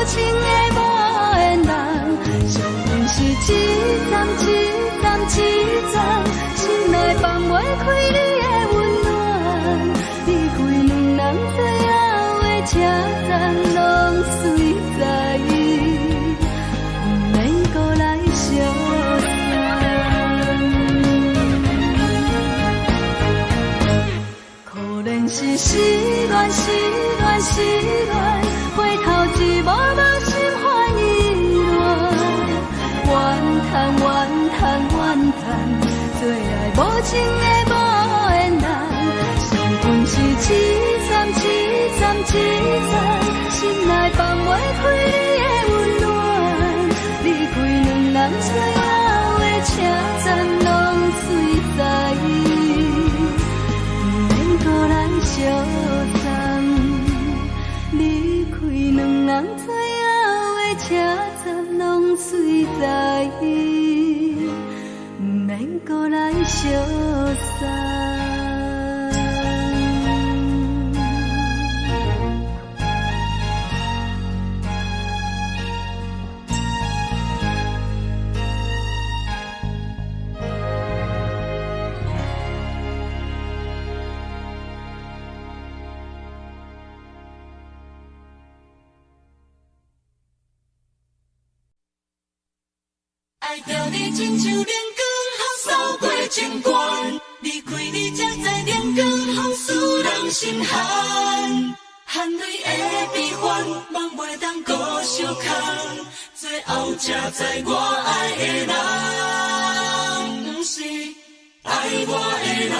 情的无缘人，上阮是一站一站一站，心内放袂开你的温暖，离开两人最后的车站，拢随在伊，不免搁来相送。可怜是失恋，失恋，失恋，回头一幕幕心烦意乱，怨叹，怨叹，怨叹，最爱无情的无缘人，上阮是一站一站一站，心内放袂开你的温暖，离开两人最后的车站，拢随在伊，不免搁来相送，离开两人最后的车站，拢随在伊，不免搁来相送。爱着你亲像连光风扫过情关，离开你才知连光风使人心寒。含泪的悲欢，望袂当搁相牵，最后才知我爱的人，不是爱我的人。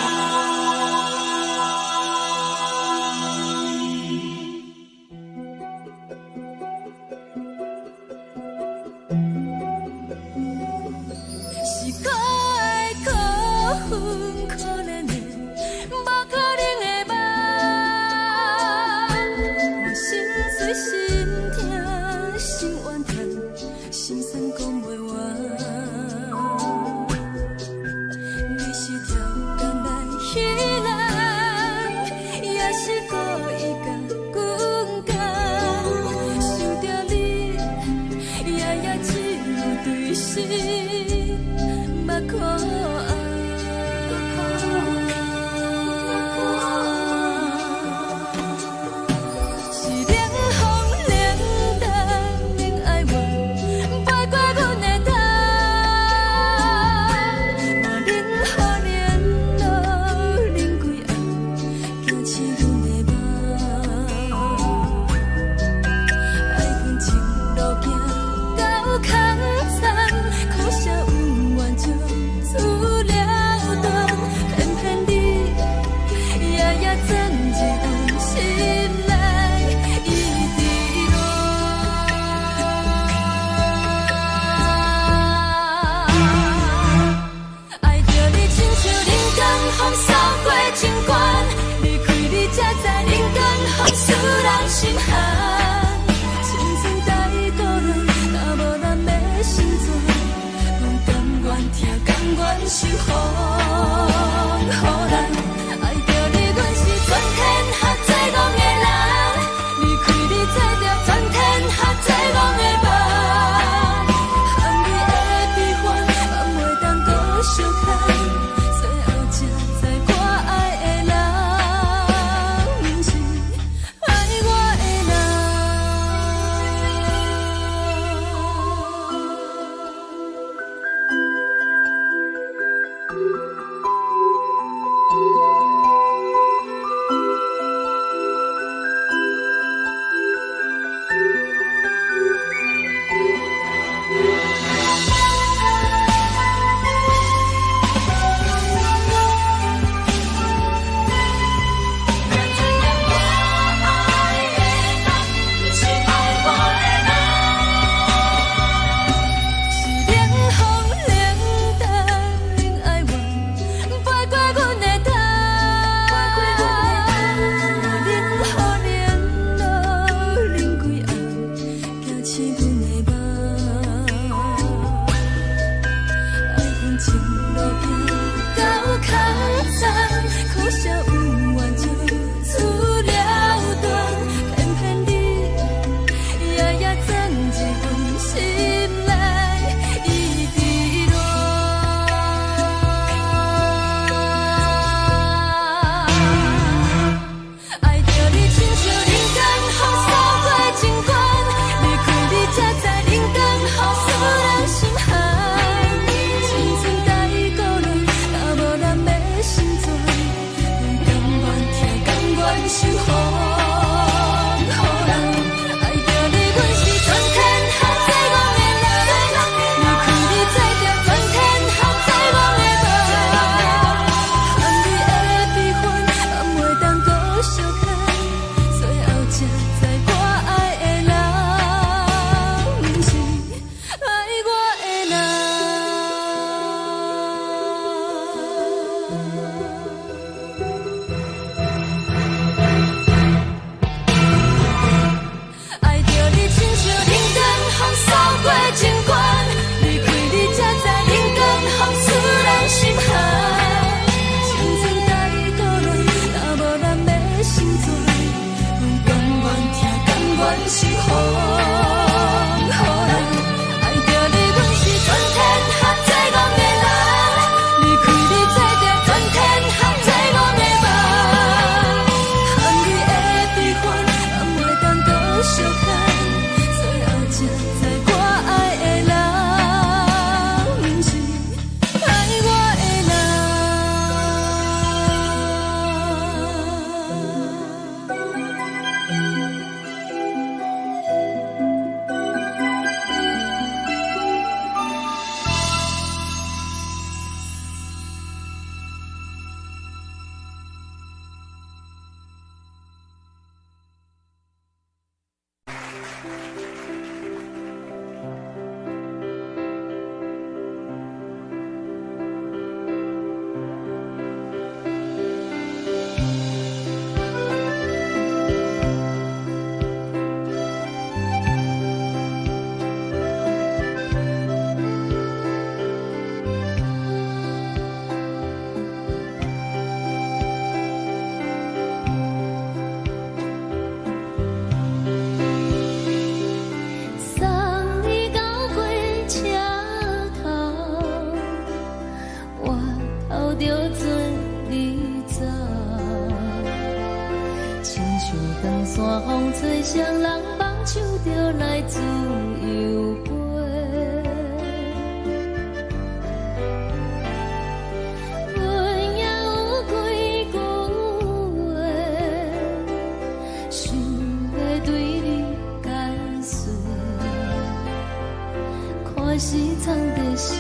还是藏在心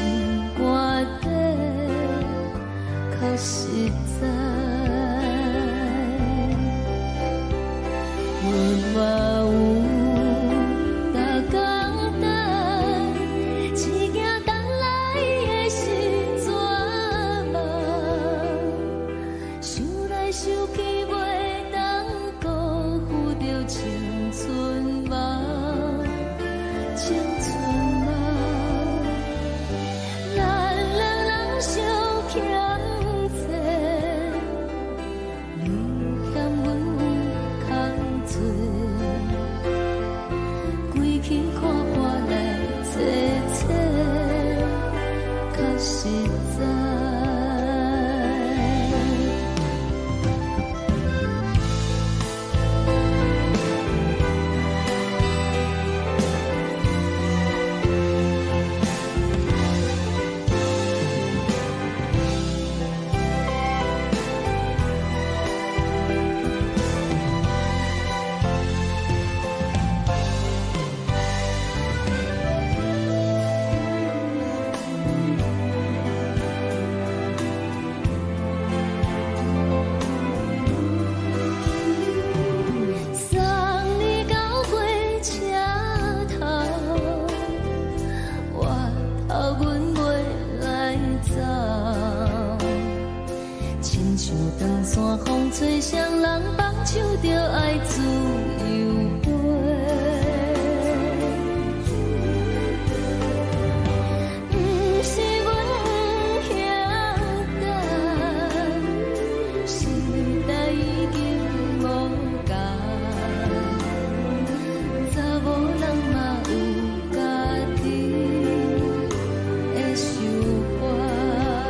肝底，较实在。阮嘛有逐工等，只惊等来的是绝望，想来想去袂当辜负着青春梦。青春梦，咱人人相欠债，你欠阮空做，归去看看来坐坐，较实在。风吹双人放手着爱自由飞，不是阮不晓等，时代已经无同，查某人嘛有家己的想法。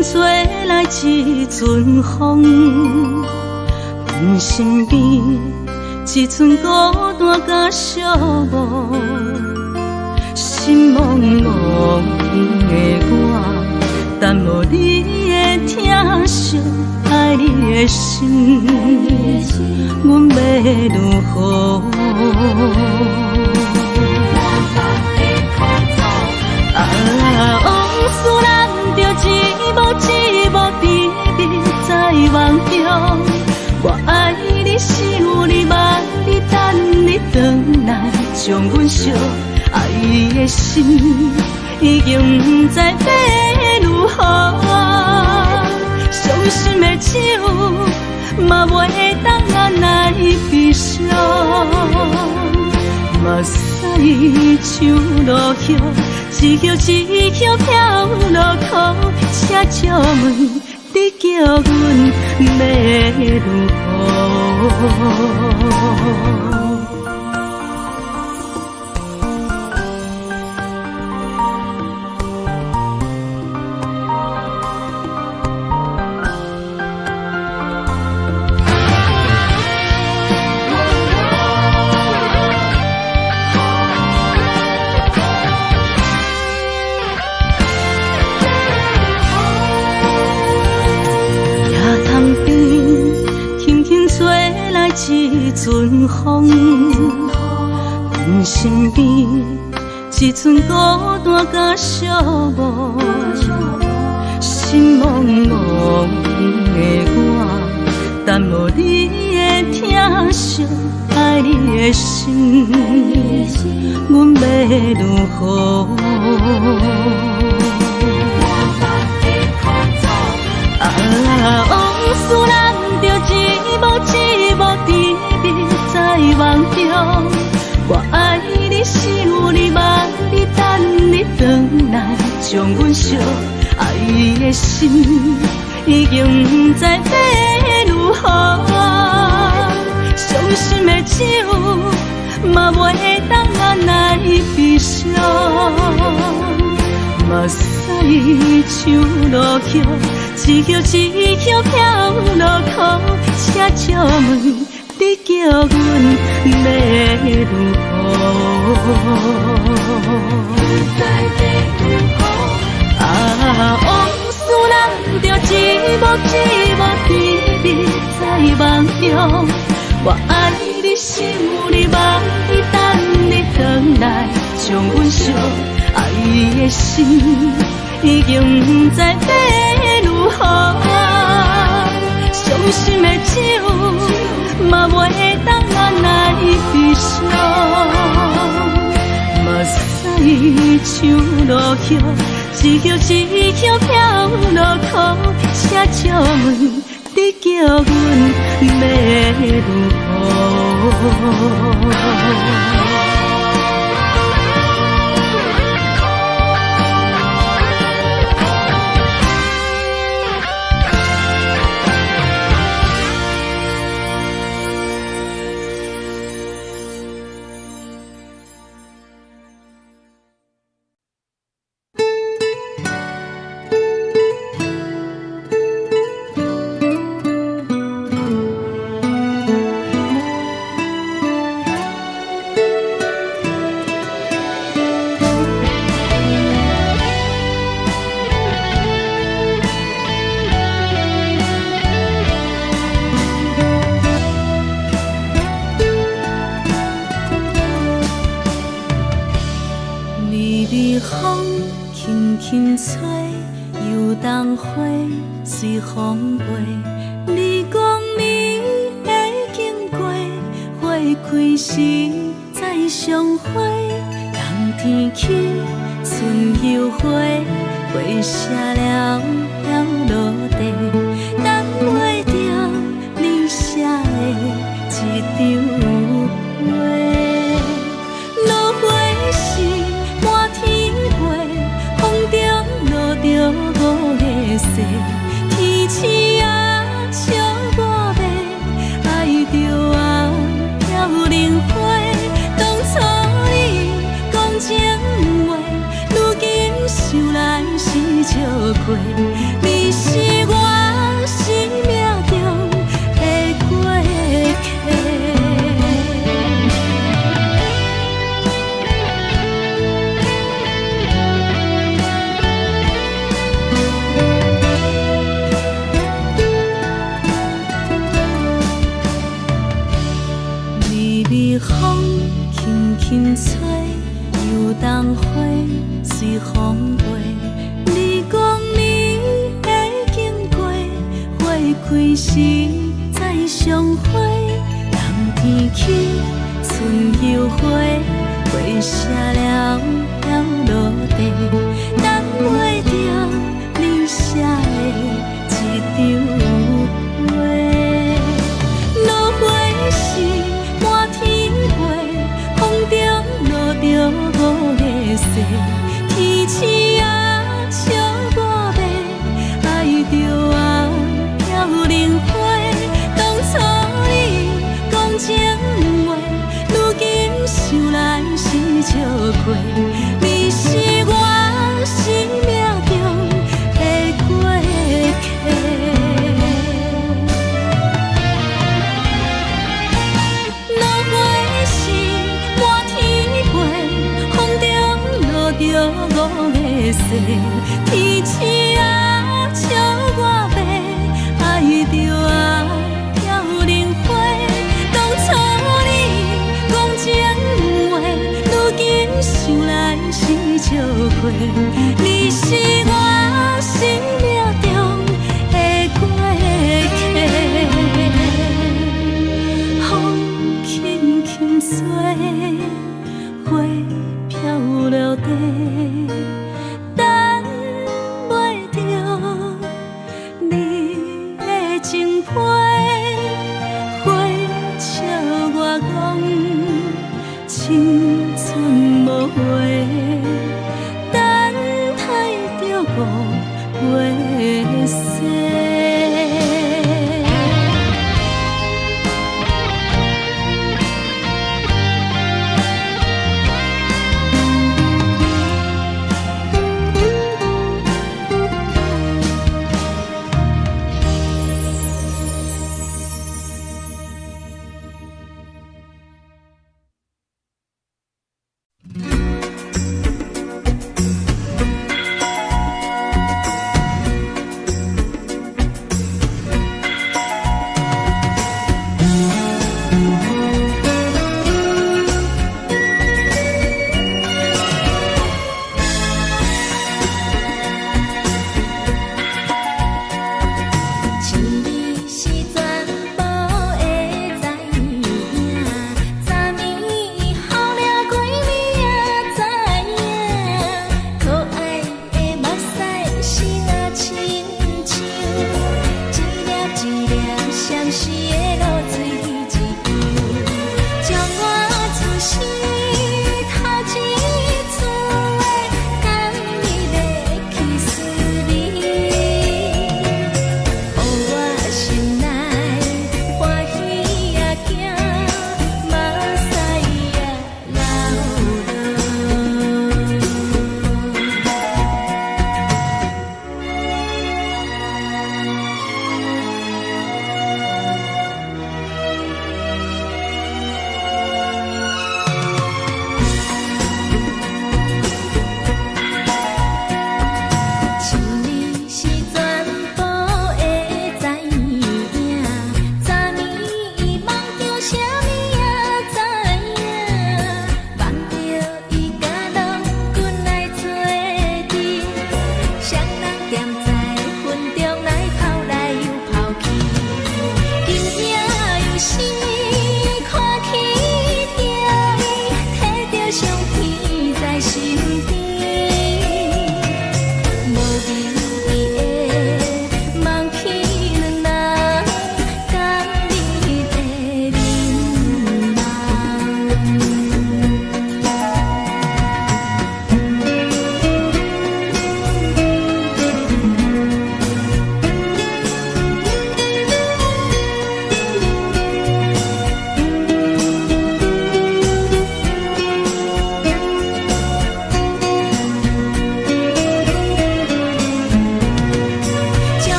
吹来一阵风，阮身边一寸孤单甲寂寞，心茫茫的我，等无你的疼惜，爱你的心，阮要如何？往事咱着一幕一幕甜蜜在梦中。我爱你，想你，望你，等你回来，将阮惜爱的心已经不知要如何。伤心的手嘛袂当按来悲伤，目屎像落雨，一曲一曲飘落雨，车照问你叫阮要如何？一阵风，阮身边一寸孤单甲寂寞，心茫茫的我，等无你的疼惜，爱你的心，阮要如何？往事咱着一幕一幕甜蜜在梦中。我爱你，想你，望你，等你回来，将阮惜爱的心已经不知要如何。伤心的手嘛袂当按来悲伤，目屎像落雨，一曲一曲飘落雨，车照问你叫阮要如何？往事咱着一幕一幕甜蜜在梦中。我爱你，想你，望你，等你回来，将阮惜爱的心已经不知要如何。伤心的手嘛袂当按来悲伤，目屎像落雨，一曲一曲飘落雨，车照问你叫阮要如何？随风飞，你讲你会经过，花开时再相会。冬天起，春又花，花谢了要落地，等袂着你写的一张画。落花时满天飞，风中落着五个色。天星啊，笑我迷，爱着啊飘零花。当初你讲情话，如今想来是笑过。你是我生命中的过客。微风轻轻吹，游动花随风飞。你讲你会经过，花开时再相会。人天起，春又花，花谢了了落地，等袂着你写的一张画。落花时满天飞，风中落着五个星。天星啊，笑我迷，爱着啊飘零花。当初你讲情话，如今想来是笑亏。你是我生命中的过客。落花时满天飞，风中落着五个星。天星啊，笑我迷，爱着啊飘零花。当初你讲情话，如今想来是笑亏。你是我生命中的过客。风轻轻吹，花飘落地，等袂着你的情批。花笑我讲青春无话，等待着五月雪。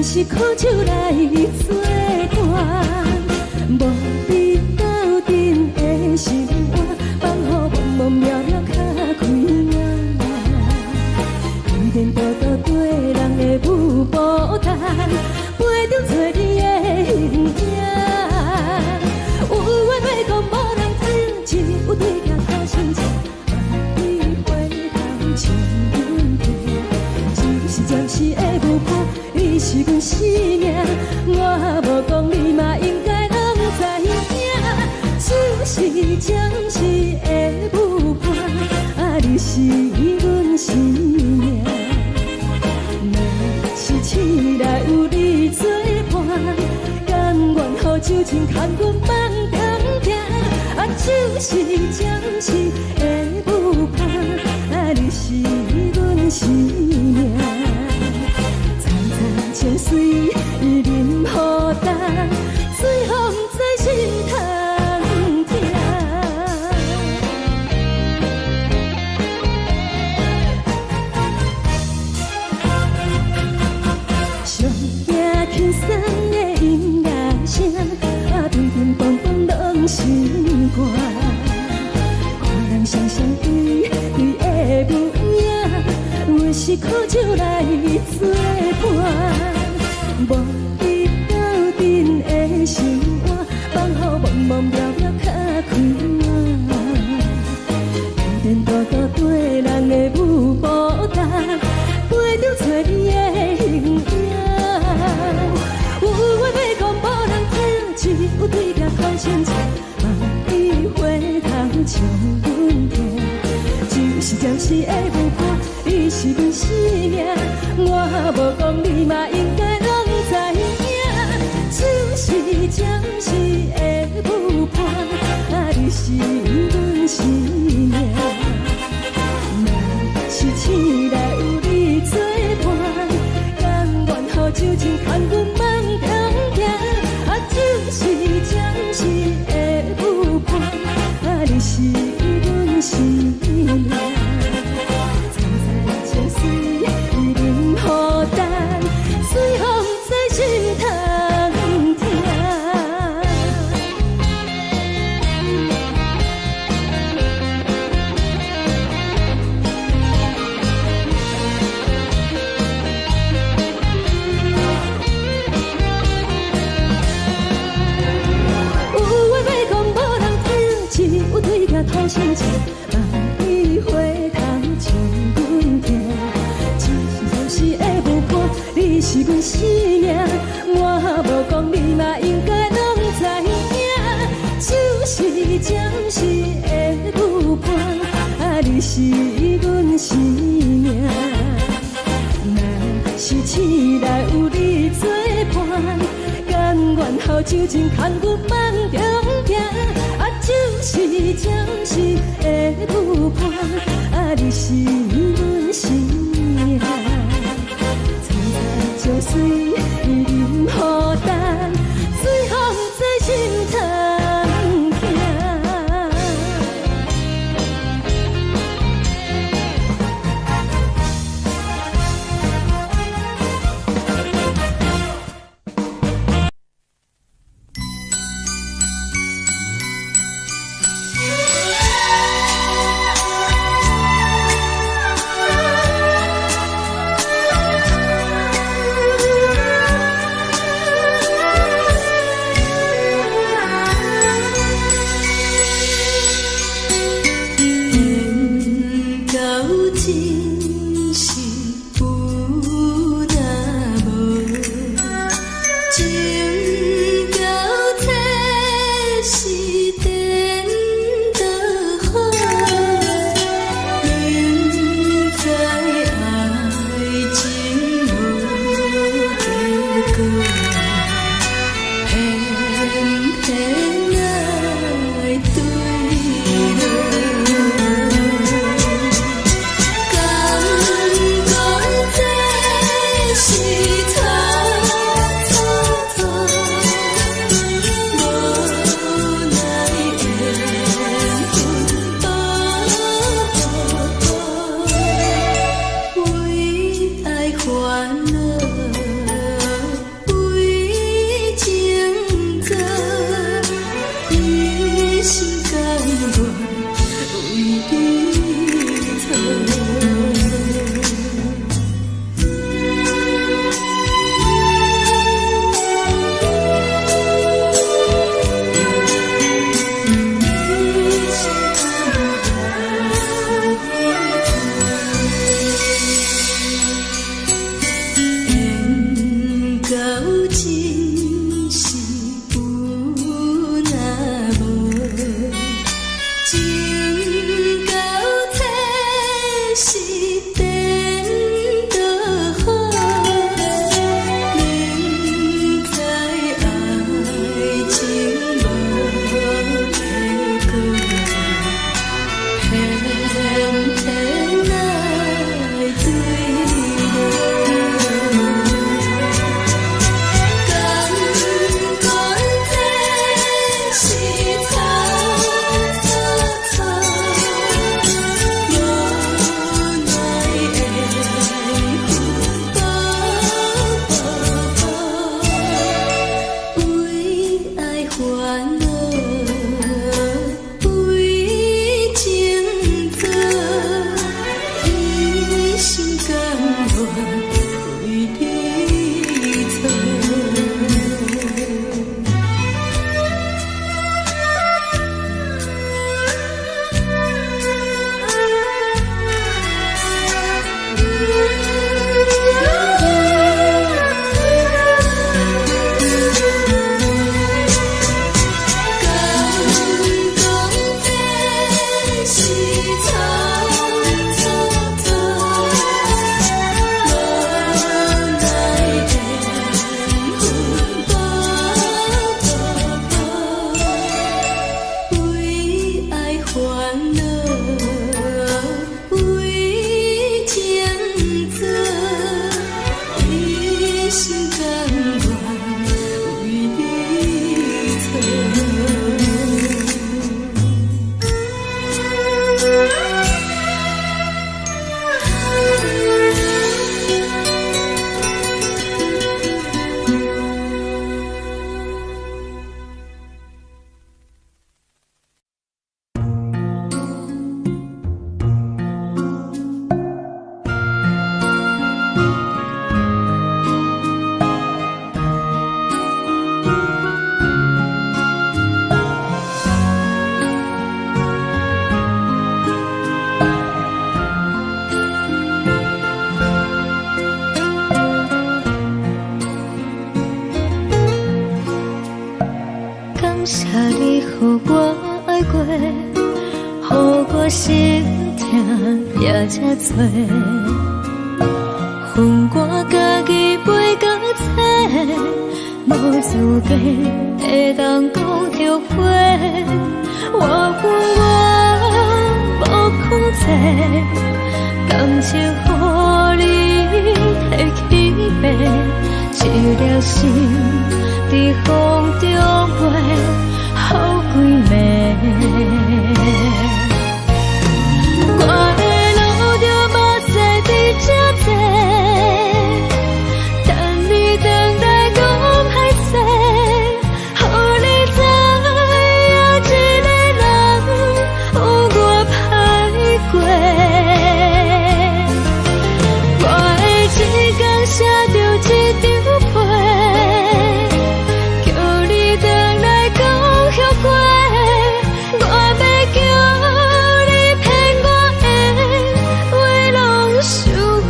阮是靠手来作伴，无你斗阵的生活，放予茫茫渺渺较快活。一连倒倒对人的舞步弹，陪着做你的形影。有话要讲无人听，只有对镜头心情，万里回头将阮听。就是暂时的舞伴，你是阮生命，我无讲你嘛应该拢知影。就是暂时的舞伴，啊，你是阮生命。若是醒来有你作伴，甘愿予酒精牵阮梦中行。啊，就是暂时的舞伴，啊，你是阮生命。层层情水任何担，随风在心头。轻松的音乐声，啊，乒乒乓乓拢心肝。看人双双对对的舞影，阮是靠手来作伴。无你斗阵的生活，放予茫茫渺渺较快活。一连倒倒对人的舞步弹，陪着做你的形影。有话要讲无人听，只有对镜看心情，万里回头将阮听。就是暂时的舞伴，你是阮生命，我无讲你嘛应该拢知影。就是暂时的舞伴，啊，你是阮生命。若是醒来有你作伴，甘愿予酒精牵阮梦中行。啊，就是暂时的舞伴，啊，你是阮生命。层层情水任何担，随风在心头听。好心情，万里回头将阮听。就是暂时的舞伴，你是阮生命，我无讲你嘛应该拢知影。就是暂时的舞伴，啊，你是阮生命。若是醒来有你作伴，甘愿予酒精牵阮梦中行。啊，就是暂时的舞伴，啊，你是阮生命。层层情水任何担，随风在心头听。谢你予我爱过，予我心痛也这多，恨我家己袂到切，无资格会当讲后悔。我恨我无控制，感情予你提起飞，一粒心在风中飞，好几暝。我的路就目屎在这多，等你等待讲歹势，予你知影一个人有我歹过。我的一天写着一张被，叫你回来讲后悔。我要叫你骗我的话拢收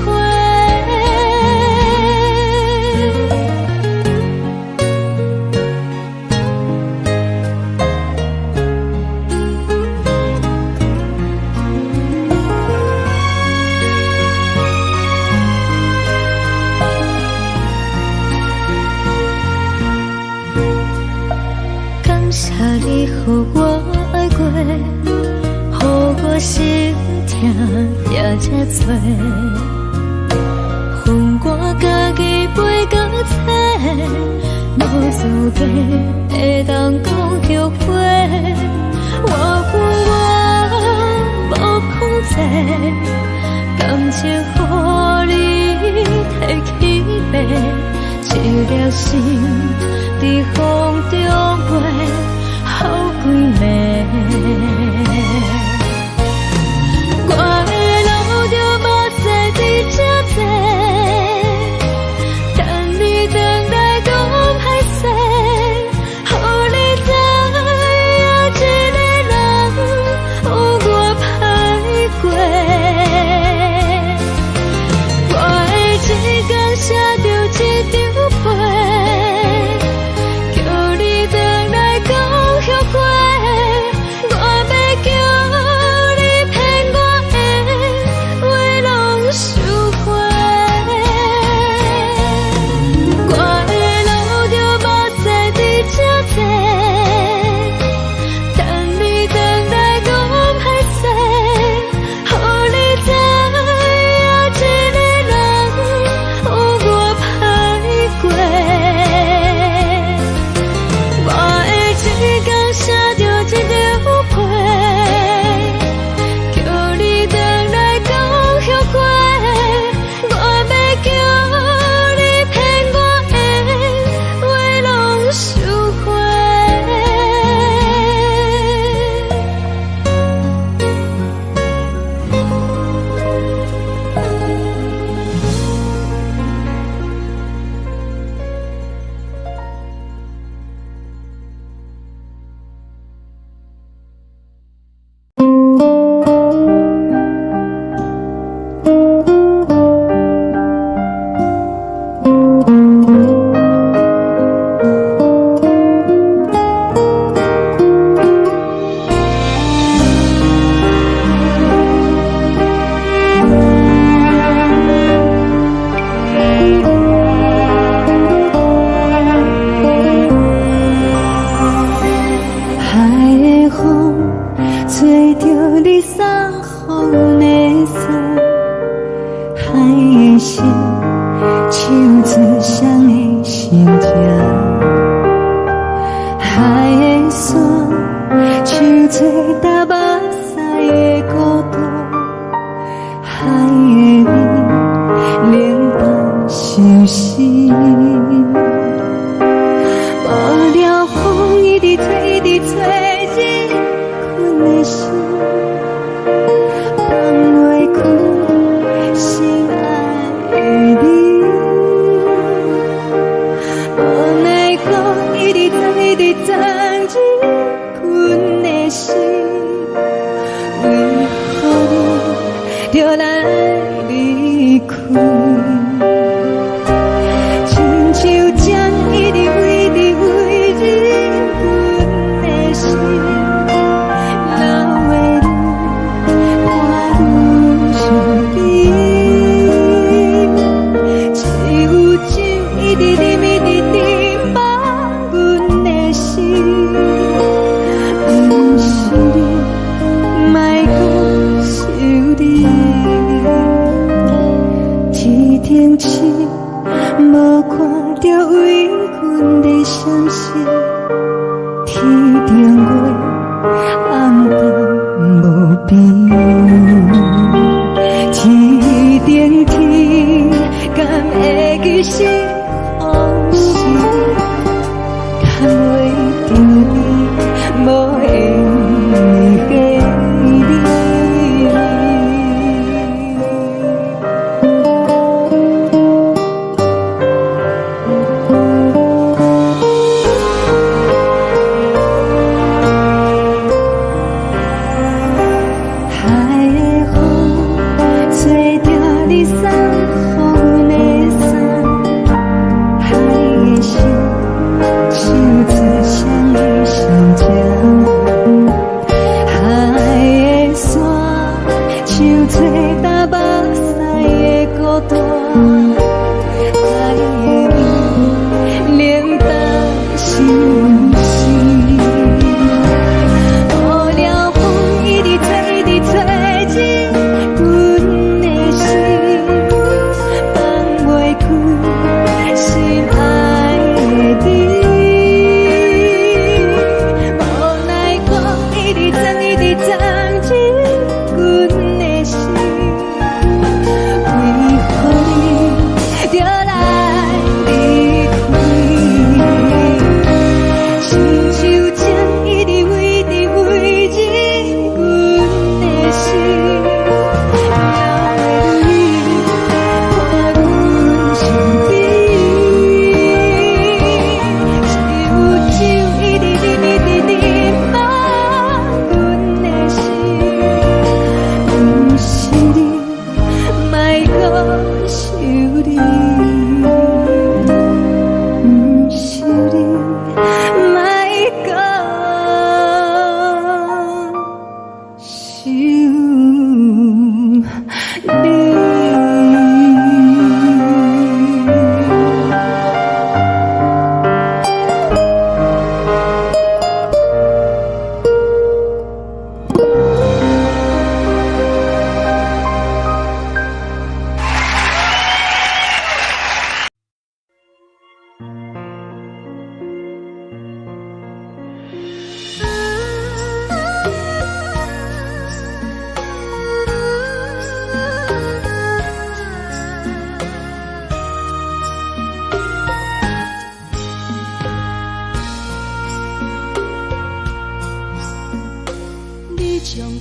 回。感谢你予我爱过，予我心痛也这多，恨我家己袂到切，无资格会当讲后悔。我恨我无控制，感情予你提起飞，一粒心在风中飞，好几暝。我的路就目屎在这多，等你等待讲歹势，予你知影一个人有我歹过。我的一天写着一张被，叫你回来讲后悔。我要叫你骗我的话拢收回。我的路就目屎在这多，等你等待讲歹势，予你知影一个人有我歹过。我的一天写着一张被，叫你回来讲后悔。我要叫你骗我的话拢收回。海的风吹着你送风的伞，海的心唱出双的心情，海的山唱出搭目屎的孤独，海的美冷淡伤心。无聊风一直吹，一直吹进困的心，放袂开心爱的你。无奈风一直吹，一直吹进困的心，为何你就来离开？亲像针一直相信天顶月红淡无边，天顶天敢会记是往事，敢袂着你无缘的你。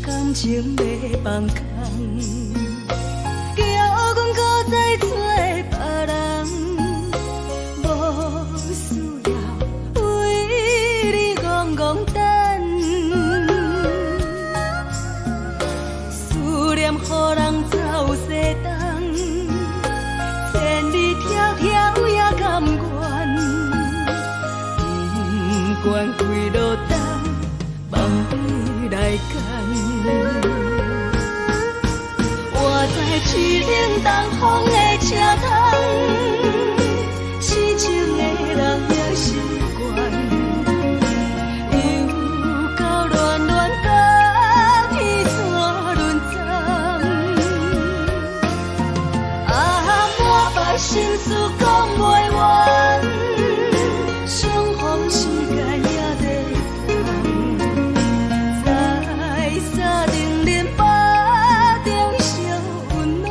感情要放空，叫阮搁再找别人，无需要为你戆戆等，思念予人走西东，千里迢迢也甘愿，不管几路灯，望你来干。我在去冷东风的车窗，痴情的人也习惯，又到乱乱甲天山轮站。满腹心事讲袂完，相逢时间也在等，在沙定林巴中相温暖。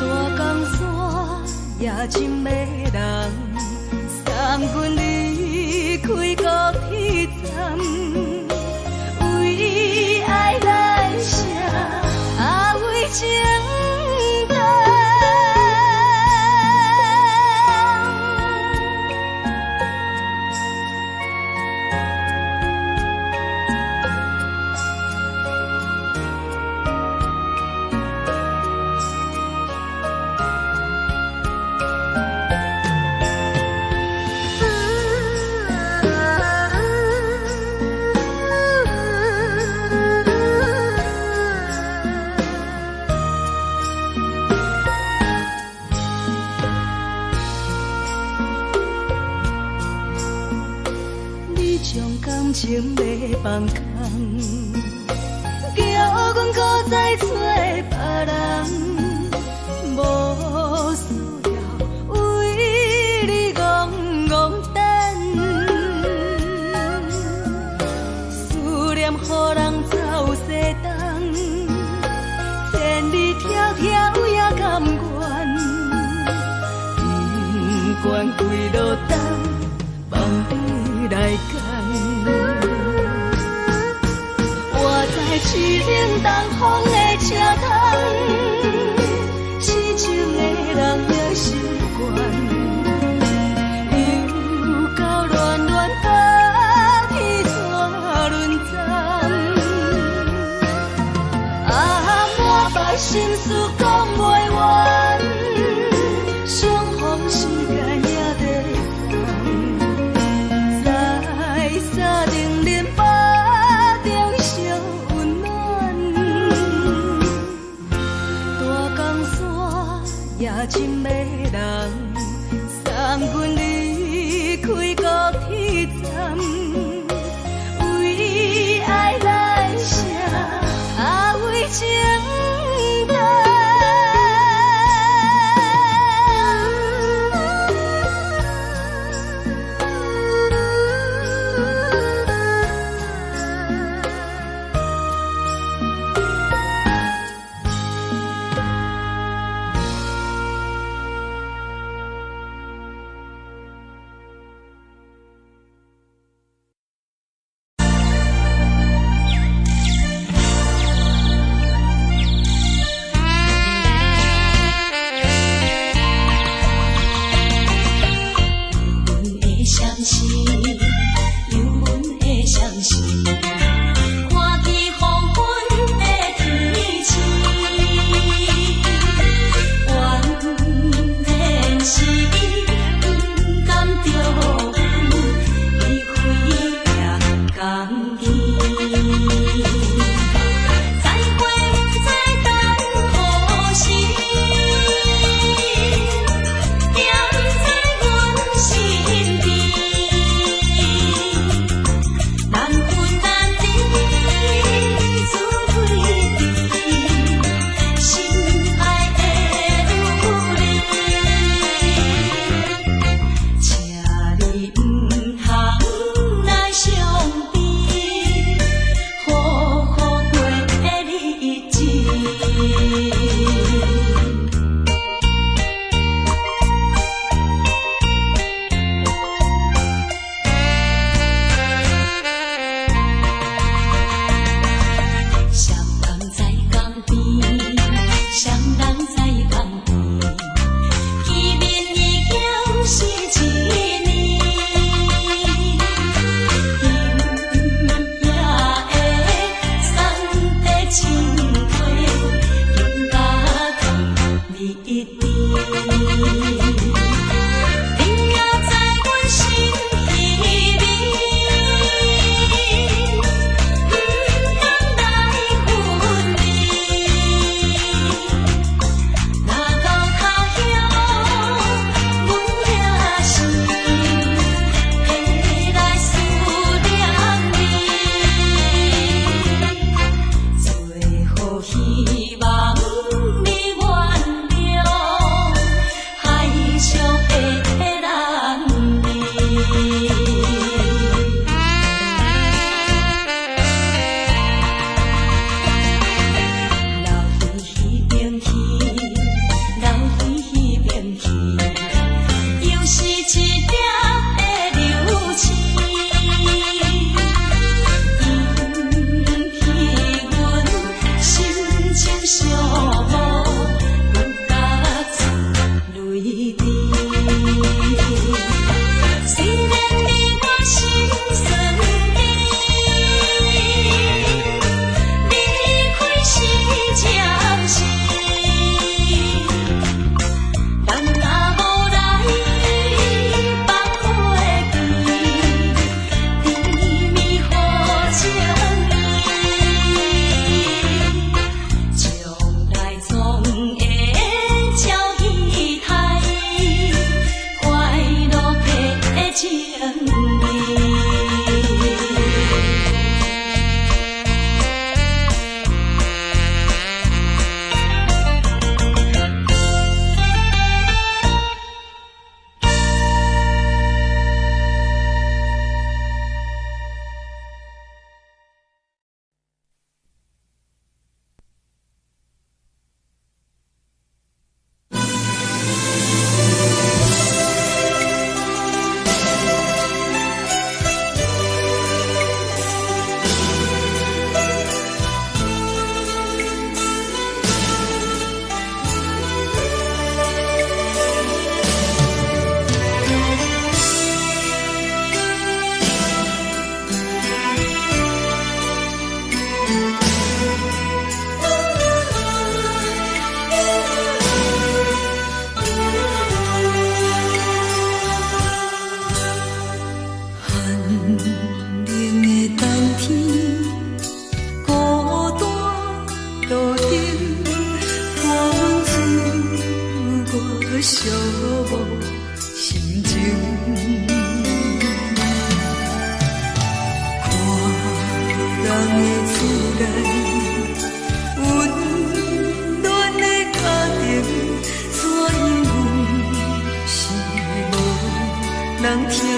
大江山也深的人，送阮离开高铁站，为爱来写为情。感情要放空，叫阮搁再找别人，无需要为阮离开高铁站，为爱来舍，为情等。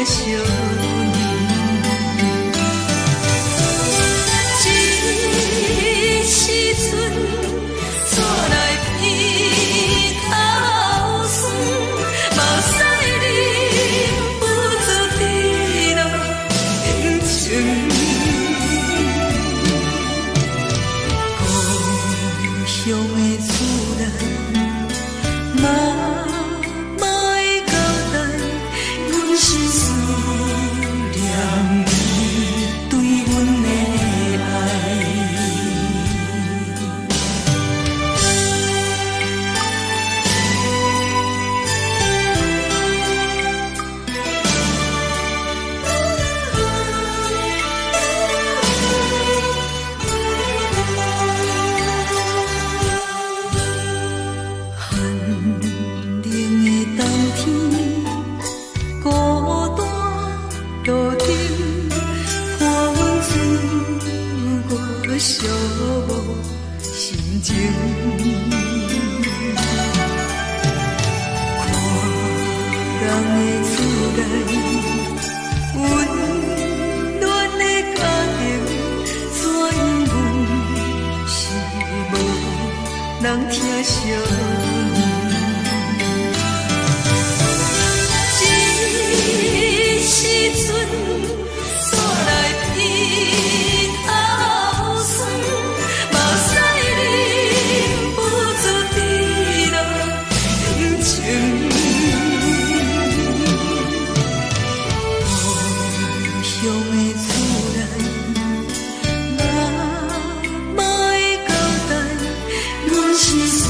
相念。这时阵带来鼻头酸，目屎忍不住滴落眼睛。故乡的厝内，妈妈的交代，阮是思念你对阮的爱。寂寞心情，看人的厝内温暖的家庭，怎因阮是无人听相念？这时阵带来鼻头酸，目屎忍不住滴落眼睛。故乡的厝内，妈妈的交代，阮是思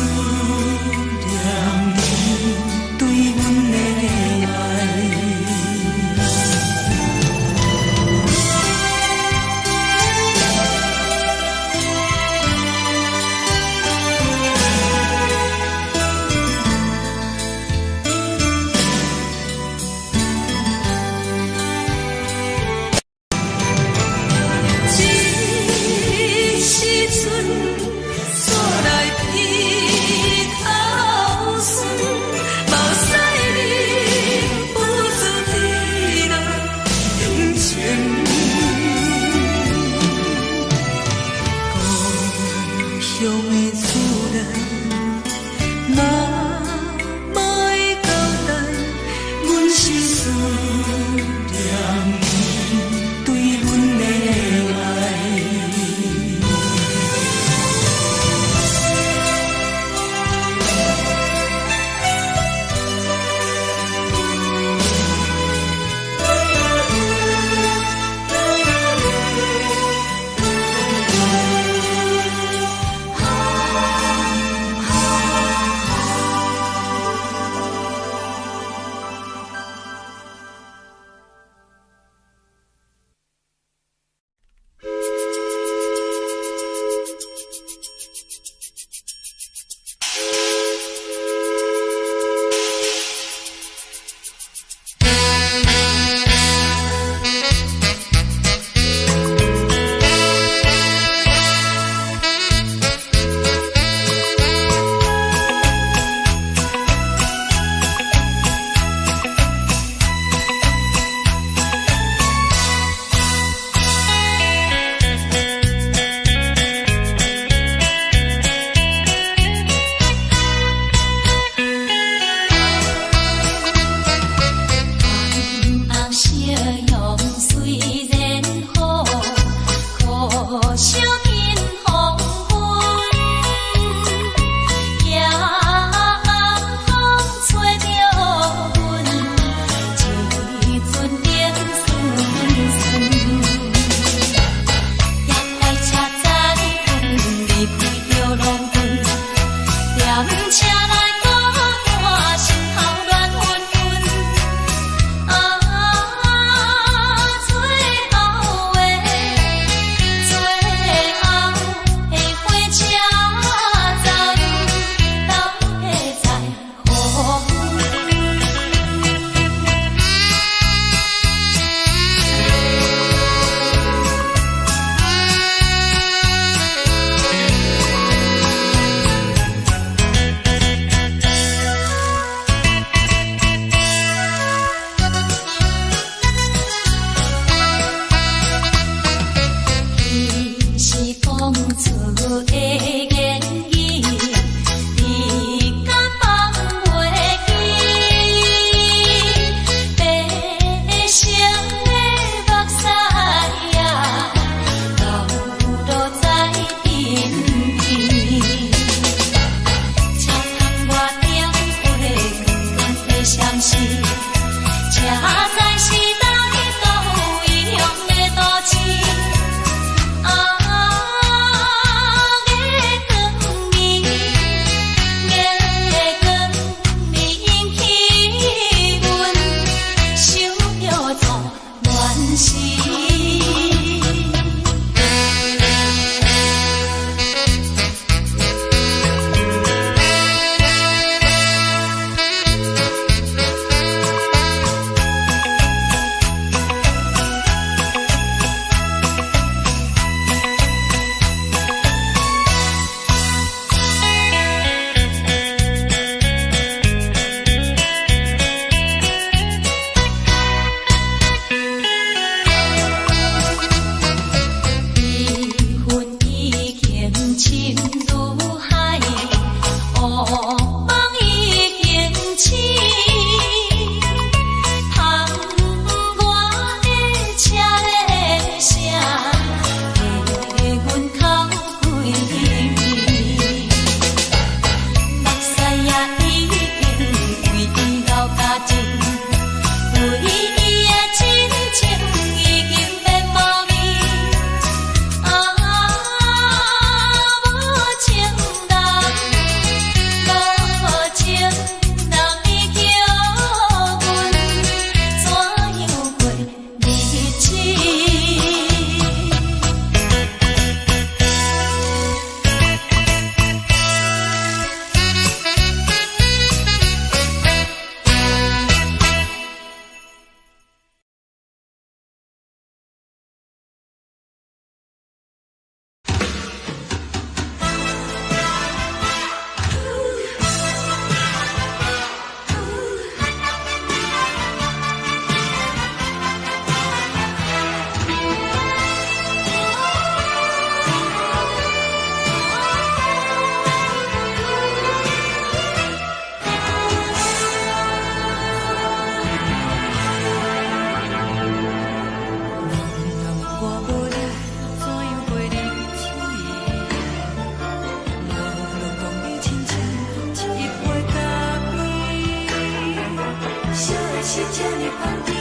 烧的是这呢香甜，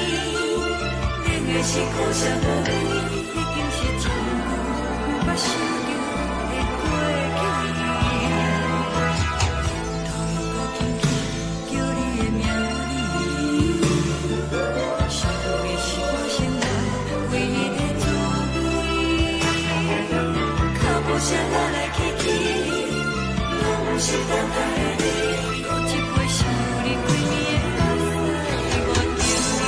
冷的是苦涩无味，已经是真久毋捌想着的过去。头又无轻轻叫你的名字，想的是我心内唯一的滋味。脚步声来来去去，拢是等待的你，喝一杯想你几年的目屎，我敬你。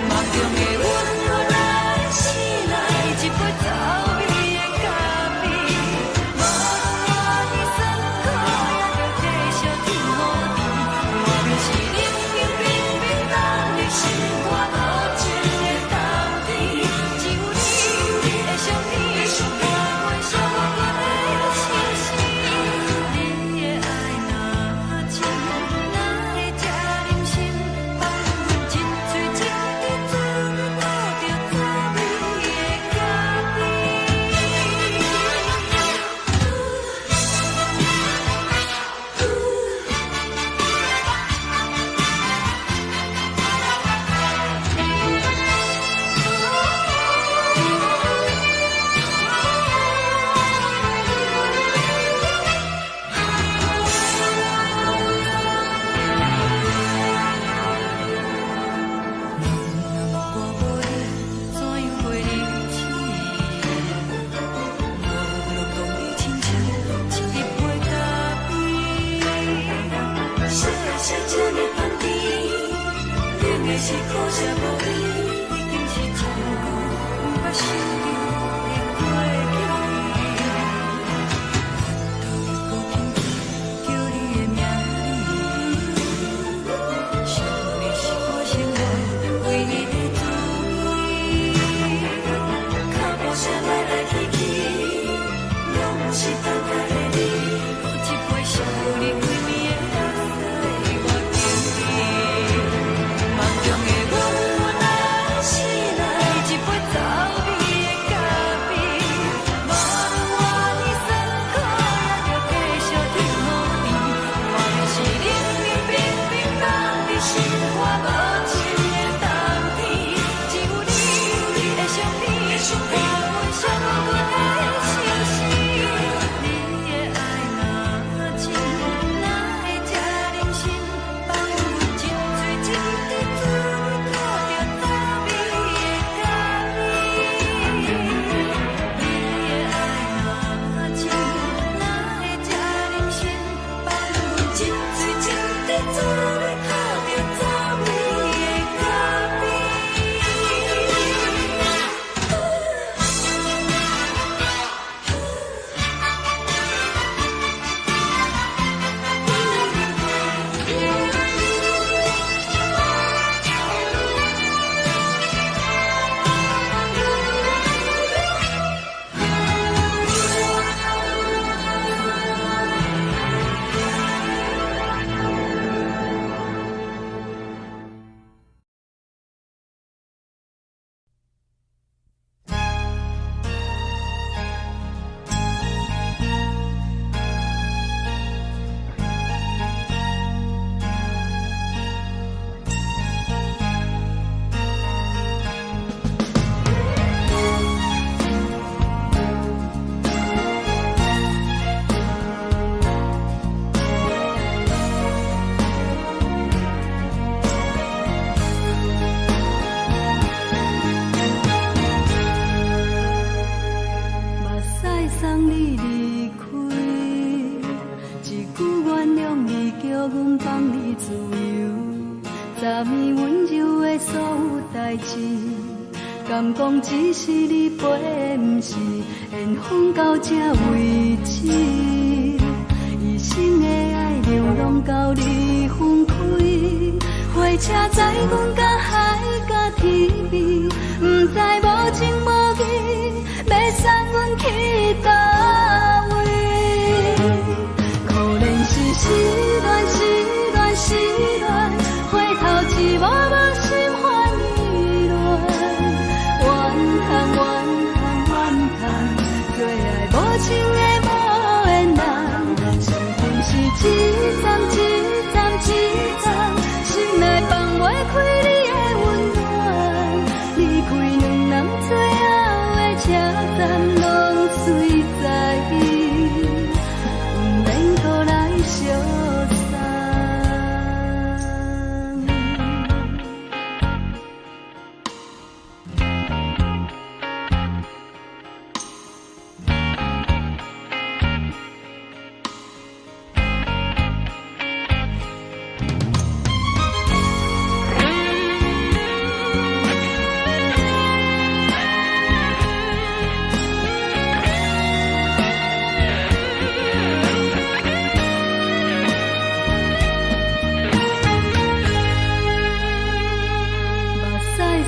梦中的阮我来醒来，一杯走味的咖啡，无论我的酸苦，也着继续甜予你。我就是冷冷冰冰放入心肝无情的冬天，只有你的相片，换阮伤骨的心事。你的爱若真，哪会这忍心放阮一嘴一滴水，倒着走味的咖啡。是苦涩无味，已经是真久毋捌想着的过去。头又无轻轻叫你的名字，想你是我心内唯一的滋味。脚步声来来去去，拢是等待的你，喝一杯想你几暝的目屎，我敬你。梦中的阮我来醒来，一杯走味的咖啡，无论我的酸苦，也着继续甜予你。我就是冷冷冰冰放入心肝无情的冬天，只有你的相片，换阮伤骨的心事。你的爱若真，哪会这忍心放阮一嘴一滴水，倒着走味的咖啡。你的爱若真，哪会这忍心放阮一嘴一滴水，倒着走味的咖啡。目屎送你离开，一句原谅你，叫阮放你自由。昨暝温柔的所有代志，敢讲只是你陪，毋是缘分到这为止。一生的爱流浪到你分开，火车载阮甲海甲天边，毋知无情无义，要送阮去倒位？可能是失恋，失恋，失恋，回头一幕幕心烦意乱，怨叹，怨叹，怨叹，最爱无情的无缘人，是分是一站一站一站，是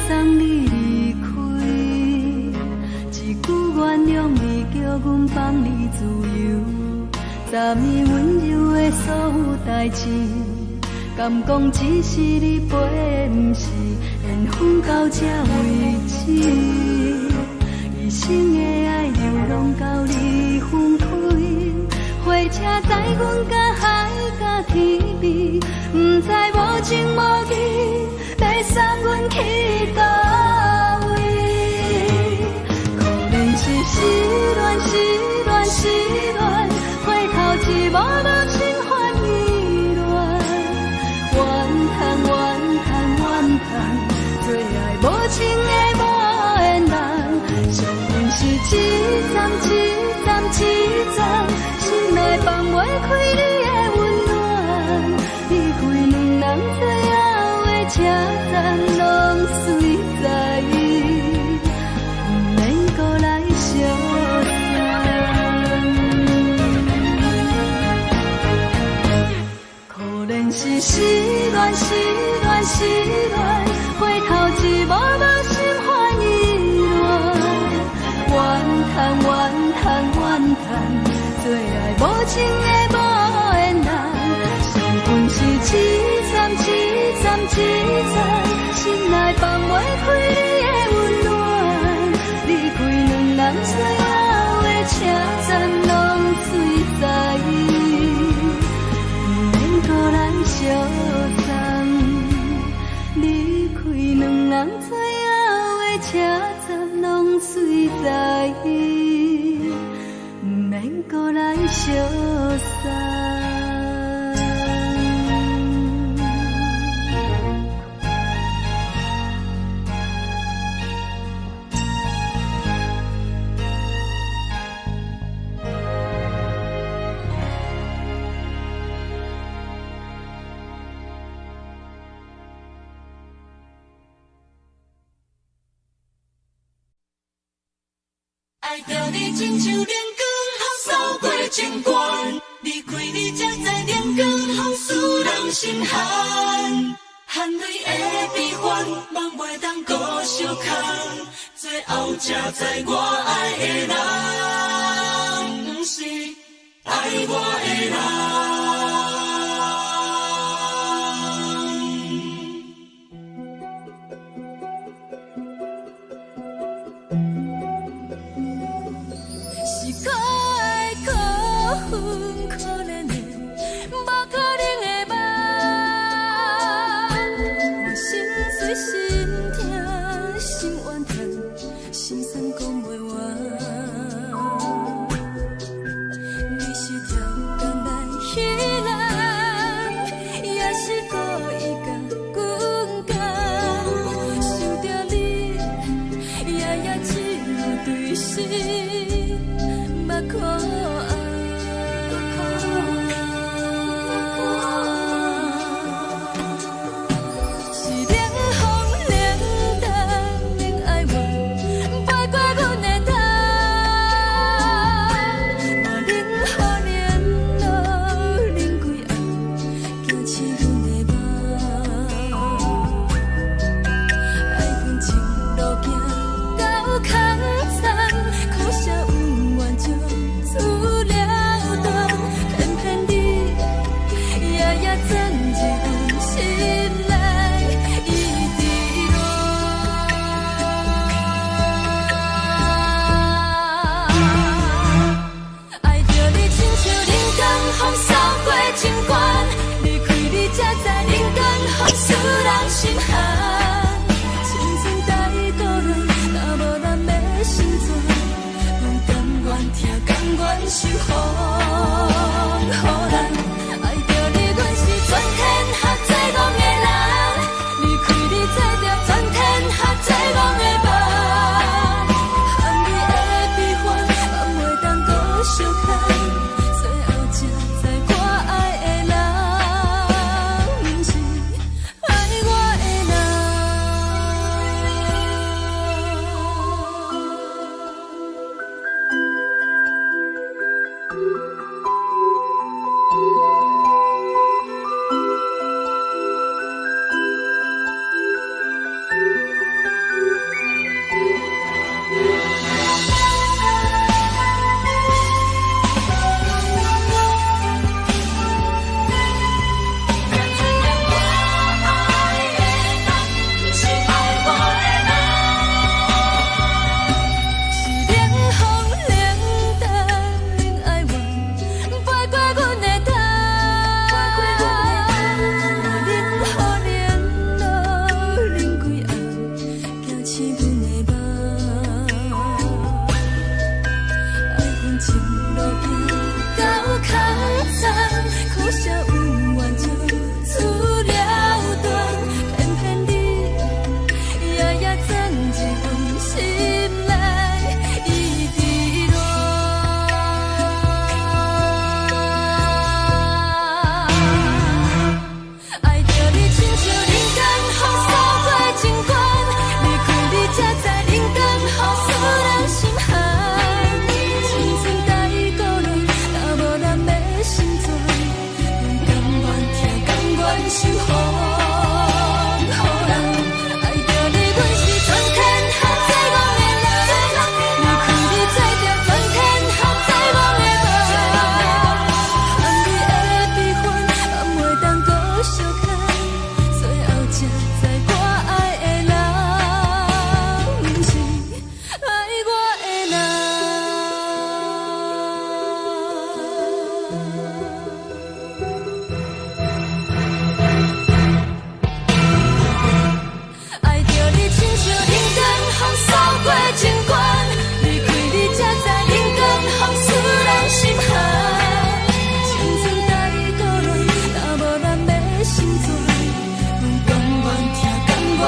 送你离开，一句原谅你，叫阮放你自由。昨暝温柔的所有代志，敢讲只是你陪，不是缘分到这为止。一生的爱流浪到你分开，火车载阮甲海甲天边，不知无情无义，要送阮去倒位？可能是失恋，失恋，失恋，回头一幕幕心烦意乱，怨叹，怨叹，怨叹，最爱无情的无缘人，上阮是一站一站一站，心内放袂开你的温暖，离开两人最后的车站，拢随在意，不免搁来相可能是失恋，失恋，失恋，回头一幕幕心烦意乱，怨叹，怨叹，怨叹，最爱无情的无缘人，上阮是一站一站一站，心内放袂开你的温暖，离开两人最后的车站，拢随在意，不免搁来相送。离开两人最后的车站，拢随在意，不免搁来相送。爱着你亲像阳光扫过情关，离开你才知阳光风使人心寒，含泪的悲欢，望袂当搁相牵，最后才知我爱的人，不是爱我的人。是可爱可恨可怜的，无可能的梦。我心碎心痛心怨叹，心酸讲袂完。你是条工来彼人，也是故意甲阮讲，想着你夜夜只有对视。目看爱，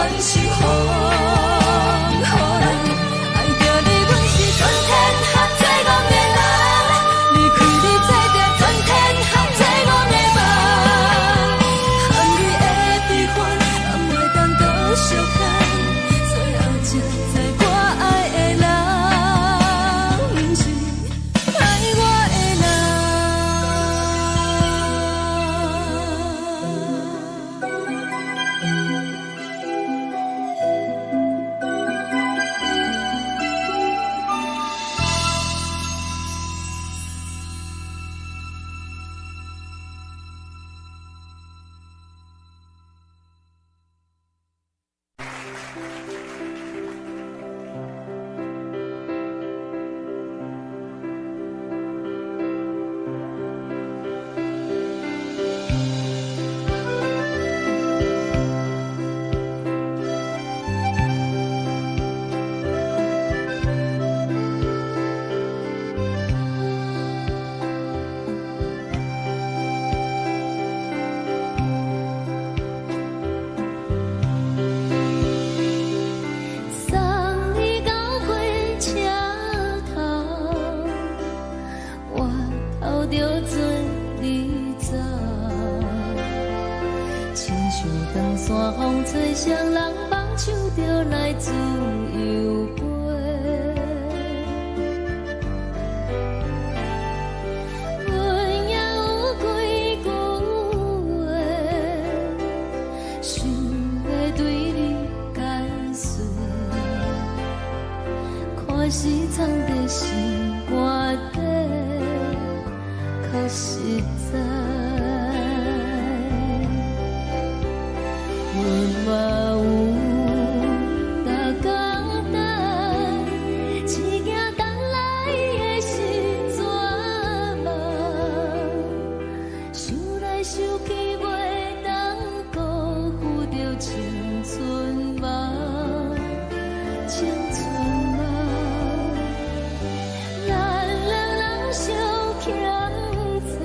阮是风，爱着你，阮是春天合作阮的人，离开你做着春天合作阮的梦，含泪的悲欢，也袂当搁相看，最后才知我爱的人，不是爱我的人。送你到火车头，我头着准你走，亲像长山风吹双人梦，唱着来自由飞。阮也有几句话，想要对你解释。可是藏在心肝底，较实在。阮嘛有逐工等，一件等来的是绝望，想来想去袂当辜负着青春梦，青春梦。咱人人相欠债，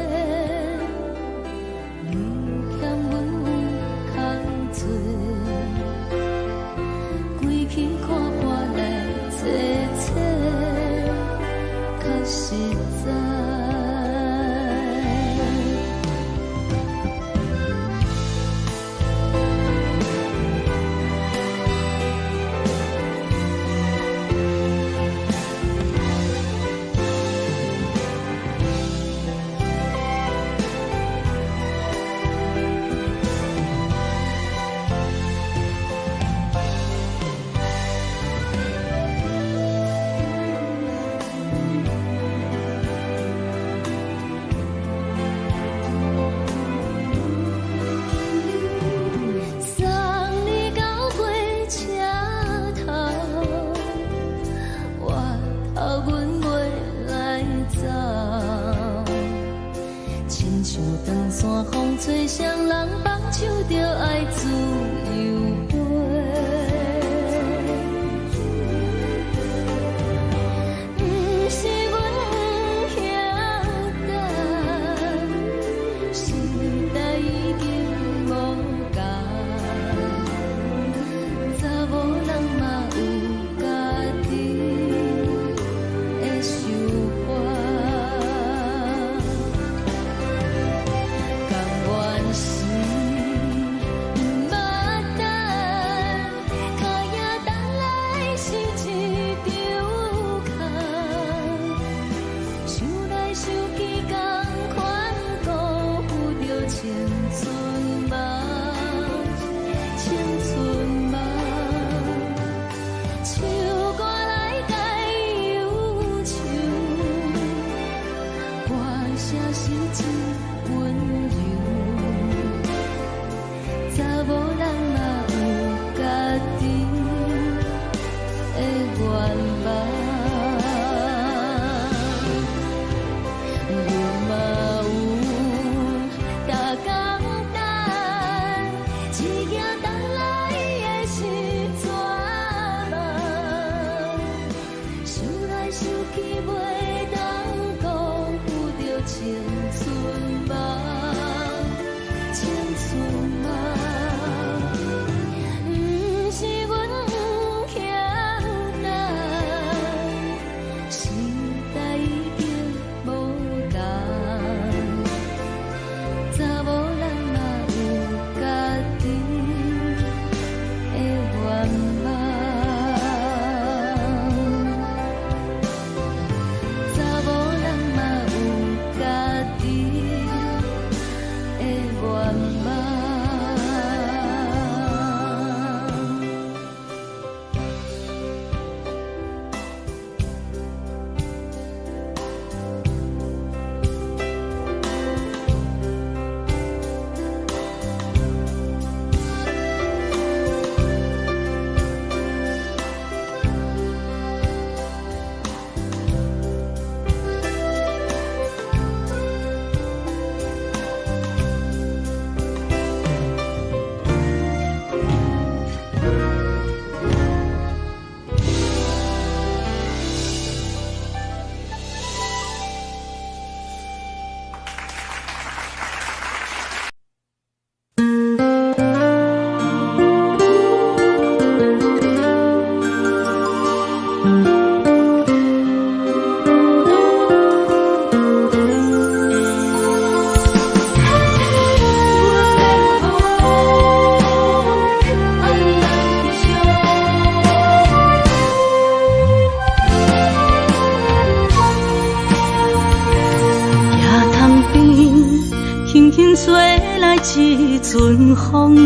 一阵风，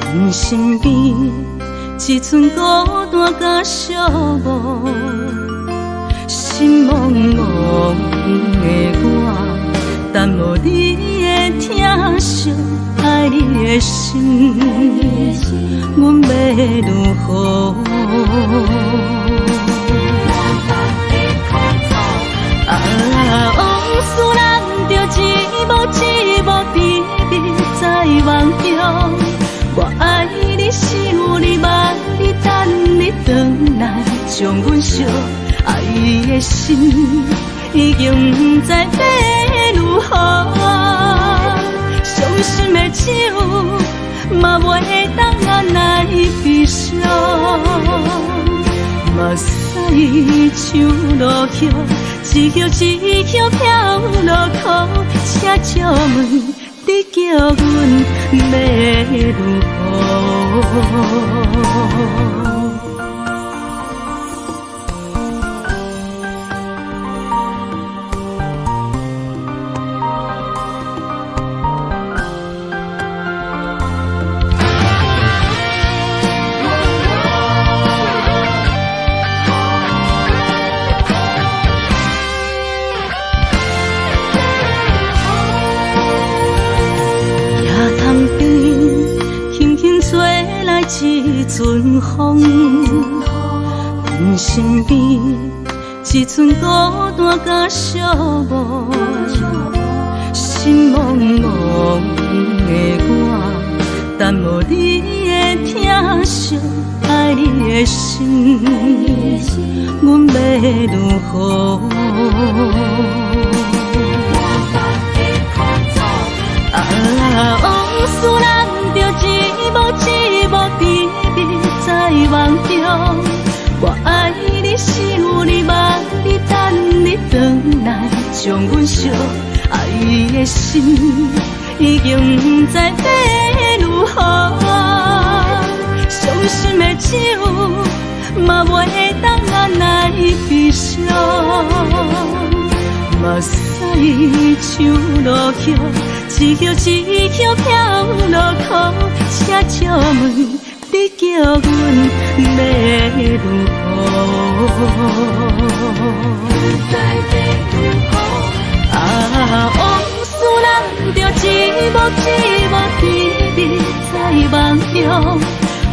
阮身边一寸孤单甲寂寞，心茫茫的我，等无你的疼惜，爱你的心，阮要如何？往事人着一幕一幕甜蜜在梦中。我爱你，想你，望你，等你回来，将阮惜爱的心已经不知要如何。伤心的手嘛袂当按来悲伤，目屎像落叶。一叶一叶飘落雨，请借问你叫阮要如何？一阵风，阮身边一寸孤单甲寂寞，心茫茫的我，等无你的疼惜，爱你的心，阮要如何？往事人着一幕一幕甜蜜在梦中。我爱你，想你，望你，等你回来，将阮惜爱的心已经不知要如何。伤心的手嘛袂当按来悲伤，目屎像落叶。一叶一叶飘落雨，请借问你叫阮要如何？往事人着一幕一幕甜蜜在梦中。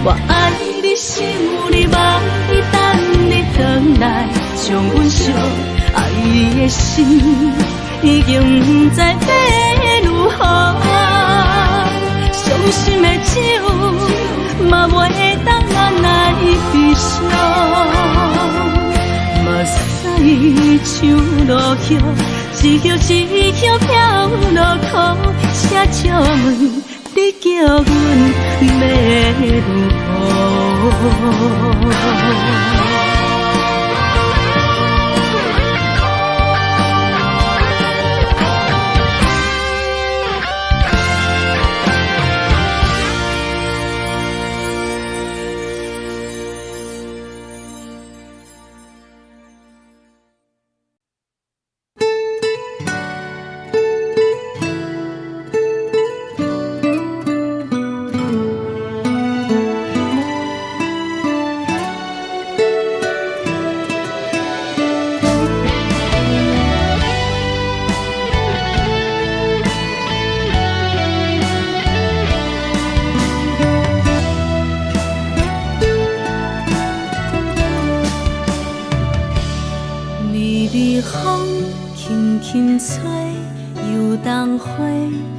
我爱你，想你，望你，等你回来，将阮惜爱的心已经不知要如何。伤心的手嘛袂当按来悲伤，目屎像落叶，一叶一叶飘落雨，请借问你叫阮要如何？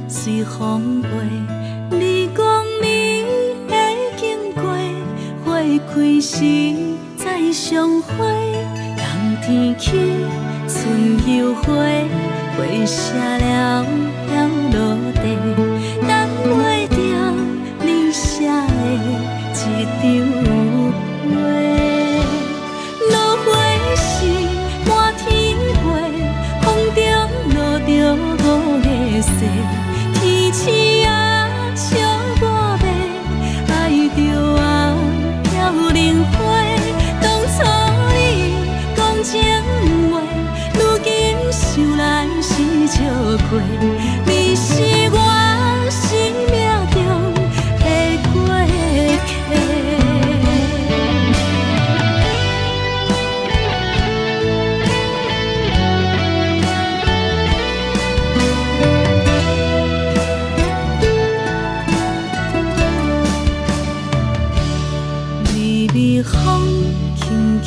随风飞，你讲你会经过，花开时再相会。冬天起，春又花，花谢了飘落地，等袂着你写的一张画。落花时满天飞，风中落着五个色。天星啊，笑我袂爱着红飘零花。当初你讲情话，如今想来是笑过。你是我。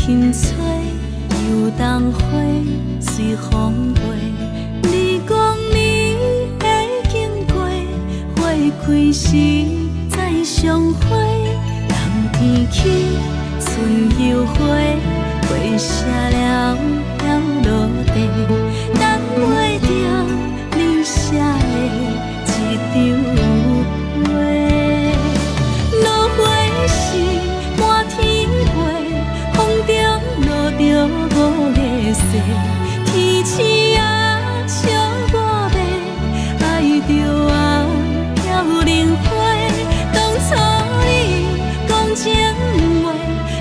轻吹，游东花随风飞。你讲你会经过，花开时再相会。人天起，春又花，花谢了了落地，等袂着你写的一张画。落花时满天飞，风中落着五个色，天星啊笑我迷，爱着啊飘零花。当初你讲情话，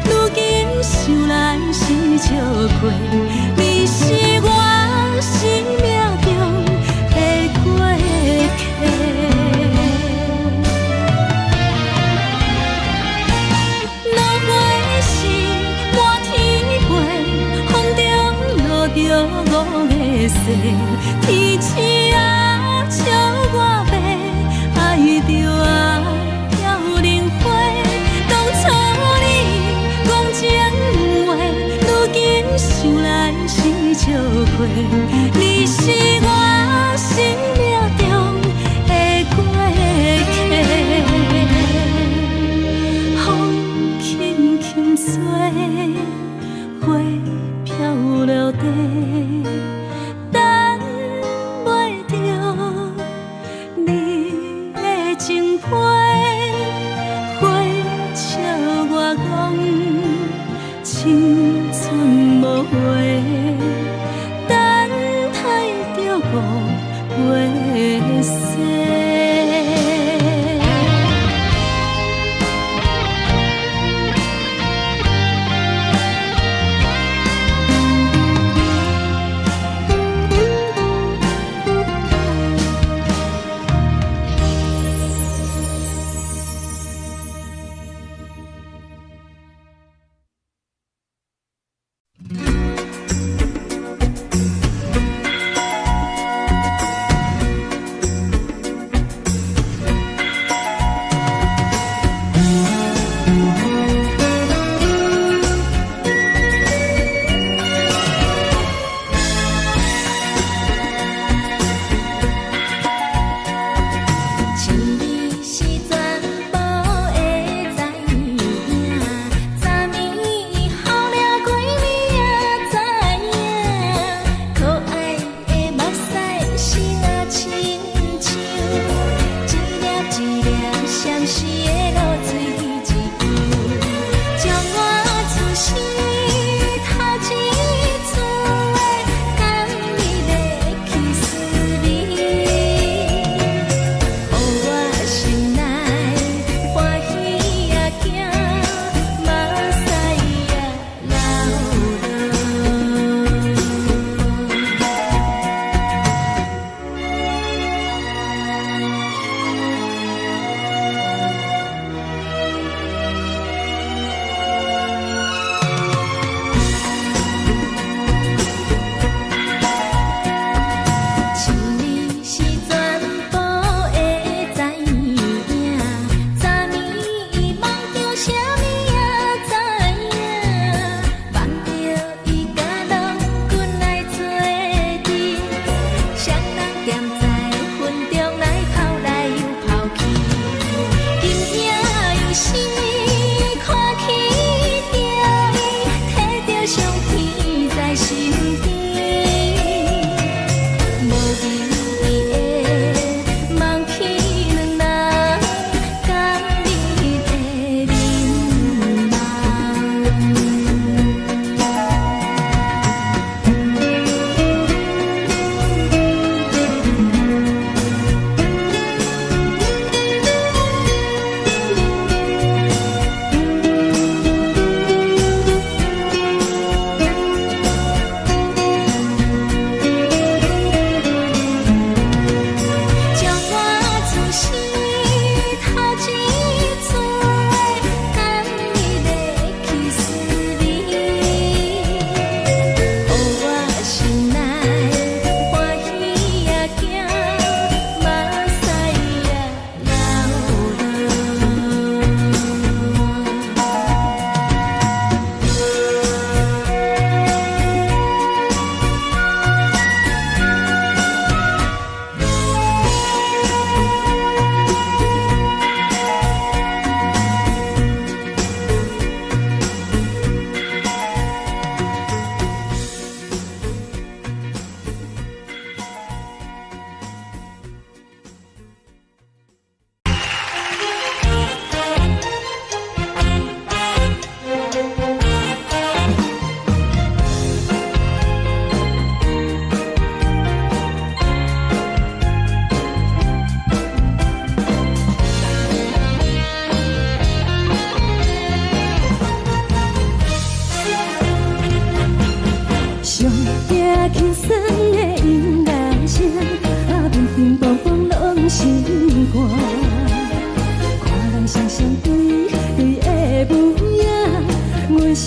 如今想来是笑过。你是我生命中的过客。落花时满天飞，风中落着五个色，天星啊笑我迷，爱着啊飘零花。当初你讲情话，如今想来是笑过。你是我生命中的过客，风轻轻吹，花飘落地，等袂着你的情批。花笑我讲青春无话，等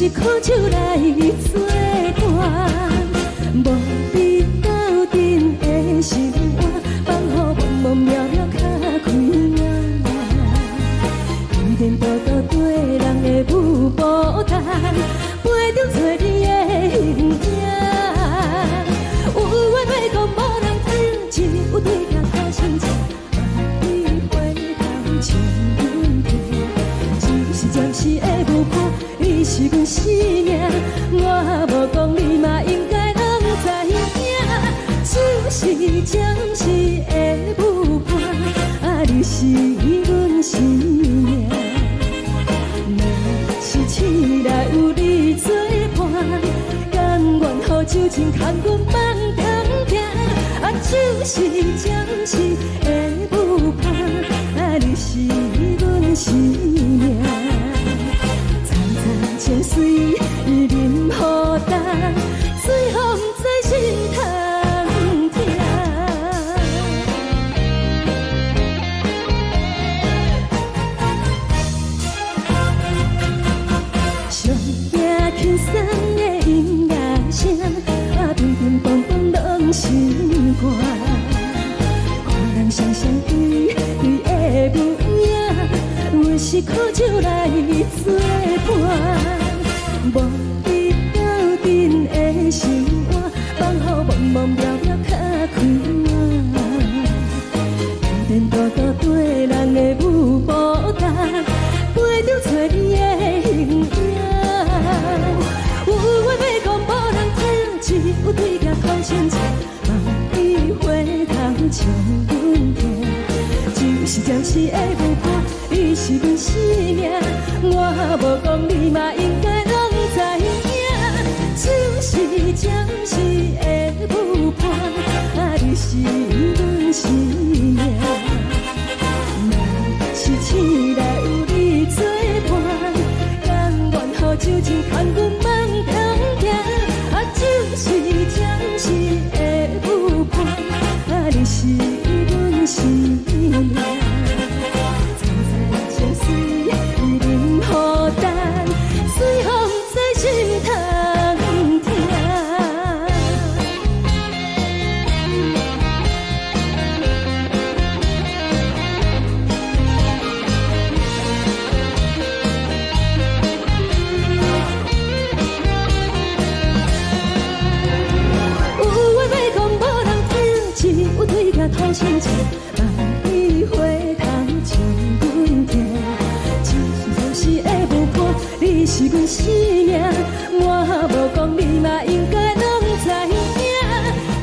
是靠手来作伴，无你斗阵的生活，放予茫茫渺渺较开眼。一颠倒倒对人的舞步弹，陪着做你的形影。有话要讲无人听，只有对镜头心情，万里回头将阮听。就是暂时的舞伴，你是阮生命，我无讲你嘛应该拢知影。就是暂时的舞伴，啊，你是阮生命。若是醒来有你作伴，甘愿予酒精牵阮梦中行。啊，就是暂时的舞伴，啊，你是阮生命。层层情水任何担，随风在心头听。上惊轻松的音乐声，啊，乒乒乓乓拢心肝。看人双双对对的舞影，阮是靠手来作伴。无你斗阵的生活，放予茫茫渺渺较开眼。颠颠倒倒对人的舞步弹，陪着做你的形影。有话要讲无人听，只有对镜看心情，万里回头将阮听。就是暂时的舞伴，你是阮生命，我无讲你嘛应该拢知影。就是暂时的舞伴，啊，你是阮生命。若是醒来有你作伴，甘愿予酒精牵阮梦中行。啊，就是暂时的舞伴，啊，你是阮生命。层层情水任何担，随风在心头听。有话要讲无人听，只有对镜头心情，万里回头将阮听。就是暂时的舞伴，你是阮生命，我无讲你嘛应该拢知影。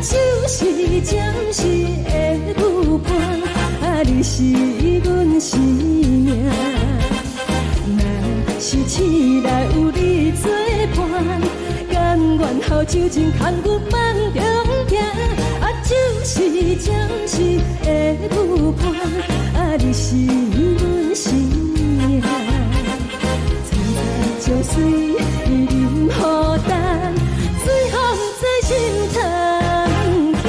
就是暂时的舞伴，啊，你是阮生命。若是醒来有你作伴，甘愿予酒精牵阮梦中行。啊，就是暂时的舞伴，啊，你是阮生命。层层情水任何担，随风在心头听。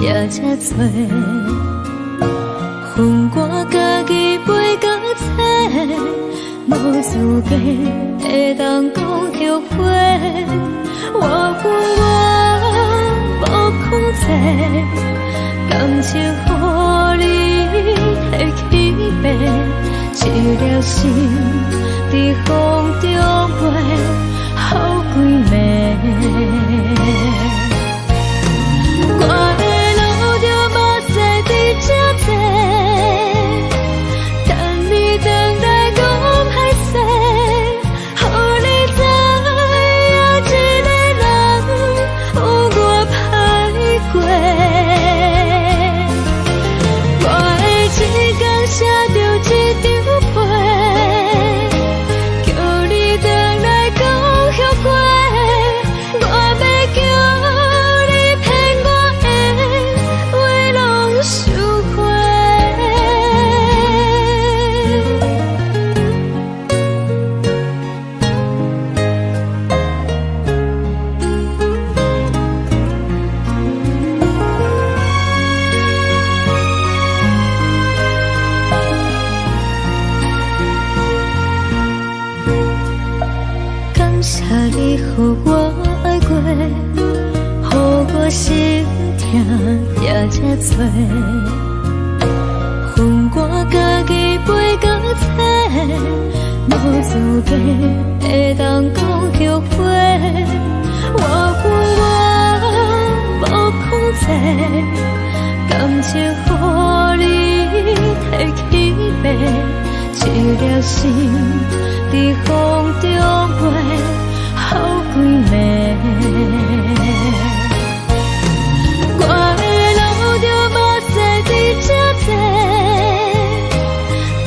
也这多，恨我家己袂够切，无资格会当讲后悔。我恨我无控制，感情予你摕去卖，一条心伫风中飞，好几暝。我的路就无再伫这多，等你等待讲歹势，予你知影一个人有我歹过。我的一天写着一张被，叫你回来讲后悔。我要叫你骗我的话拢收回。感谢你予我爱过，予我心痛也这多，恨我家己袂够切，无资格会当讲后悔。我恨我无控制，感情予你摕去卖，一条心伫风中飞，好几暝。我的路就无再伫这多，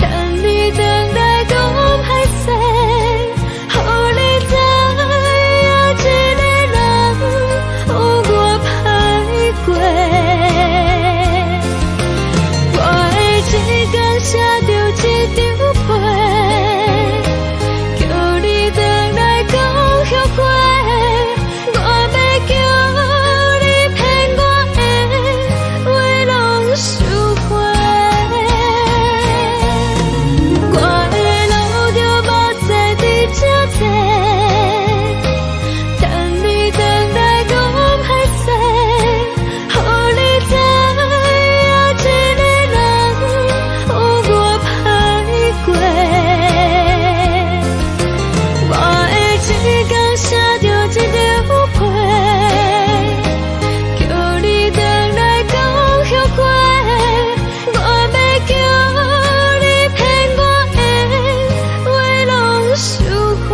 等你等待讲歹势，予你知影一个人有我歹过。我的一天写着一张被，叫你回来讲后悔。我要叫你骗我的话拢收回。我的路就无再伫这多，等你等待讲歹势，予你知影一个人有我歹过。我的一天写着一张被，叫你回来讲后悔。我要叫你骗我的话拢收回。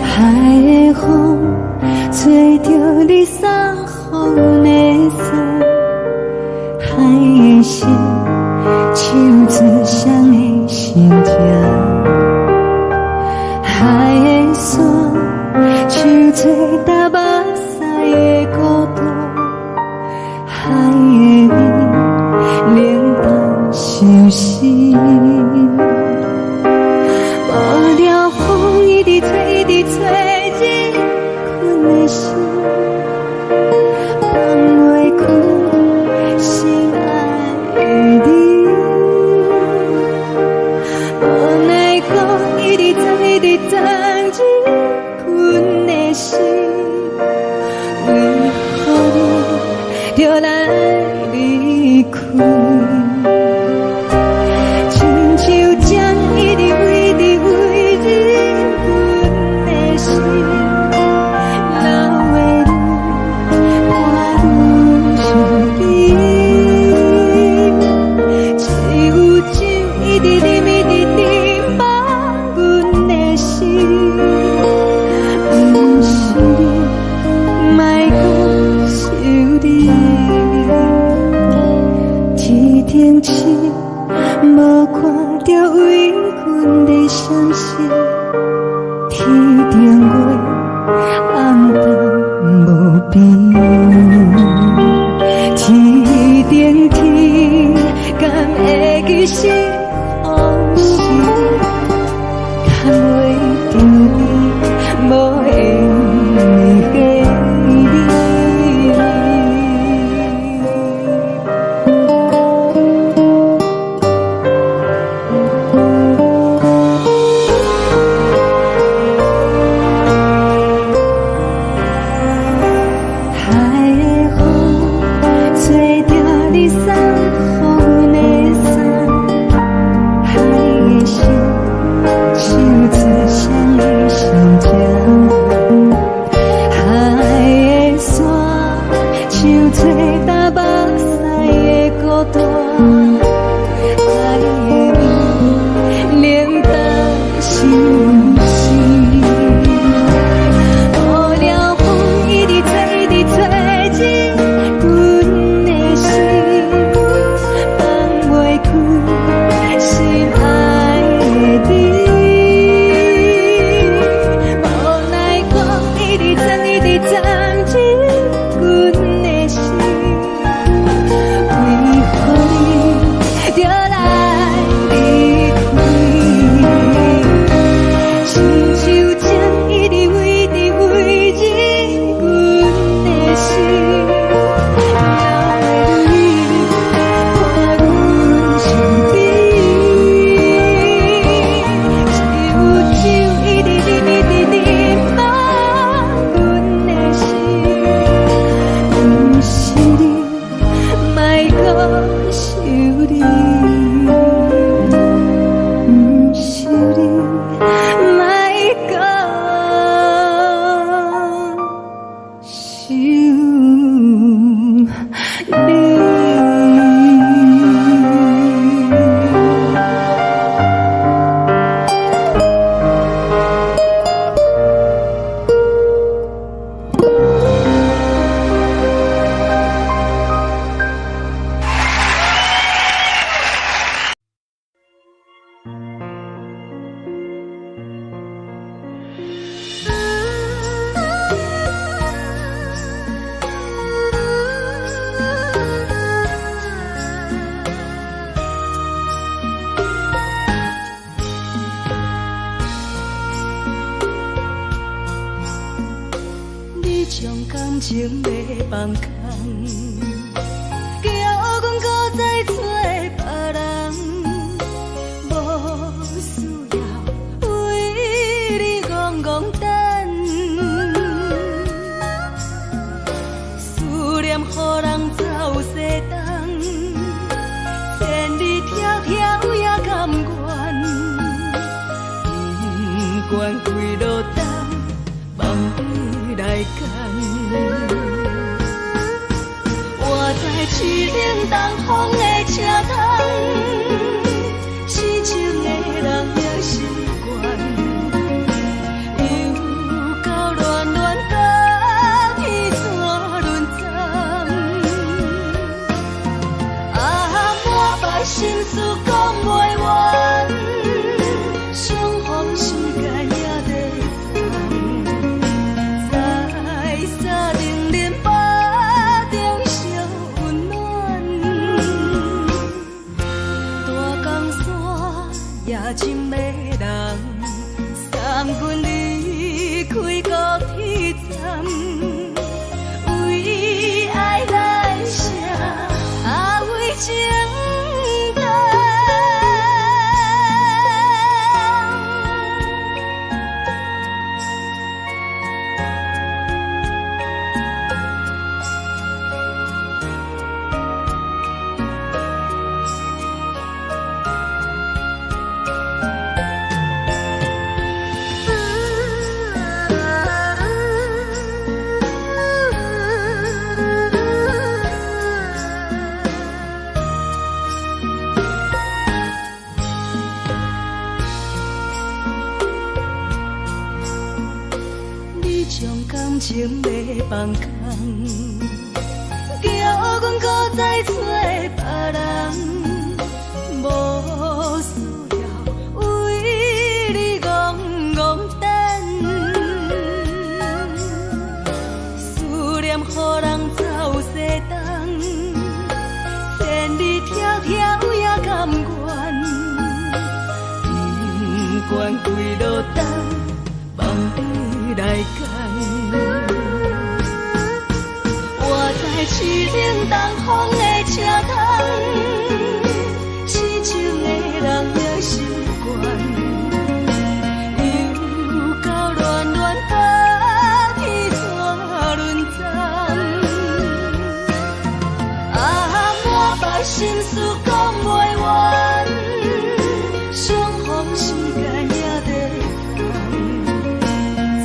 海的风吹着你送风的伞，海的心唱出双的心情，海的山唱出搭目屎的孤独，海的味冷淡伤心。无聊风一直吹，一直吹进困的心，放袂开心爱的你。无奈何一直等，一直等进困的心，为何你就来离开？亲像针一直为你困的心。一直念一直念望阮的心，不是你，莫讲想你。一定是无看到为阮的伤心，天顶月红淡无边，一定天敢会记是往事，敢袂着你无缘的你。感情要放空，叫阮搁再找别人，无需要为你戆戆等，思念予人走西东，千里迢迢也甘愿，不管几路东，望你来干。我在市顶东风的车窗，痴情的人也习惯，又到乱乱甲天山轮站。满腹心事讲袂完，相逢时间也在等，在沙定林巴中相温暖。大江山夜深的人，送阮离开高铁站，为爱来写为情。伤感情要放空，叫阮搁再找别人，无需要为你戆戆等，思念予人走西东，千里迢迢也甘愿，不管几路灯，望你来牵。我在痴情东风的车窗，痴情的人也心倦。又到乱乱把天带轮转，满腹心事讲袂完，相逢时间也在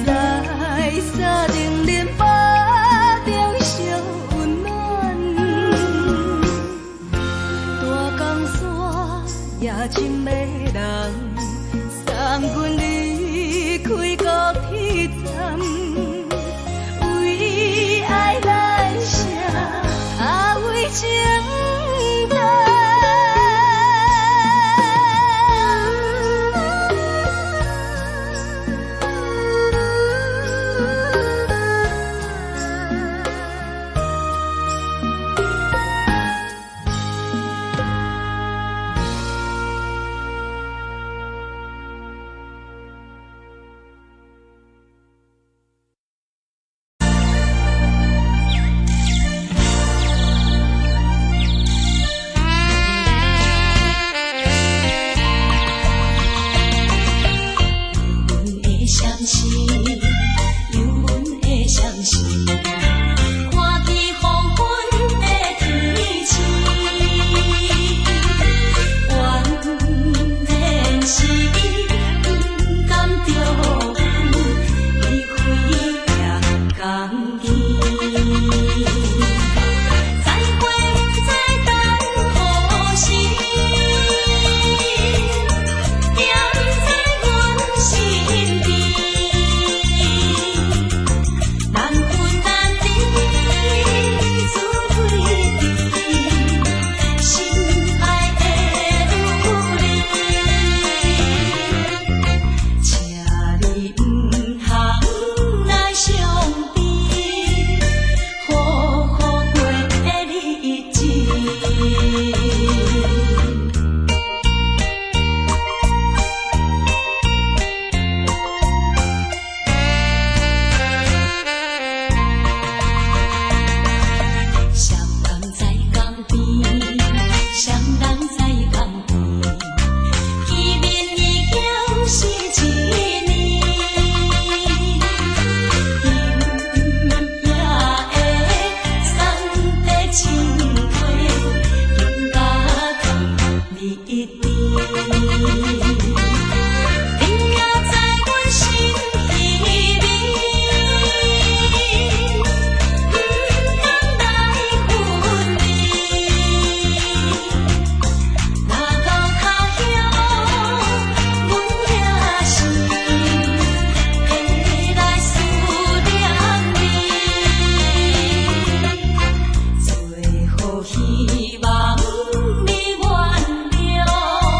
等，在沙定林巴中相温暖，大江山也真迷人，送阮离开高铁站，为爱来写为情长。希望你原谅。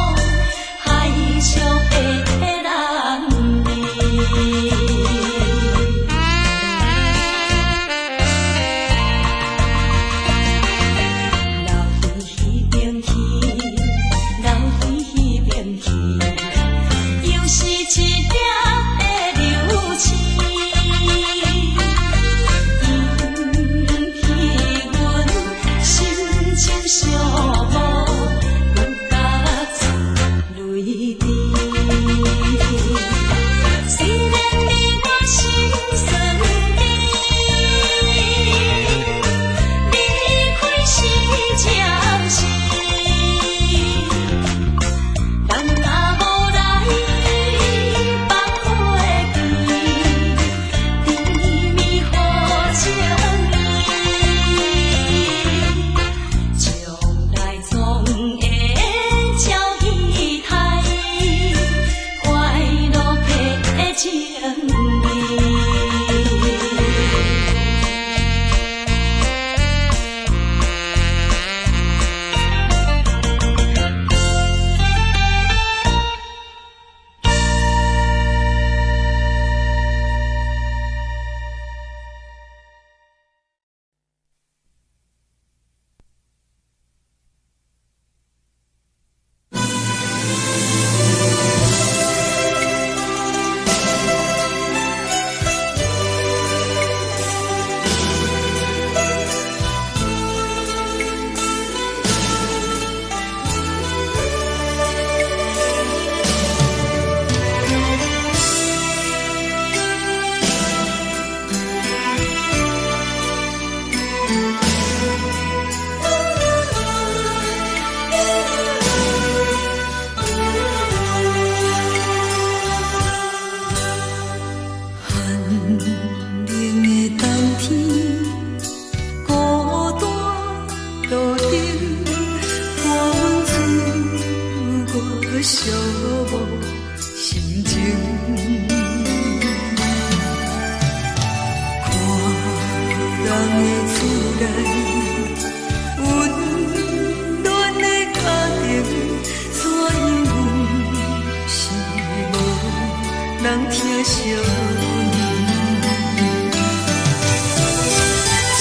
人疼惜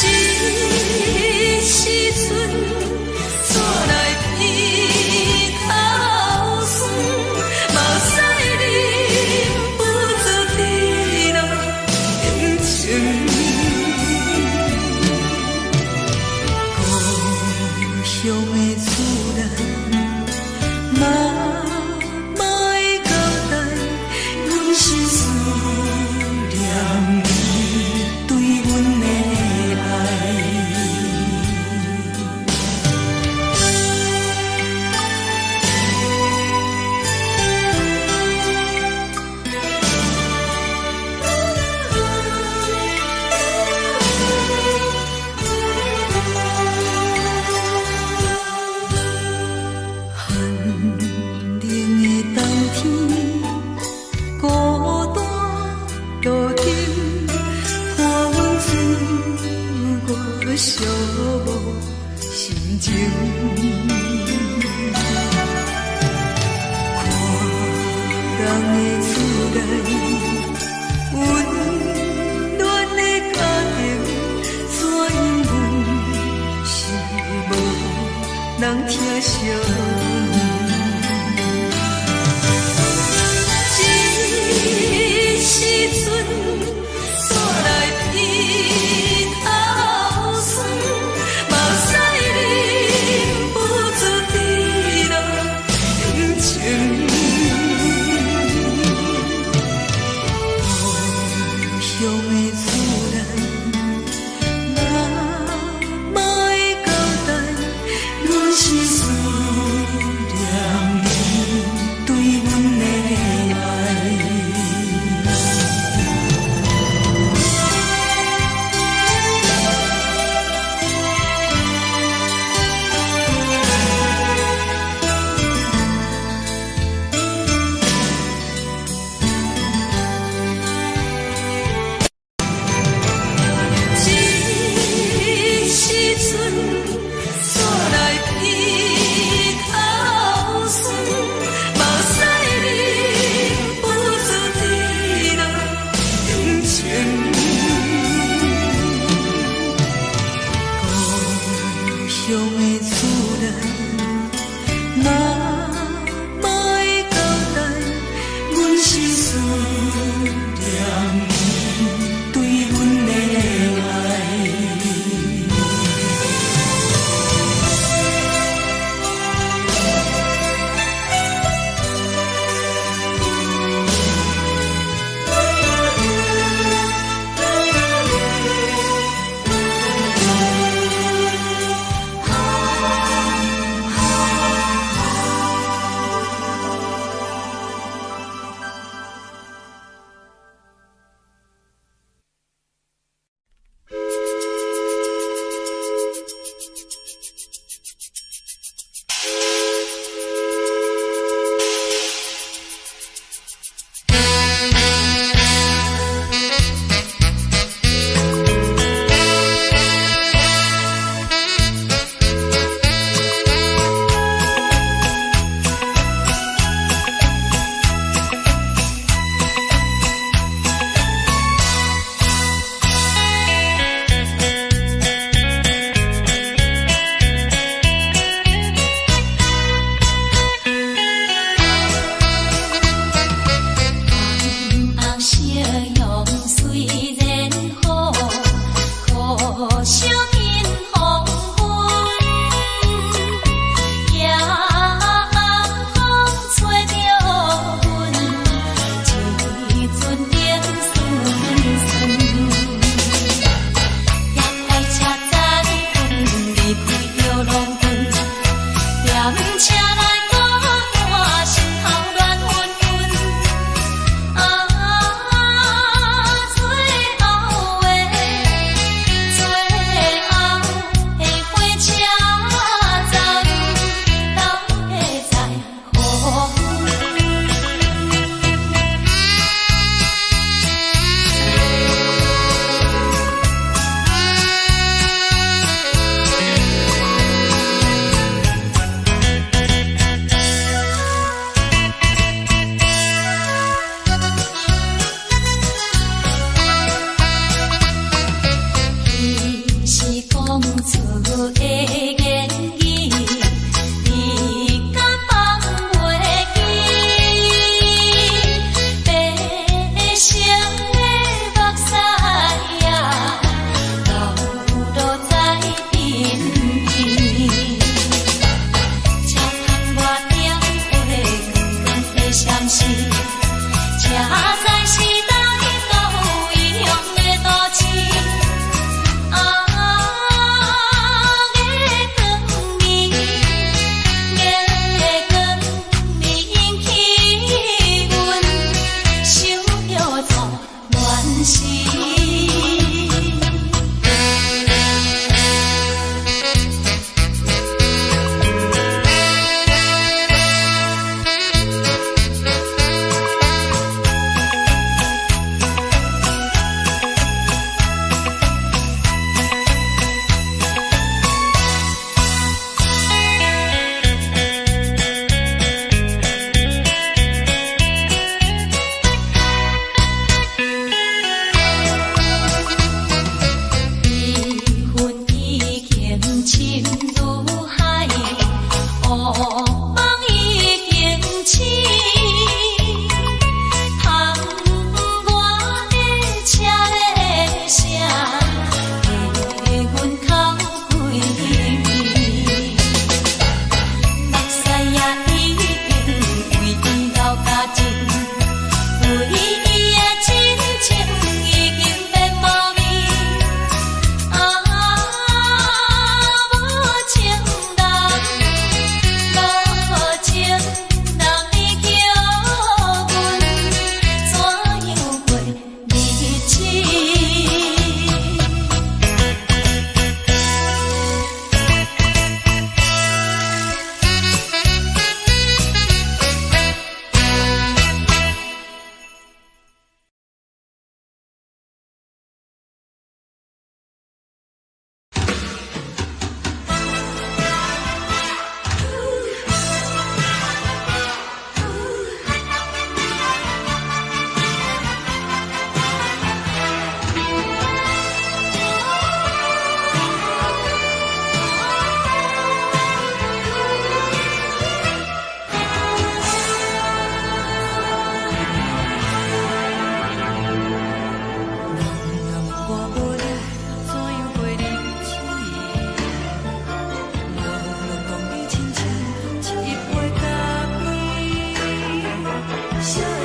这时阵怎来鼻头酸，嘛使忍不住滴落眼睛。故乡的厝内，嘛嘛会交代，阮是思念你对阮的爱。寂寞心情，看人的厝内温暖的家庭，怎因阮是无人疼惜这时阵怎来鼻头酸，嘛使忍不住滴落眼睛。故乡的厝内，嘛嘛会交代，阮是思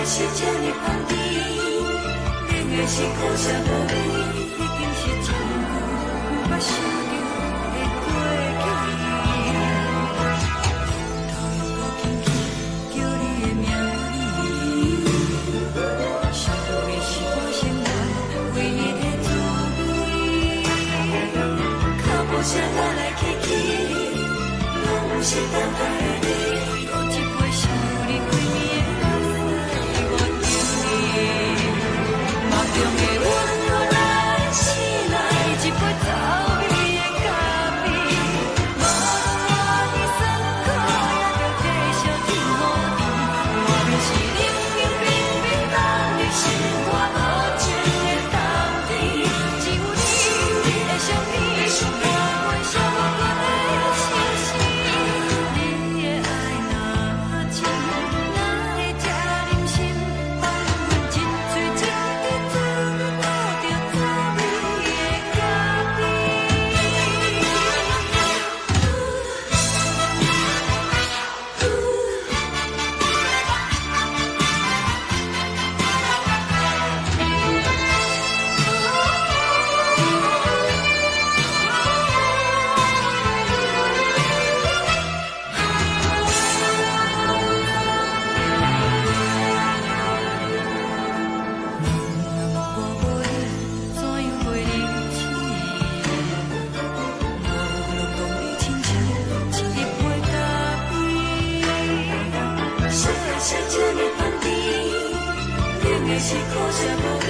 是这呢香甜，冷的是苦涩无味，已经是真久毋捌想着的过去。头又搁轻轻叫你的名字，想的是我心内唯一的滋味。脚步声来来去去，拢是等待的你，搁一杯想你几暝的目屎，我着你。梦中的阮我来醒来，一杯走味的咖啡，无论我的酸苦，也着继续甜予你。我就是冷冷冰冰放入心肝无情的冬天，只有你的相片，我阮相共的心事。你的爱若真，哪会这忍心放阮一嘴一滴滋味，吐着滋味的咖啡。我无你，怎样袂离弃？无路讲你亲像一杯咖啡，小的是这呢香甜，冷的是苦涩无味，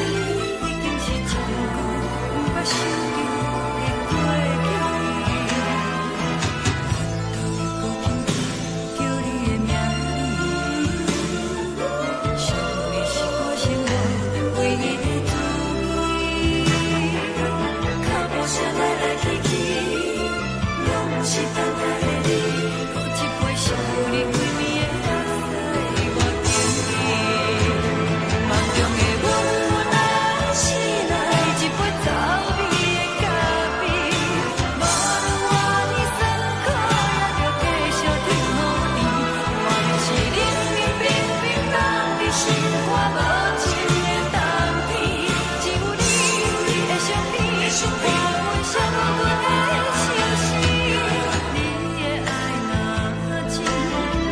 已经是真久毋捌想着的过去。头又搁轻轻叫你的名字，想的是我心内唯一的滋味。脚步声来来去去，拢是等待的你，搁一杯想你几暝的目屎，我着你。梦中的阮我来醒来，一杯走味的咖啡，无论我的酸苦，也着继续甜予你。我就是冷冷冰冰放入心肝无情的冬天，只有你的相片，我阮相共的心事。你的爱若真，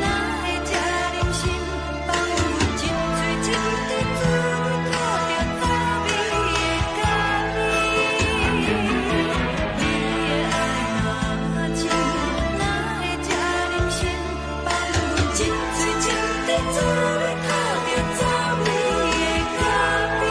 哪会这忍心放阮一嘴一滴滋味，吐着滋味的咖啡。你的爱若真，哪会这忍心放阮一嘴一滴滋味，吐着滋味的咖啡。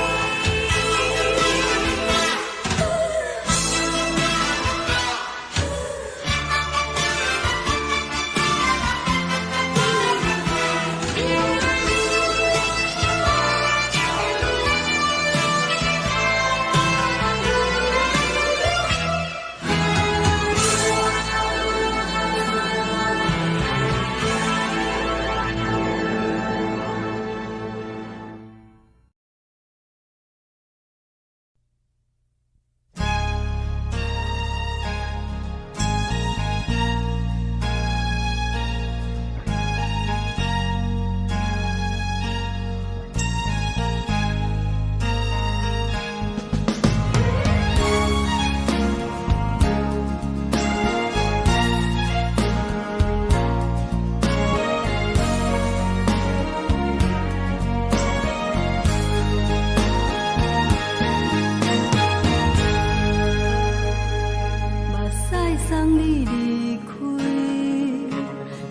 目屎送你离开，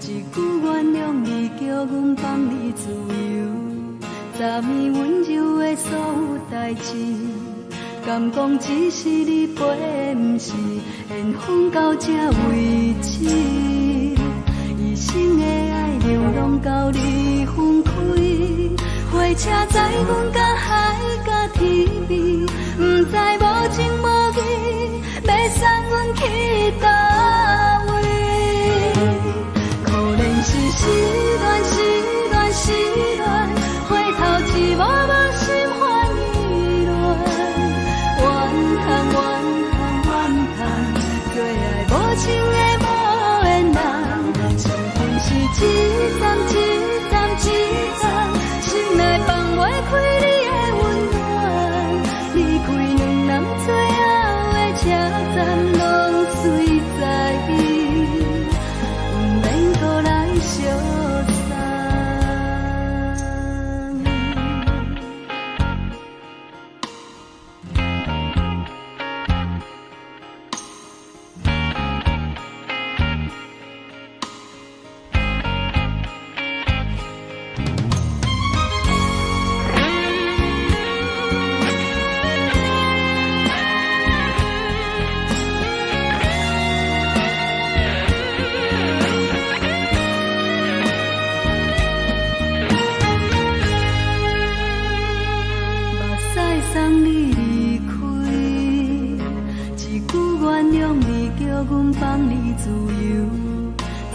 一句原谅你，叫阮放你自由。昨暝温柔的所有代志，敢讲只是你陪，毋是缘分到这为止。一生的爱流浪到你分开，火车载阮甲海甲天边，毋知无情无义，要送阮去倒位？可能是失恋，失恋，失恋，回头一幕幕心烦意乱，怨叹，怨叹，怨叹，最爱无情的无缘人，情分是一站一站一站，心内放。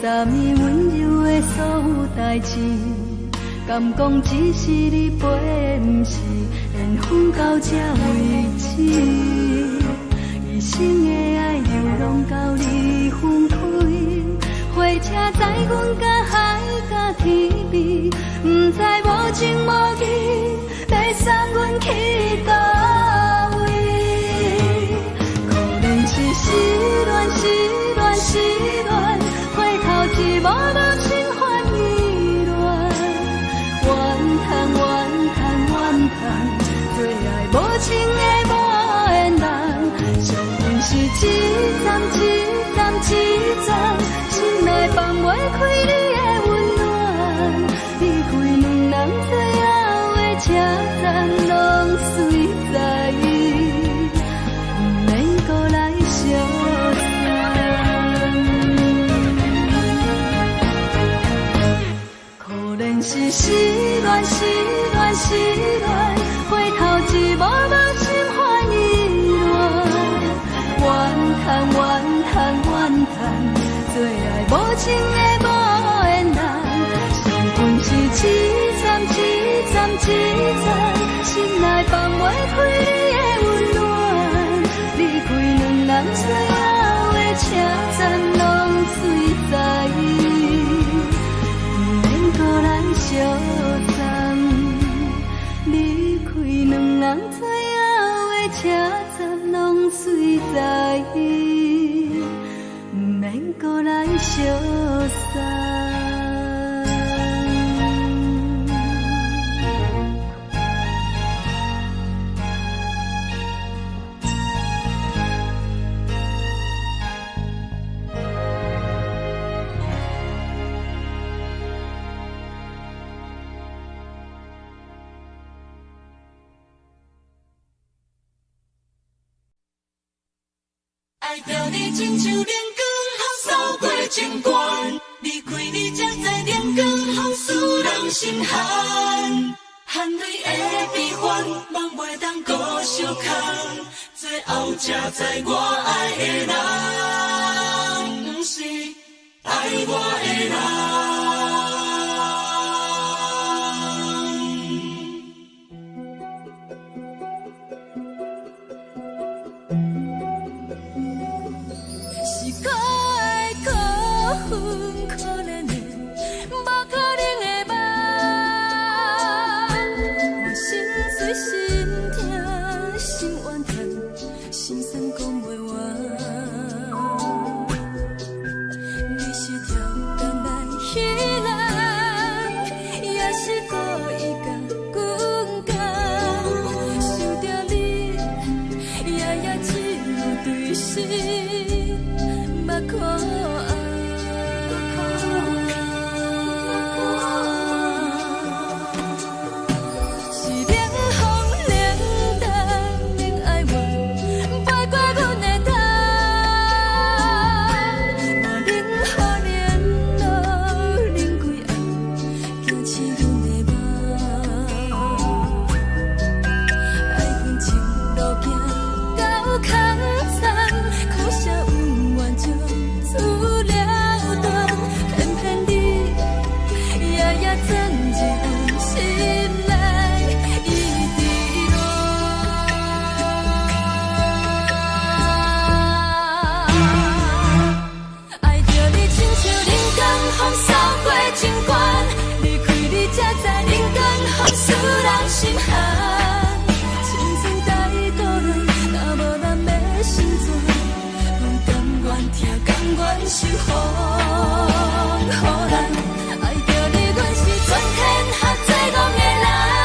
三年温柔的所有代志，敢讲只是你陪，不是缘分到这为止。一生的爱流浪到你分开，火车载阮甲海甲天边，不知无情无义，要送阮去倒位？可能是失恋，失恋，失恋，回头一幕幕心烦意乱，怨叹，怨叹，怨叹，最爱无情的无缘人，上阮是一站一站一站，心内放袂开你的温暖，离开两人最后的车站，拢随在意，不免搁来相送。可能是失恋，失恋，失恋，回头一幕幕心烦意乱，怨叹，怨叹，怨叹，最爱无情的无缘人，上阮是一站一站一站，心内放袂开你的温暖，离开两人最后的车站，拢随在意，不免搁来相送。离开两人最后的车站，拢随在意，不免搁来相送。爱着你亲像连光风扫过情关，离开你才知连光风使人心寒。含泪的悲欢，望袂当搁相牵，最后才知我爱的人，不是爱我的人。爱着你，阮是春天合作戆的人。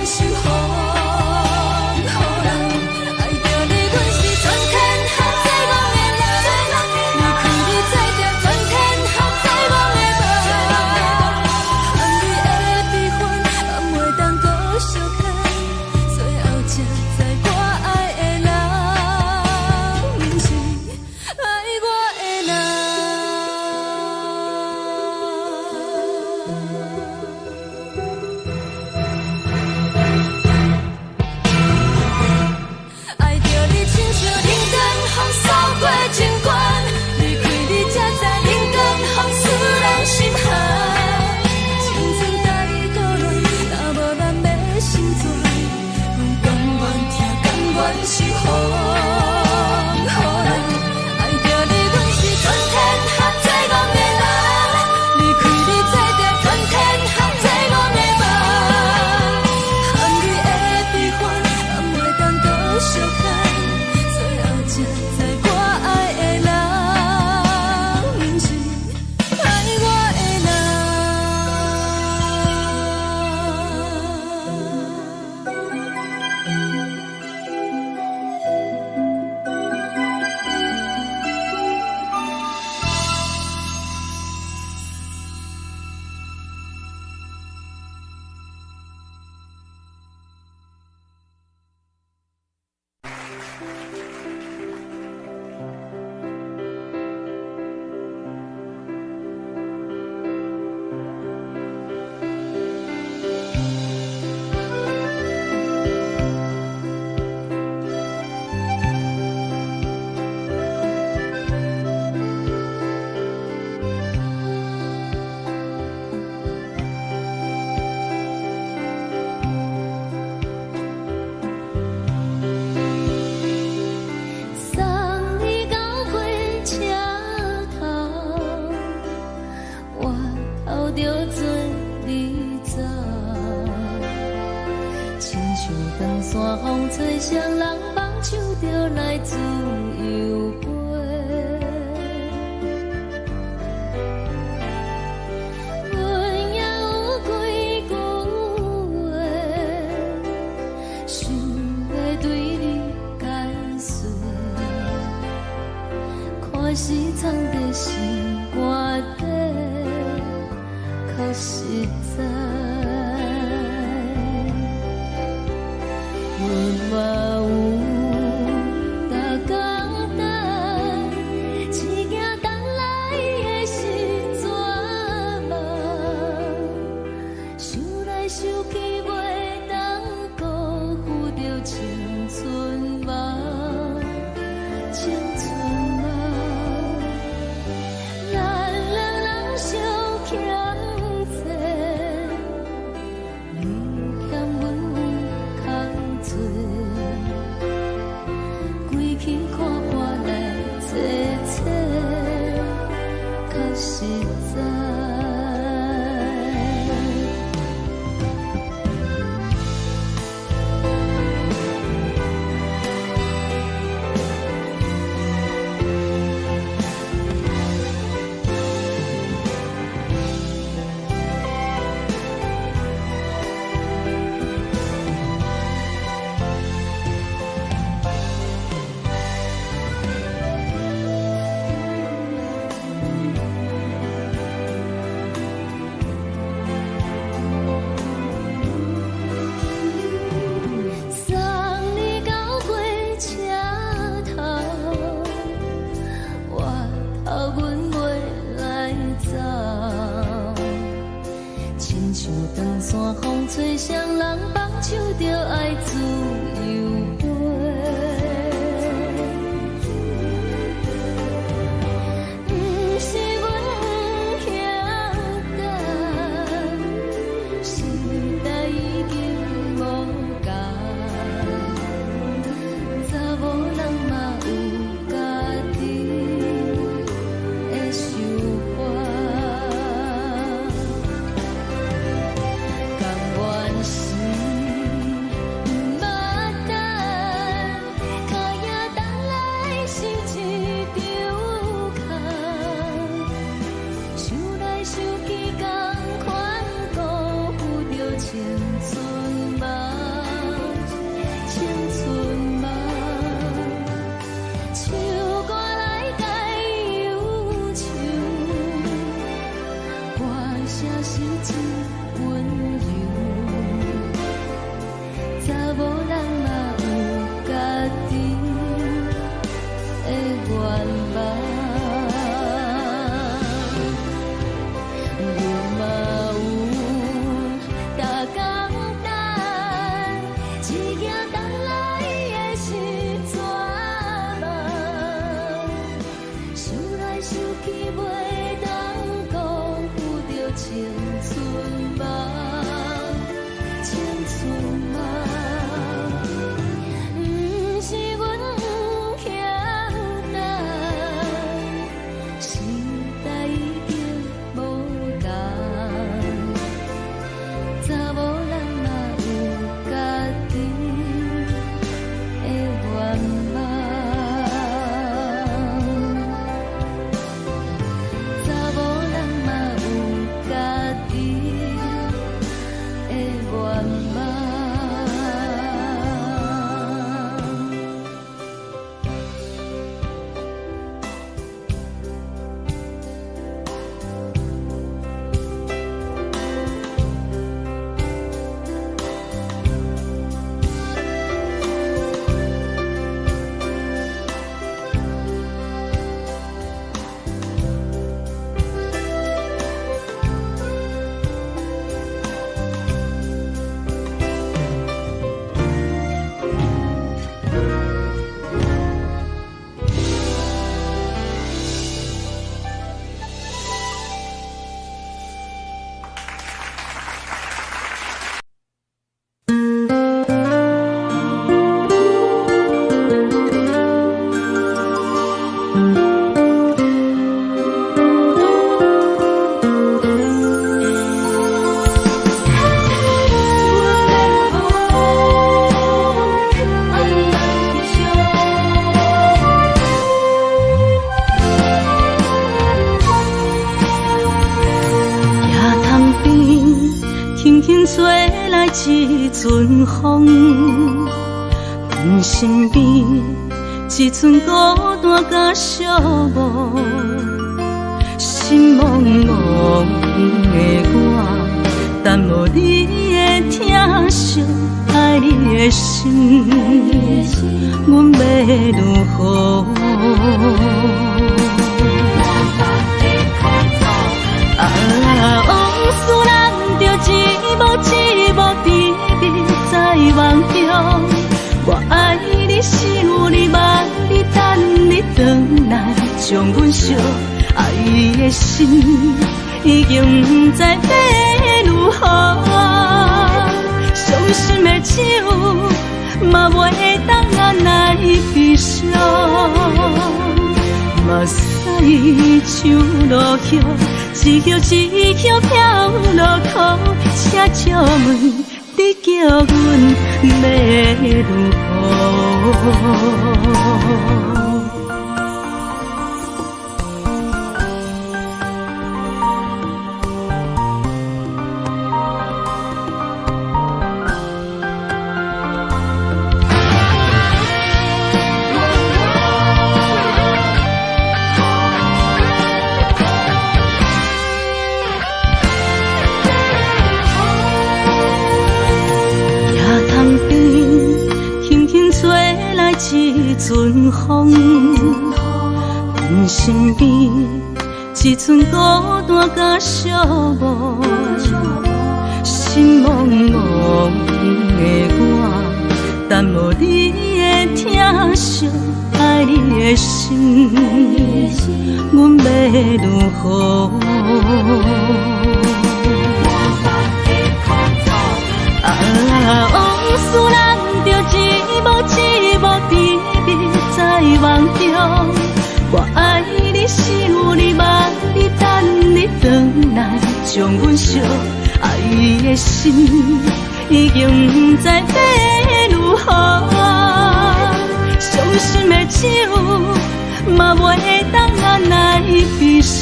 守护。好人爱着你，阮是全天下最戆的人。离开你才着全天下最戆的梦。含泪的悲欢，也袂当搁相牵。最后才知我爱的人，毋是爱我的人。爱着你，亲像人间风扫过情关，离开你才知人间风使人心寒。青春带倒来，若无咱要成全，阮甘愿听，甘愿守护。好人爱着你，阮是全天下最戆的人。离开你才着全天下最戆的梦。含泪的悲欢，也袂当搁相牵。最后才知我爱的人，毋是爱我的人。送你到火车头，我头着准你走，亲像长山风吹双人放手着来自由飞。阮也有几句话，想要对你解释，可是藏在心肝底，较实在。阮嘛有逐工等，一件等来的是绝望，想来想去袂当辜负着青春梦，青春梦。咱人人相欠债，你欠阮空做，归去看破来坐坐，较实在。送你到火车头，我头阮袂来走，亲像长山风吹双人放手着爱自由飞。毋是阮晓等，时代已经无共，查某人嘛有家己的想法，甘愿是一阵风，阮身边一寸孤单甲寂寞，心茫茫的我，等无你的疼惜，爱你的心，阮要如何？往事人着一幕一幕甜蜜在梦中。我爱你是有你梦你等你回来，将阮惜爱的心已经不知要如何。伤心的手嘛袂当按来悲伤。目屎像落叶，一叶一叶飘落雨，请借问你叫阮要如何？一阵风，阮身边一寸孤单甲寂寞，心茫茫的我，等无你的疼惜，爱你的心，阮要如何？往事人着一幕一幕甜蜜在梦中。我爱你是有你梦你等你回来，将阮惜爱的心已经不知要如何。伤心的手嘛袂当按来悲伤。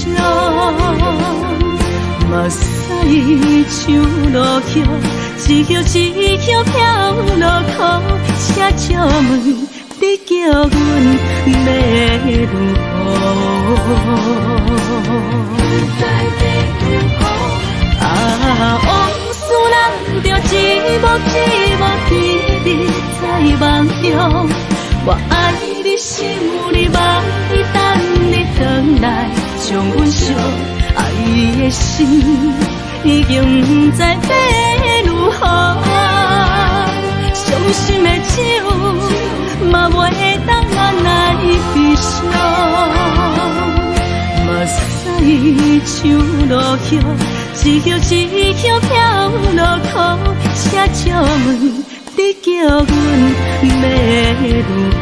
目屎像落叶，一叶一叶飘落雨，请借问你叫阮要如何？往事人着一幕一幕甜蜜在梦中。我爱你是有你梦你等你回来，将阮惜爱的心已经不知要如何。伤心的手嘛袂当按来悲伤。目屎像落叶，一叶一叶飘落雨，请借问你叫阮要如何？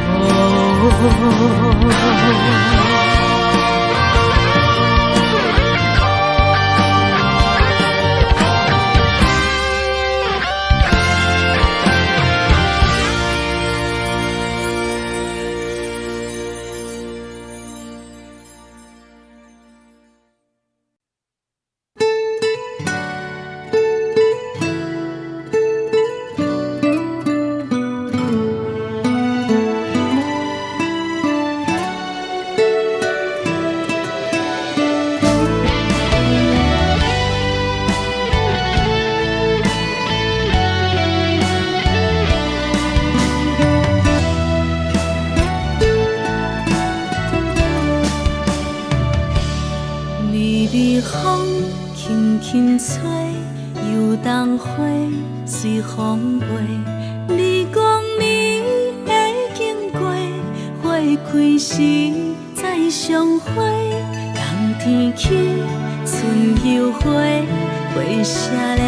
随风飞，你讲你会经过，花开时再相会。冬天起，春又花，花谢了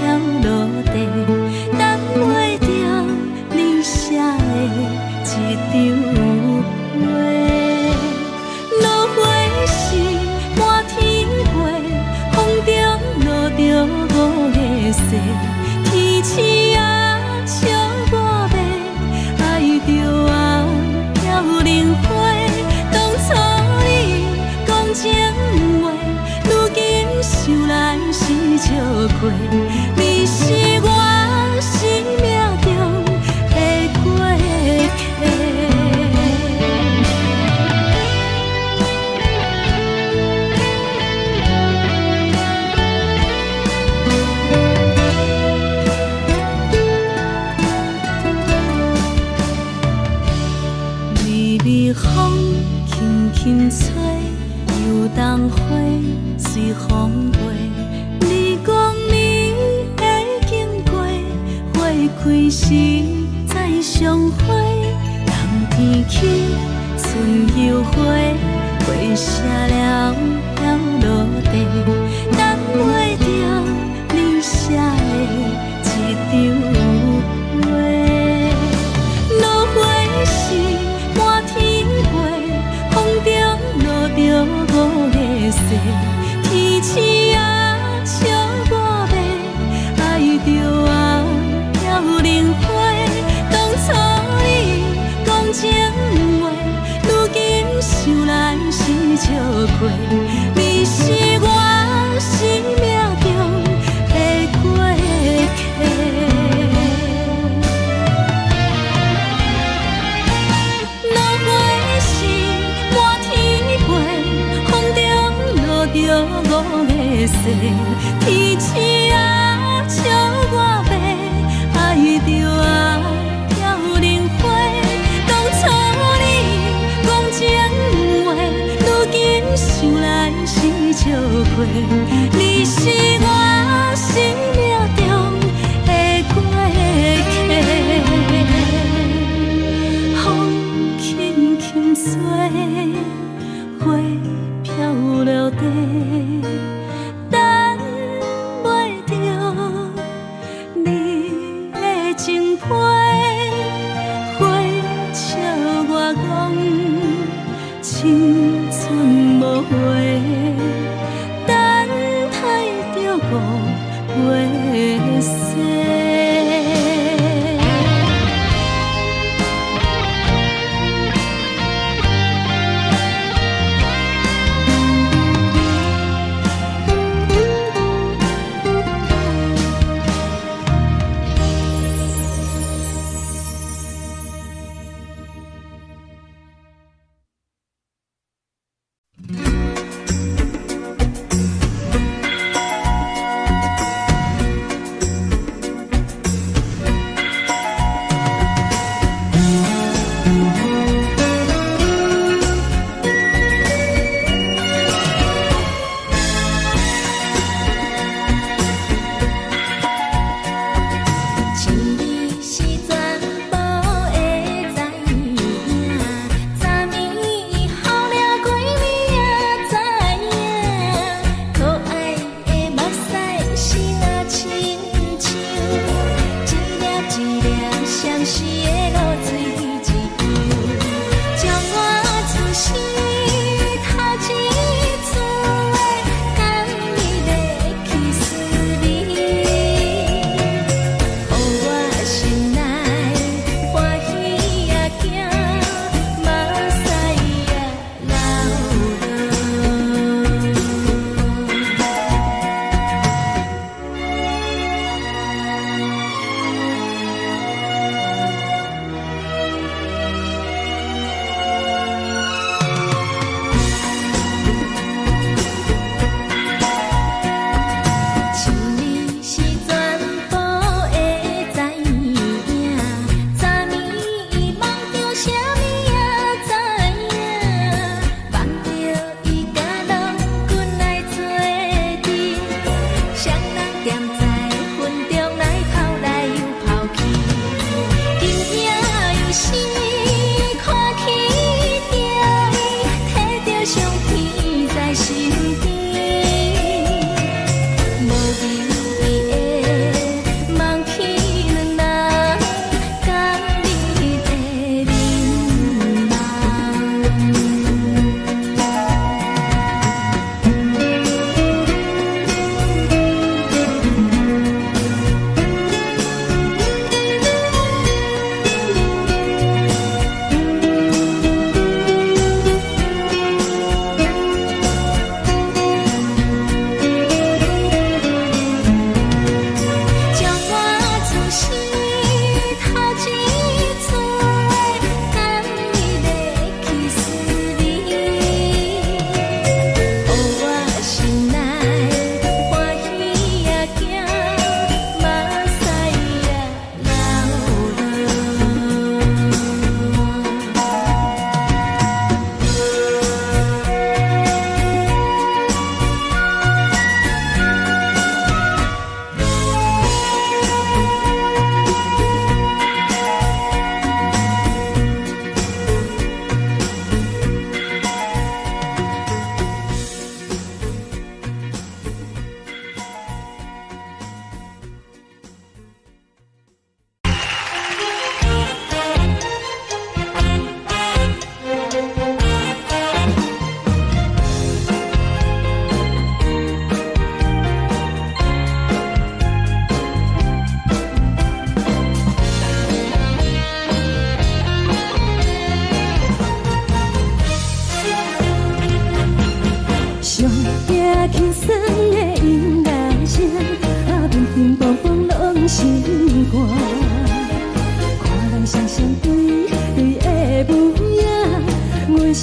要落地，等袂着你写的一张画。落花时满天飞，风中落着五个色。天星啊，笑我迷，爱着啊，飘零花。当初你讲情话，如今想来是笑亏。你是开时再相会，人天起春又花，花谢了飘落地，等袂着你写的一张画。落花是满天飞，风中落着五个色，天星啊笑我迷，爱着啊飘零花。当初你讲情话，如今想来是笑亏。你是我生命中的过客。落花是满天飞，风中落着五个色，天星啊笑我迷，爱着啊飘零花。当初你讲情话，如今想来是笑亏。你是我生命中的过客，风轻轻吹，花飘落地，等袂着你的情批。花笑我讲青春无悔，等待着五月雪。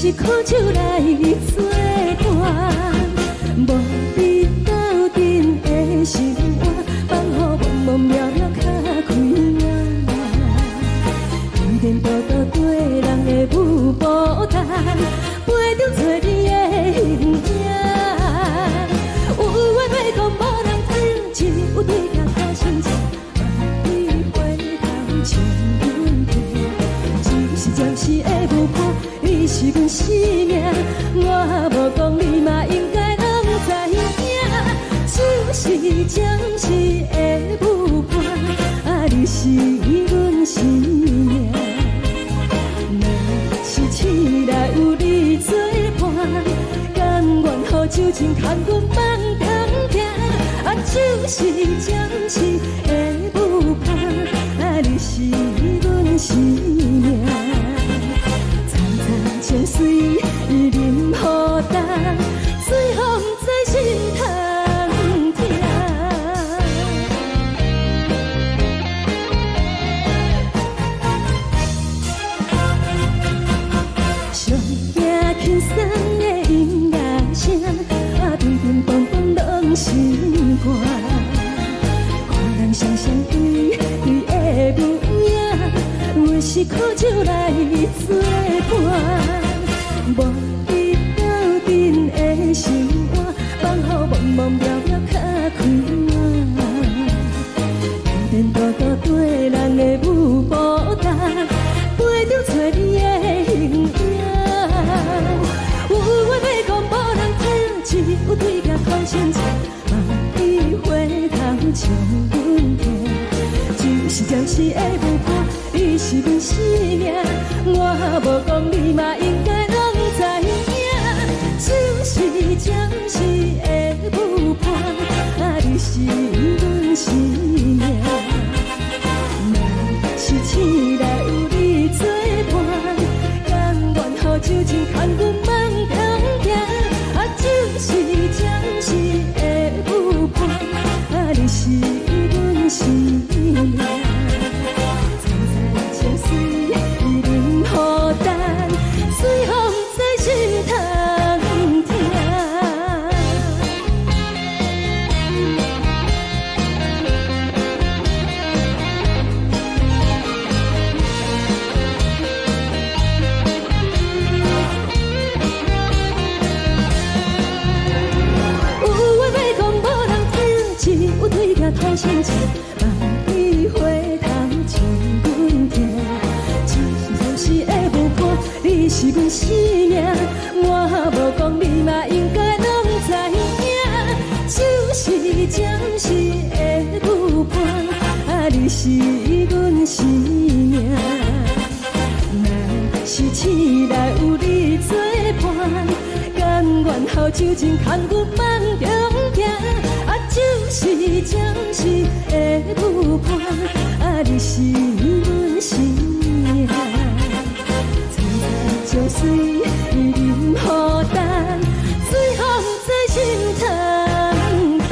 是苦酒来作伴，无你斗阵的心肝，放予茫茫渺渺较开眼。一颠倒倒对人的舞步弹，陪着做你的形影。有话要讲无人听，只有对甲讨心情，你回头将阮听。就是暂时的舞伴，你是阮生命，我无讲你嘛应该拢知影。就是暂时的舞伴，你是阮生命。若是醒来有你作伴，甘愿予酒精牵阮放长行。就是暂时的舞伴，你是阮生命。层层情水任何担，随风在心通听。上惊轻松的音乐声，叮叮梆梆拢心肝。看人双双对对的舞影，阮是苦酒来作伴，无你斗阵的心肝，放予茫茫渺渺较开眼。颠颠倒倒对人的舞步弹，陪着做你的形影。有话要讲无人听，只有对甲讨心情，你回头将阮听。就是暂时的舞伴，你是阮生命，我无讲你嘛应该拢知影。就是暂时的舞伴，你是阮生命。若是醒来有你作伴，甘愿予酒精牵阮放长行。就是暂时的舞伴，你是阮生命。层层情水任何担，随风在心通听。对甲讨心情，你回头将阮听。就是暂时的舞伴，你是阮生命，我无讲你嘛应该拢知影。就是暂时的舞伴，你是阮生命。若是醒来有你作伴，甘愿予酒精牵阮放长行。就是暂时的舞伴，你是阮生命。层层情水任何担，随风在心通听。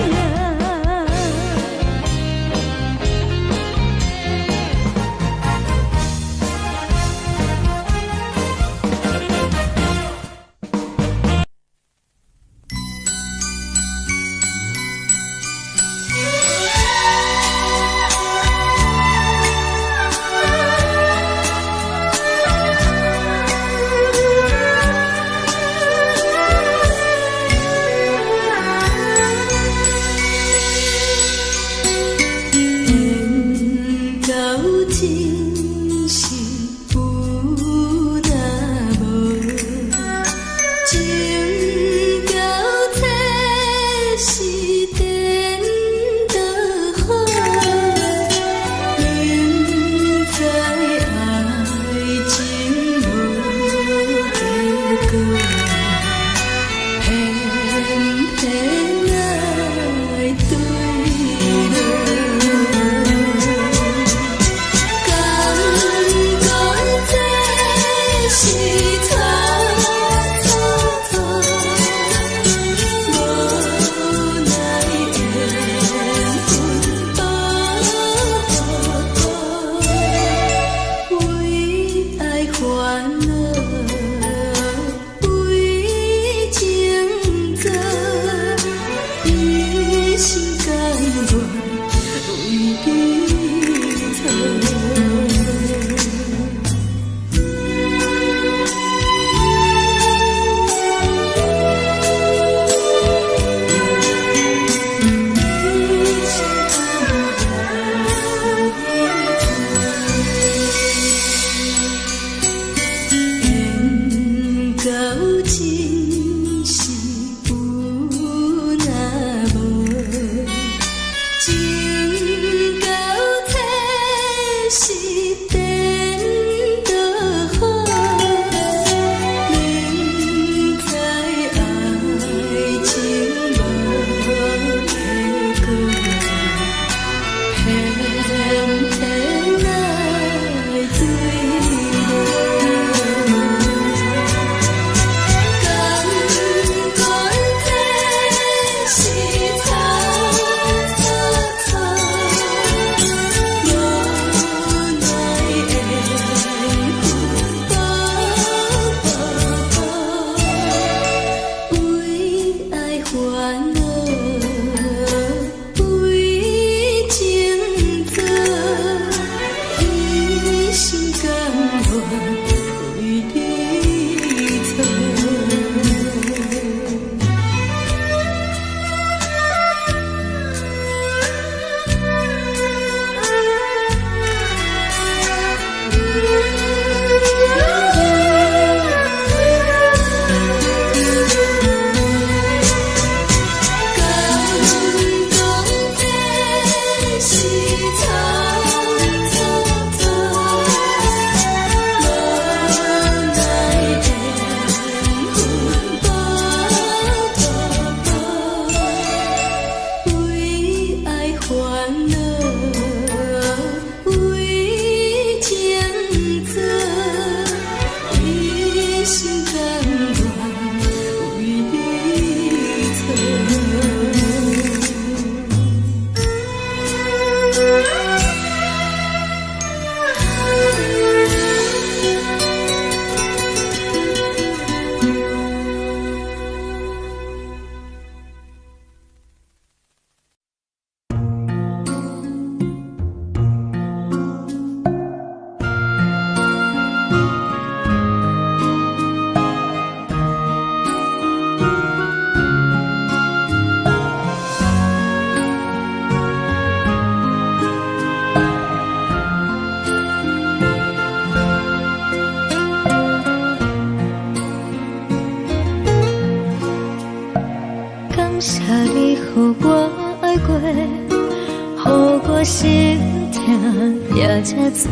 这多，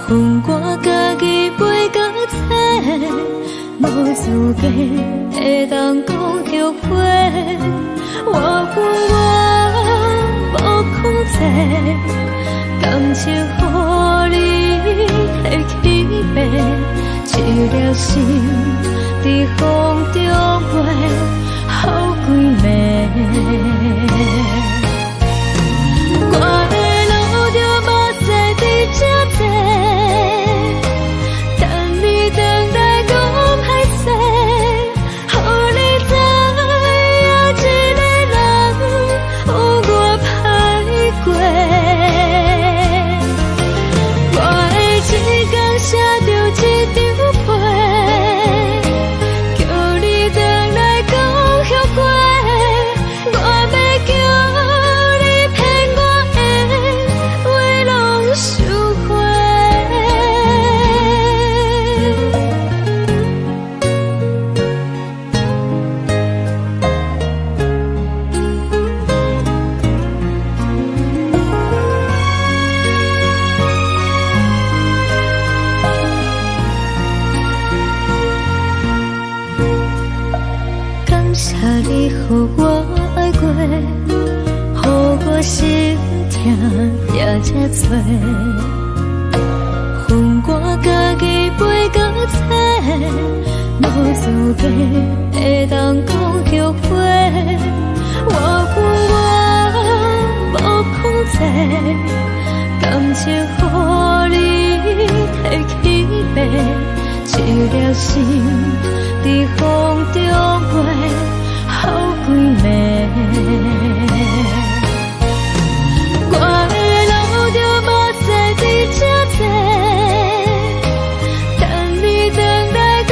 恨我家己袂够切，无资格会当讲后悔。我恨我无控制，感情予你摕去卖，一粒心伫风中飞，好几暝。我的路就无再伫这多，等你回来讲歹势，予你知影一个人有我歹过。我的一天写着一张被，叫你回来讲后悔。我要叫你骗我的话拢收回。感谢你予我爱过，予我心痛也这多，恨我家己袂够切，无资格会当讲后悔。我恨我无控制，感情予你摕去卖，一粒心伫风中飞，好几暝。我的路就无再伫这多，等你回来讲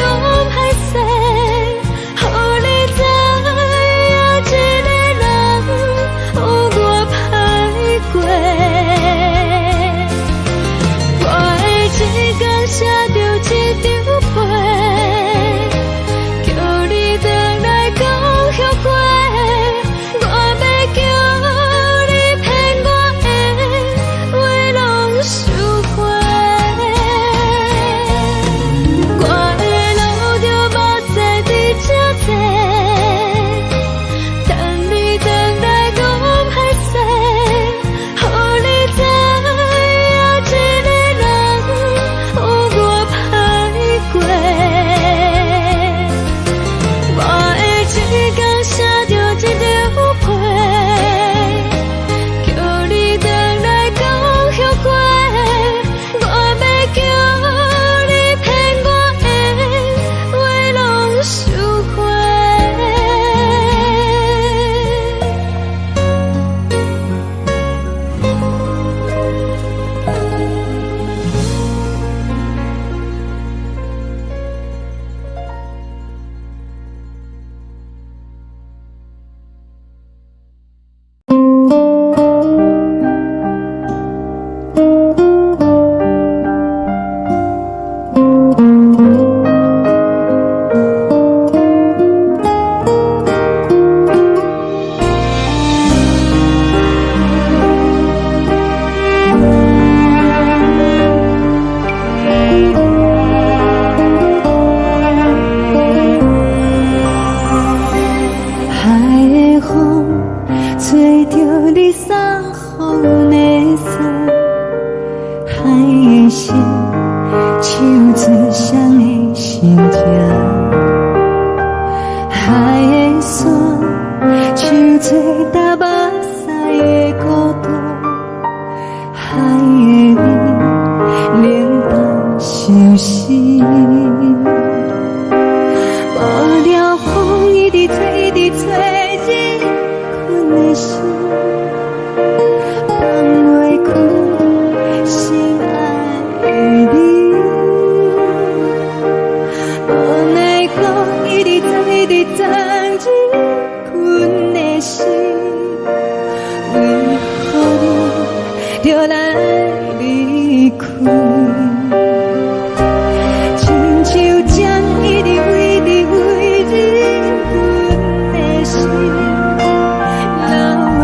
歹势，予你知影一个人有我歹过。我的一天写着一张被，叫你回来讲后悔。我要叫你骗我的话拢收回。我的路就无再伫这多，等你回来讲歹势，予你知影一个人有我歹过。我的一天写着一张被，叫你回来讲后悔。我要叫你骗我的话拢收回。海的风吹着你送风的伞，海的心唱出双的心情，海的山唱出搭目屎的孤独，海的味冷淡伤心。无聊风一直吹，一直吹，日困的心，放袂开心爱的你。无奈何一直等，一直等，日困的心，为何你就来离开？亲像将一直为你为日困的心，流的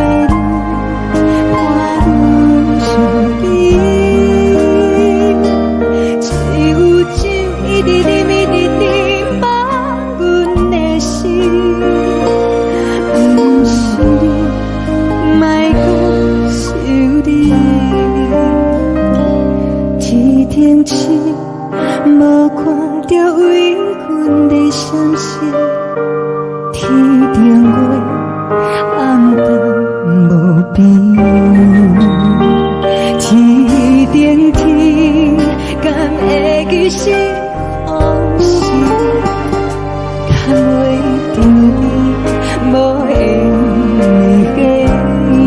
愈汗愈伤。天星，无看到为阮的闪烁。天顶月，暗淡无边。天顶天，敢会记是往事？看袂着你，无缘给你。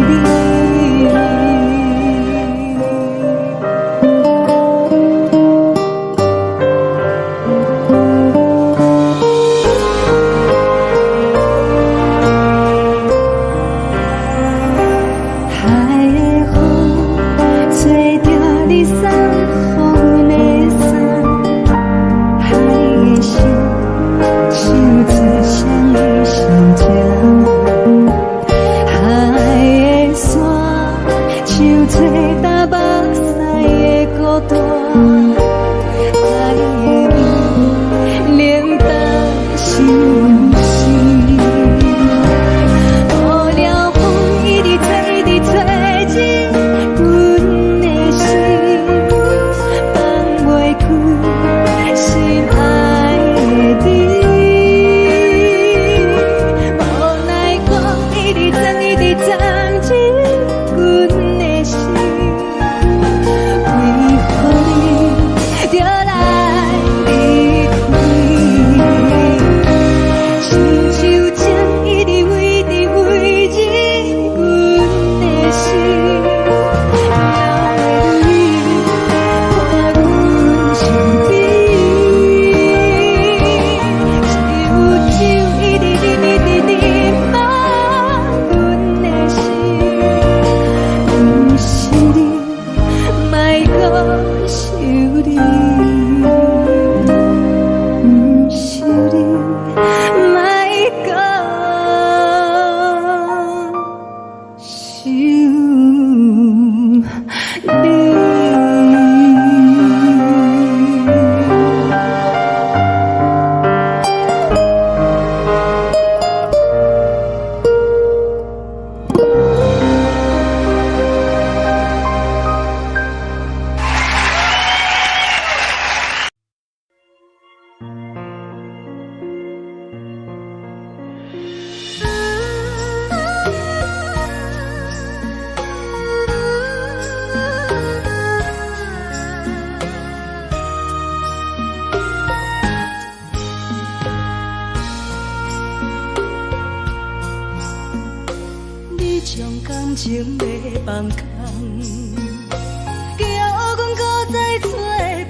感情要放空，叫阮搁再找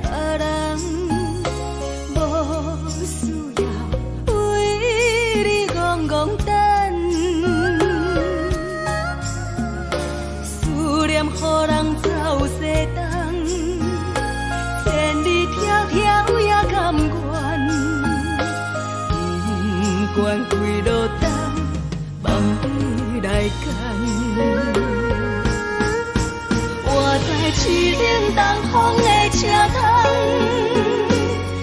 别人，无需要为你戆戆等，思念予人走西东，千里迢迢也甘愿，不管几路灯，梦伊来干。我在市顶东风的车窗，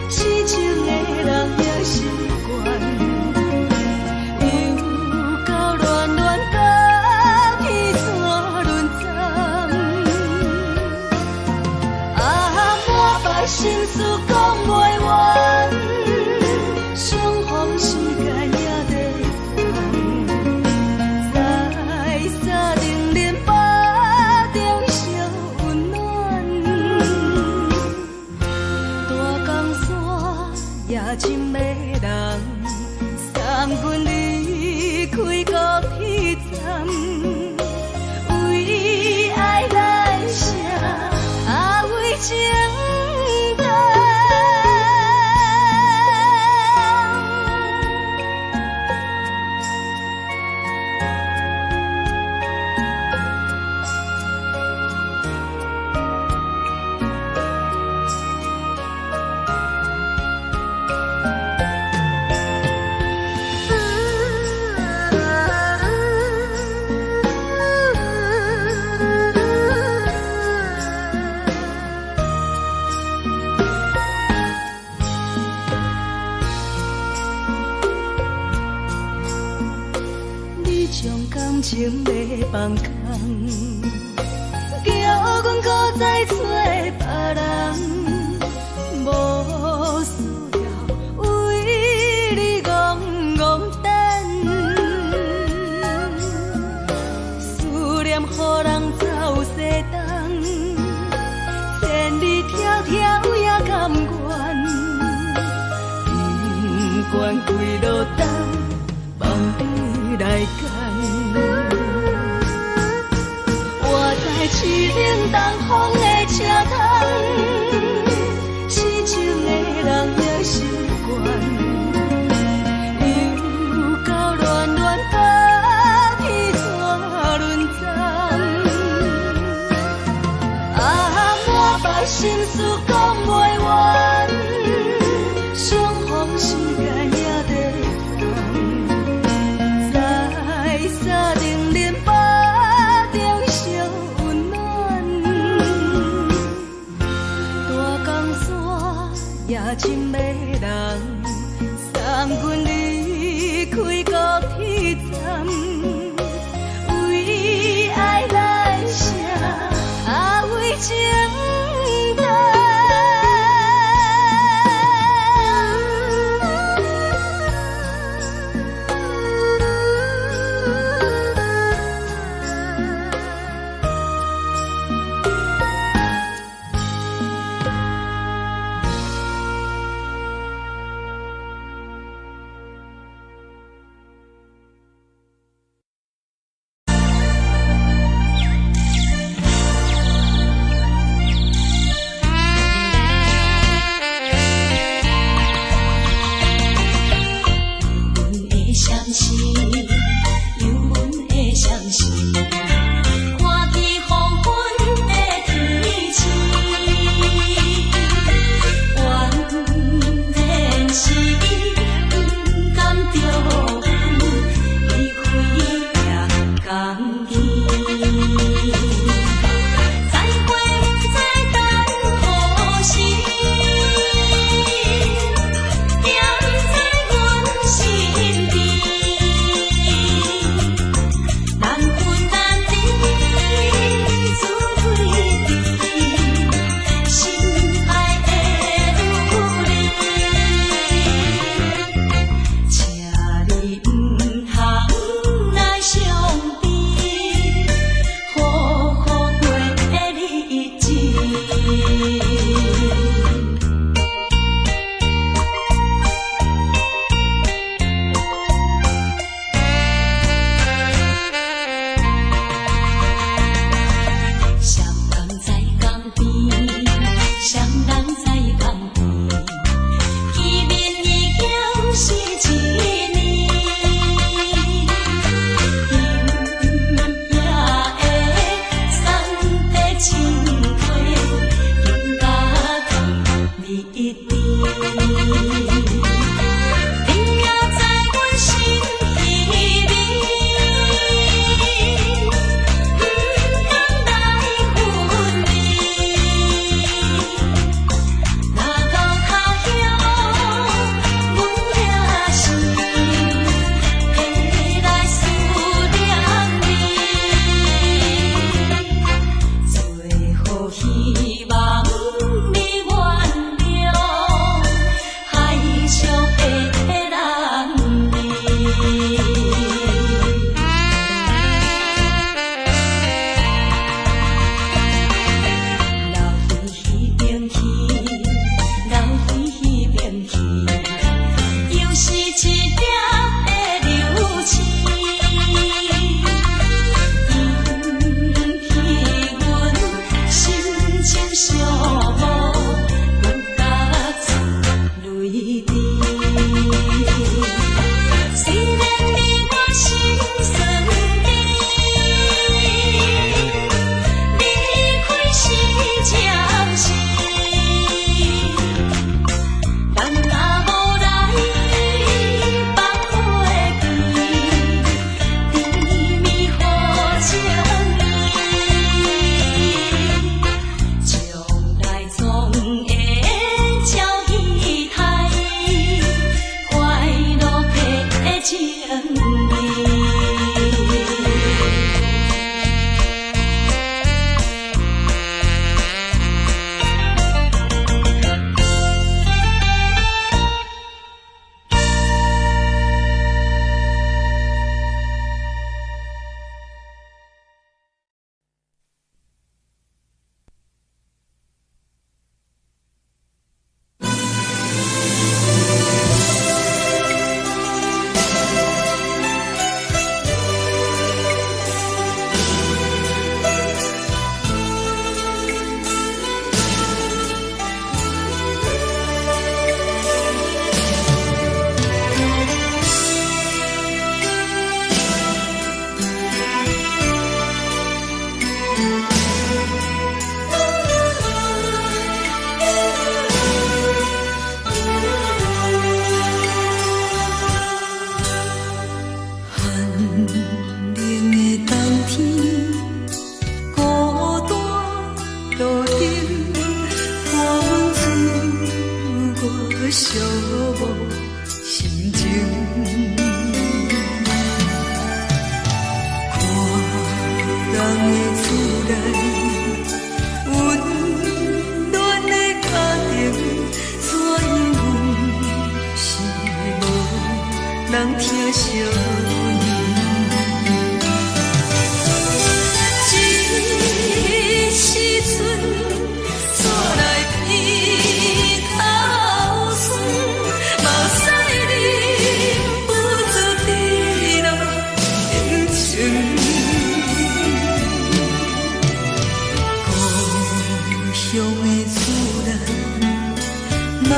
痴情的人也习惯，又到乱乱甲彼山论站，满腹心事讲袂完，相逢时间也在等，在沙丁林巴中相温暖，大江山也深的人，送阮离开高铁站，为爱来写为情长。将感情要放空，叫阮搁再找别人。条也甘愿，不管几落冬，望你来牵。我在市顶东风的车窗，四周的人也心悬。心事讲袂完，相逢时间也在等，在沙丁林巴中相温暖。大江山也深迷人，送阮离开高铁站，为爱来写，为情。寂寞心情。看人的厝内温暖的家庭，怎样是无人疼惜。人疼惜，这时阵煞来鼻头酸，目屎忍不住滴落眼睛。故乡的厝内，妈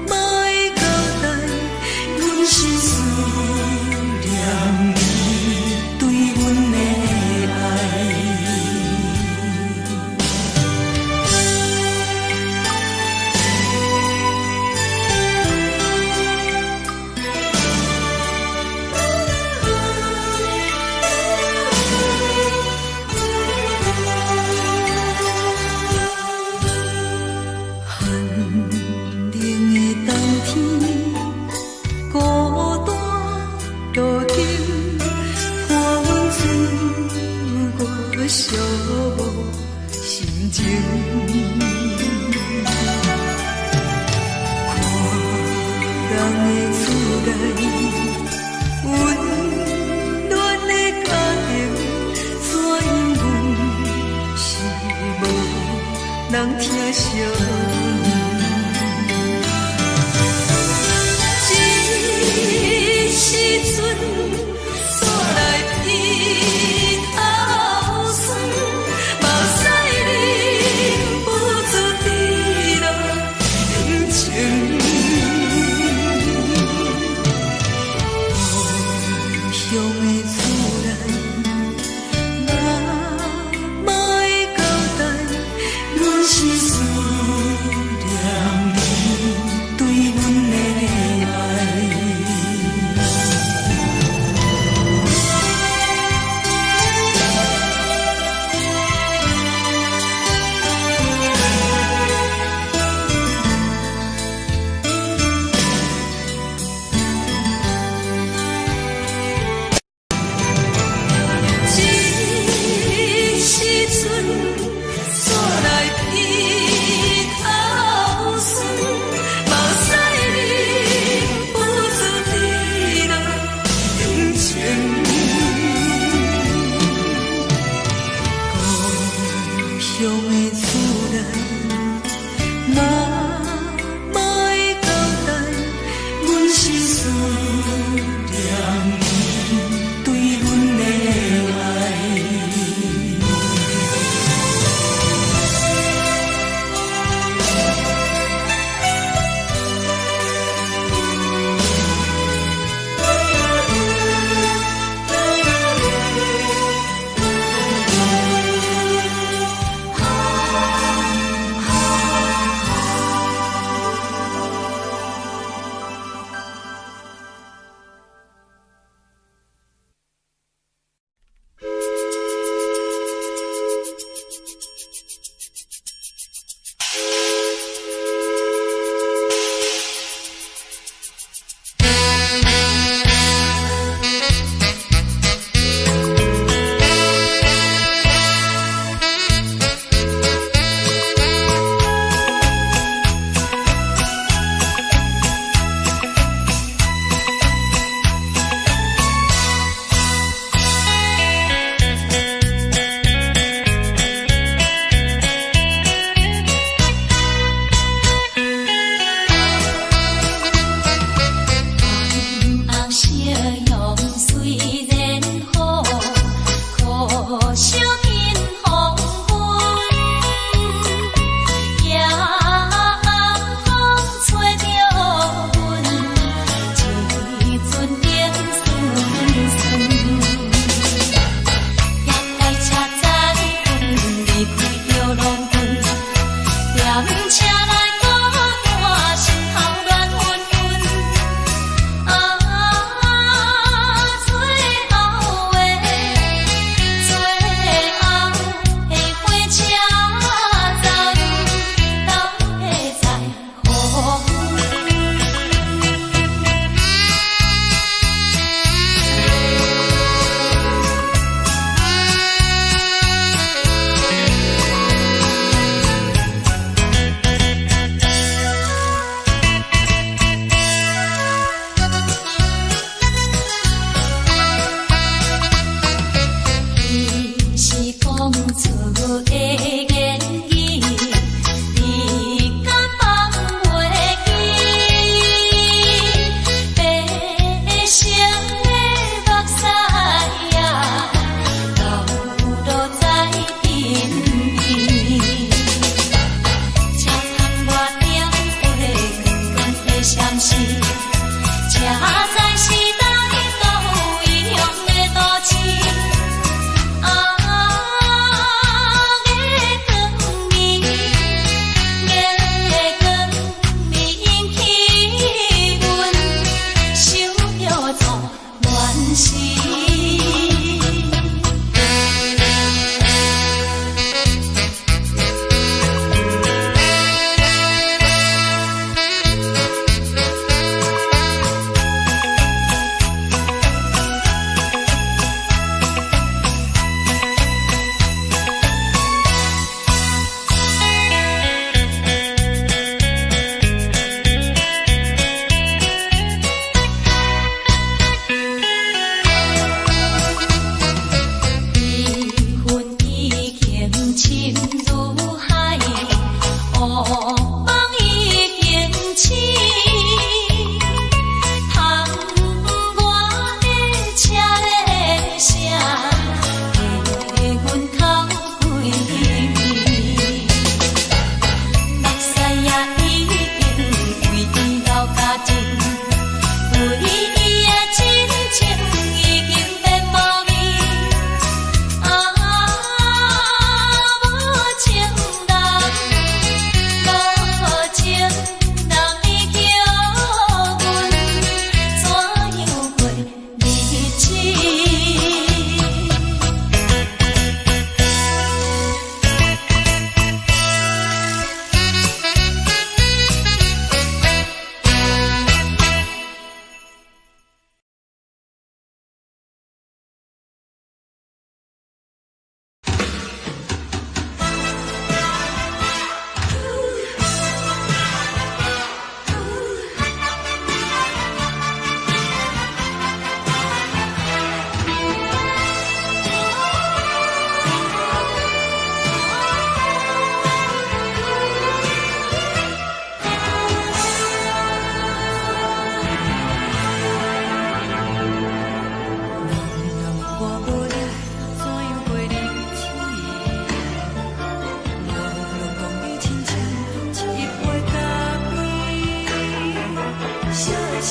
妈的交代。阮是思念你对阮的爱。这时阵。乡的厝内，妈妈的交代，阮是思念你对阮的爱。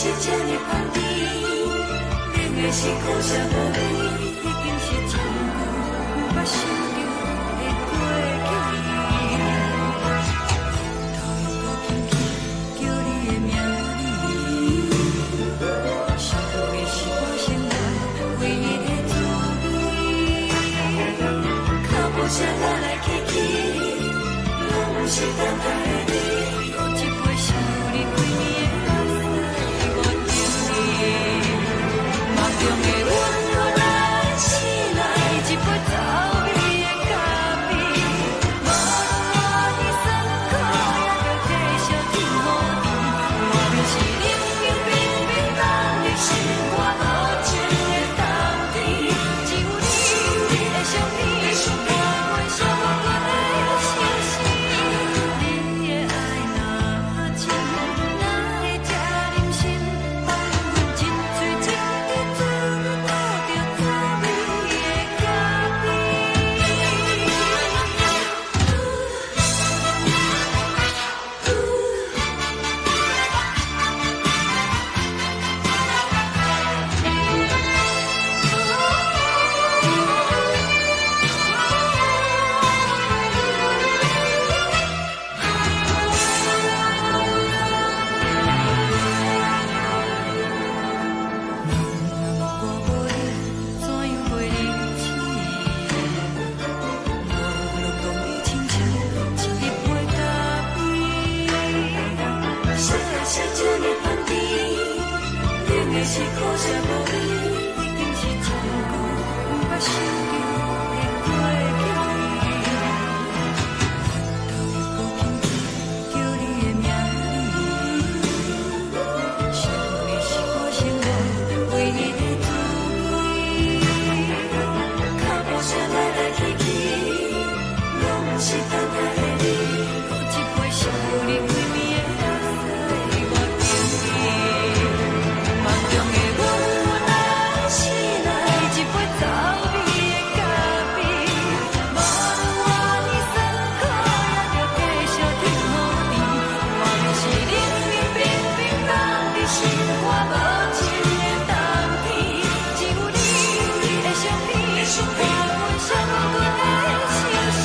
是这呢香甜，冷的是苦涩无味，已经是真久毋捌想着的过去。头又无轻轻叫你的名字，想的是我心内唯一的滋味。脚步声来来去去，拢是等待的你，喝一杯想你几年的泪我着你，梦中的阮落来醒来，一杯走味的咖啡，无论我的酸苦也着继续甜予你，我就是冷冷冰冰放入心肝无情的冬天，只有你的相片，我阮相分的心事，你的爱若真，哪会这忍心放阮一嘴一滴水，吐着滋味的咖啡。我无你，怎样袂离去？无路当你亲像一杯咖啡，说的是这呢香甜，冷的是苦涩无味，已经是真久毋捌想着的过去。头又无轻轻叫你的名字，想的是我心内唯一的滋味。脚步声来来去去，拢是等待的你，喝一杯想你几暝的泪我着你，梦中的阮落来醒来，一杯走味的咖啡，无论我的酸苦也着继续甜予你，我就是冷冷冰冰放伫心肝无情的冬天，只有你的相片，我阮相分的心事，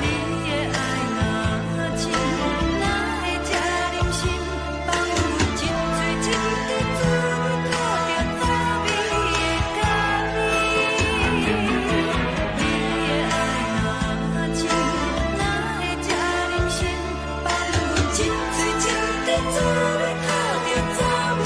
你的爱若真，哪会这忍心放阮一嘴一滴水，吐着滋味的咖啡。你的爱若真，哪会这忍心放阮一嘴一滴水，吐着滋味的咖啡。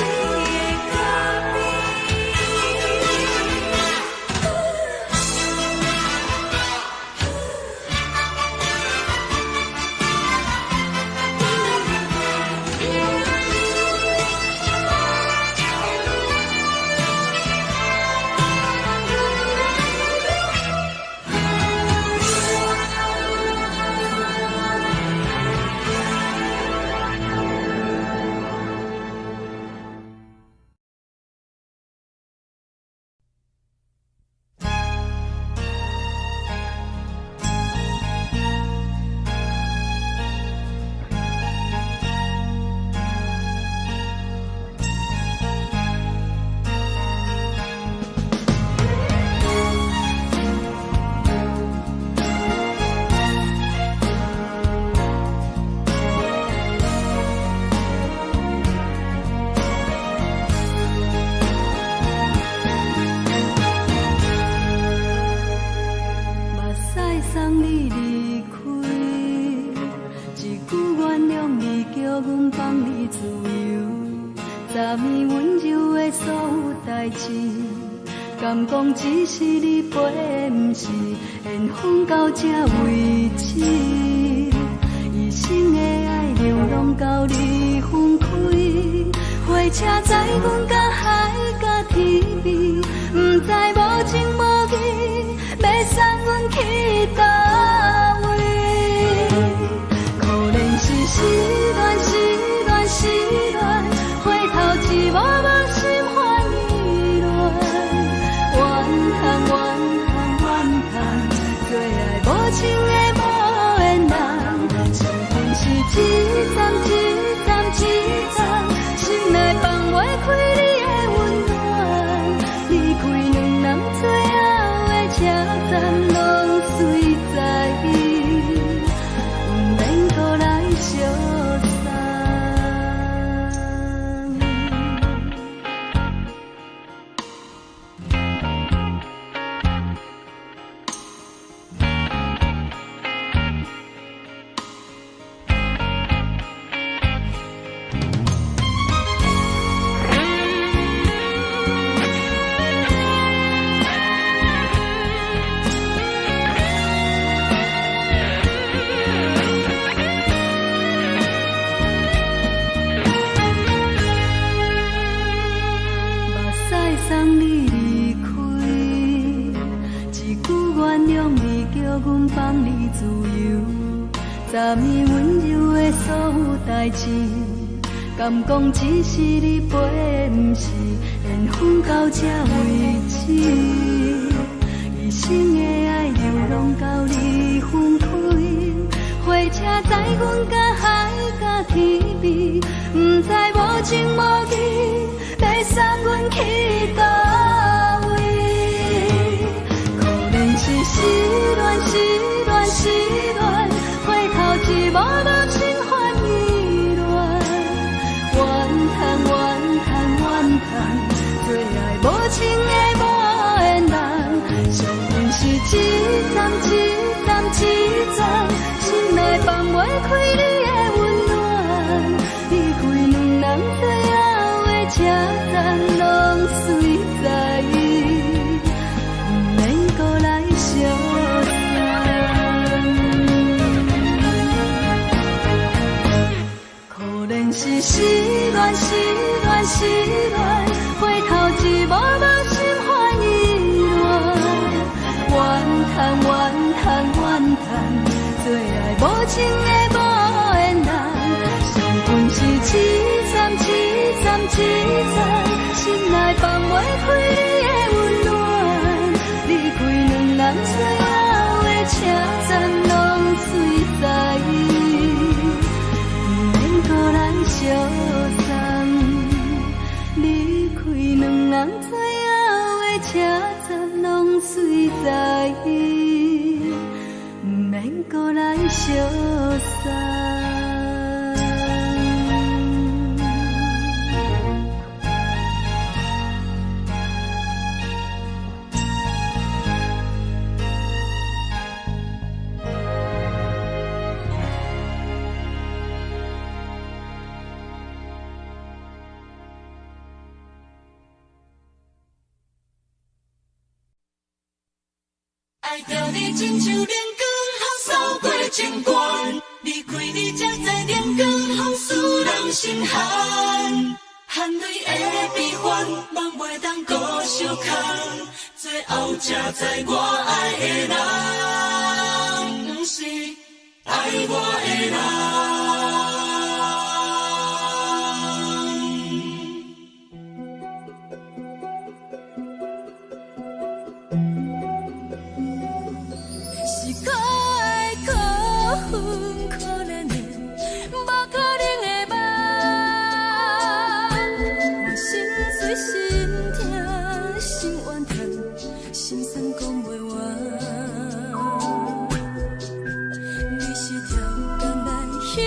目屎送你离开，一句原谅你，叫阮放你自由，昨暝温柔的所有代志，敢讲只是你陪，毋是缘分到这为止，一生的爱流浪到你分开，火车载阮甲海甲天边，毋知无情无义，要送阮去倒位？可能是失恋，失恋，失恋，回头一幕幕心烦意乱，怨恨，怨恨，怨恨，最爱无情的无缘人，生命是一站一站一站，心内放。昨暝温柔的所有代志，敢讲只是你陪，不是缘分到这为止。一生的爱流浪到你分开，火车载阮甲海甲天边，不知无情无义，要送阮去倒位？可能是失恋，失恋，失恋，回头一幕幕心烦意乱，怨叹，怨叹，怨叹，最爱无情的无缘人，上阮是一站一站一站，心内放袂开你的温暖，离开两人最后的车站，拢随在意，不免搁来相送。可能是失恋，失恋，失恋，回头一幕幕心烦意乱，怨叹，怨叹，怨叹，最爱无情的无缘人，上阮是一站一站一站，心内放袂开你的温暖，离开两人最后的车站，拢随在意，不免搁来相送。离开两人最后的车站，拢随在意，不免搁来相送。爱着你亲像阳光扫过情关，离开你才知阳光风使人心寒。含泪的悲欢，望袂当搁相牵，最后才知我爱的人，不是爱我的人。彼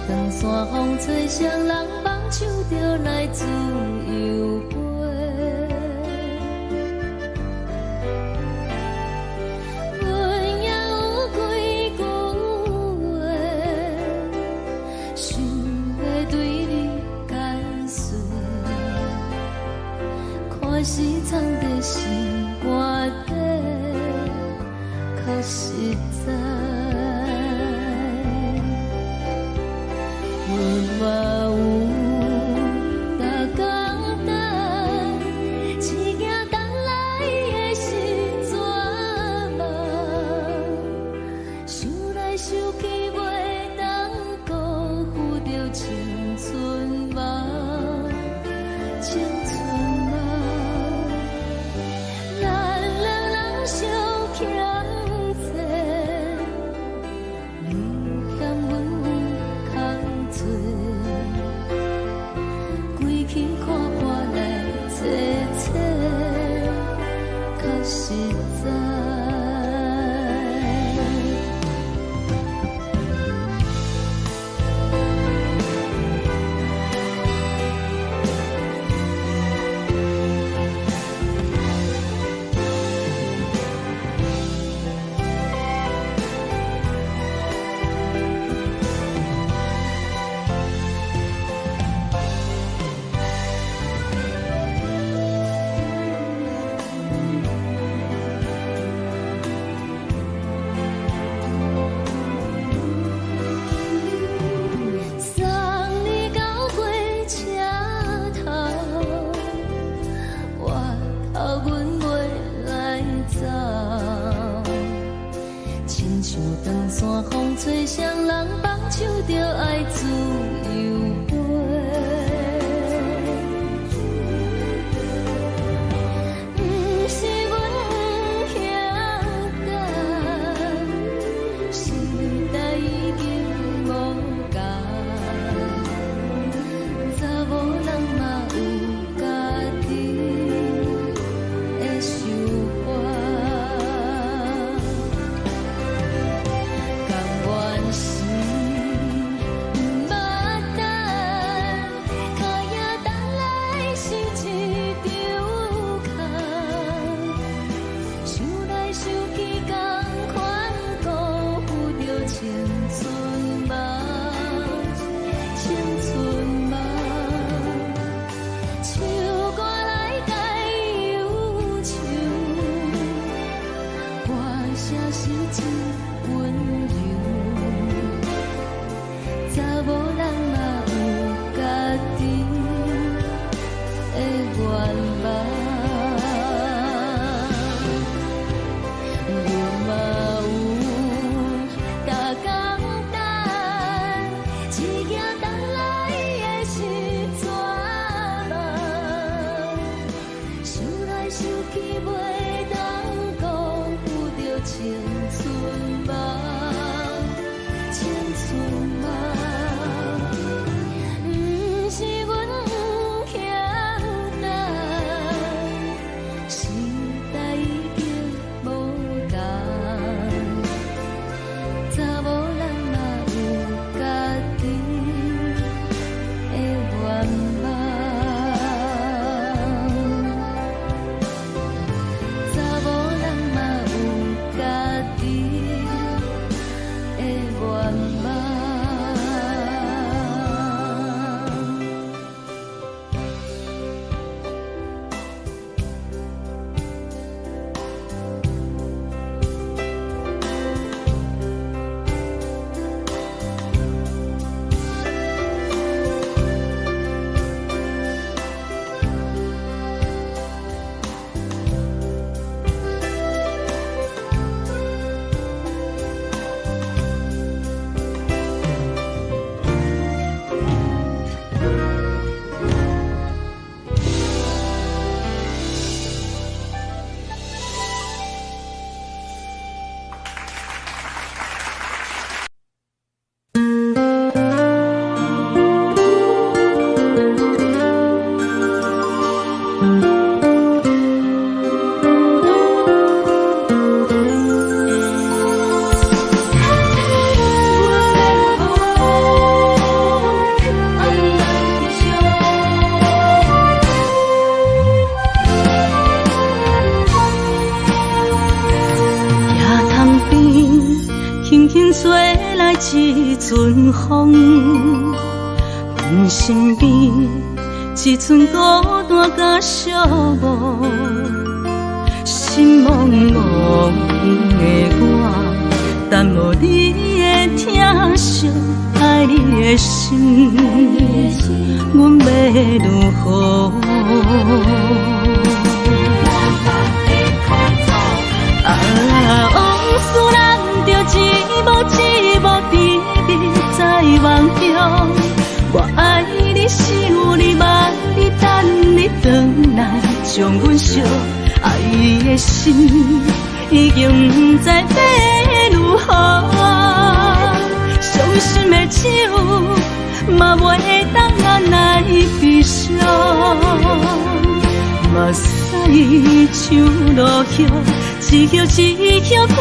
长山风吹双人放手就来自由飞。阮也有几句话，想要对你解释，可是藏在心肝底，较实在。阮嘛有逐工等，只惊等来的时阵梦，想来想去袂当辜负着青春梦，青春梦。咱两人相欠债，你欠阮空罪，归去看破来坐坐，较实在。送你到火车头，我头阮袂来走，亲像长山风吹双人放手就爱自由飞。不是阮不晓等，时代已经无共，查某人嘛有家己的想法，甘愿是不捌等，脚也等来是一场空，想来想去同款辜负着青春梦，青春梦。唱歌来解忧愁，歌声是真温柔，查某人嘛有家己的愿望。阮嘛有逐工等，只惊等来的时阵梦，想来想去袂当辜负着青春梦。轻吹来一阵风，阮身边一寸孤单甲寂寞，心茫茫的我，等无你的疼惜，爱你的心，阮要如何？往事人着一幕一幕甜蜜在梦中。我爱你，想你，望你，等你回来，将阮惜爱的心已经不知要如何。伤心的手嘛袂当按来悲伤。目屎像落叶，一叶一叶飘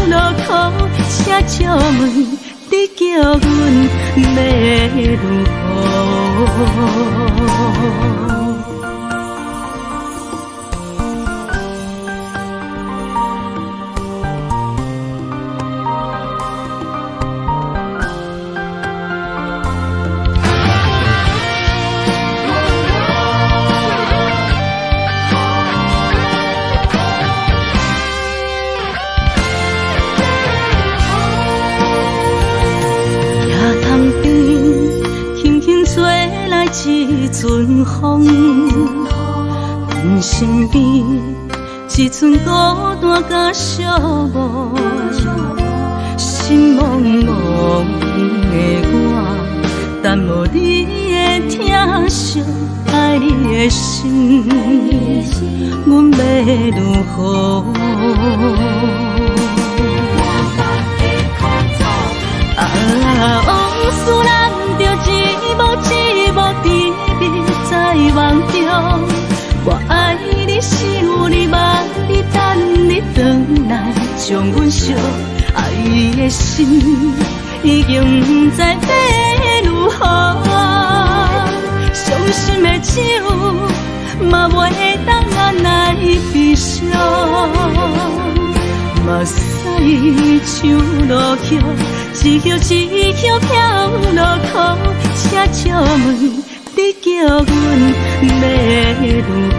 落雨，请借问你叫阮要如何？一阵风，阮身边一寸孤单甲寂寞，心茫茫的我，等无你的疼惜，爱你的心，阮要如何？往事人着一幕一幕甜蜜在梦中。我爱你，想你，望你，等你回来，将阮惜爱的心已经不知要如何。伤心的手嘛袂当按来悲伤。目屎像落叶，一叶一叶飘落雨，请借问你叫阮要如何？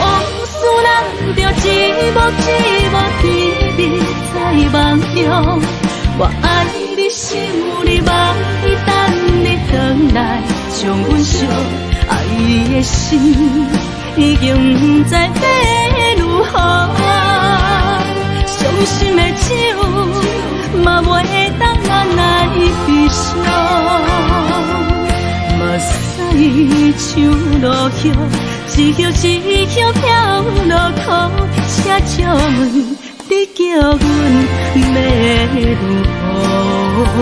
往事人着一幕一幕甜蜜在梦中。我爱你，想你，望你，等你回来，将阮惜爱的心已经不知要如何。伤心的手嘛袂当按来悲伤。目屎像落叶，一叶一叶飘落雨，请借问你叫阮要如何？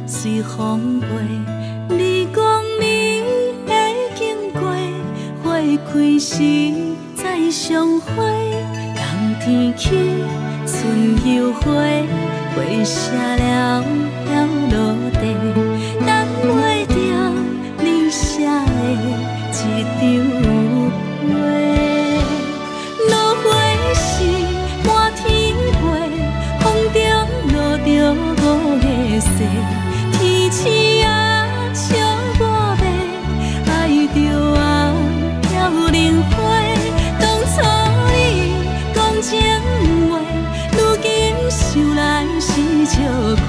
随风飞，你讲你会经过，花开时再相会。冬天起，春又花，花谢了要落地，等袂着你写的一张画。落花时满天飞，风中落着五个色。天星啊，笑我迷，爱着红飘零花。当初你讲情话，如今想来是笑亏。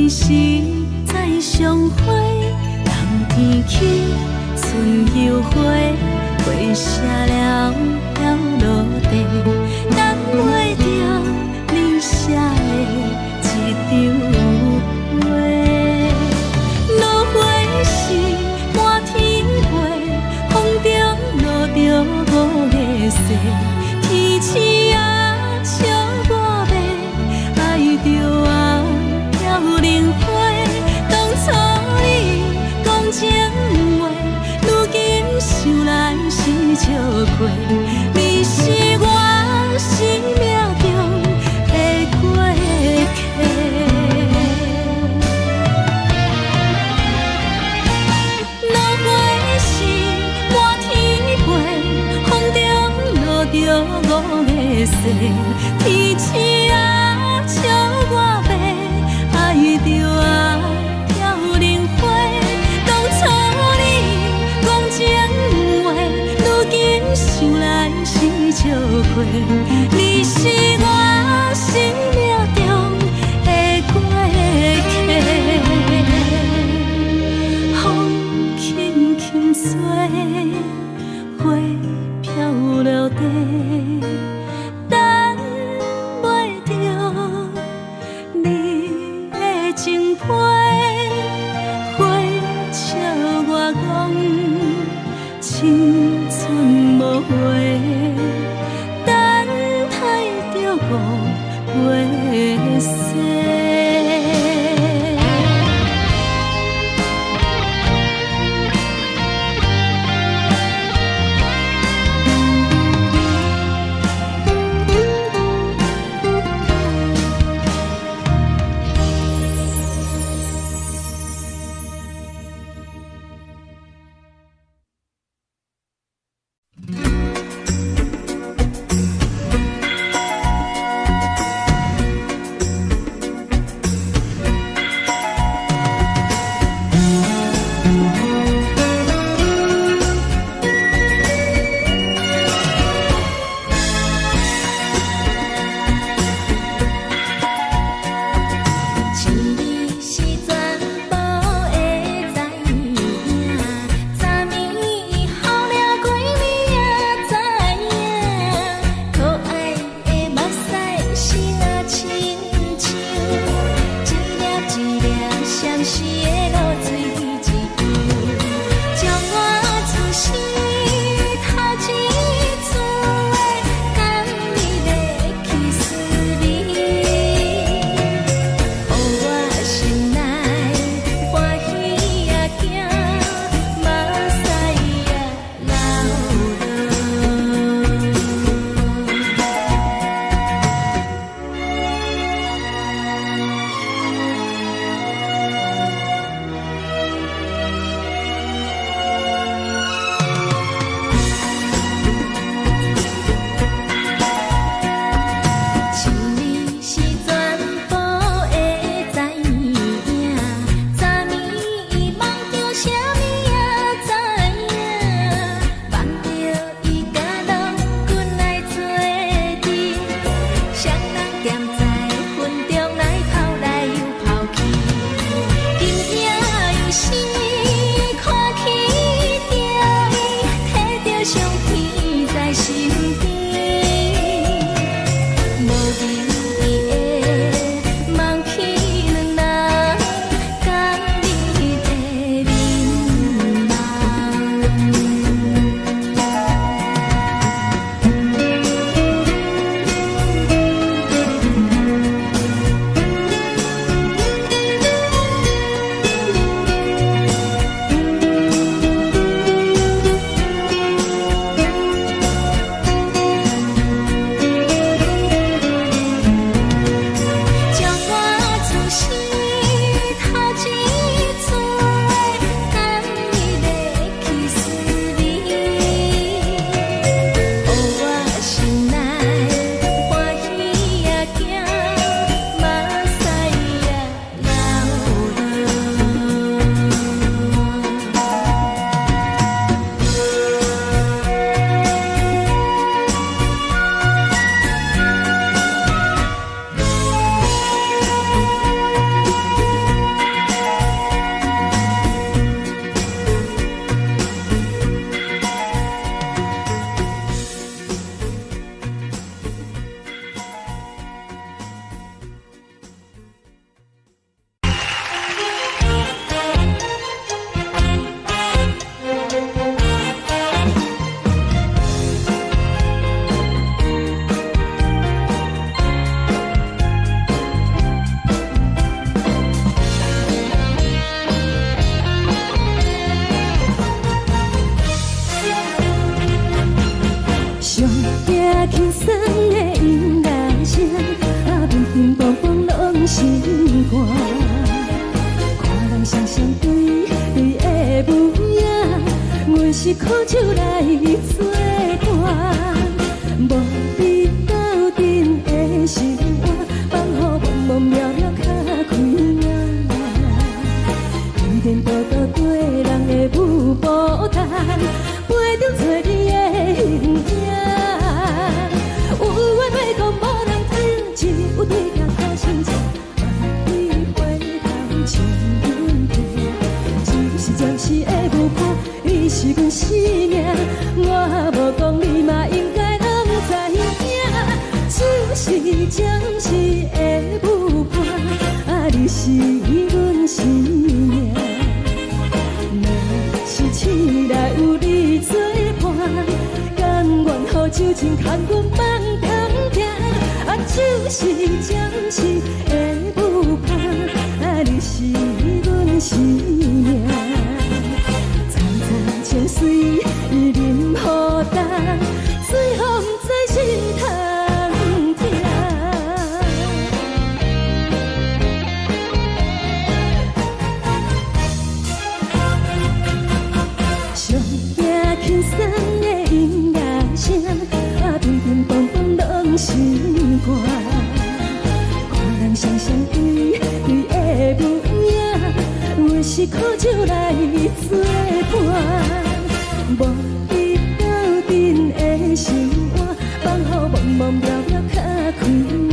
几时再相会？人天起，春又花，花谢了了落地，等袂着你写的一张话。落花是满天飞，风中落着五个星，天星啊笑我迷，爱着啊飘零花。当初你讲情话，如今想来是笑亏。你是我生命中的过客。落花是满天飞，风中落着五个星，天星啊笑我迷，爱着啊飘零花。当初你讲情话，如今想来是笑亏。你是我生命中的过客，风轻轻吹，花飘落地，等袂着你的情批。花笑我讲青春无悔，等待着五月雪。阵怦怦拢心寒。看人双双对对的模样，阮是苦酒来作伴。无你斗阵的生活，放予茫茫渺渺较开眼。一颠倒倒对人的舞步单，陪着做你的形影。有话要讲无人听，只有对镜头心情，你回头将阮听。就是暂时的舞伴，你是阮生命，我无讲你嘛应该拢知影。就是暂时的舞伴，你是阮生命。若是醒来有你作伴，甘愿予酒精牵阮梦中行。就是暂时的舞伴，你是阮生命。层层千水伊任何担，水风在心头。轻松的音乐声，对阵怦怦拢心寒。看人双双对对的模样，阮是苦酒来作伴。无你斗阵的生活，放予茫茫渺渺较开眼。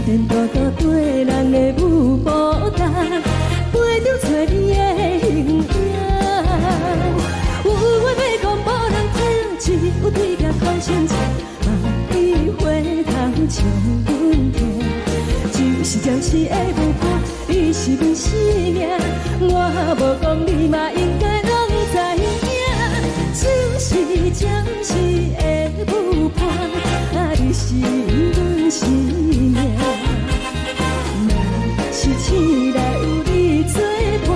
颠颠倒倒对人的舞步单，陪着做你的形影。有话要讲无人听，只有对镜看心情，你回头将阮听。就是暂时的舞伴，你是阮生命，我无讲你嘛应该拢知影。就是暂时的舞伴，你是阮生命。若是醒来有你作伴，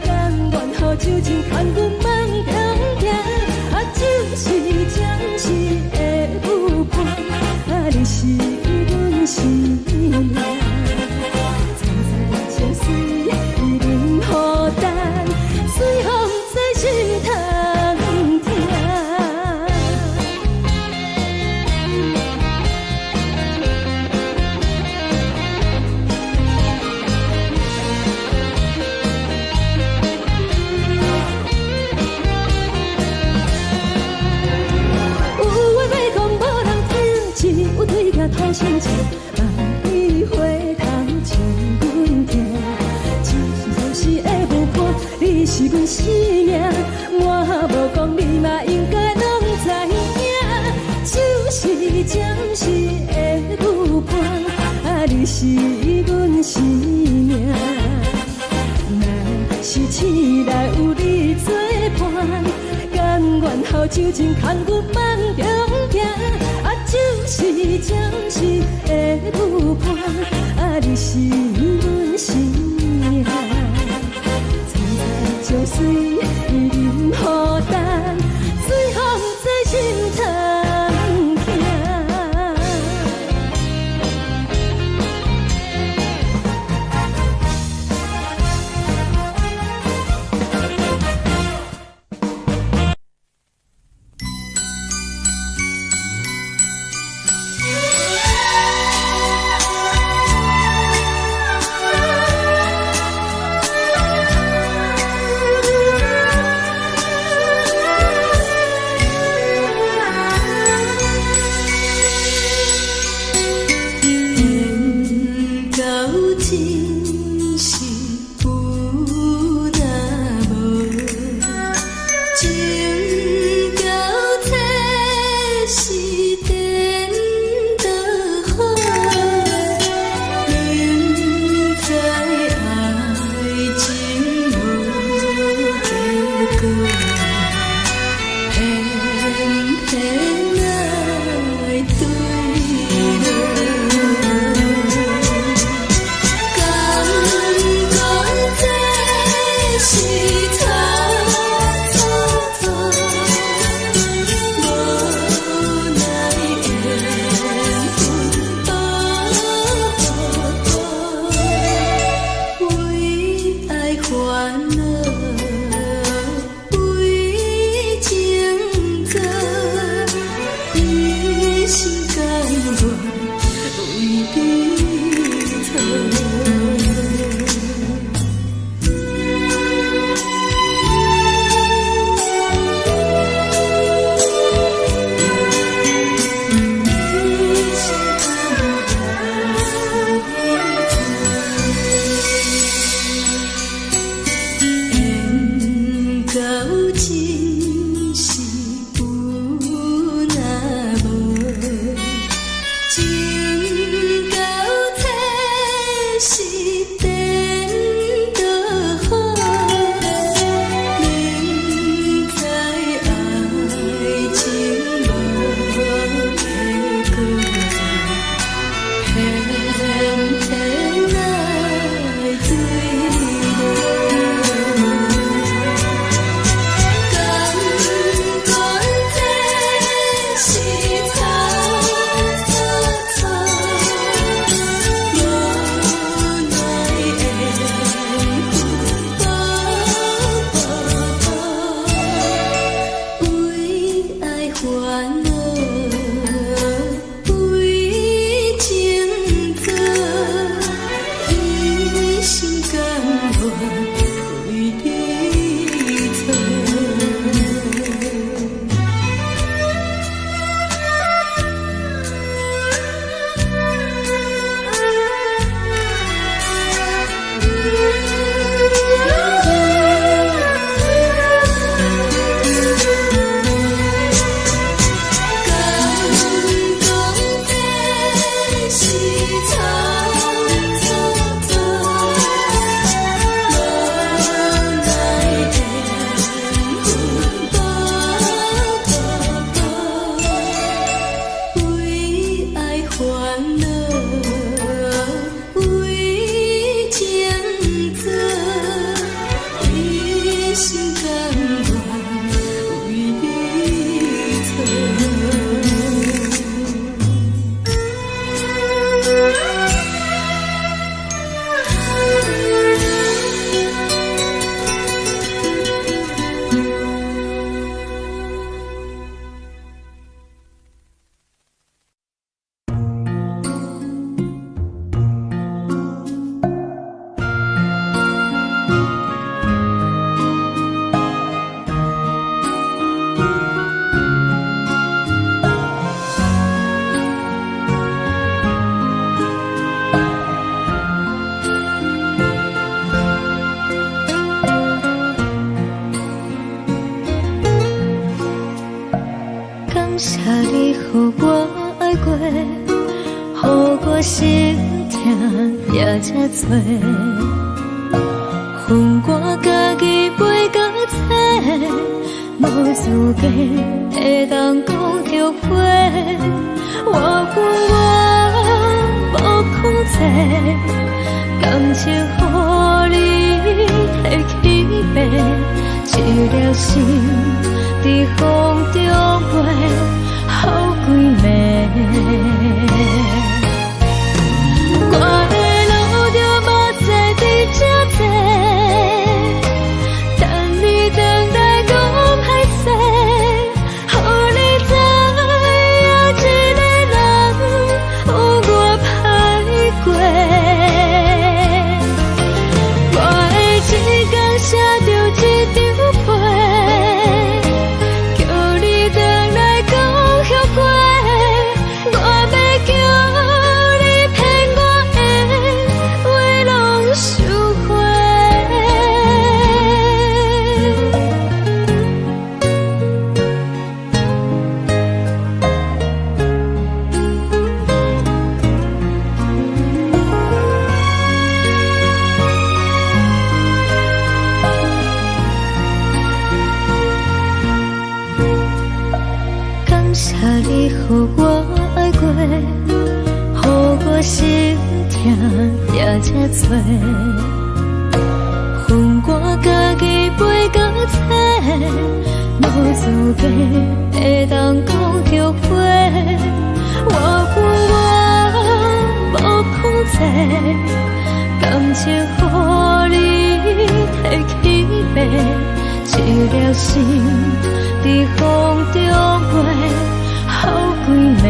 甘愿予酒精牵阮梦中行。就是暂时的舞伴，你是阮生命。层层千水伊任何担，水风在心头听。讨心情，你回头将阮听。就是暂时的舞伴，你是阮生命，我无讲你嘛应该拢知影。就是暂时的舞伴，你是阮生命。若是醒来有你作伴，甘愿予酒精牵阮梦中行。就是暂时的舞伴，你是阮生命。层层江水伊任何担，水风在心头听。予我爱过，予我心痛也这多，恨我家己袂到切，无资格会当讲后悔。我恨我无控制，感情予你摕去卖，一条心在风中飞。好几暝，我的路就无再伫这坐，等你回来讲歹势，予你知影一个人有我歹过。我的一天写着一张被，叫你回来讲。你予我爱过，予我心痛也这多，恨我家己袂到切，无资格会当讲后悔。我恨我无控制，感情予你摕去卖，一条心在风中飞。好几暝，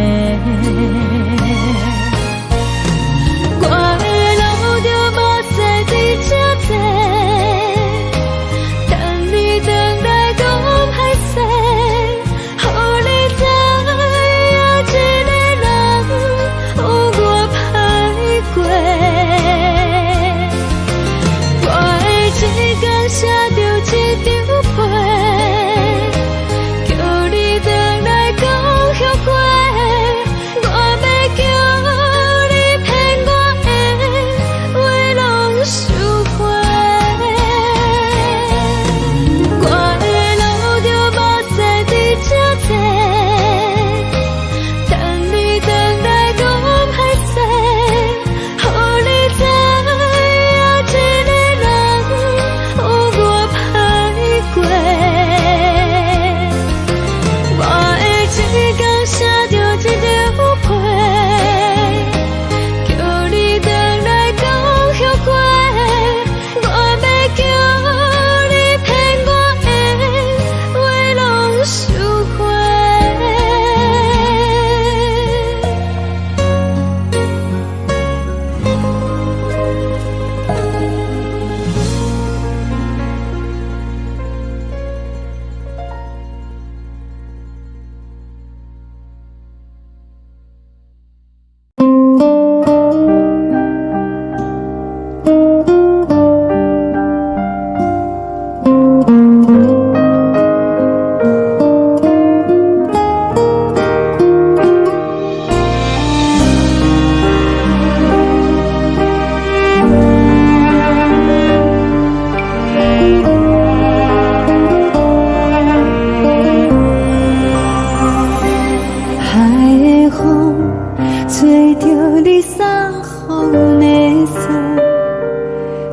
着你送予的伞，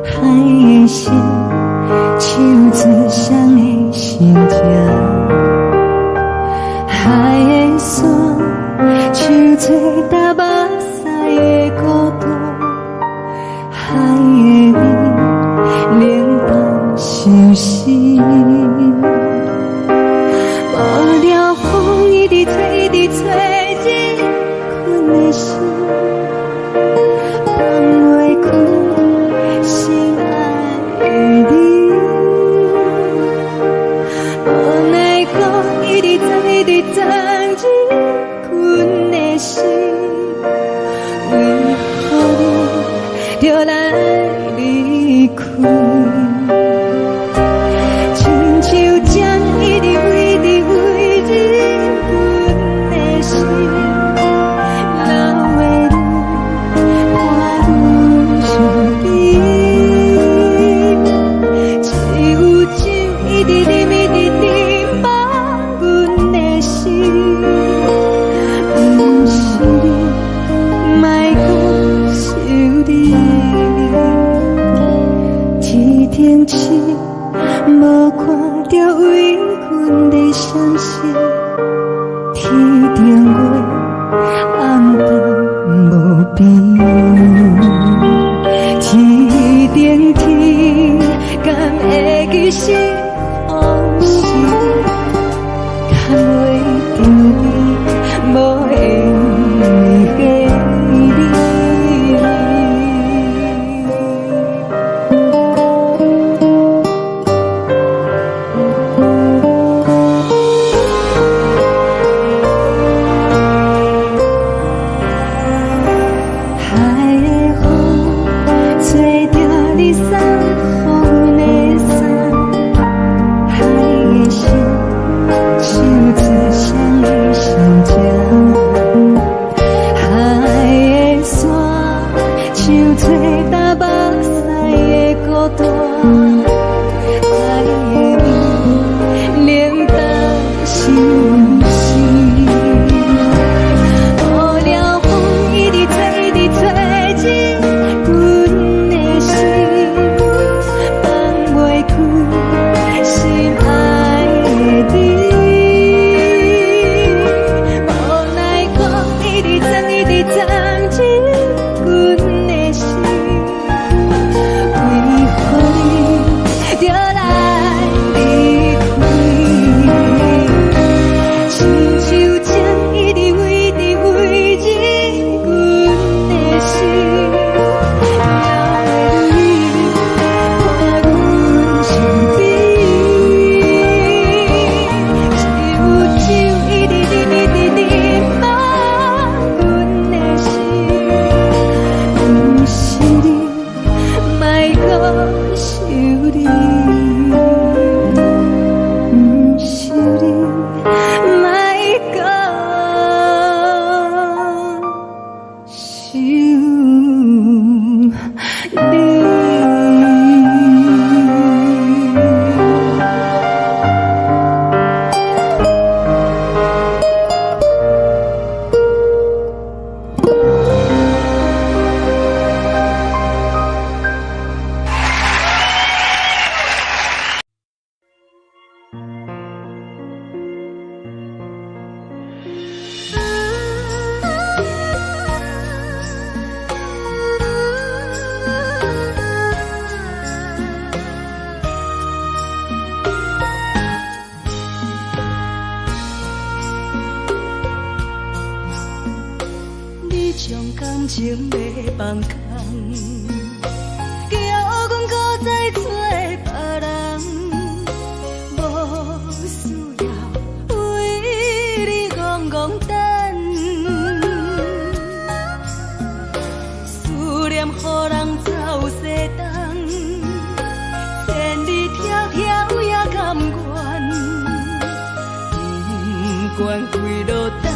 海的心，手指双的心情，海的山，手做搭目屎的孤单，海的你，冷淡伤心。无聊风一直吹，一直吹，日困的心，放袂开心爱的你。无奈讲一直藏，一直藏，日困的心，为何你就来离开？亲像江一直飞，一直飞，日阮的心，流的泪，伴阮伤悲。只有酒一直啉，一直啉，放阮的心，不是你，莫讲想你。天顶星，无看着为阮的伤心，天顶月，暗淡无边，天顶天，敢会记是往事，敢袂着你，无缘的你。感情要放空，叫阮搁再找别人，无需要为你戆戆等，思念予人走西东，千里迢迢也甘愿，不管几路灯，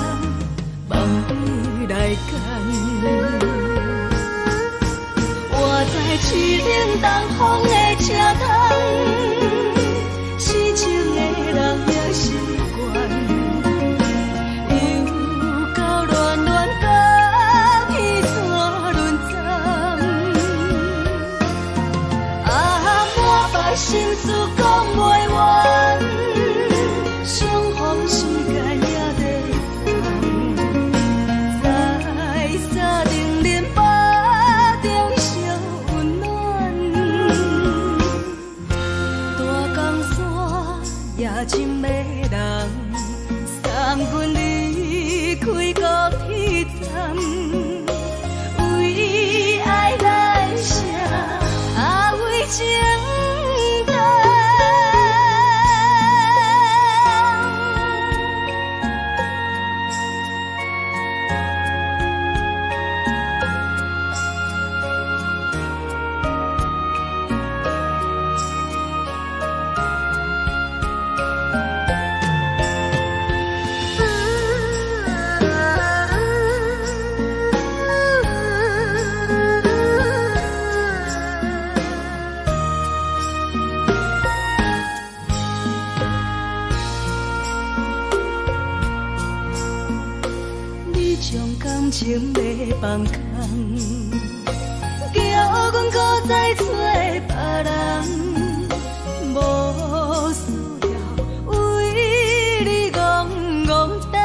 梦你来牵。我在市顶东风的车窗，痴情的人也习惯，又到乱乱讲放空，叫阮搁再找别人。无需要为你戆戆等，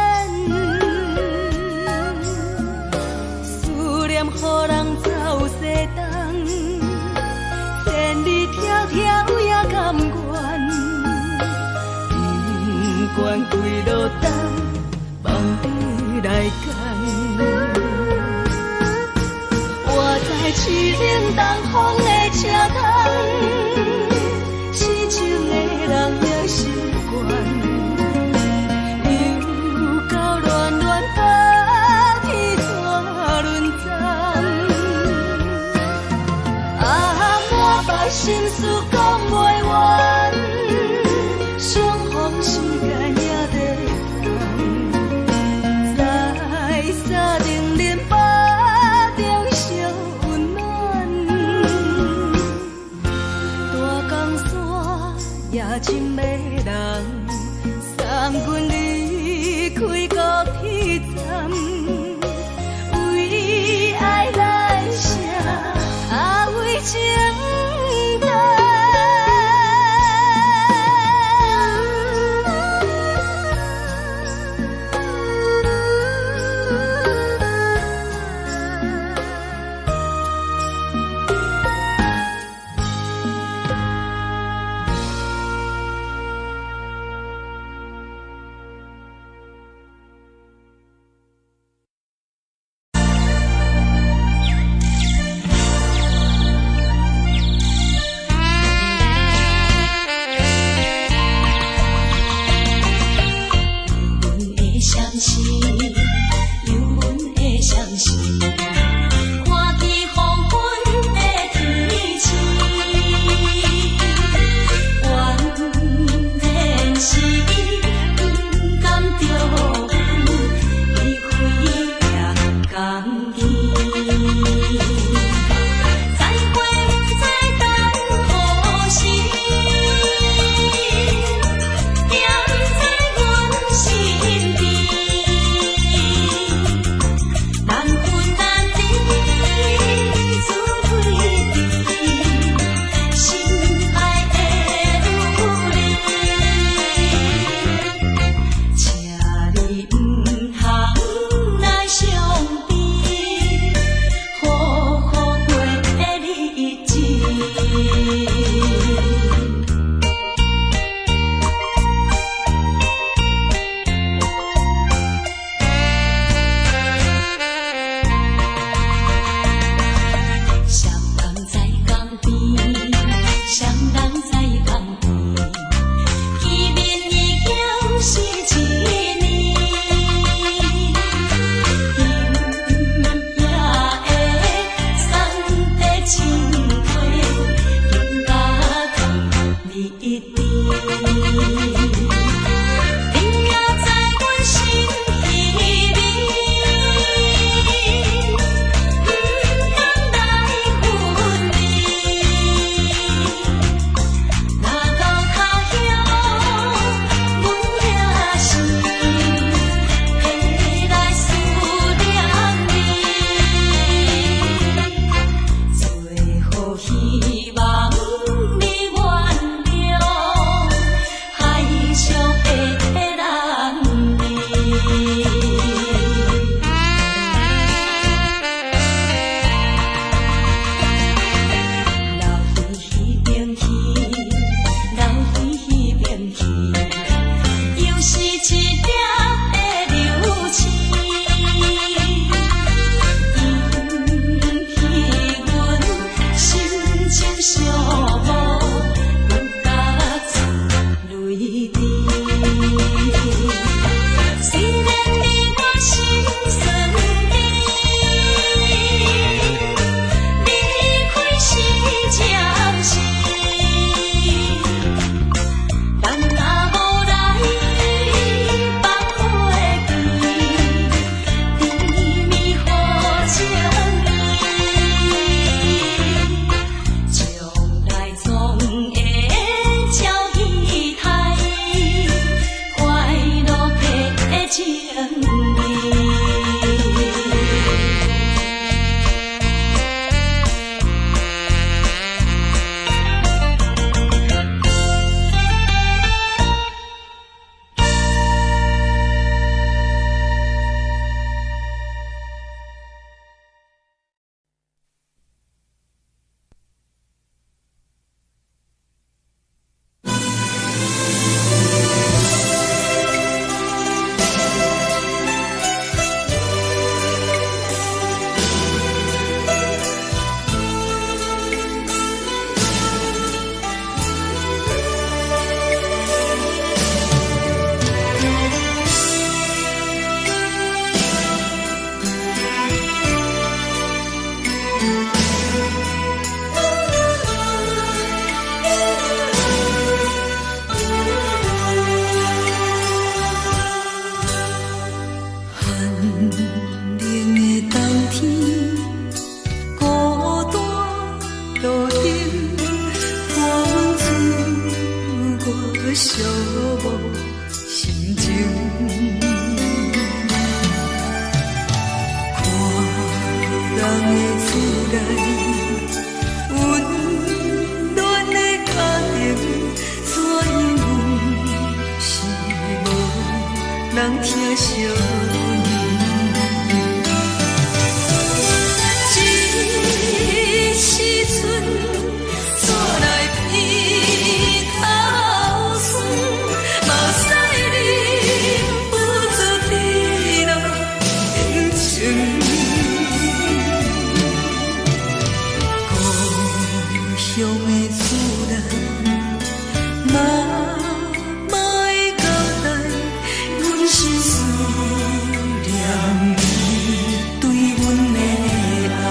思念予人走西东，千里迢迢也甘愿，不管几路灯，望你来赶。我在凄冷东风的车头。痴情的人也习惯，又到恋恋把天带轮转。满腹心事讲袂完，相逢时间也在等，在沙定林巴中相温暖。大江山夜深的人，送阮离开高铁站，为爱来写，为情等。这时阵怎来鼻头酸，目屎忍不住滴落眼睛。故乡的自然，妈妈的交代，阮是思念你对阮的爱。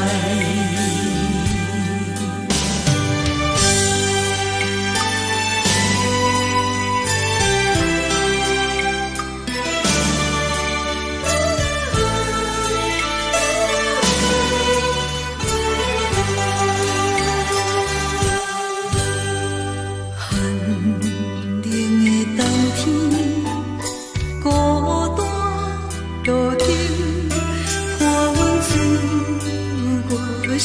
寒冷的冬天，孤单路顶，看阮自我寂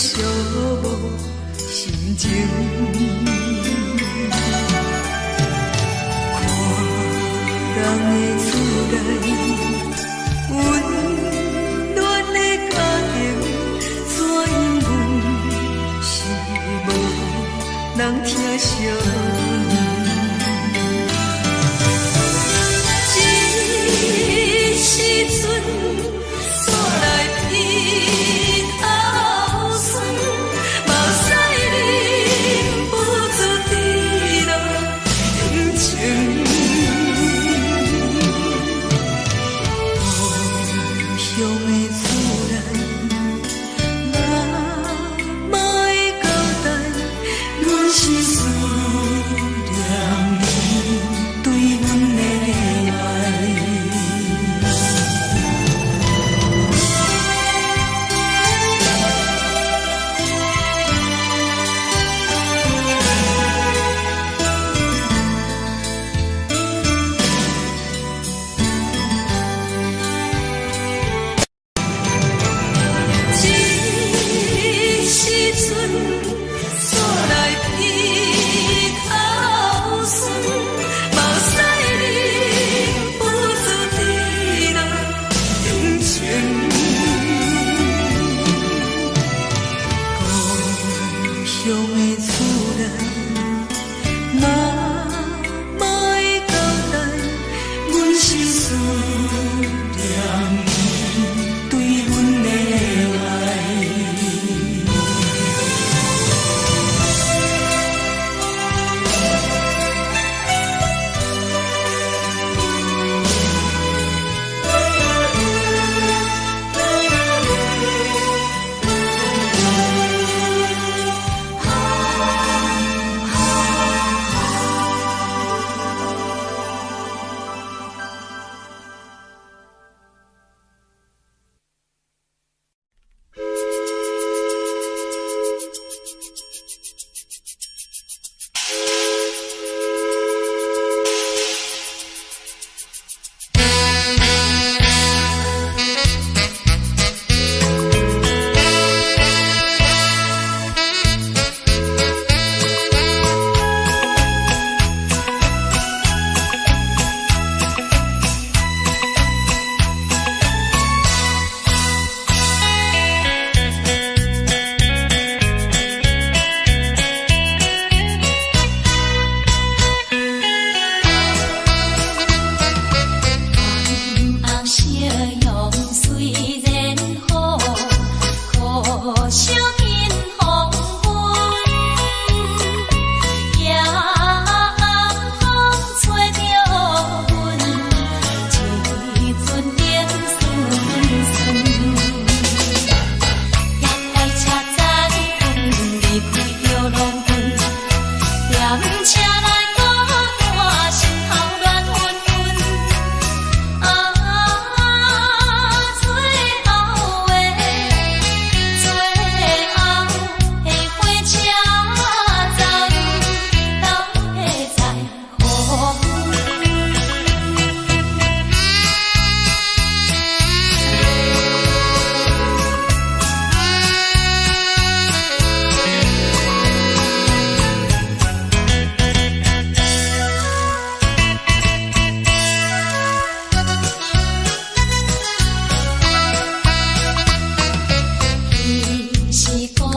寞心情。看人的厝内，温暖的家庭，怎因阮是无人疼惜？这时阵怎来鼻头酸，目屎忍不住滴落眼睛。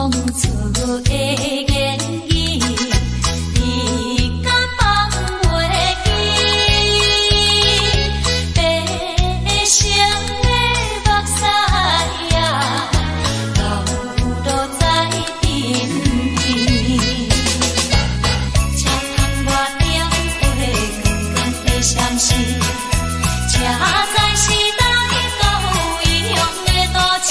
风厝的言语，你敢放袂记？白成的目屎呀，流落在身边。车窗外点火，光光的闪烁，车载时代都异样的都市。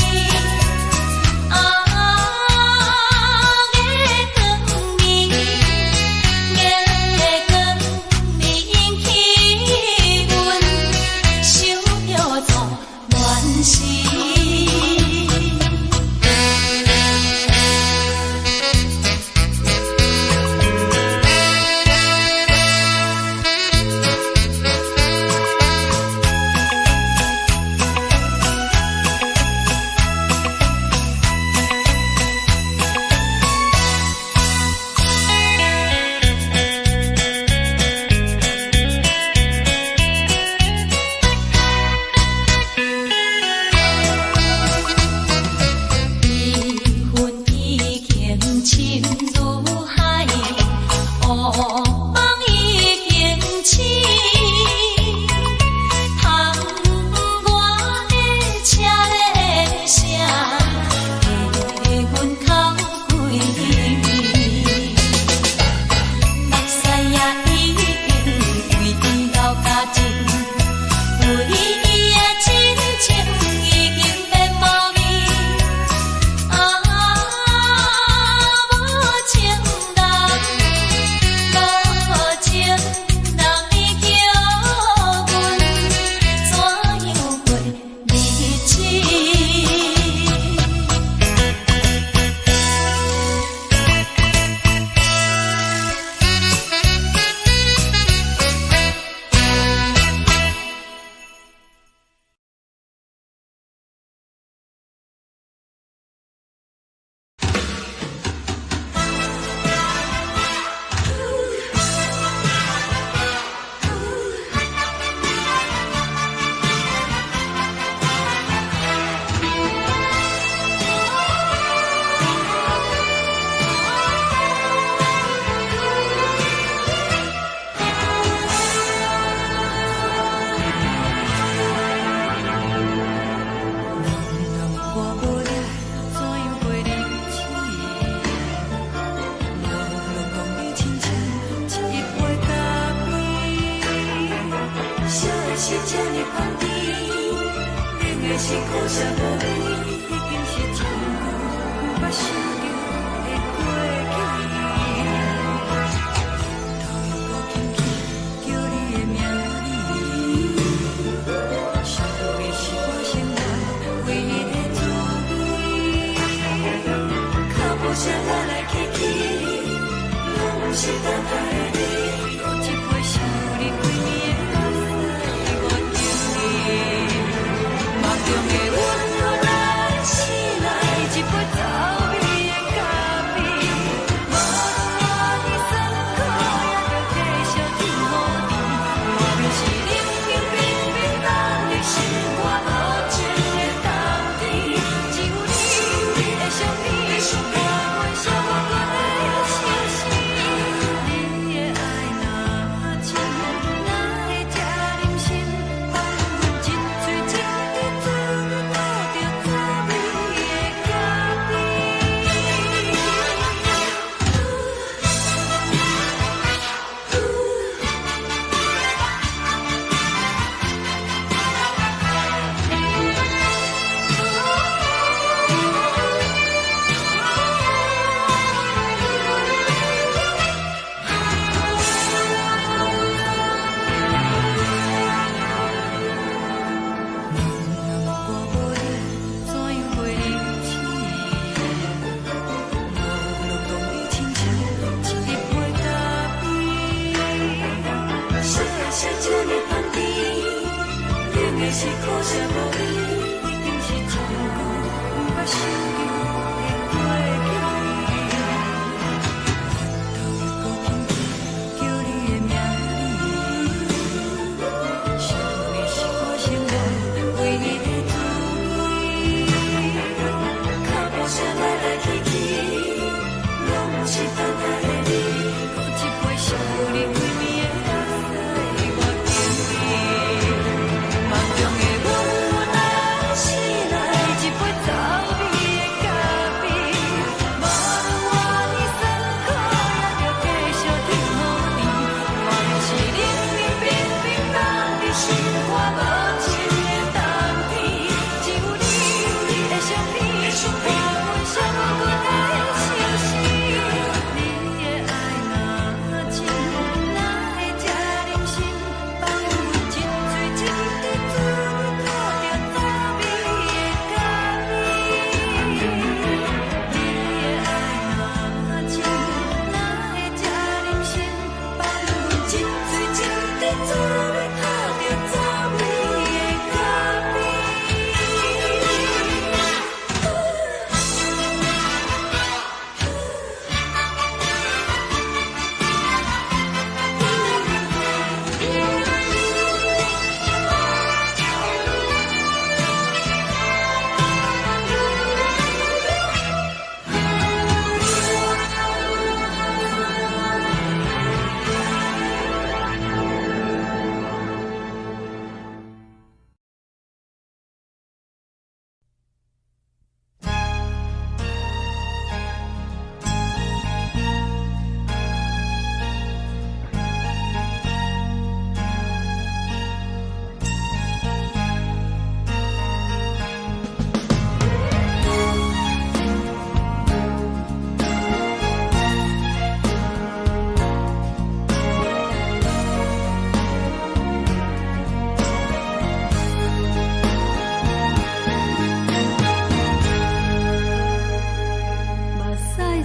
来来去去。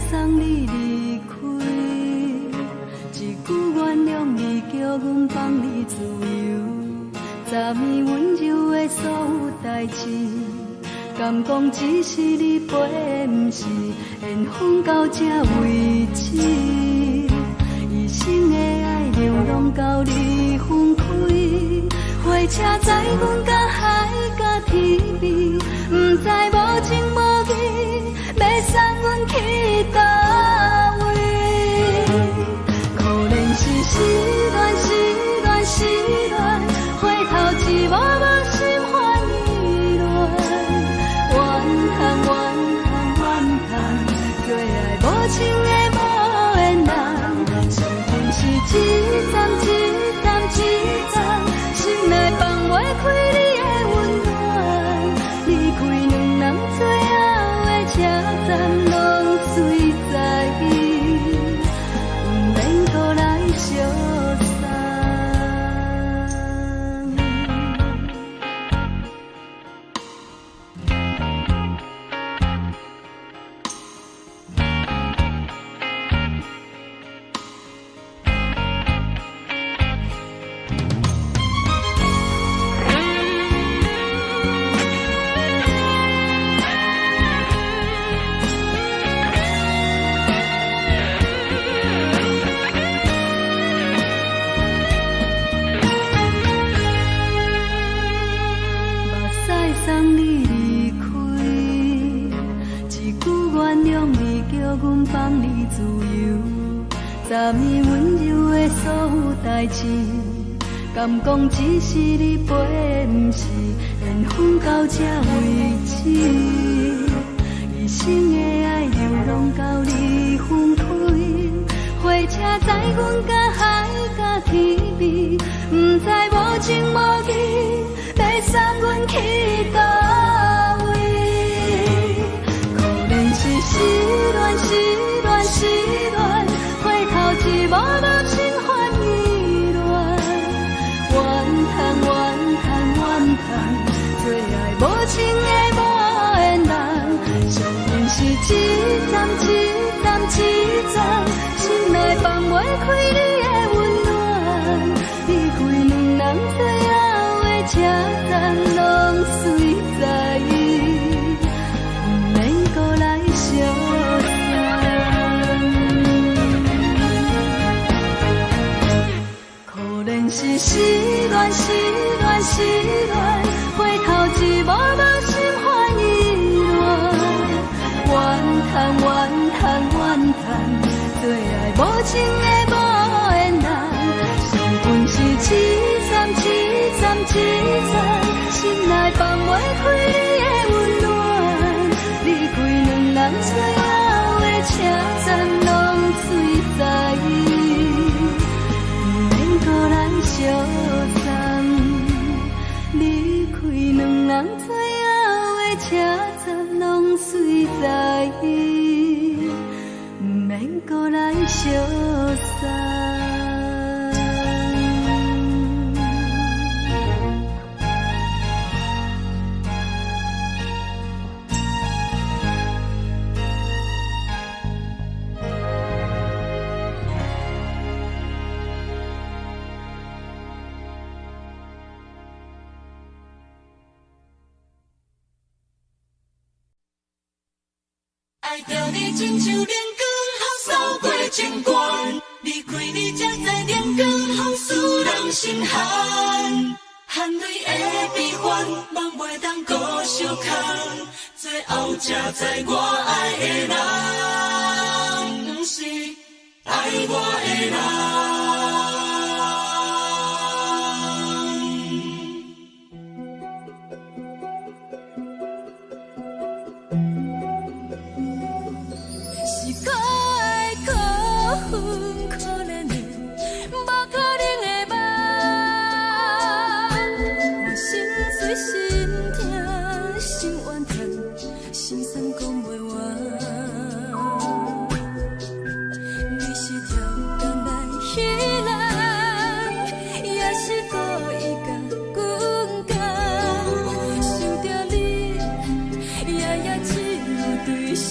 送你离开，一句原谅你，叫阮放你自由。昨暝温柔的所有代志，敢讲只是你陪，不是缘分到这为止。一生的爱流浪到你分开，火车载阮到海角天边，不知无情无义，要送阮去倒位？可怜是失恋，失恋，失恋，回头一幕幕心烦意乱，怨叹，怨叹，怨叹，最爱无情的无缘人，伤痕是一站一站一站，心内放袂开你的温暖，离开两人最后的车站，拢随在意，不免搁来相送。送你离开，一句原谅你，叫阮放你自由。昨暝温柔的所有代志，敢讲只是你陪，不是缘分到这为止。一生的爱流浪到你分开，火车载阮到海角天边，不知无情无义，要送阮去倒位？可怜是失恋，失恋，失恋，回头一幕幕心烦意乱，怨叹，怨叹，怨叹，最爱无情的无缘人，伤痕是一站一站一站，心内放袂开你的温暖，离开两人最后的车站，拢随在意，不免搁来相送。可怜是失恋，失恋，失恋，回头一幕幕心烦意乱，怨叹，怨叹，怨叹，最爱无情的无缘人，伤痕是一站一站一站，心内放袂开你的温暖，离开两人最后的车站，拢随在意，不免搁来相送。离开两人最后的车站，拢随在意，不免搁来相送。爱着你亲像阳光扫过情关，离开你才知阳光风使人心寒。含泪的悲欢，望袂当搁相牵，最后才知我爱的人，不是爱我的人。是可爱可恨可怜的，无可能的梦。我心碎心痛心怨叹，心酸讲袂完。你是挑工来彼人，也是故意甲阮讲，想着你夜夜只有对视。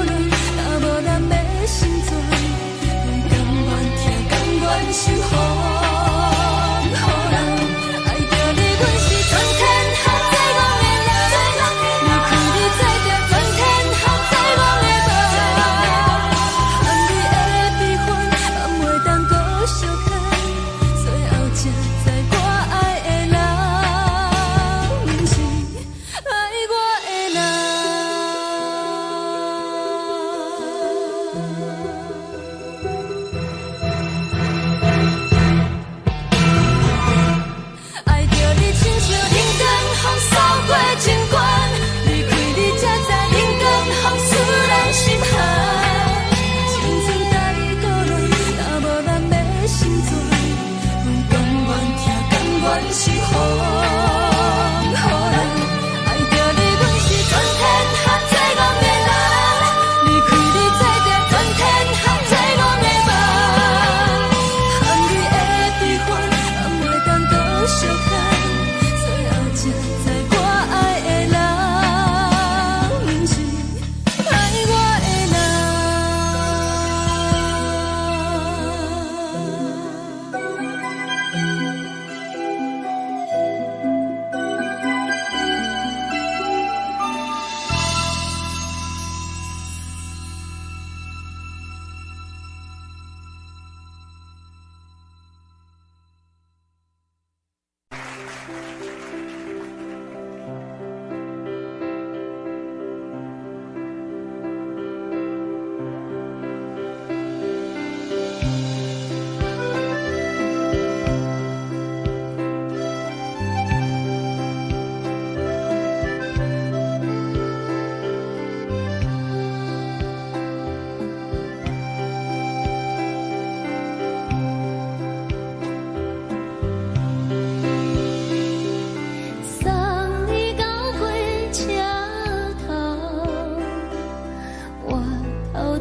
人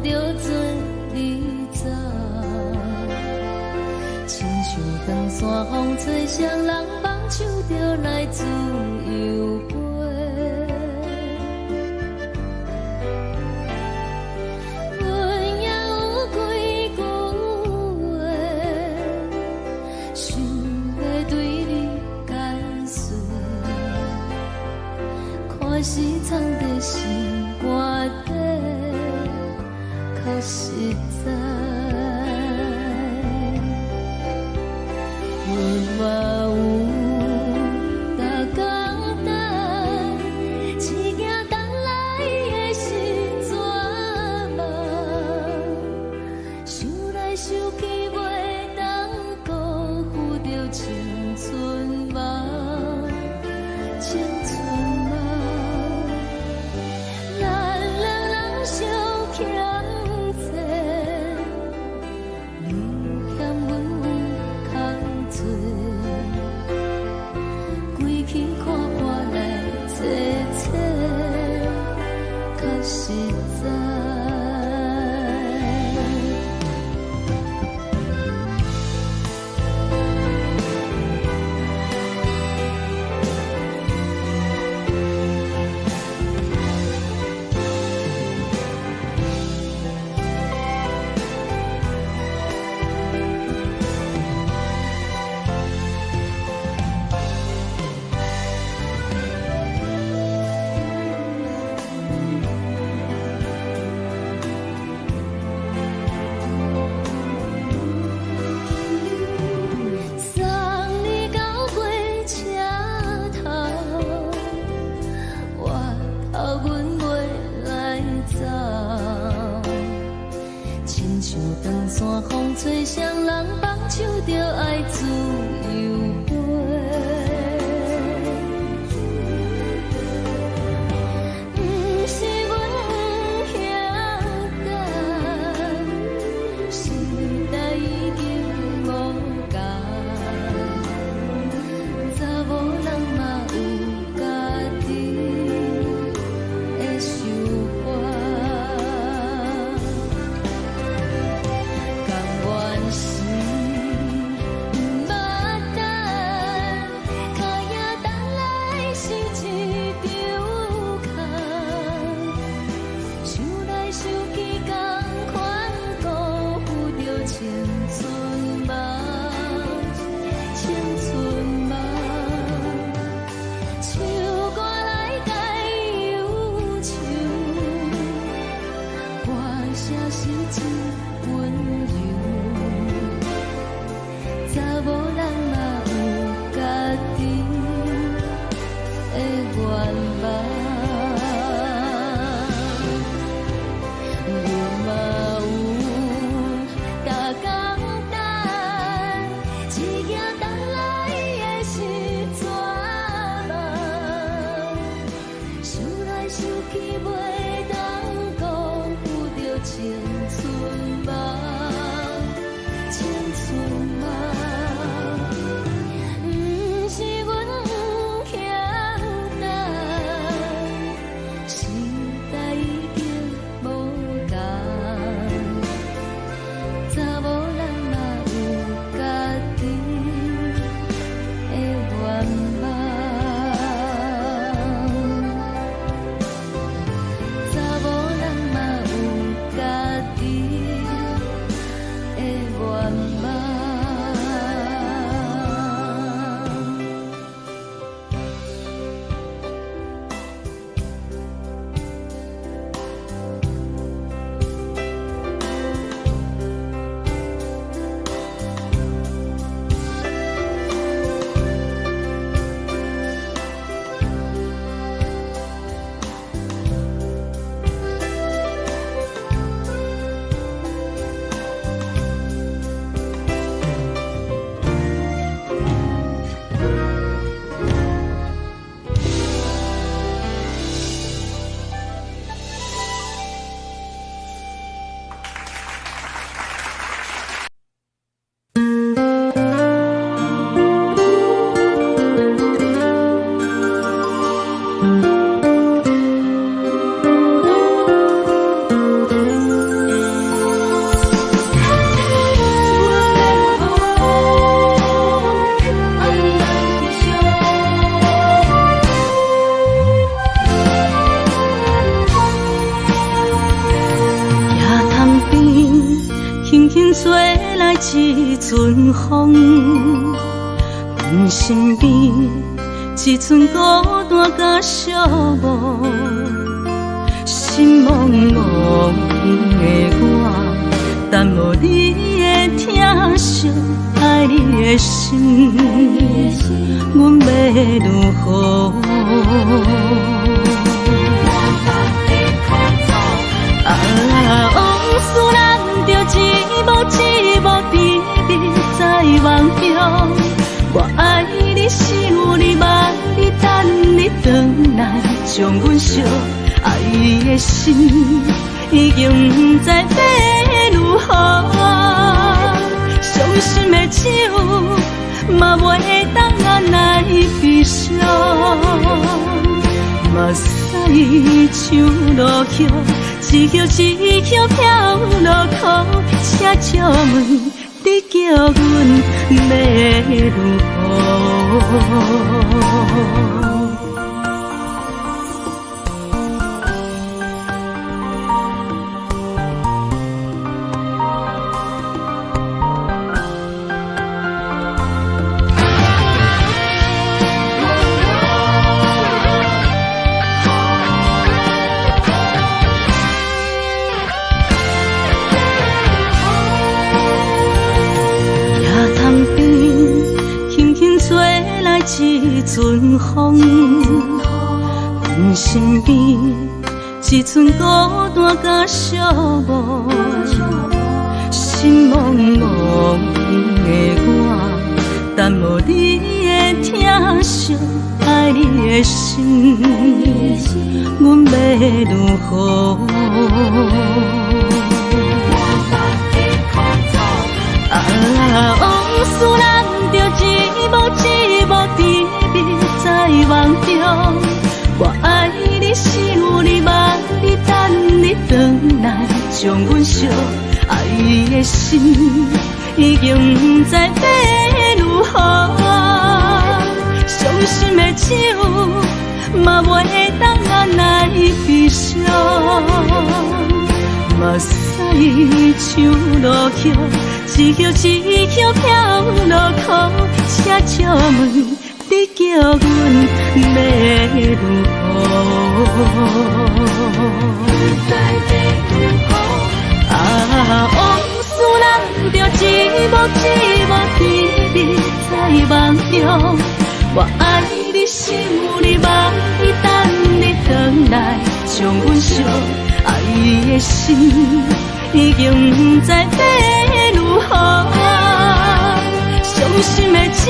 着做你走，亲像长山风吹双人放手着来自由飞。阮也有几句话，想要对你解释，可是藏在心肝底，较实在。阮嘛有逐工等，一件等来的是怎梦？想来想去袂当辜负着青春梦，青春梦。咱两人相欠债，你欠阮有空做，归去看破来坐坐，较实在。送你到火车头，我头阮袂来走，亲像长山风吹双人放手着爱自由飞。不是阮不晓等，时代已经无共，查某人嘛有家己的想法，甘愿是不捌等，脚也等来是一场空，想来想去同款辜负着青春梦，青春梦。唱歌来解忧愁，歌声是真温柔，查某人嘛有家己的愿望。阮嘛有逐工等，一件等来的是怎梦？想来想去袂当辜负着青春梦。一阵风，阮身边一阵孤单甲寂寞，心茫茫的我，等无你的疼惜，爱你的心，阮要如何？往事咱着一幕一幕甜蜜在梦中。我爱你，想你，望你，等你回来，将阮惜爱你的心，已经不知要如何。伤心的手，嘛袂当按来悲伤。目屎像落雨，一曲一曲飘落雨，请借问你叫阮要如何？一阵风，阮身边一阵孤单甲寂寞，心茫茫的我，等无你的疼惜，爱你的心，阮要如何？往事咱着一幕一幕甜蜜在梦中。我爱你，想你，望你，等你回来，将阮惜爱你的心，已经不知要如何。伤心的手，嘛袂当按来悲伤。目屎像落雨，一曲一曲飘落雨，请借问你叫阮要如何？往事咱着一幕一幕甜蜜在梦中。我爱你，想你，望你，等你回来，将阮惜爱你的心，已经不知要如何。伤心的手，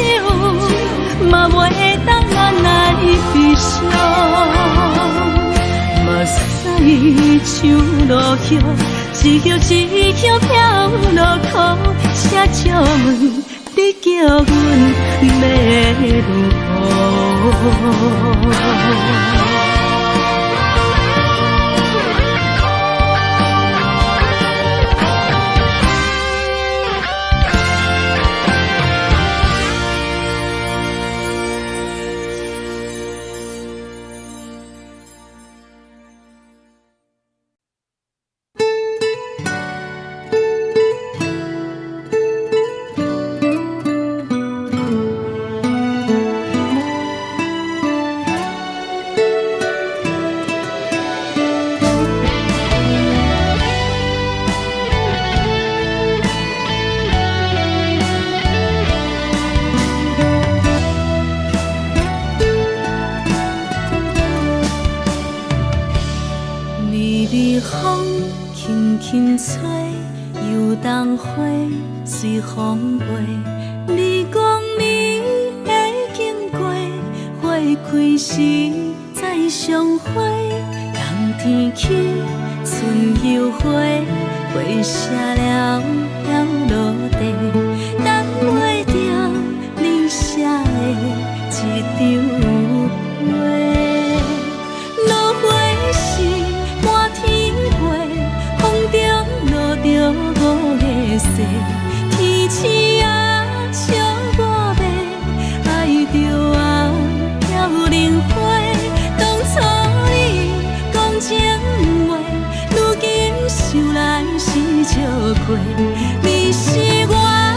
嘛袂当按来悲伤。目屎像落雨，一曲一曲飘落雨，请借问你叫阮要如何？随风飞，你讲你会经过，花开时再相会。冬天起，春又花，花谢了飘落地，等袂着你写的一张画。落花时满天飞，风中落着五个色。天星啊，笑我迷，爱着红飘零花。当初你讲情话，如今想来是笑过。你是我。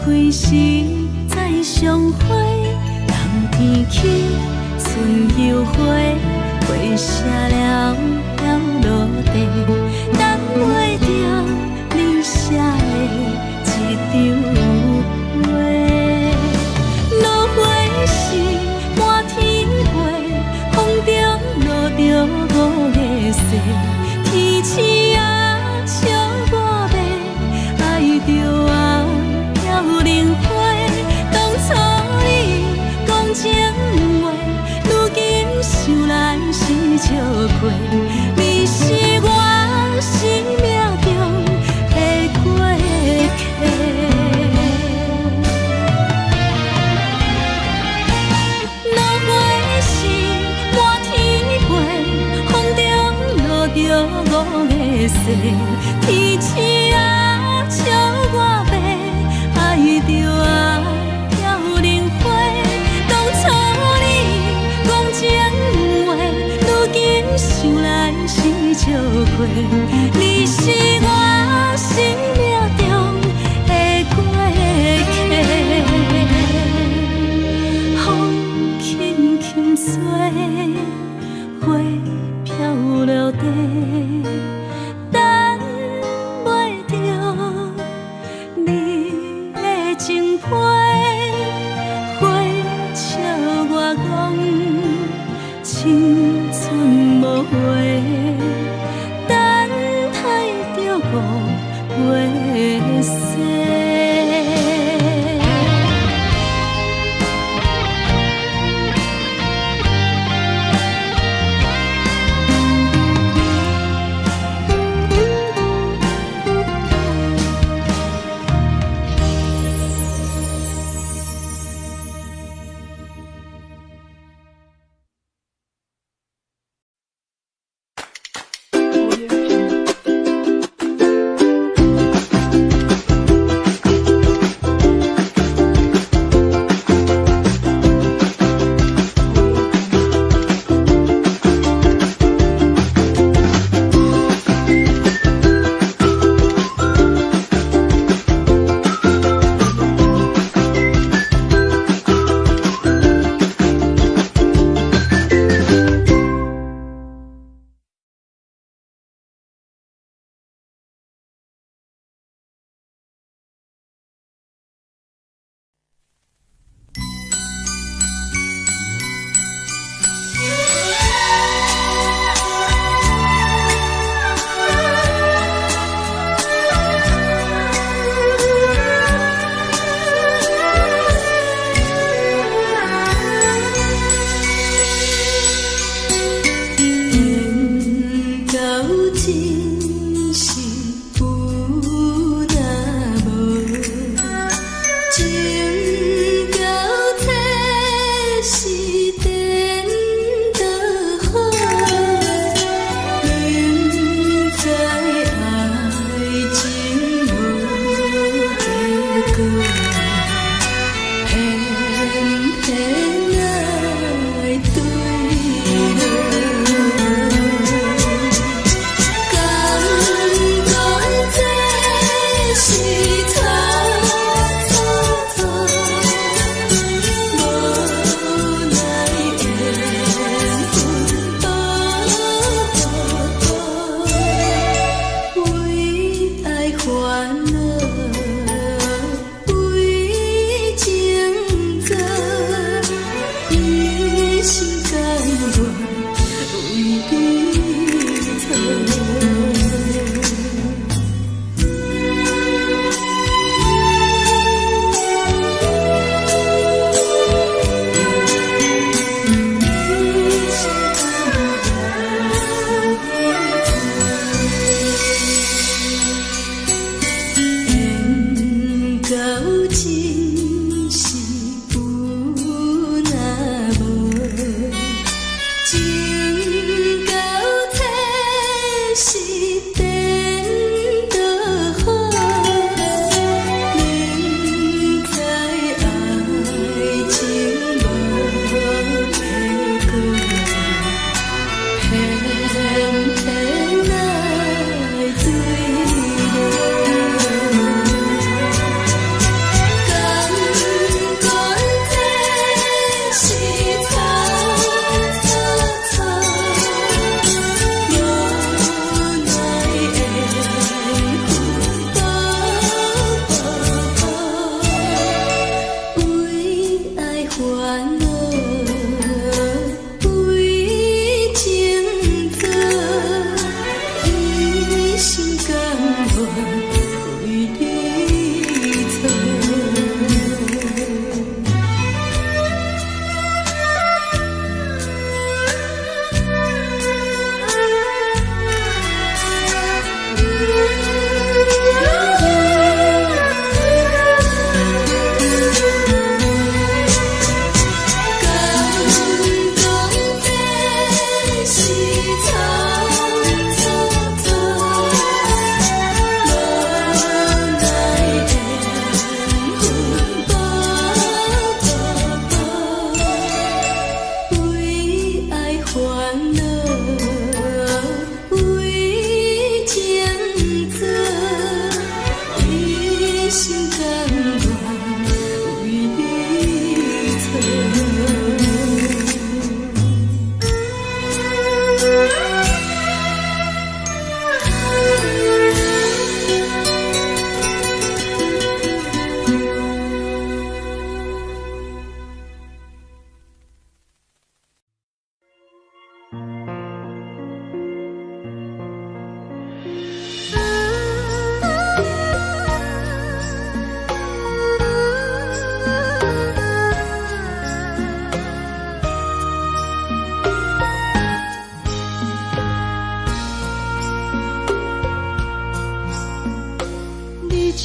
开时再相会，人天起春又花，花谢了了落地，等袂着你写的一张话。落花是满天飞，风中落着五个色，天星啊笑我迷，爱着啊飘零花。当初你讲情话，如今想来是笑过。你是我生命中的过客。落花是满天飞，风中落着五个色，天星啊笑我迷，爱着啊飘零花。当初你讲情话，如今想来是笑过。你是我生命中的过客，风轻轻吹，花飘落地，等袂着你的情批。花笑我讲青春无悔，等待着五月雪。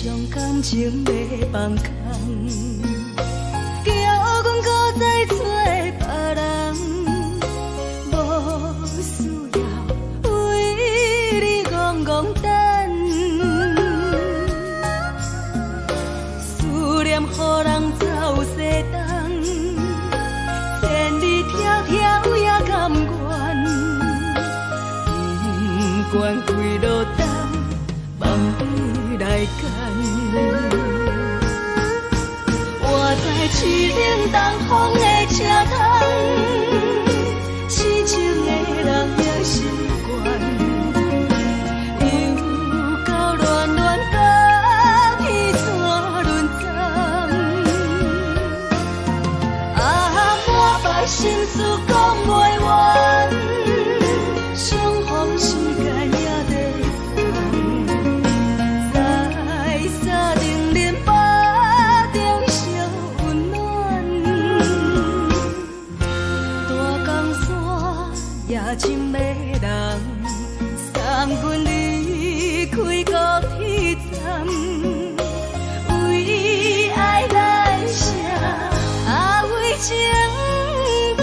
将感情要放空，叫阮搁再找别人，无需要为你戆戆等，思念予人走西东，千里迢迢也甘愿，不管几路灯，望你来牵。我在市顶东风的车窗，痴情的人也习惯，又到乱乱甲天山轮站，满腹心事讲袂完，相逢时间也在等，在沙丁林巴中相温暖，大江山夜深的人，送阮离开高铁站，为爱来写为情长。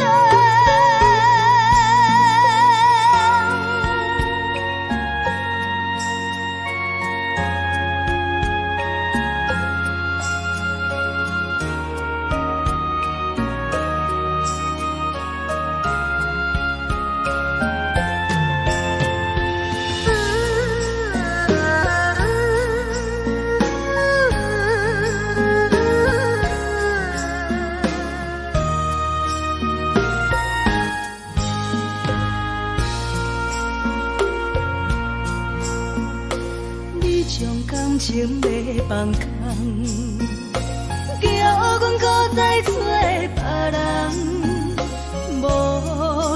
将感情要放空，叫阮搁再找别人，无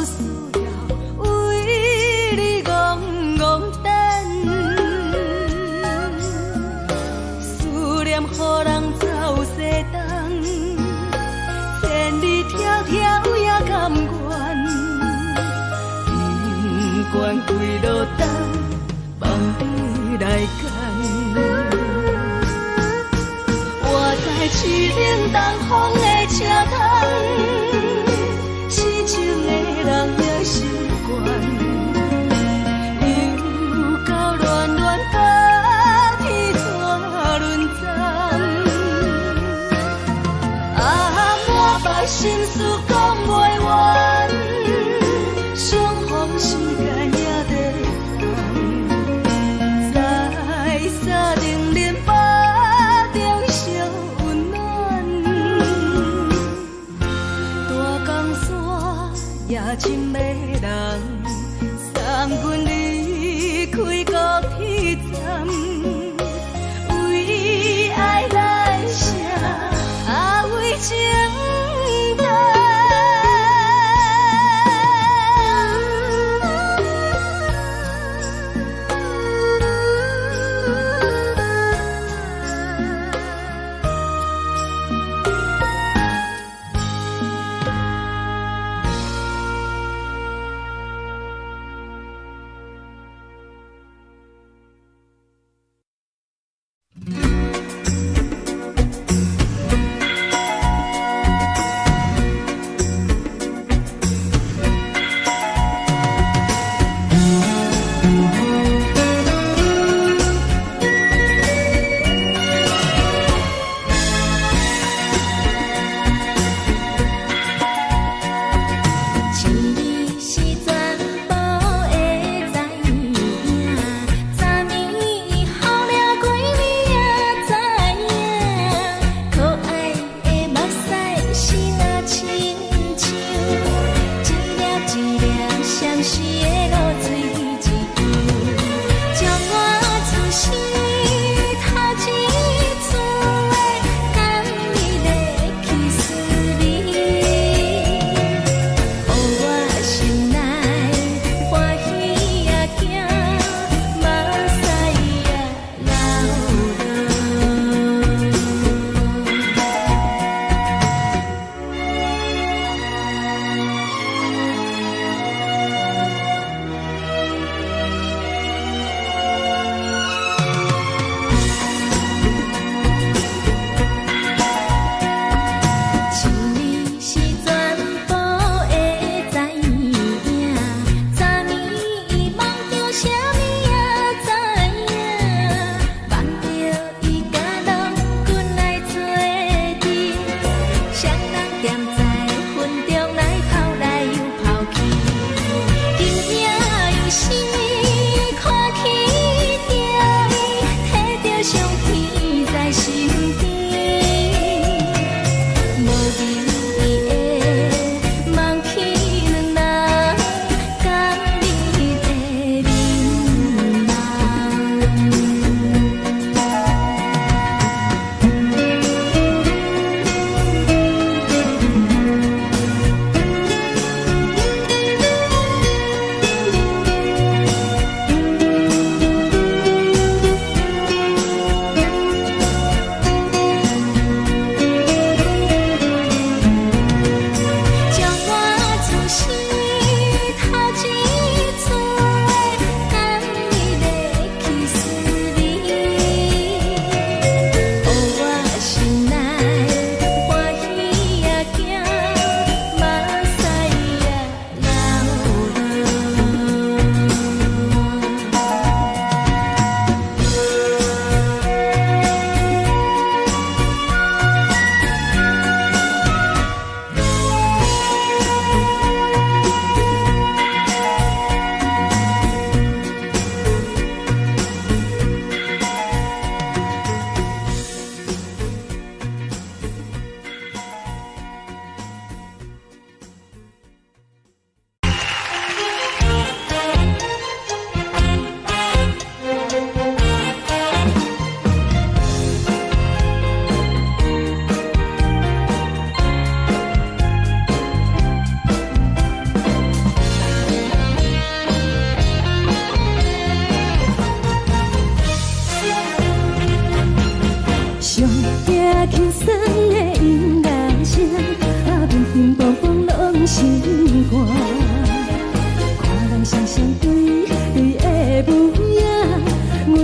需要为你戆戆等，思念予人走西东，千里迢迢也甘愿，不管几路灯，望你来牵。我在市顶东风的车窗，痴情的人也习惯，又到乱乱甲天山轮站，满腹心事讲袂完，相逢时间也在等，在沙丁林巴中相温暖，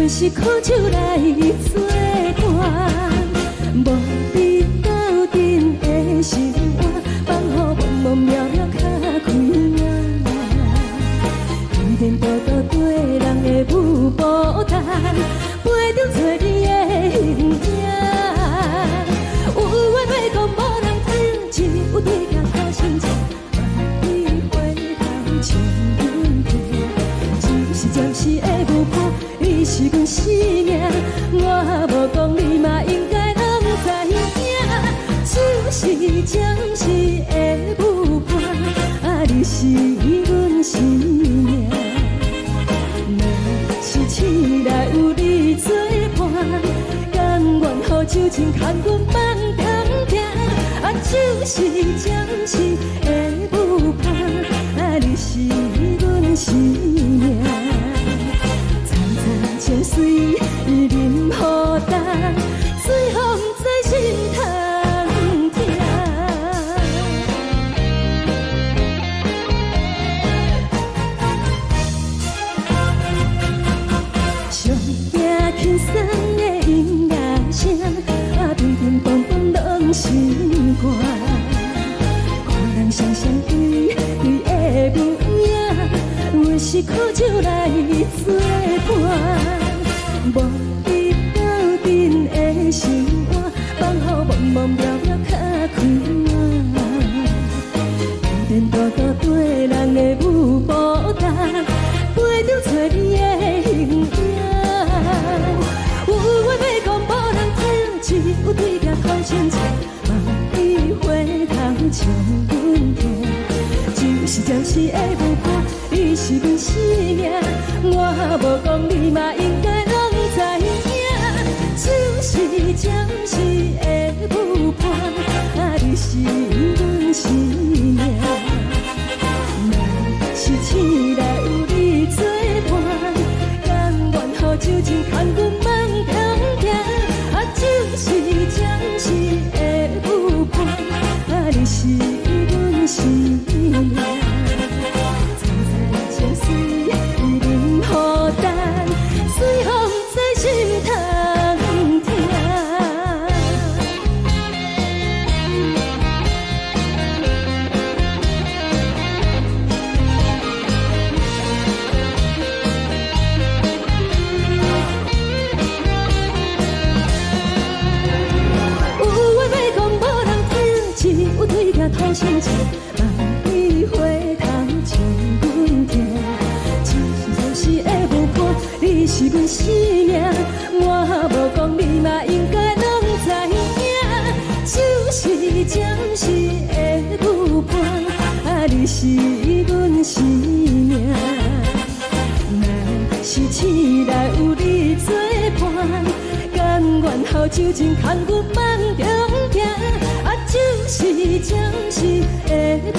阮是苦酒来作伴，无你斗阵的生活，放予茫茫渺渺较开眼。颠颠倒倒对人的舞步弹，陪着做你的形影。有话要讲无人听，只有对镜头心情，万里回头将阮听。就是暂时的舞伴，你是阮生命，我无讲你嘛应该拢知影。就是暂时的舞伴，你是阮生命。若是醒来有你作伴，甘愿予酒精牵阮放通行。就是暂时的舞伴，你是阮生命。惨惨情水任何担，随风在心通听。上惊轻松的音乐声，乒乒乓乓拢心肝。看人双双对对的舞影，阮是苦酒来作伴，无你斗阵的生活，放予茫茫渺渺较开眼。颠颠倒倒对人的舞步弹，陪着做你的形影。有话要讲无人听，只有对镜头心情，万里回头将阮听。就是暂时的舞伴，你是阮生命，我无讲你嘛应该拢知影。就是暂时的舞伴，你是阮生命。若是醒来有你作伴，甘愿予酒精牵阮放通行。就是暂时的舞伴，你是阮生命。惨惨情水任何担，随风在心通听。有对镜头心情，万里回头将阮听。就是暂时的舞伴，你是阮生命，我无讲你嘛应该拢知影。就是暂时的舞伴，你是阮生命。若是醒来有你作伴，甘愿予酒精牵阮放中行。就是暂时的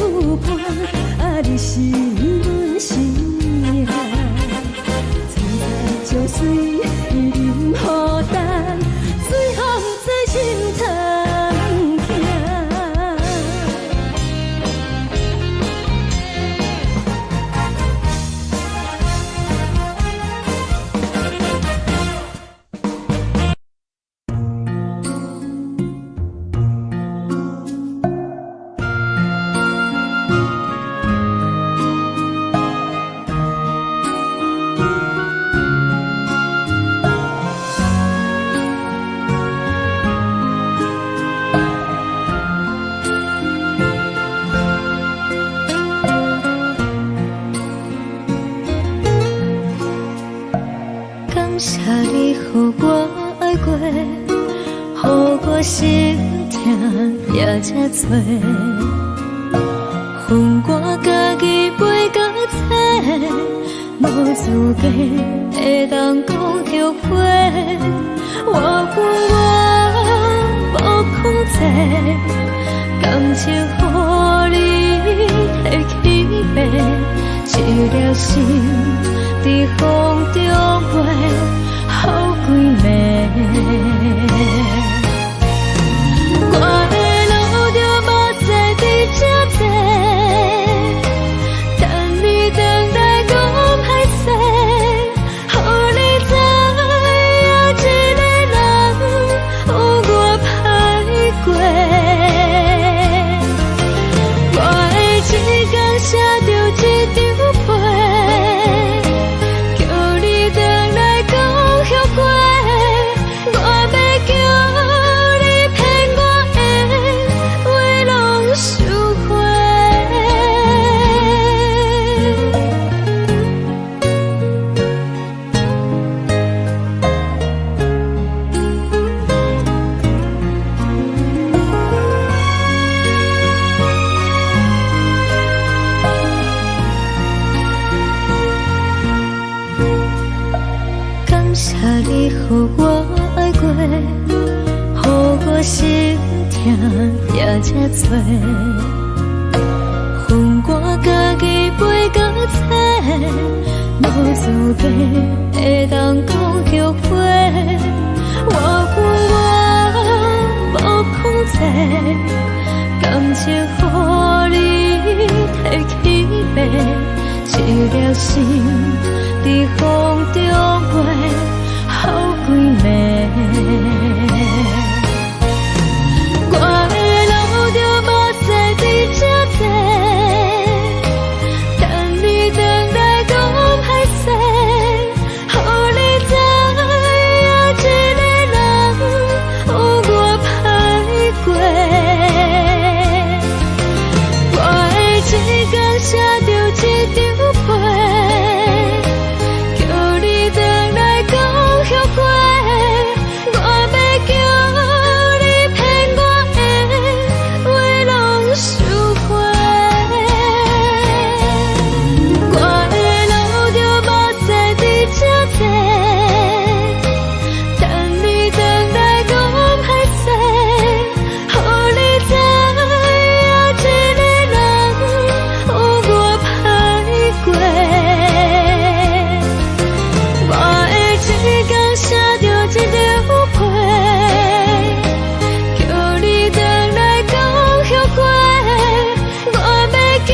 舞伴，你是阮生命。惨惨情水任何担，随风在心通听。感谢你予我爱过，予我心痛也这多，分我家己袂到切，无资格会当讲后悔。我分我无控制，感情予你摕起飞，一条心在风中飞，好几暝。我的路就无再伫这坐，等你等待讲歹势，予你知谢你予我爱过，予我心痛也这多。恨我家己飞到这，无资格会当讲后悔。我恨我无控制，感情予你摕去卖，一粒心在风中飞，好几暝。我的路就无西伫这多，等你回来讲歹势，予你知影一个人有我歹过。我的一天写着一张被，叫你回来讲后悔。我要叫你骗我的话拢收回。我的路就无西伫这多，等你回来讲歹势，予你知影一个人有我歹过。我的一天写着一张被，叫你回来讲后悔。我要叫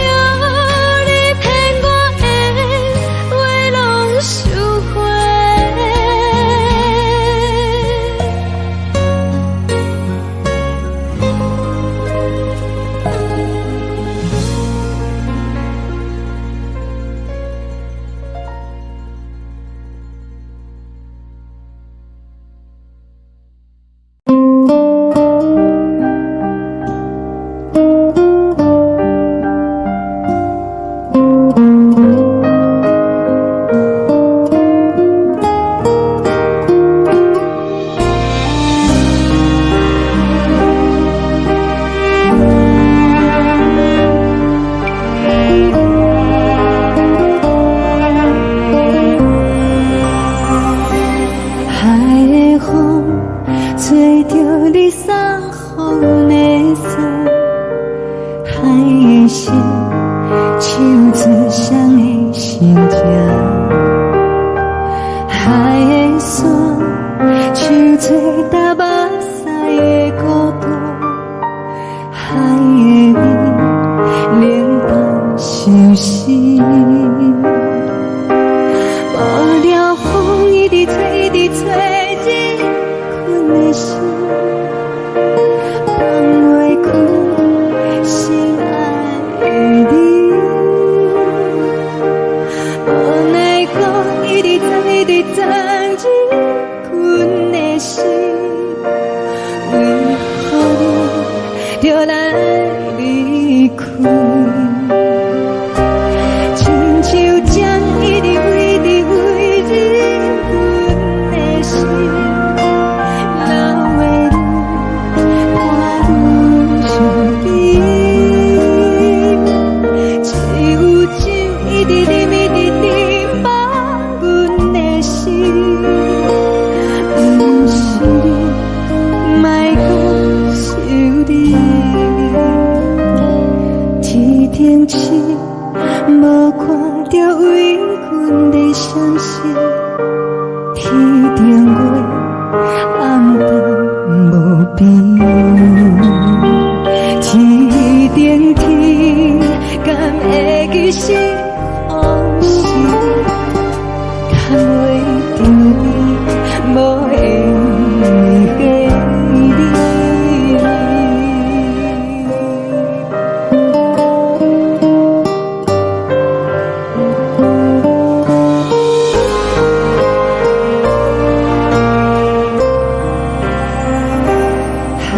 你骗我的话拢收回。海的风吹着你送风的伞，海的心手指双的心情，海的山手吹打目屎的孤独，海的味冷淡伤心。无聊风一直吹，一直吹，日困的心，放袂开心爱的你。无奈风一直吹，一直吹，日困的心，为何你就来离开？亲像江一直飞，一直飞，日阮的心，流的泪，看愈伤悲。只有酒一直啉，一直啉，放阮的心。不是你，莫讲想你。天顶星，无看到为阮的伤心。天顶月，暗淡无边。天顶天，敢会记是往事？敢袂着你，无缘给你。海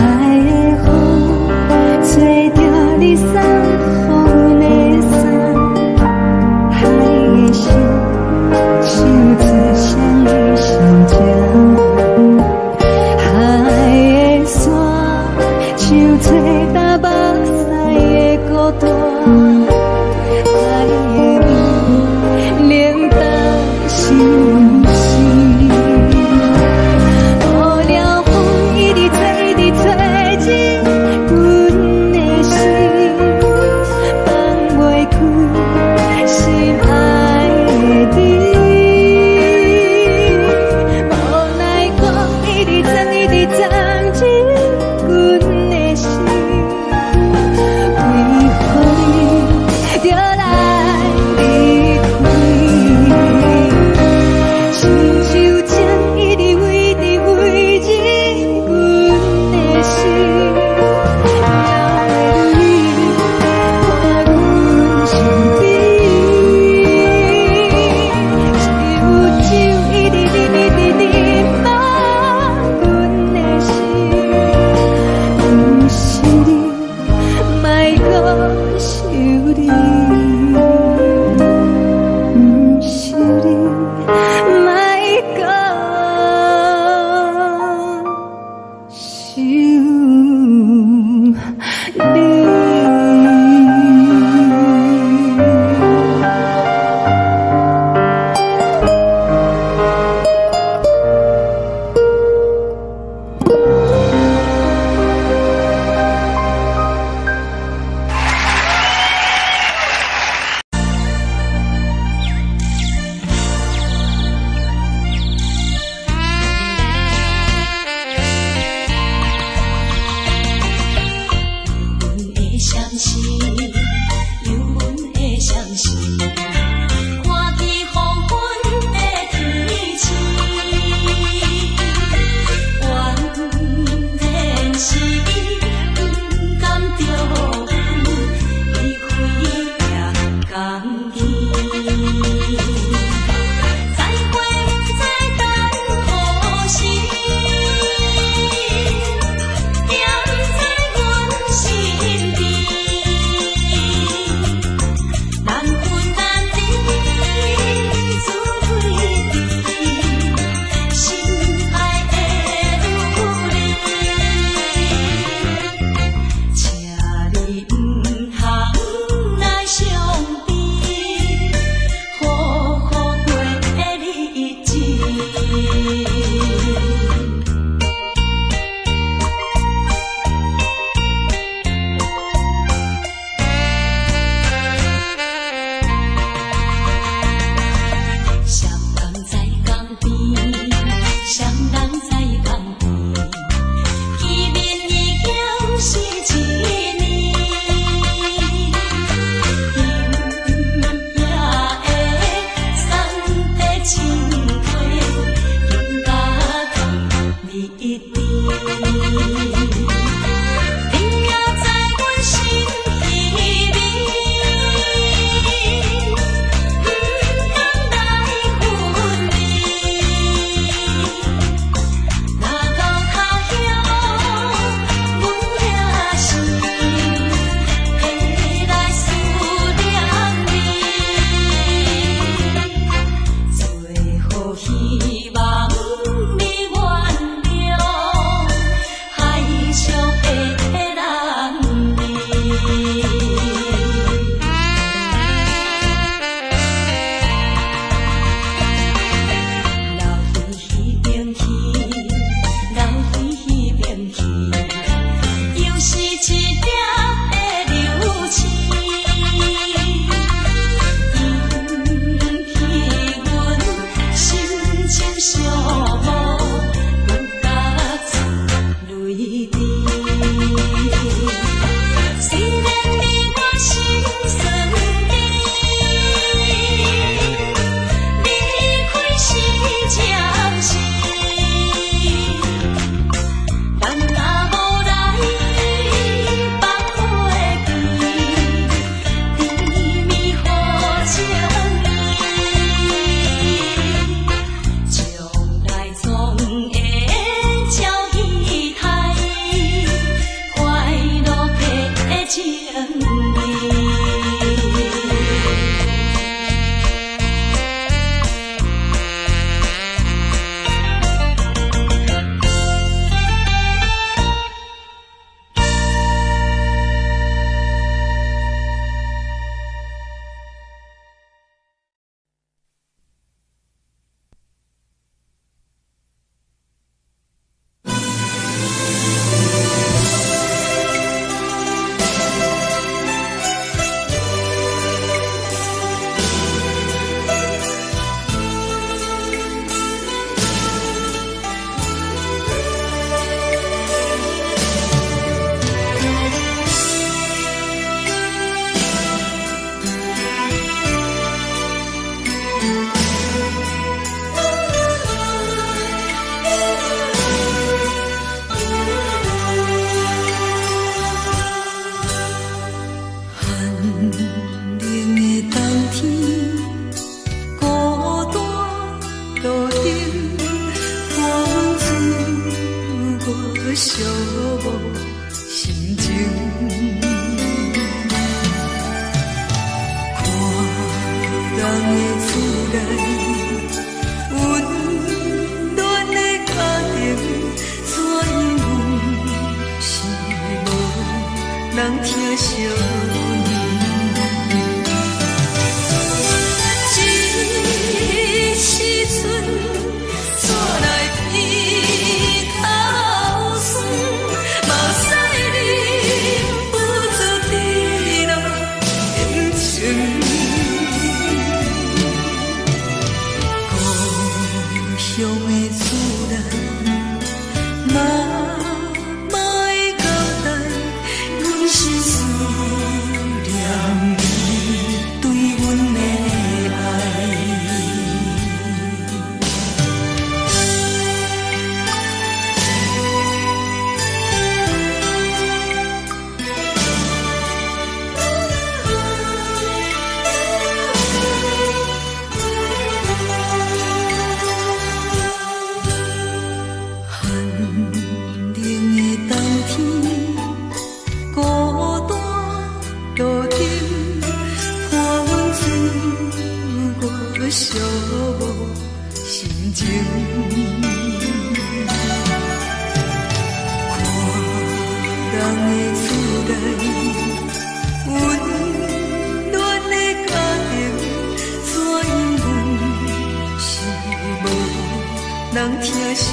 人疼惜。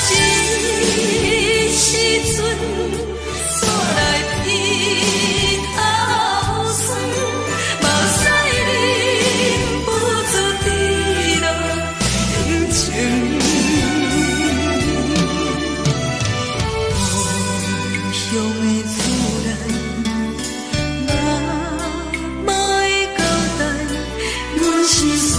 这时阵煞来鼻头酸，目屎忍不住滴落眼睛。故乡的厝内，若莫会交代，阮是思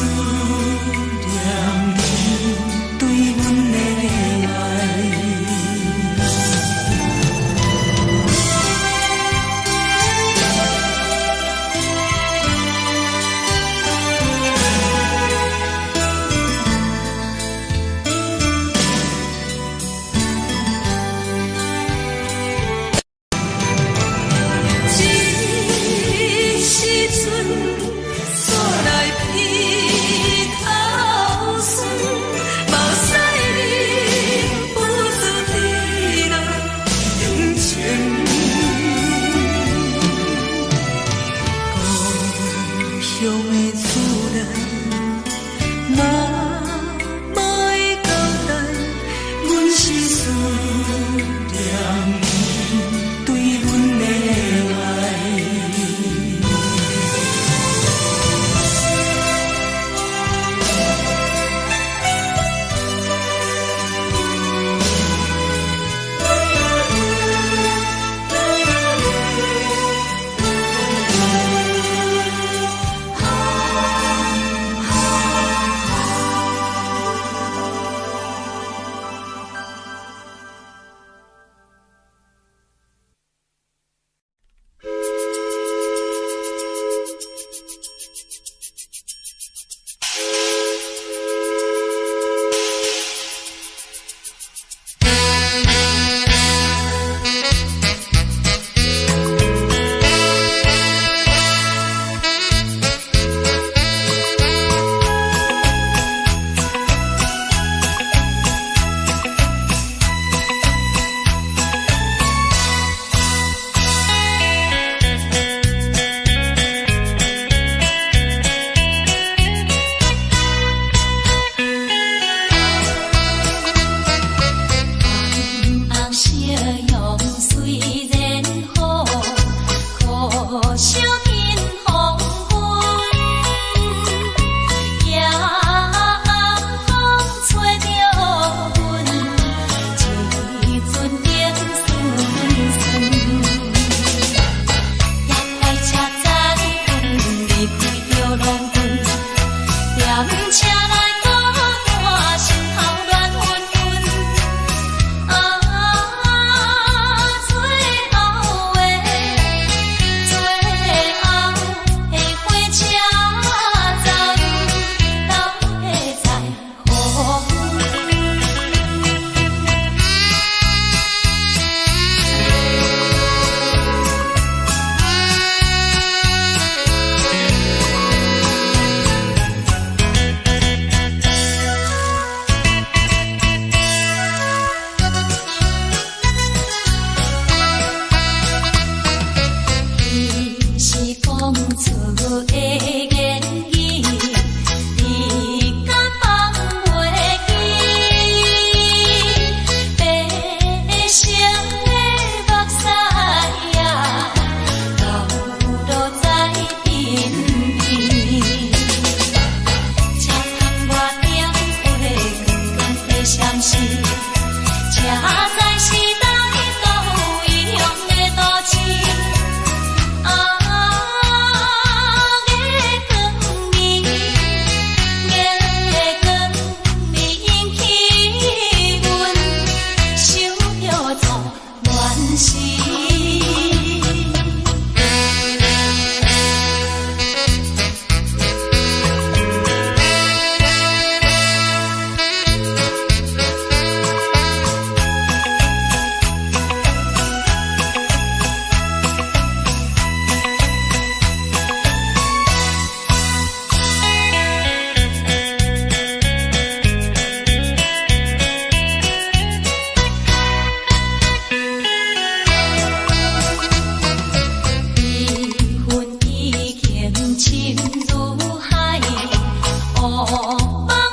梦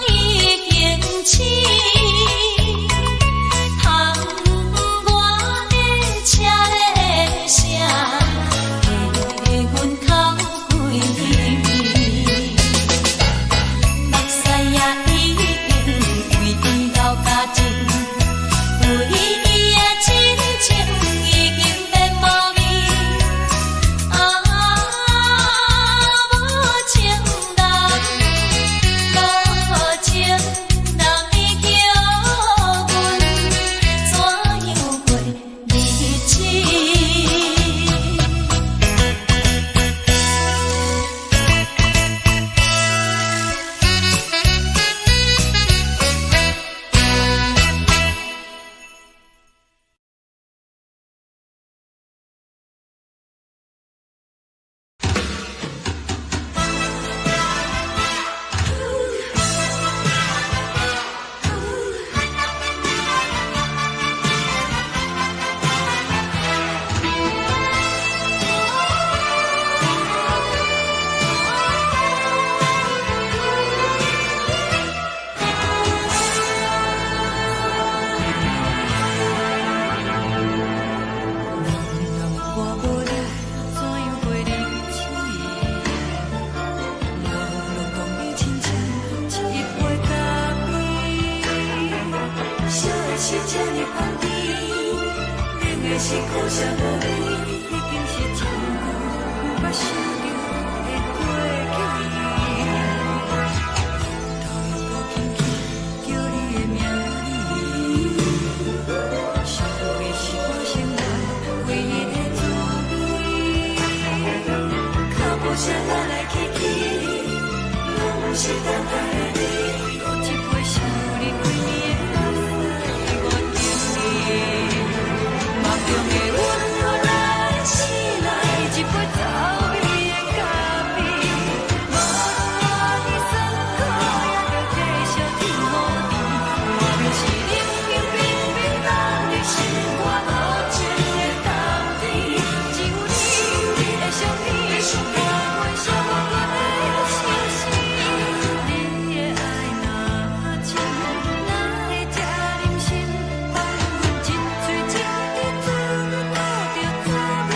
已经醒，窗外的车的声，替阮哭几暝。目屎也已经为伊流甲尽，为伊的真情已经变无味。无情人，无情人已叫阮怎样过日子？是这呢放甜，冷的是苦涩无味，已经是一句不捌想着的过去。头又无轻轻叫你的名字，想的是我心内唯一的滋味。脚步声来来去去，拢是等待的你，搁一杯想你几年的目屎。梦中的阮何来醒来，一杯走味的咖啡，无论你酸苦也着继续甜予甜，莫名是冷冷冰冰咱的心肝无情的冬天，只有你的相片，我阮伤过的心事，你的爱若真，哪会这忍心放阮一嘴情的滋倒着滋味的咖啡。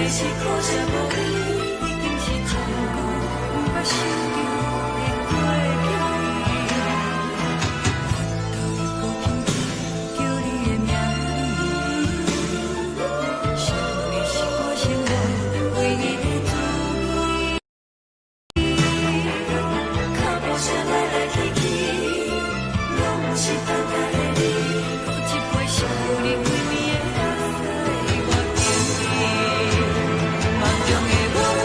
是苦涩无味，已经是一句不捌想着的过去。头又无轻轻叫你的名字，想你是我心内唯一的滋味。脚步声来来去去，拢是等待的你，搁一杯想你几暝的目屎，我敬你。梦中的阮。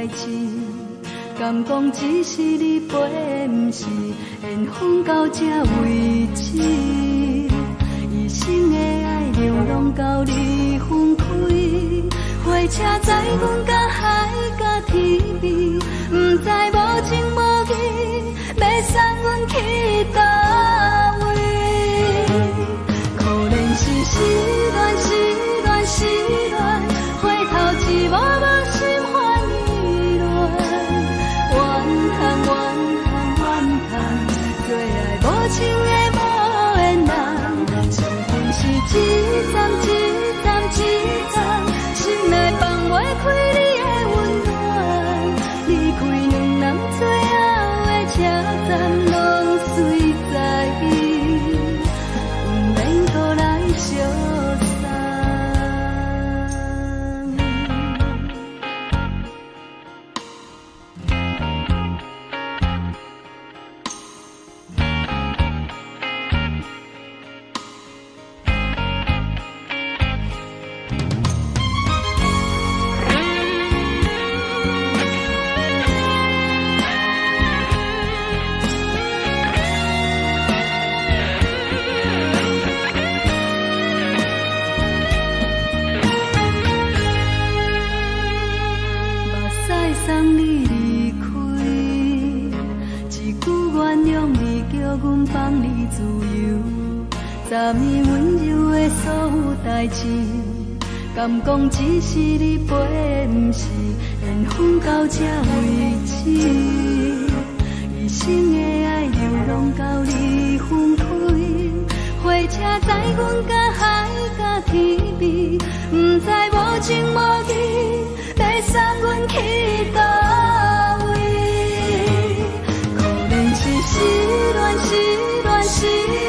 代志，敢讲只是你陪，不是缘分到这为止。一生的爱流浪到你分开，火车载阮甲海甲天边，不知无情无义，要送阮去倒位？可怜是失恋，失恋，失恋，回头一幕幕心烦意乱，怨叹，怨叹，怨叹，最爱无情的无缘人，相逢是一站一站一站，心内放袂开你的温暖，离开两人最后的车站，拢随在意，不免搁来相送。送你离开，一句原谅你，叫阮放你自由。昨暝温柔的所有代志，敢讲只是你陪，不是缘分到这为止。一生的爱流浪到你分开，火车载阮甲海甲天边，不知无情无义，要送阮去倒位？可怜是失恋，失恋，失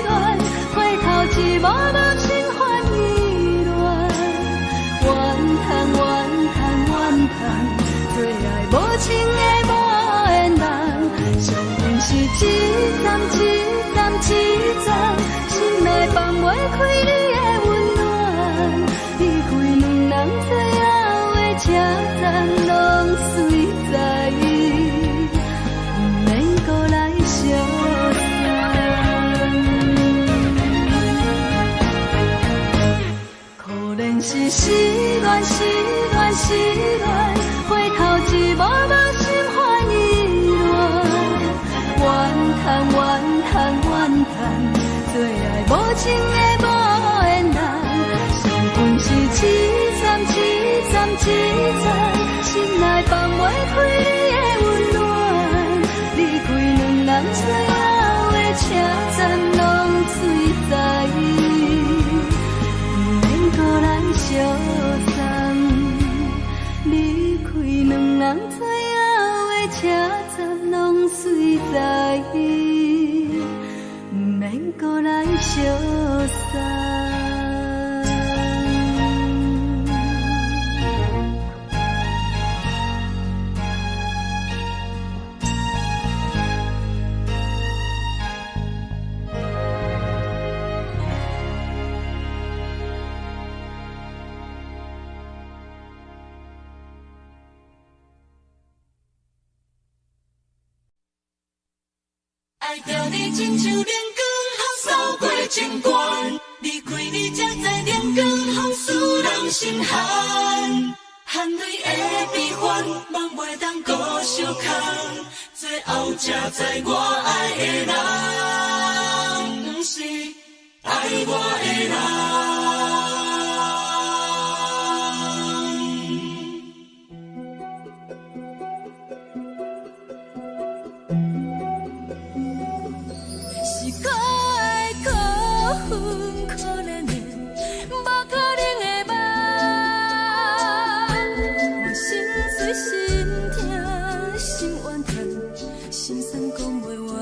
恋，回头一幕幕心烦意乱，怨叹，怨叹，怨叹，最爱无情的无缘人，相逢是一站一站一站，心内放袂开你的温暖，离开两人最后的车站，拢随在意，不免搁来相送。可怜是失恋，失恋，失恋，回头一幕幕心烦意乱，怨叹，怨叹，怨叹，最爱无情的无缘人，相逢是一站一站一站，心内放袂开你的温暖，离开两人最后的车站，拢随在意，不免搁来相送。离开两人最后的车站，拢随在意，不免搁来相送。爱着你亲像阳光扫过情关，离开你才知阳光风使人心寒。含泪的悲欢，望袂当搁相牵，最后才知我爱的人，不是爱我的人。心酸讲袂完，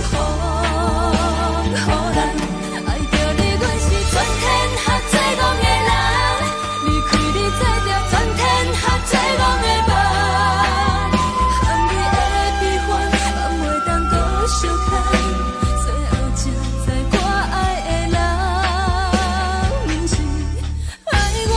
守护，予人爱着你，阮是全天下最戆的人。离开你，做着全天下最戆的梦。含你的悲欢，嘛袂当搁相牵。最后才知我爱的人，毋是爱我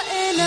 的人。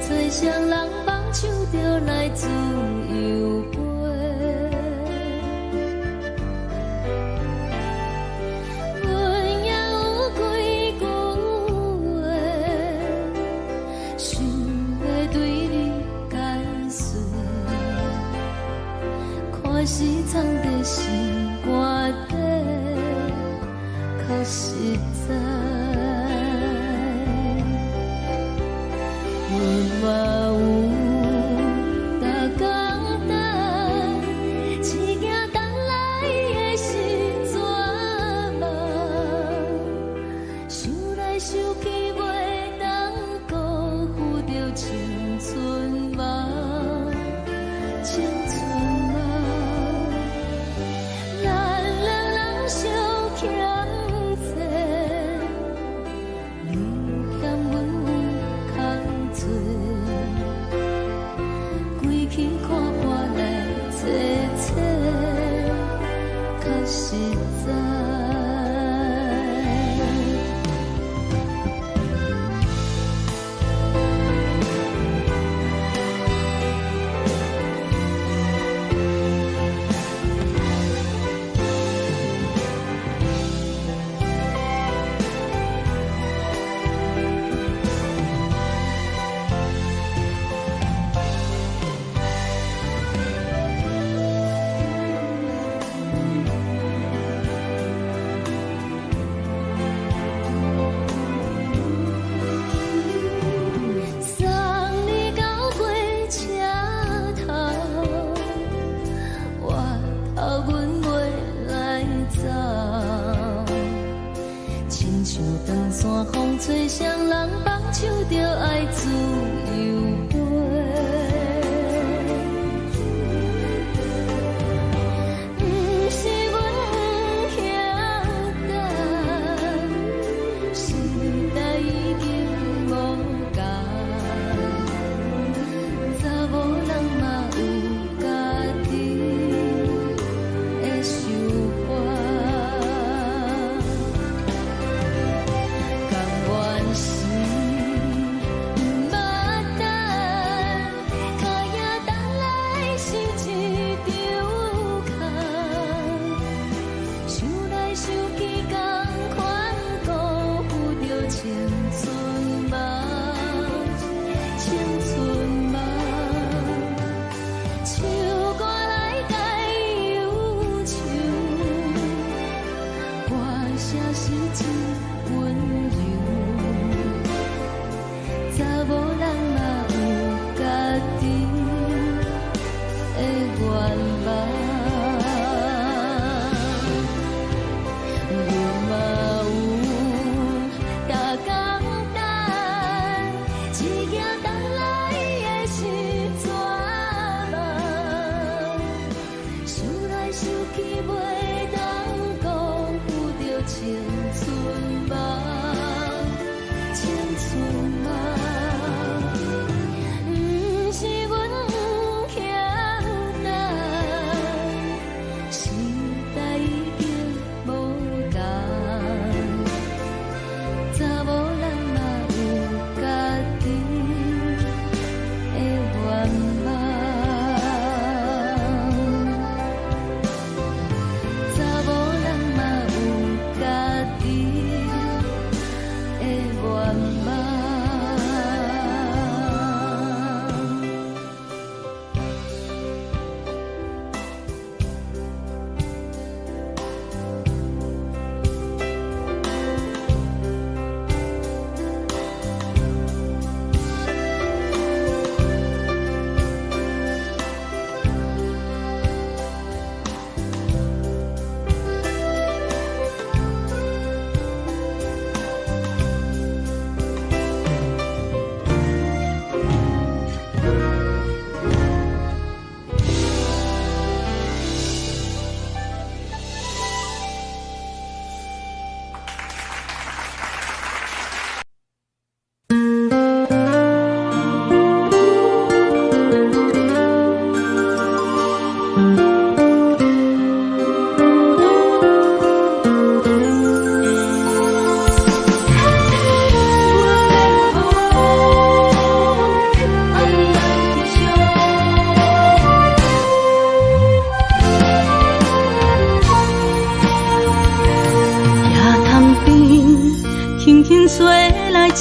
吹双人梦唱着来自由飞，阮也有几句话，想要对你解释，可是藏在心肝底，较实在。 我有逐工等，只惊等来的是绝望，想来想去袂当辜负着青春梦，青春梦，咱两人相。欠债，你欠阮空嘴，归去看破来坐坐，较实在。风吹双人放手着爱自由飞，不是阮不晓得，时代已经无同，查某人嘛有家己的想法。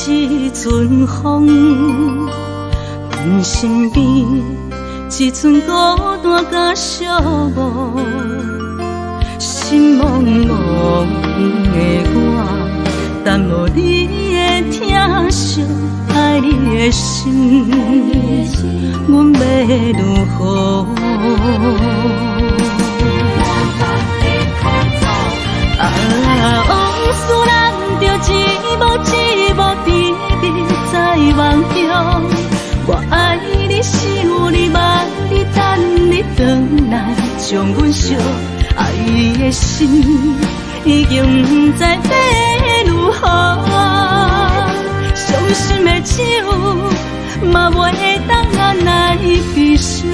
一阵风，阮身边一阵孤单甲寂寞，心茫茫的我，等无你的疼惜，爱你的心，阮要如何？往事难着一幕甜蜜在梦中，我爱你想你望你等你回来，将阮惜爱你的心已经不知要如何。伤心的手，嘛袂当按来悲伤。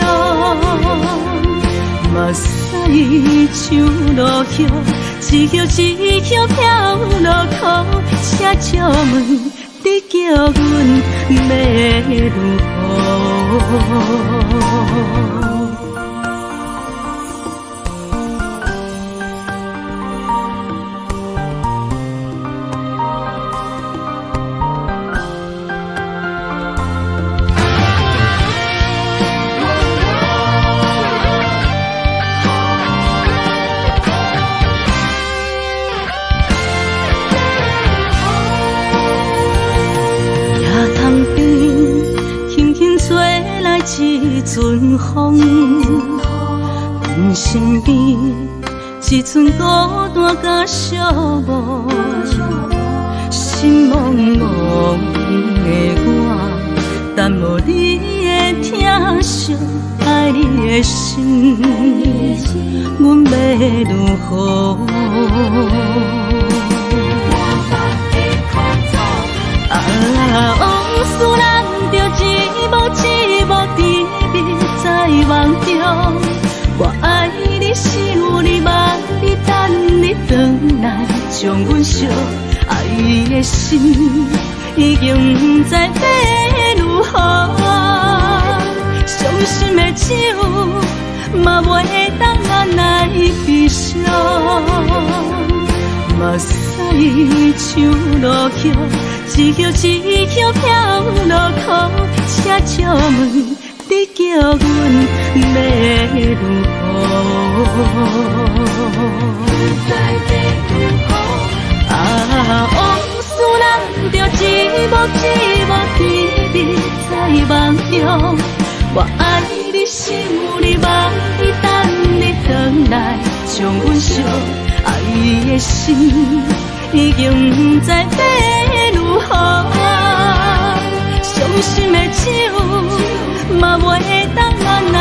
目屎像落叶，一叶一叶飘落雨，车照问，你叫阮要如何？一阵风，阮身边一阵孤单甲寂寞，心茫茫的我，等无你的疼惜，爱你的心，阮要如何？往事人着一幕一幕甜蜜在梦中，我爱你是有你望你等你回来，将阮惜爱的心已经不知要如何。伤心的手嘛袂当按来悲伤，目屎像落叶，一叶一叶飘落雨，车照问，你叫阮要如何？往事人着一幕一幕甜蜜在梦中，我爱你是有你望你等你回来，将阮惜爱的心已经不知要如何。伤心的手嘛袂当按来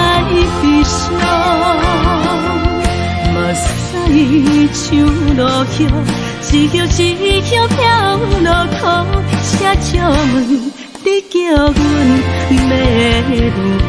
悲伤，目屎像落叶，一叶一叶飘落雨，车照问，你叫阮要如何？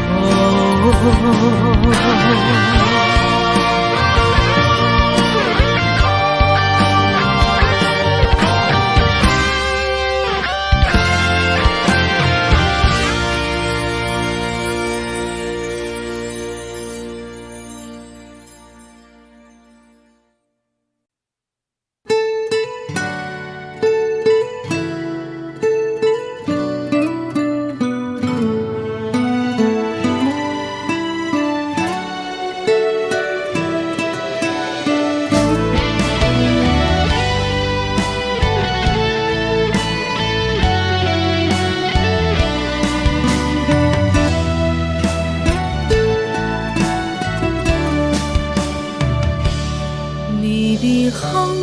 风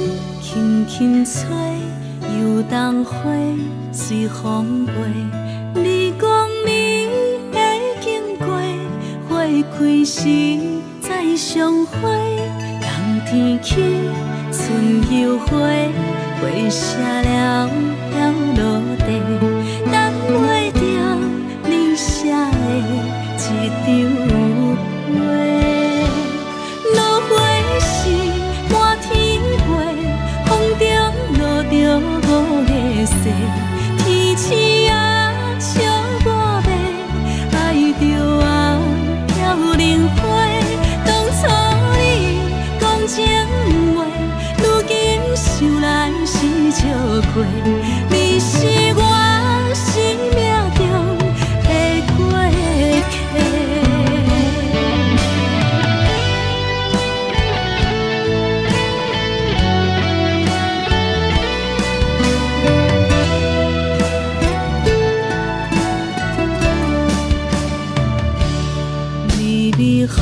轻轻吹，游动花随风飞。你讲你会经过，花开时再相会。冬天起，春又花，花谢了要落地，等袂着你写的一张画。落花时满天飞，风中落着五个色，天星啊笑我迷，爱着啊飘零花。当初你讲情话，如今想来是笑亏。你是我生命中的过客。风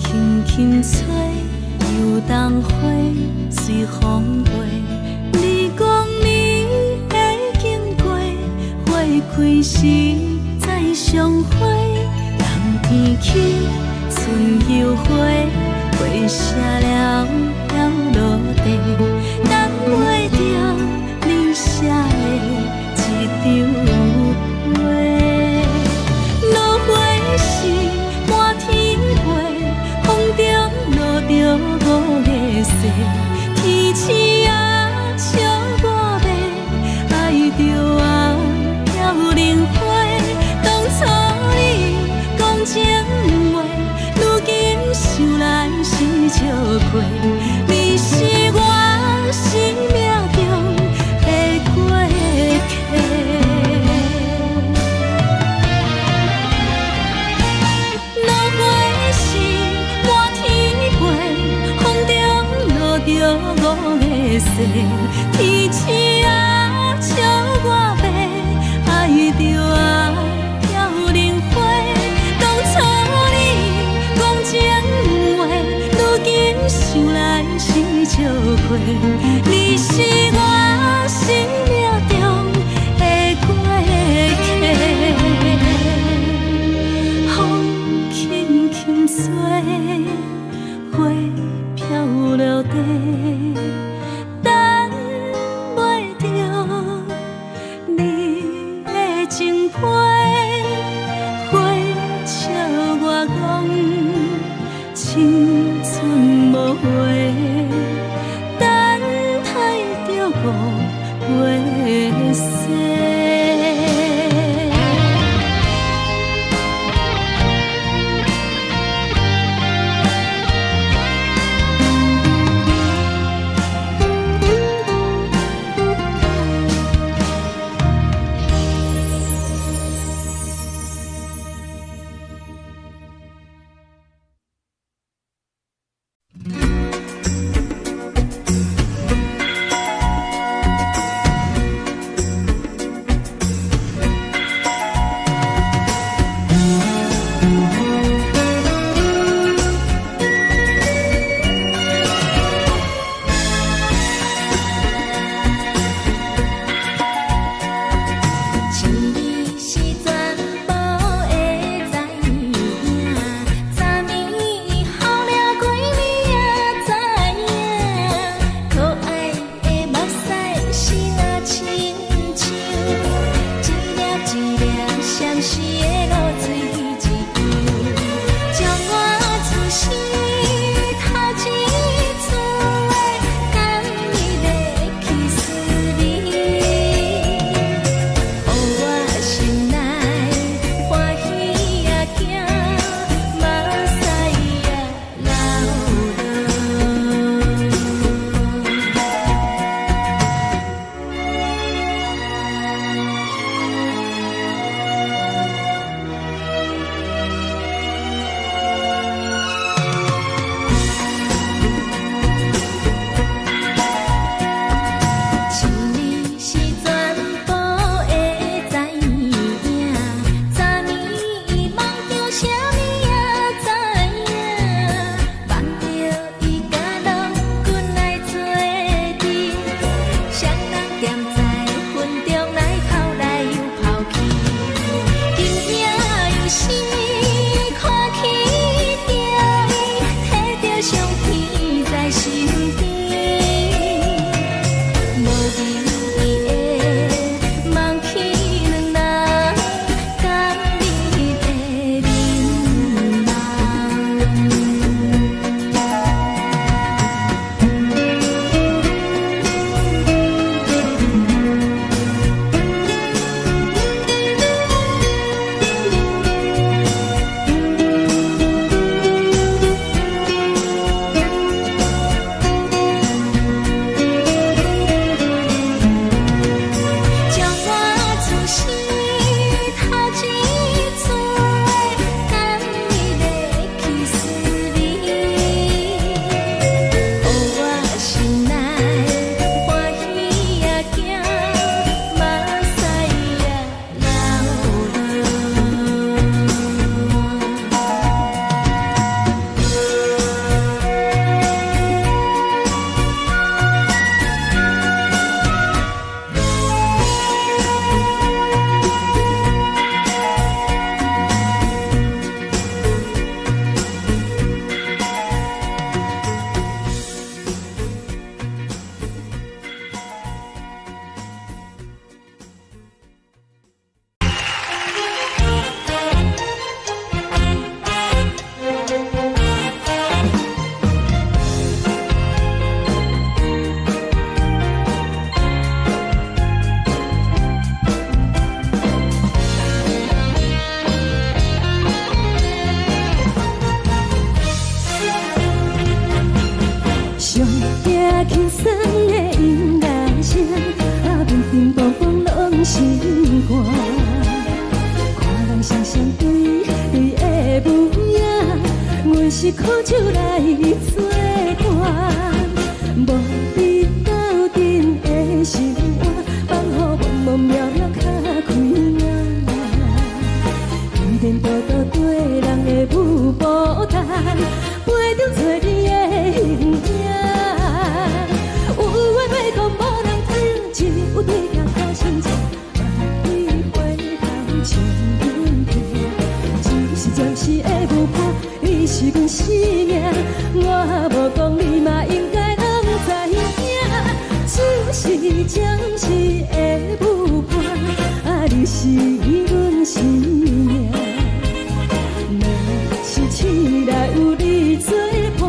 轻轻吹，游动花随风飞。你讲你会经过，花开时再相会。冬天起，春又花，花谢了要落地。过，你是我生命中的过客。落花时满天飞，风中落着五个星，天星啊笑我白，爱着啊飘零花。当初你讲情话，如今想来是笑话。你是我生命中的过客，风轻轻吹，花飘落地，等袂着你的情批。花笑我讲青春无悔，等待着五月雪。是阮生命，我无讲你嘛应该拢知影。就是暂时的舞伴，啊，你是阮生命。若是醒来有你作伴，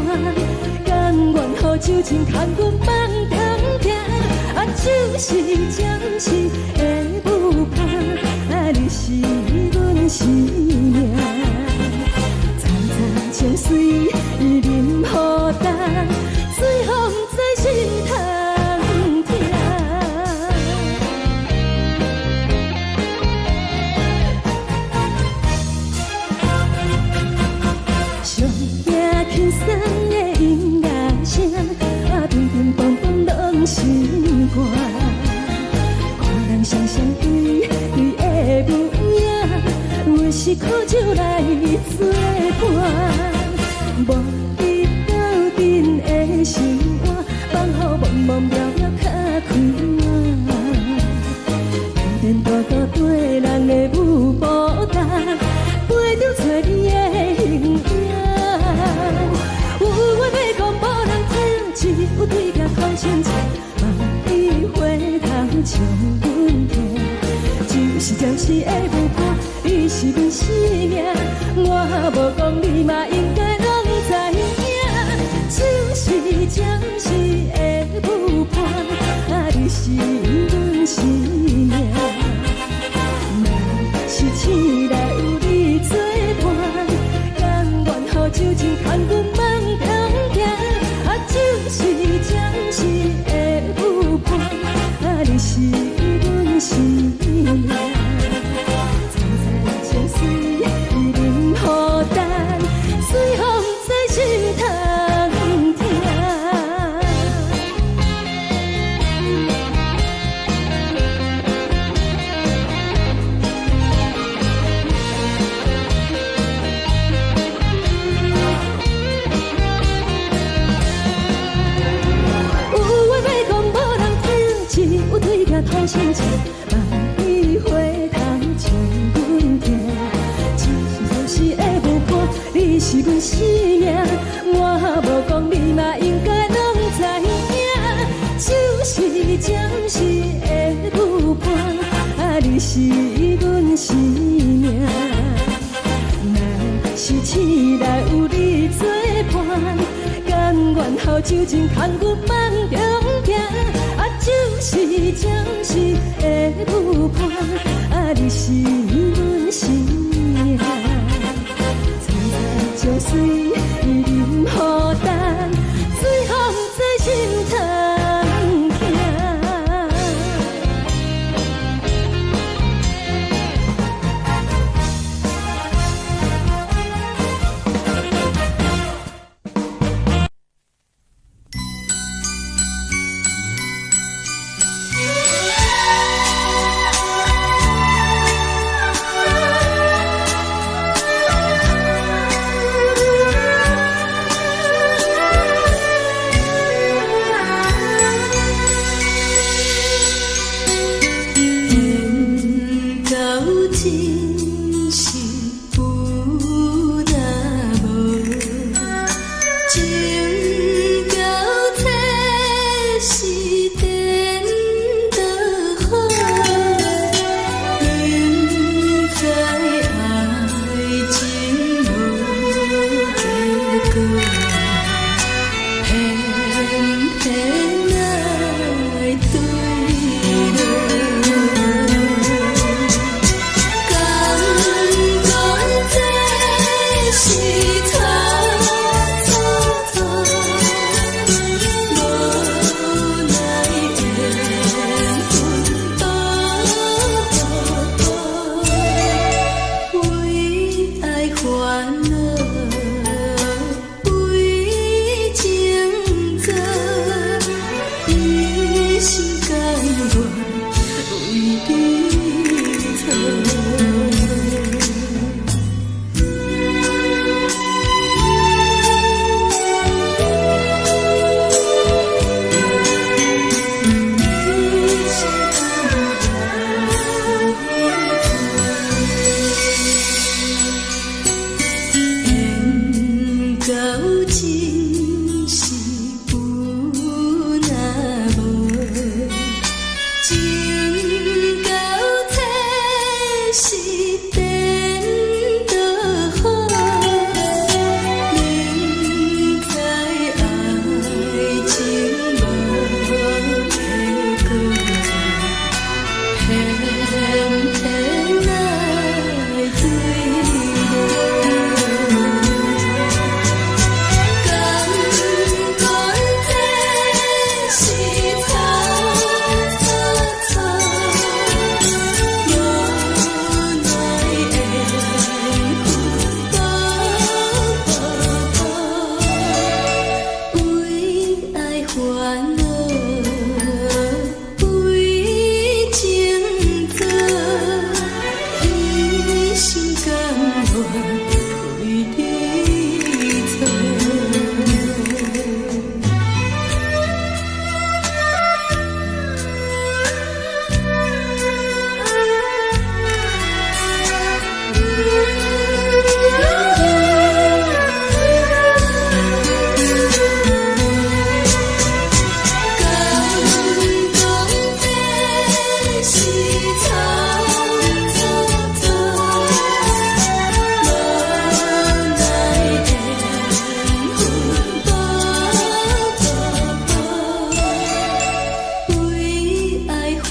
甘愿予酒精牵阮放通行。啊，就是暂时的舞伴，啊，你是阮生命。惨惨情水任何等，随风在心头。轻松的音乐声，啊，乒乒乓乓拢心肝。看人双双对对的舞影，有时苦酒来作伴。无你斗阵的心肝，放乎茫茫渺渺较开晏。颠颠倒倒对人的舞步动，陪着找你的形影。有话要讲，无人听，只有对镜看清楚，万里花香将阮听。就是暂时的舞伴，你是阮生命，我无讲你嘛应该拢知影。就是暂时的舞伴，啊，你是阮生命。若是醒来有你作伴，甘愿予酒精牵阮放通行。啊，就是暂时的舞伴，啊，你是阮生命。惨惨情水任何等，随风在心头听。有对镜看清楚，万里花香将阮听。就是暂时的舞伴，你是阮生命，我无讲你嘛应该拢知影。就是暂时的舞伴，啊，你是阮生命。若是醒来有你作伴，甘愿予酒精牵阮放中行。啊，就是暂时的舞伴，啊，你是阮生命。惨惨情水任何等，随风在心头听。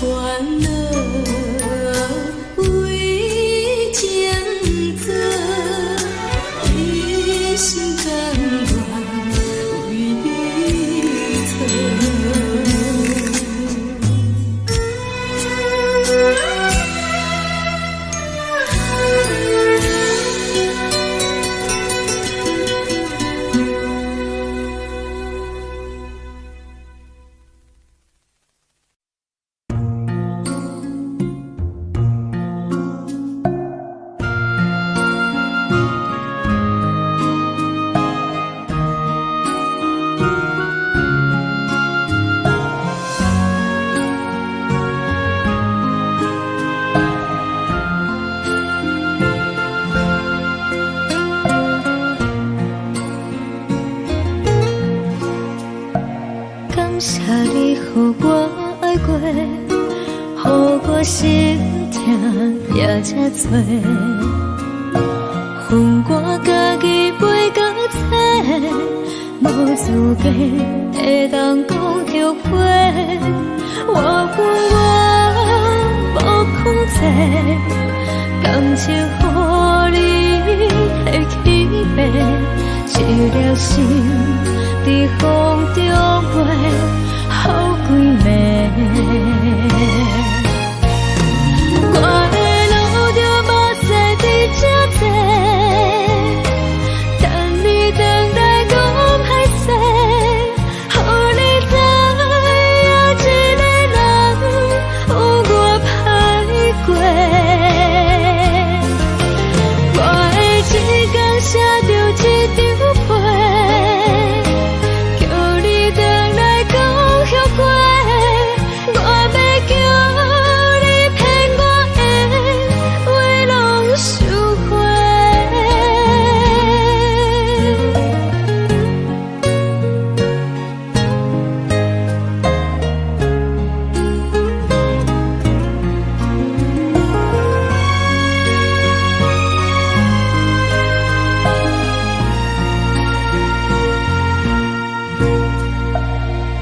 烦恼为情做，一心甘愿为你错。感谢你，予我爱过，予我心痛也这多。恨我家己袂到切，无资格会当讲后悔。我恨我无控制，感情予你的起飞，一粒心在风中飞，好几暝。我的路就无西伫这多，等你回来讲歹势，予你知影一个人有我歹过。我的一天写着一张被，叫你回来讲后悔。我要叫你骗我的话拢收回。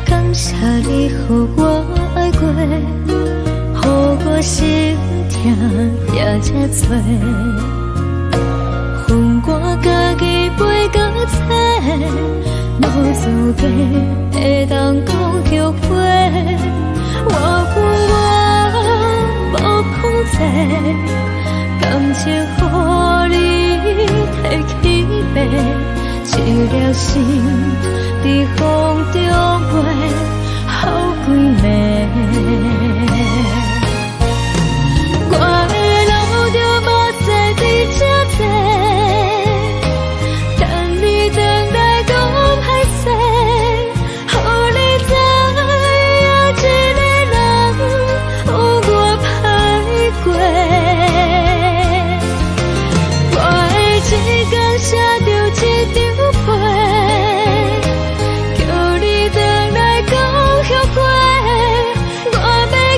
感谢你，予我爱过，予我心痛也这多。恨我家己袂到切，无资格会当讲后悔。我恨我无控制，感情予你提起飞，一粒心在风中飞，好几暝。我的路就无西伫这多，等你回来讲歹势，予你知影一个人有我歹过。我的一天写着一张被，叫你回来讲后悔。我要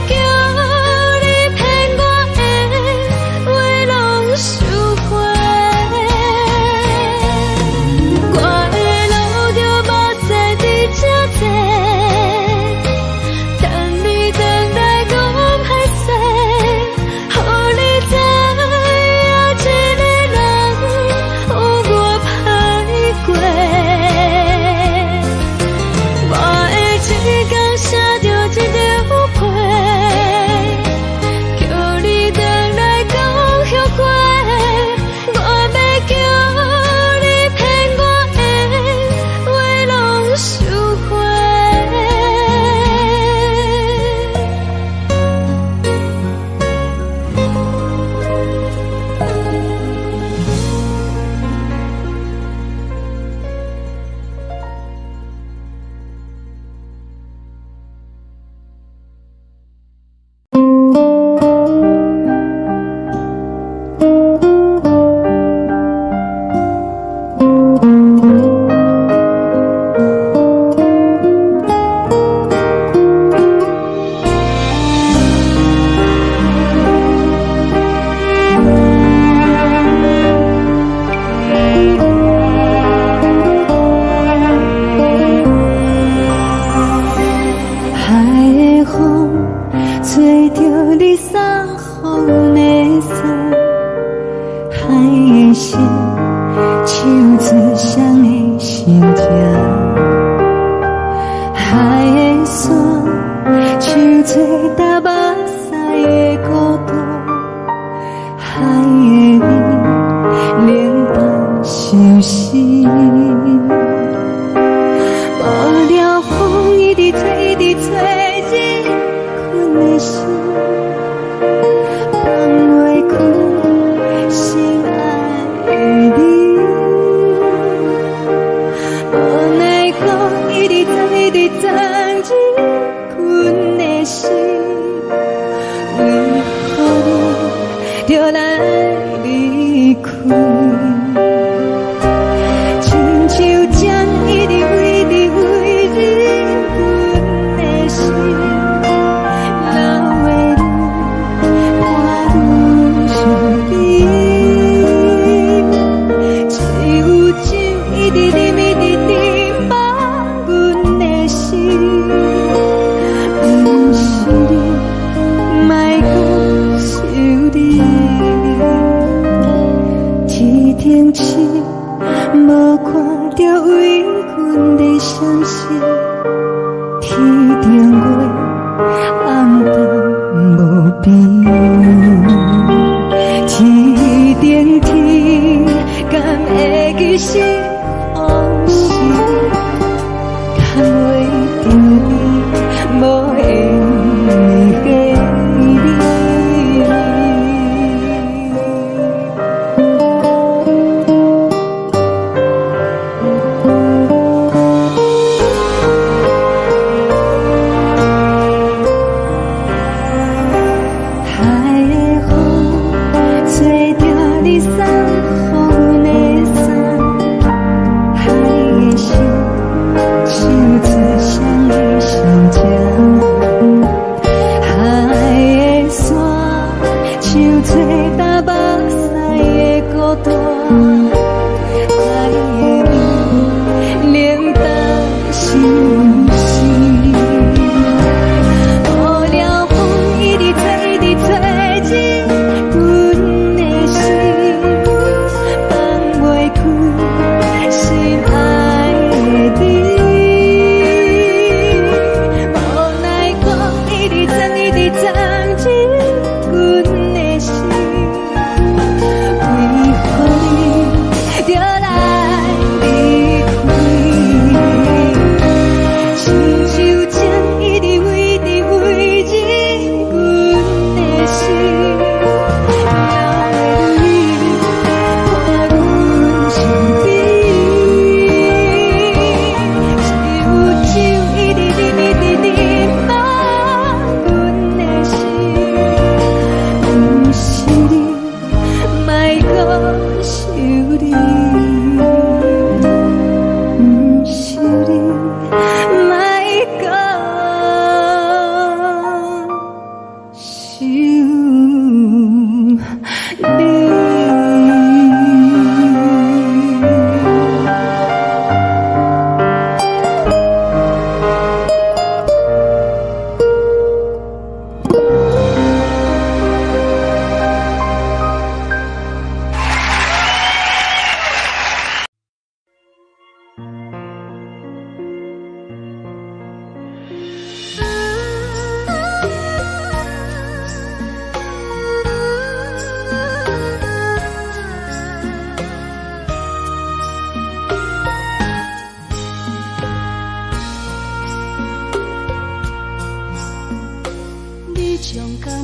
你送风的伞，海的心，手指双的心情，海的山，手做搭目屎的孤单，海的你，冷淡伤心。无聊风一直吹，一直吹，日困的心，放袂开心爱的你。无奈讲一直藏，一直藏，日困的心，为何你就来离开？亲像针一直飞，一直飞，日阮的心，流的泪，看愈伤悲。只有酒一直啉，一直啉，放阮的心，不是你，莫搁想你。天顶星，无看到为阮的伤心，天顶月，暗淡无边，天顶天，敢会记是往事，敢袂着你，无缘给你。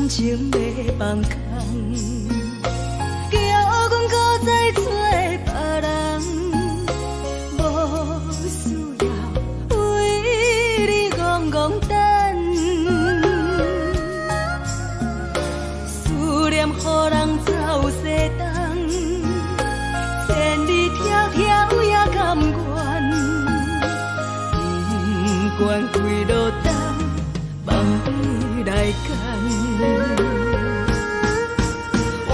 情要放空，叫阮搁再找别人，无需要为你戆戆等，思念予人走西东，千里迢迢也甘愿，不管几路灯，梦里来赶。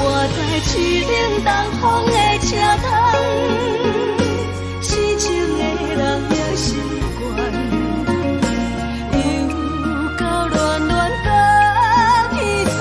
我在市顶东风的车窗，痴情的人也习惯，又到乱乱甲起山。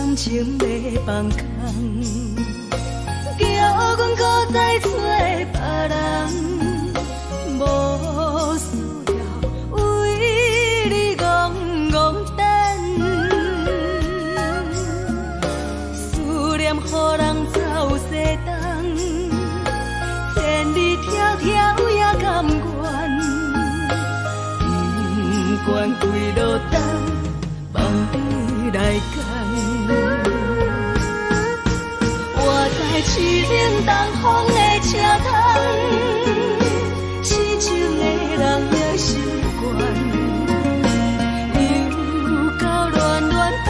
感情要放空，叫阮搁再找别人，无需要为你戆戆等，思念予人走西东，千里迢迢也甘愿，不管几落冬，放你来扛。我在痴冷东风的车窗，痴情的人也习惯，又到乱乱把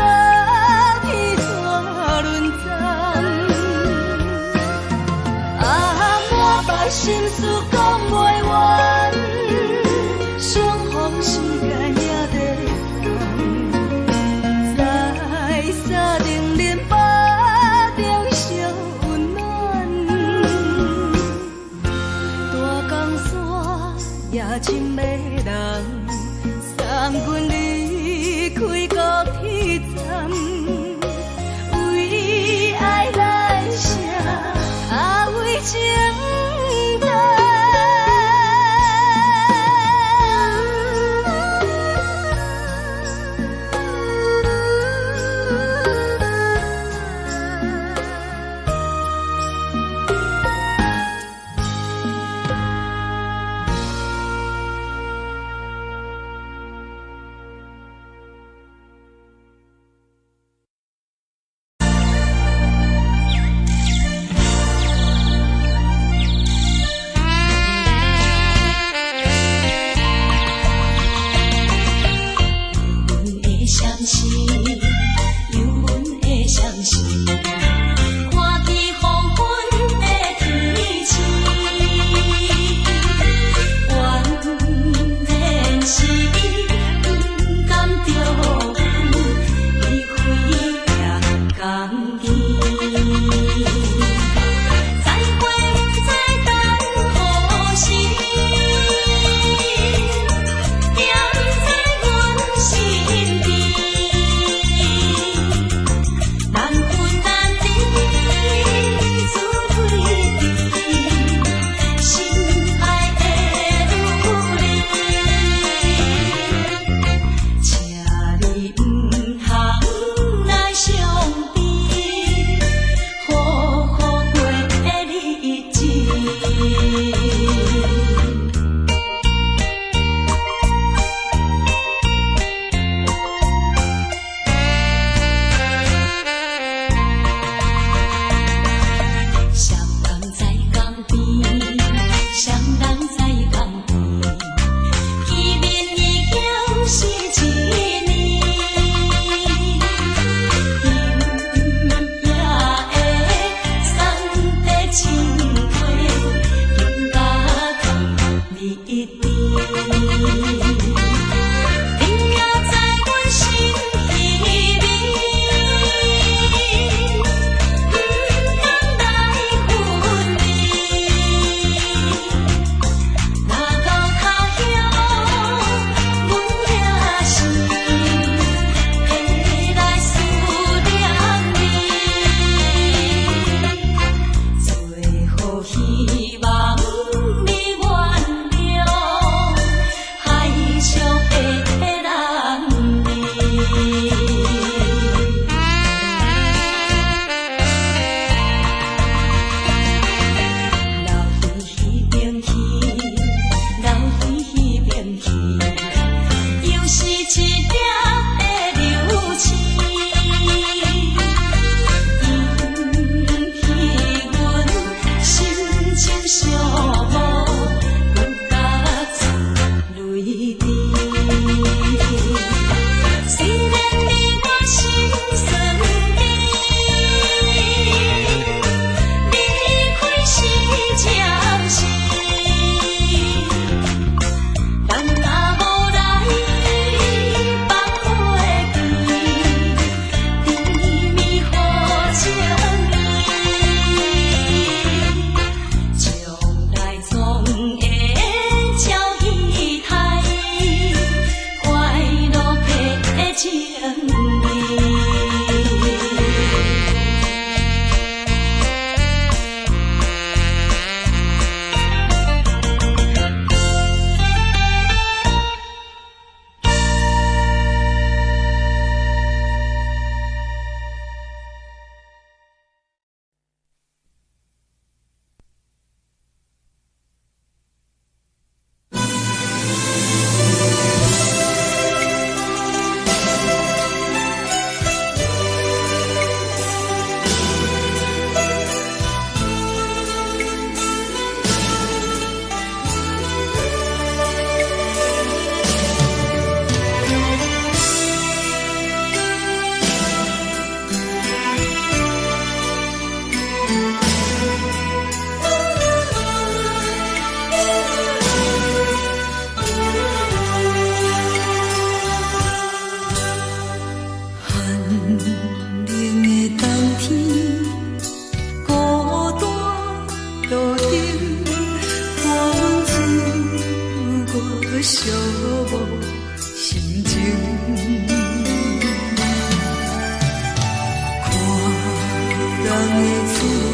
天带轮转。满腹心事讲袂完，相逢时间也在等，在沙定连巴中相温暖。大江山也深的人，送阮离开高铁站，为爱来城，为情。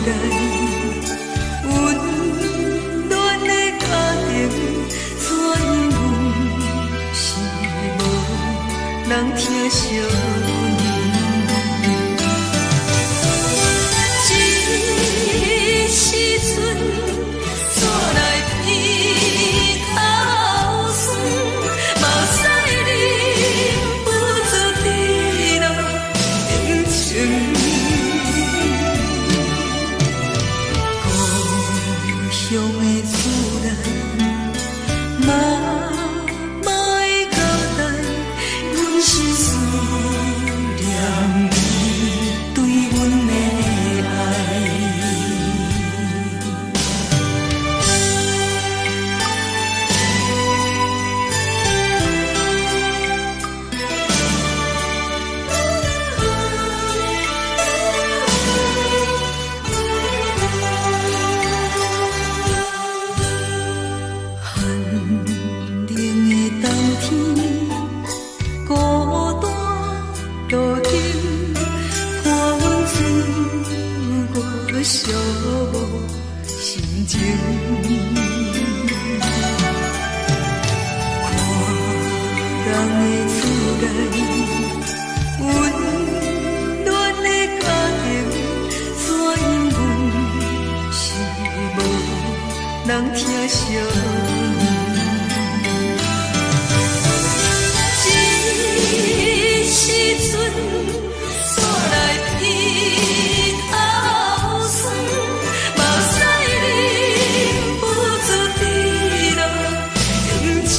代，温暖的家庭，怎因为是无人疼惜阮？这时阵怎来鼻头酸？嘛知你不知地老人情。故乡的自然，妈妈的交代，阮是思念你对阮的爱。寂寞心情，看人的厝内，温暖的家庭，怎因为是无人疼惜阮？这时阵怎来鼻头酸？嘛知你不知地老人情。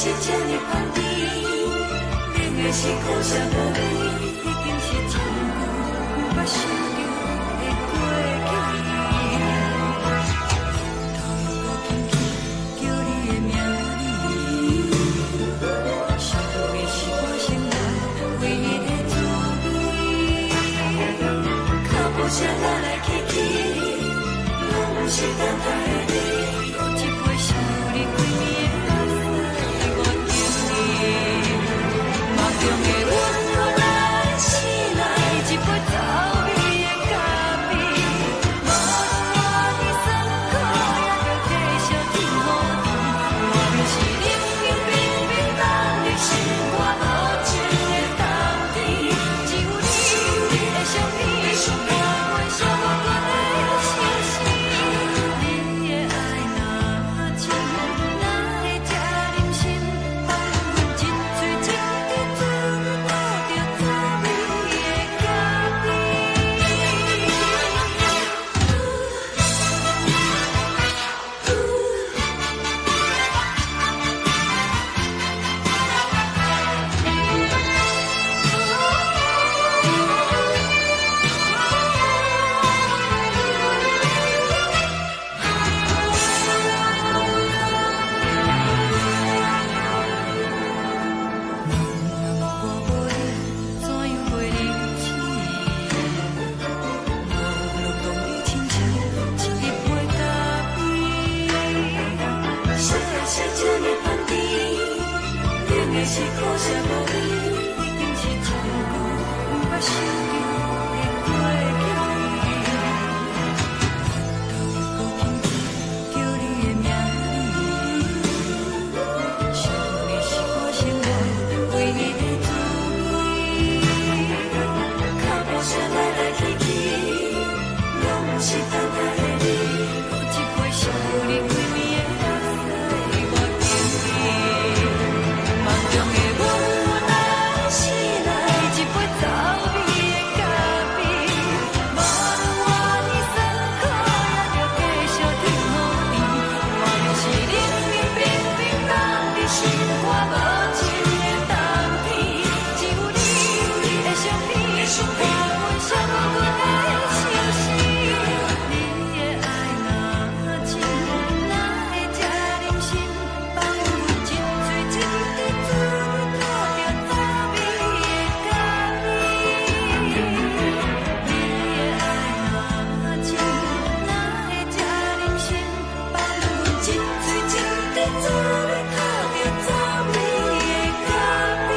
是这呢香甜，冷的是苦涩无味，已经是真久毋捌想着的过去。头又无轻轻叫你的名字，想的是我生来唯一的滋味。脚步声来来去去，拢不是等待的你，搁一杯想你几暝的目屎，我等你。梦中的阮我来醒来，一杯走味的咖啡，无论我的酸苦，也着继续甜予你。我就是冷冷冰冰冻入心肝无情的冬天，只有你的相片，我阮寂寞过的心事。你的爱若真，哪会这忍心放阮一嘴一滴珠，倒着滋味的咖我无你，怎样袂离去？无路当你亲像一杯咖啡，烧的是这呢香甜，冷的是苦涩无味，已经是真久毋捌想着的过去。头又无轻轻叫你的名字，想你是我生来唯一的滋味。脚步声来来去去，拢不是等待的你，搁一杯想你几暝的目屎，我等你。梦中的阮我来醒来，一杯走味的咖啡，无论我的酸苦，也着继续甜予你。我就是冷冷冰冰冻入心肝无情的冬天，只有你的相片，我阮寂寞过的心事。你的爱若真，哪会这忍心放阮一嘴一滴珠，倒着滋味的咖啡。你的爱若真，哪会这忍心放阮一嘴一滴珠，倒着滋味的咖啡。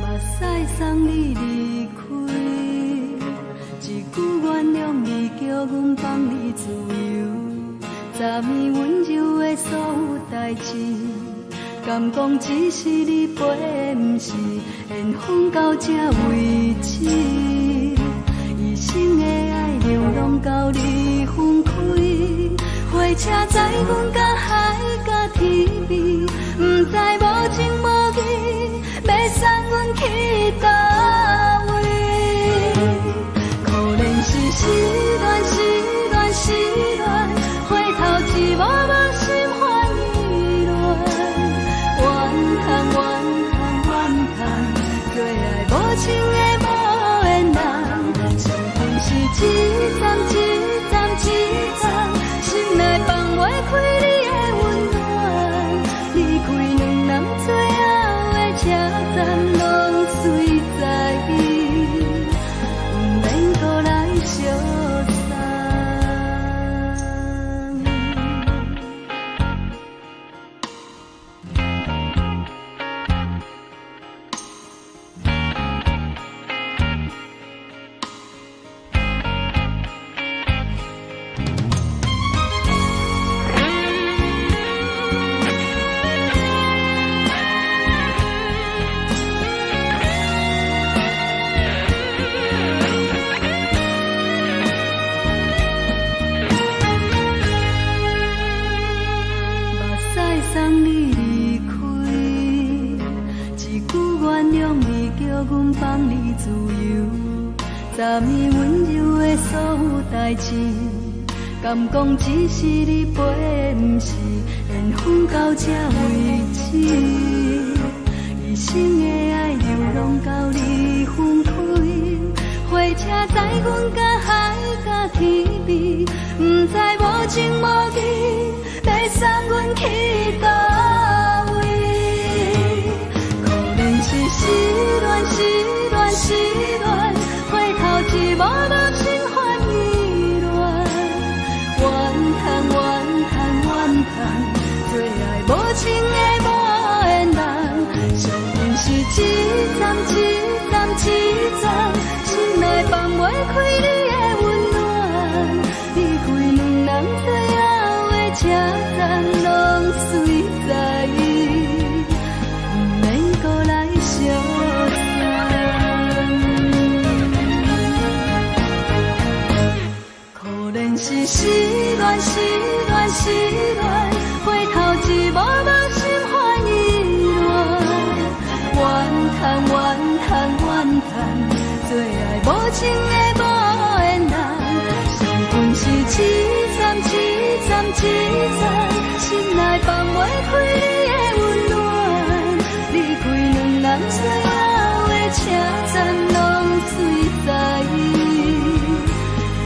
目屎送你离开，一句原谅你，叫阮放你自由。昨暝温柔的所有代志，敢讲只是你陪，毋是缘分到这为止。一生的爱流浪到你分开，火车载阮甲海甲天边，毋知无情无义，要送阮去倒位？可能是失恋，失恋，失恋，回头一幕幕心烦意乱，怨叹，怨叹，怨叹，最爱无情的无缘人，情分是一站一站一站，心内放。车站拢随在伊，不免搁来相送。送你离开，一句原谅你，叫阮放你自由。昨暝温柔的所有代志，敢讲只是你陪，不是缘分到这为止。一生的爱流浪到你分开，火车载阮甲海甲天边，不知无情无义。要送阮去倒位？可能是失恋，失恋，失恋，回头一幕幕心烦意乱，怨叹，怨叹，怨叹，最爱无情的无缘人。上阵是一站，一站，一站，心内放袂开你的温暖，离开两人最后的车站拢随在伊，不免搁来相送。可能是失恋，失恋，失恋，回头一幕幕心烦意乱，怨叹，怨叹，怨叹，最爱无情的无缘人。上阵是一站，一站，一站，心内放袂开你的温暖，离开两人最后的车站拢随在伊，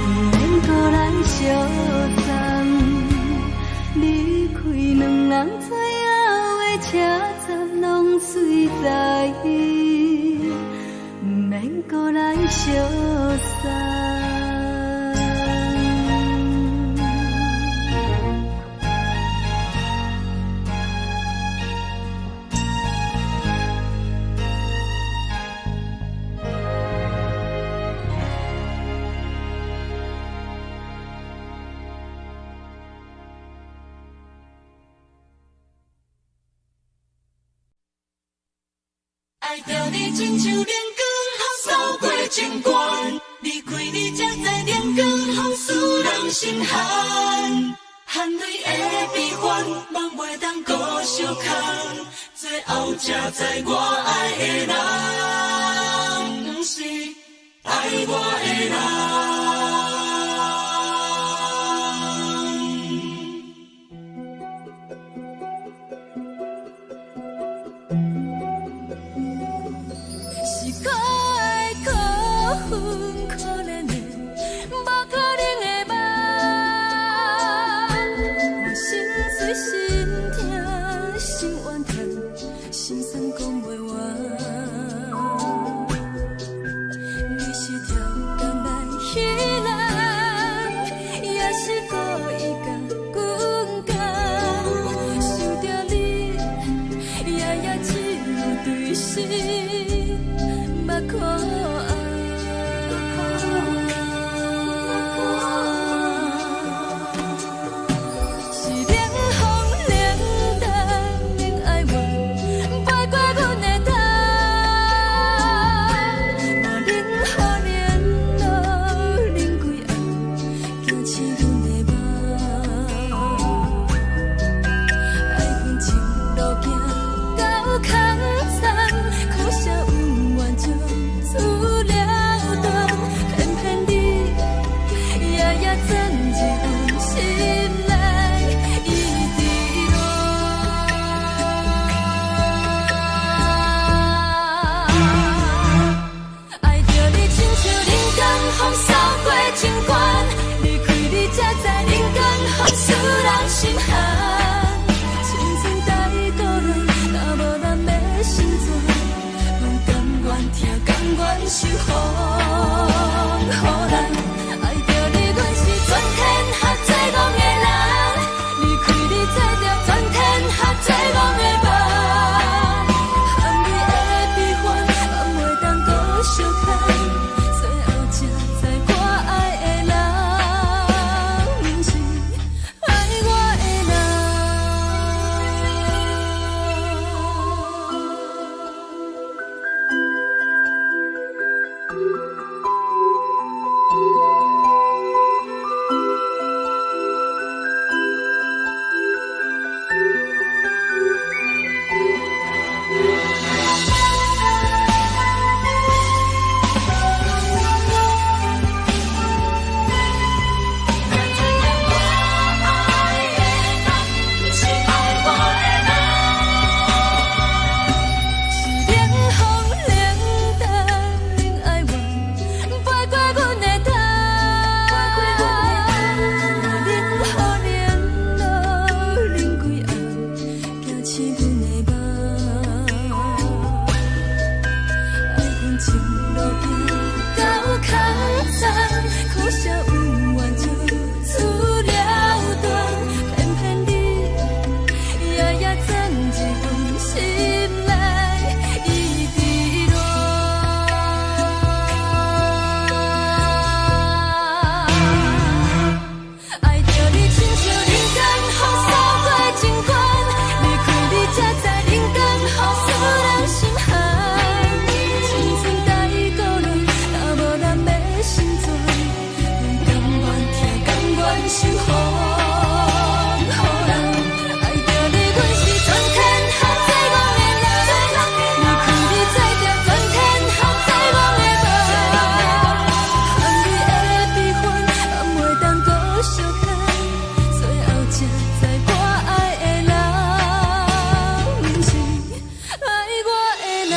不免搁来相送。离开两人最后的车站拢随在伊，不免搁来相送。爱着你亲像连光雨扫过情关，离开你才知连光风使人心寒。含泪的悲欢，望袂当搁相牵，最后才知我爱的人，不是爱我的人。苦涩有缘就疼，甘愿受风雨人，爱着你阮是全天下最戆的人，离开你做着全天下最戆的梦，含泪的悲欢，也袂当搁相牵，最后才知我爱的人，不是爱我的人。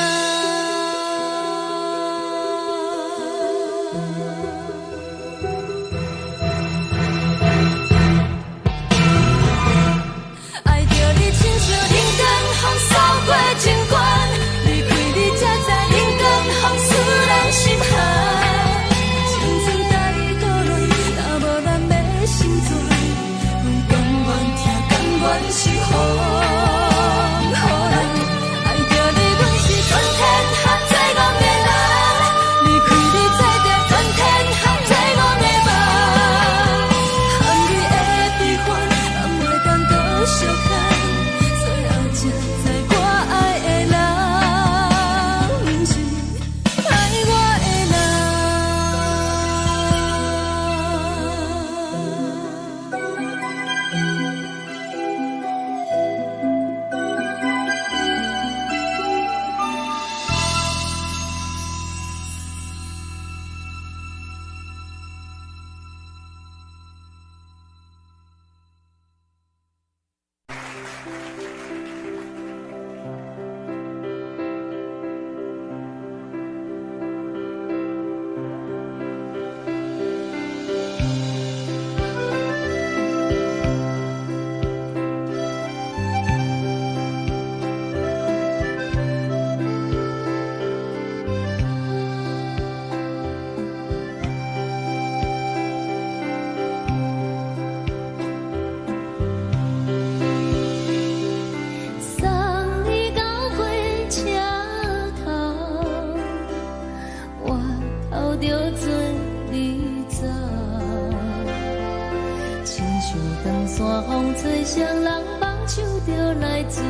山风吹双人梦唱着来自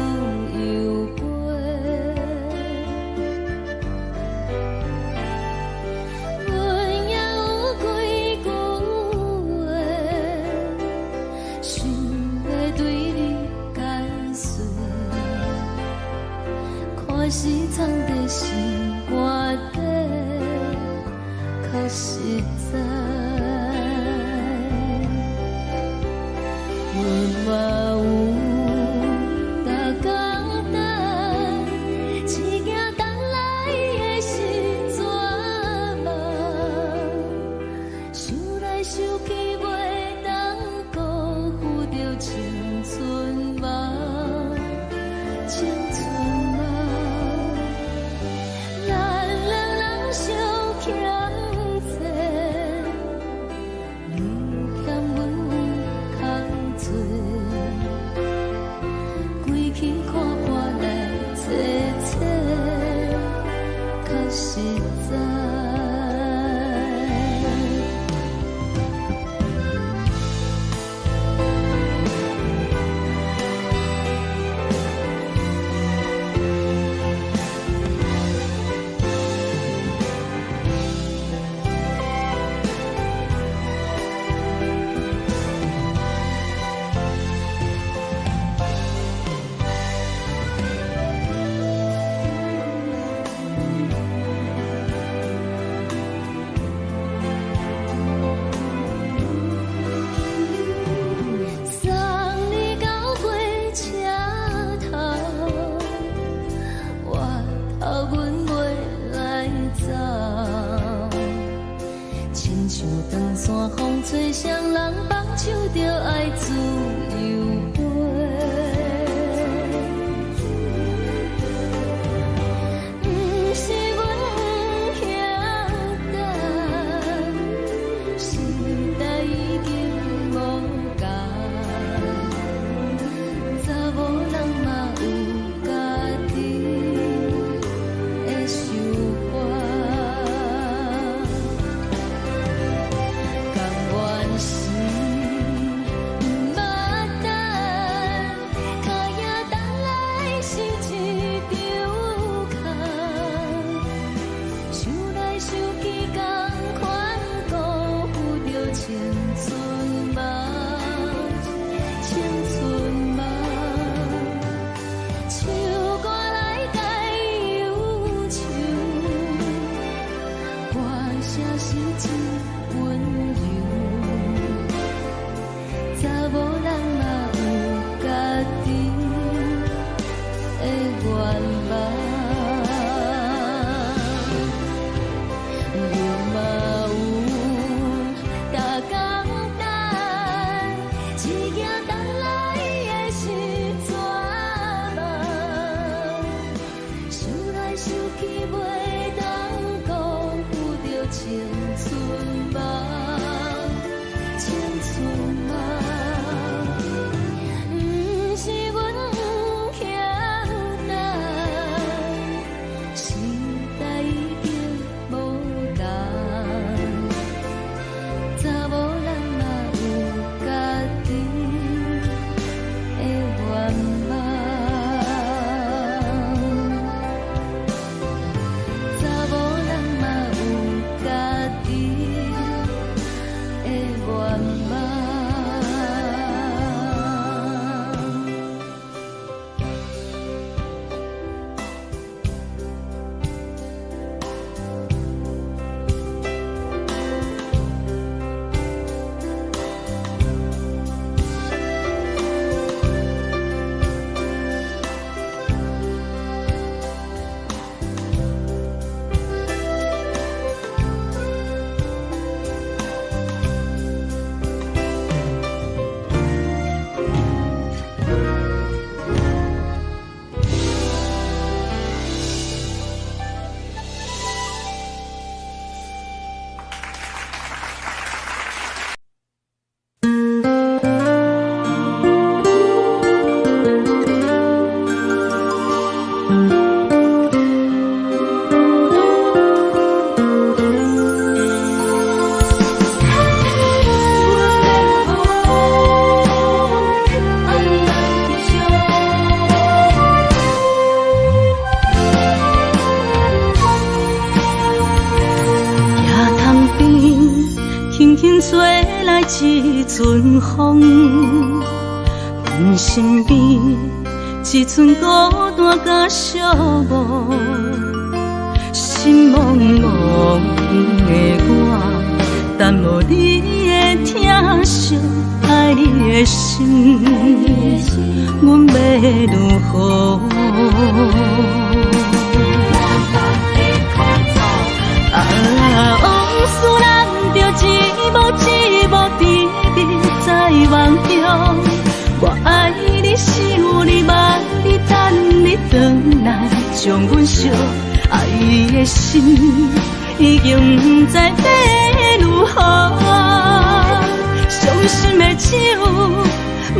由飞，阮也有几句话，想要对你解释，可是藏在心肝底，较实在。 嘛有逐工等，一件等来的是绝望，想来想去袂当辜负着青春梦，青春梦，咱两实在。风吹双人放手着爱自由飞，不是阮不晓等，时代已经无同，查某人嘛有家己的想法。一阵风，阮身边一寸孤单甲寂寞，心茫茫的我，等无你的疼惜，爱你的心，阮要如何？往事咱着一幕甜蜜在梦中。我爱你想你望你等你回来，将阮惜爱的心已经不知要如何。伤心的手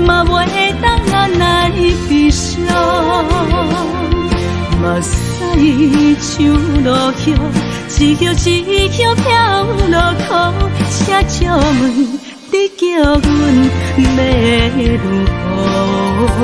嘛袂当按来悲伤。嘛使唱落叶，一叶一叶飘落雨，请借问你叫阮要如何？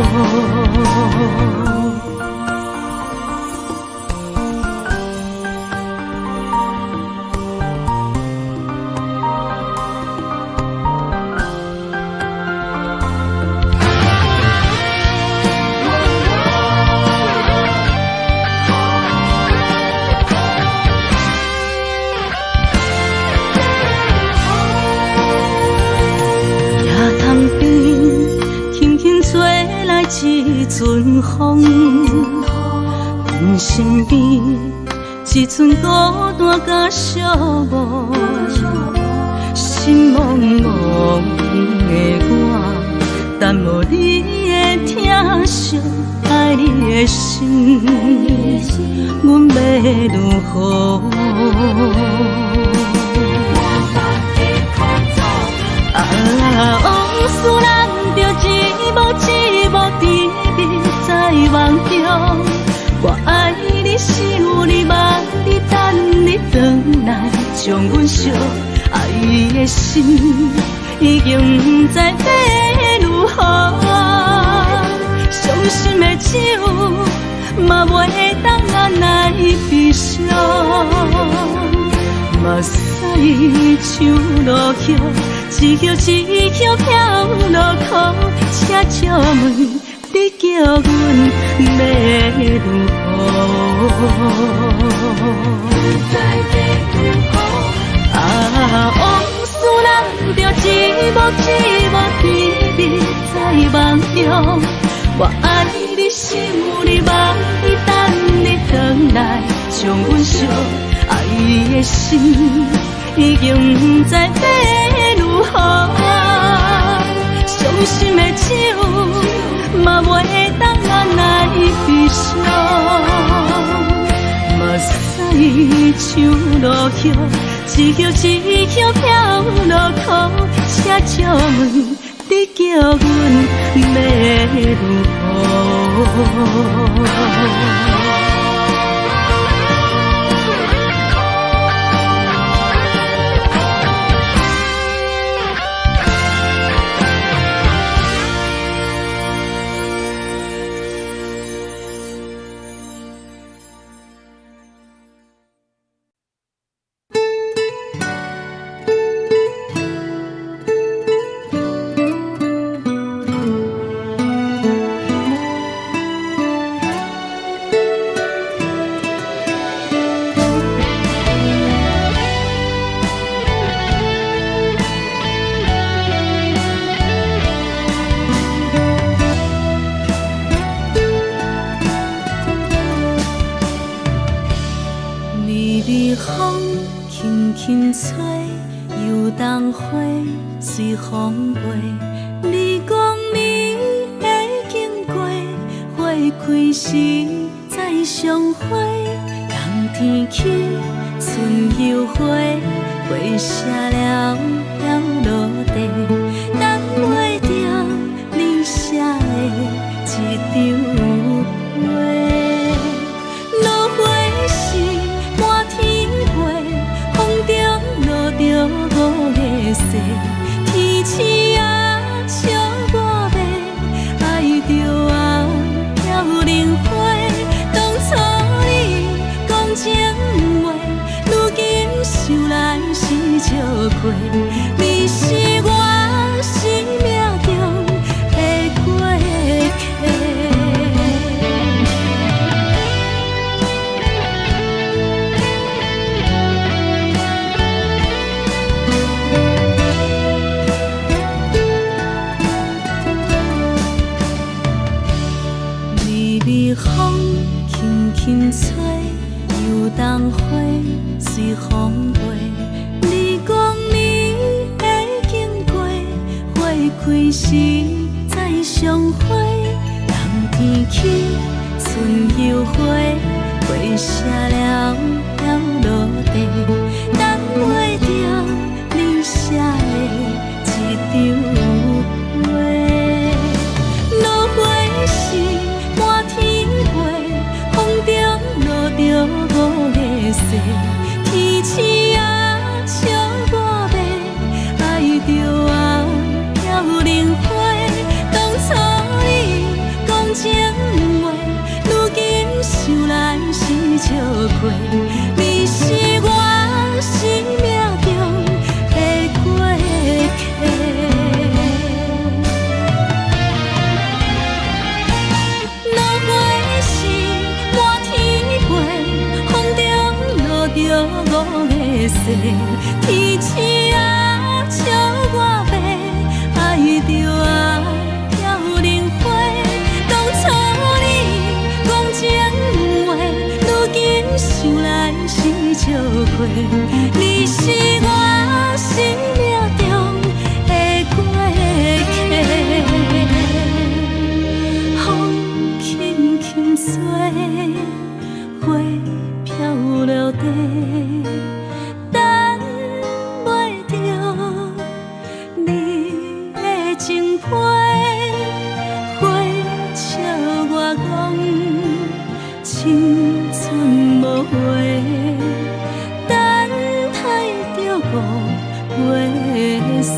一阵风，阮身边一阵孤单甲寂寞，心茫茫的我，等无你的疼惜，爱你的心，阮要如何？往事人着一幕一幕甜蜜在梦中，我爱你是有你望你等你回来，将阮惜爱的心已经不知要如何。伤心的酒嘛袂当按来悲伤，嘛使唱落叶。一叶一叶飘落雨，请借问你叫阮要如何？往事人着一幕一幕甜蜜在梦中，我爱你是有你望你等你回来，将阮惜爱的心已经不知要如何。伤心的酒嘛袂当按来悲伤，嘛使唱落叶，一叶一叶飘落雨，请借问你叫阮要如何？随风飞，你讲你会经过，花开时再相会。冬天起，春又花，花谢了要落地，等袂着你写的一张画。落花时满天飞，风中落着五个色。天星啊，笑我迷，爱着啊，飘零花。当初你讲情话，如今想来是笑过。你是我生命中的过客。风轻轻吹，游动花随风飞。你讲你会经过，花开时再相会。冬天起，春又花，花谢了要落地，等袂着你写的一张画。落花时满天飞，风中过，你是我生命中的过客。落花是满天飞，风中落着五个星，天星啊笑我白，爱着啊飘零花。当初你讲情话，如今想来是笑亏。你是我生命中的过客，风轻轻吹，花飘落地，等袂着你的情批。花笑我讲青春无悔，等待着五月雪。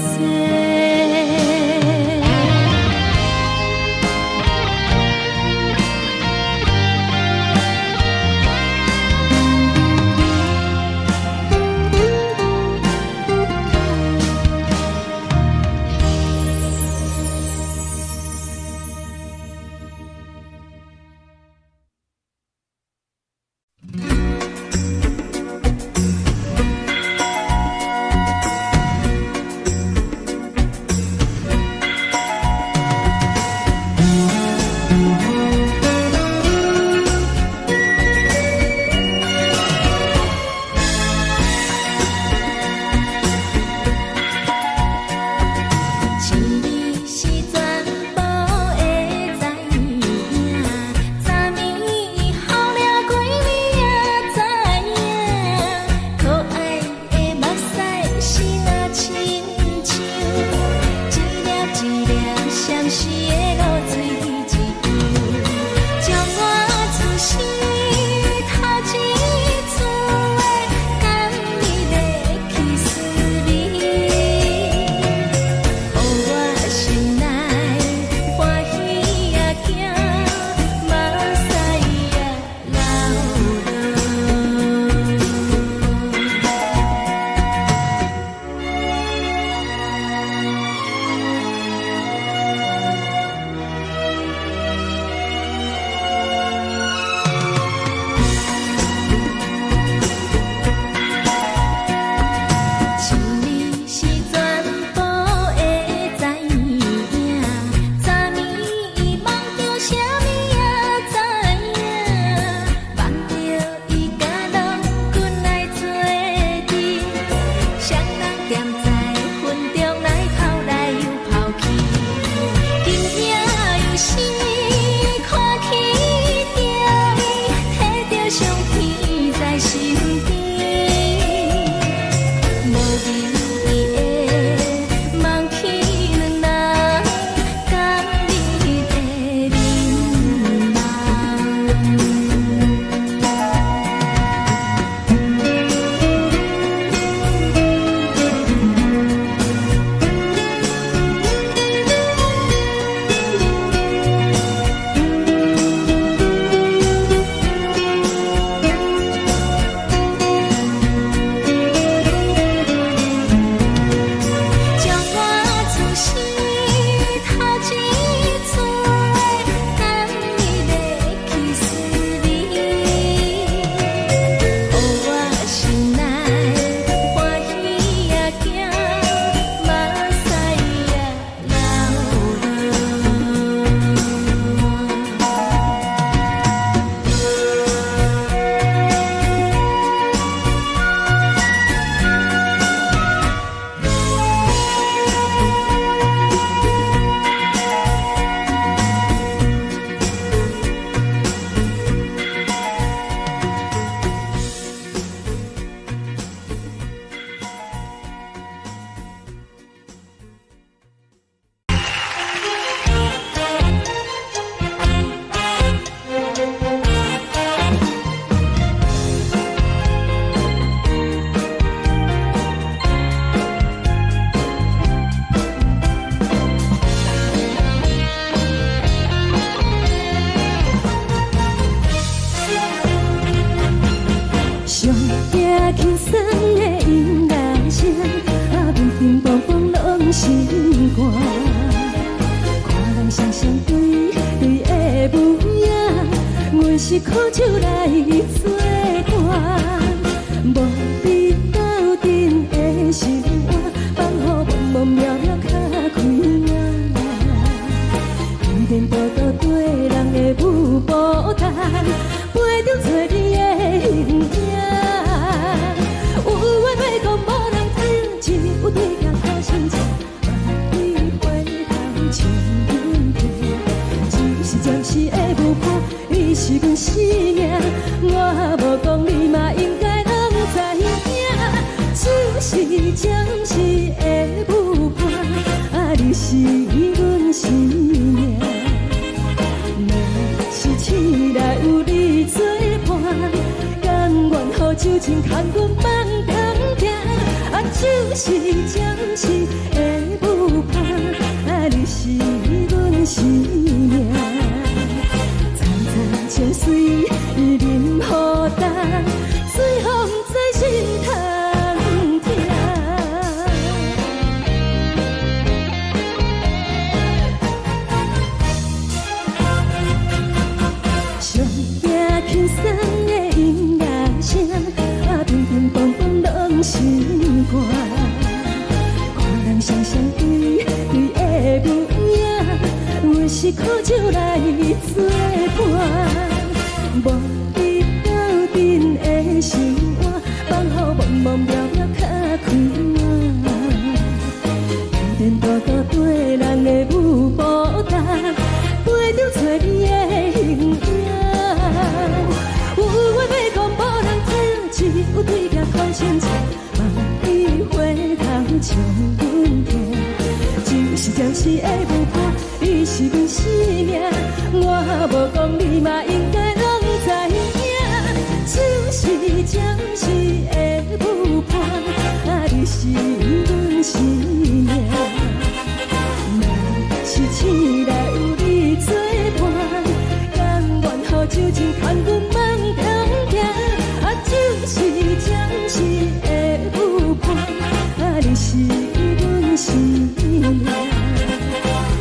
上惊轻松的音乐声，乒乒乓乓拢心肝。看人双双对对的舞影，阮是苦酒来作伴。无你斗阵的心肝，放予茫茫渺渺较开眼。一颠倒倒对人的舞步弹，陪着做你的形影。有话要讲无人听，有对镜讨心情，万里回头像阮听。只是暂时的舞伴，你是阮生命，我无讲你嘛应该拢知影。只是暂时的舞伴，你是阮生命。醒来有你作伴，甘愿予酒精牵阮梦中行。就是暂时的舞伴，你是阮生命。层层情水任予淡，随风在心通听。上惊轻松的音乐声，乒乒乓乓拢心肝。看人双双对对的舞影，阮是苦酒来作伴。无你斗阵的心肝，放予茫茫渺渺较开眼。一颠倒倒对人的舞步弹，陪着做你的形影。有话要讲无人听，只有对镜看心情，万里回头像阮听。就是暂时的舞伴，你是阮生命，我无讲你嘛应该拢知影。就是暂时的舞伴，你是阮生命。若是醒来有你作伴，甘愿予酒精牵阮梦中行。就是暂时的舞伴，你是阮生命。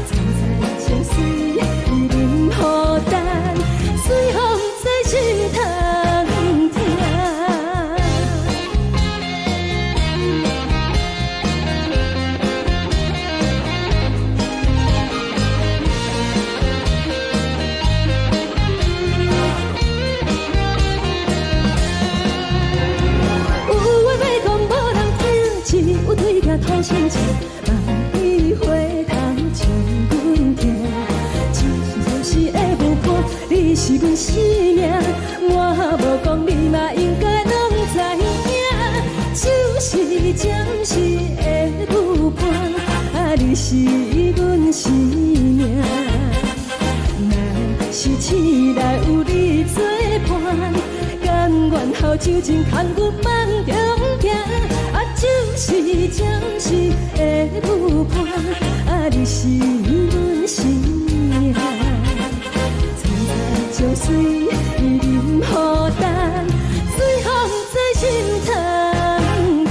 层层情水任予淡，随风在心通听。有对镜讨心情，万里回头像阮听。只是暂时的舞伴，你是阮生命，我无讲你嘛应该拢知影。就是暂时的舞伴，你是阮生命。若是醒来有你作伴，甘愿予酒精牵阮梦中行。就是暂时的舞伴，你是阮生命。层层情水任予淡，随风在心通听。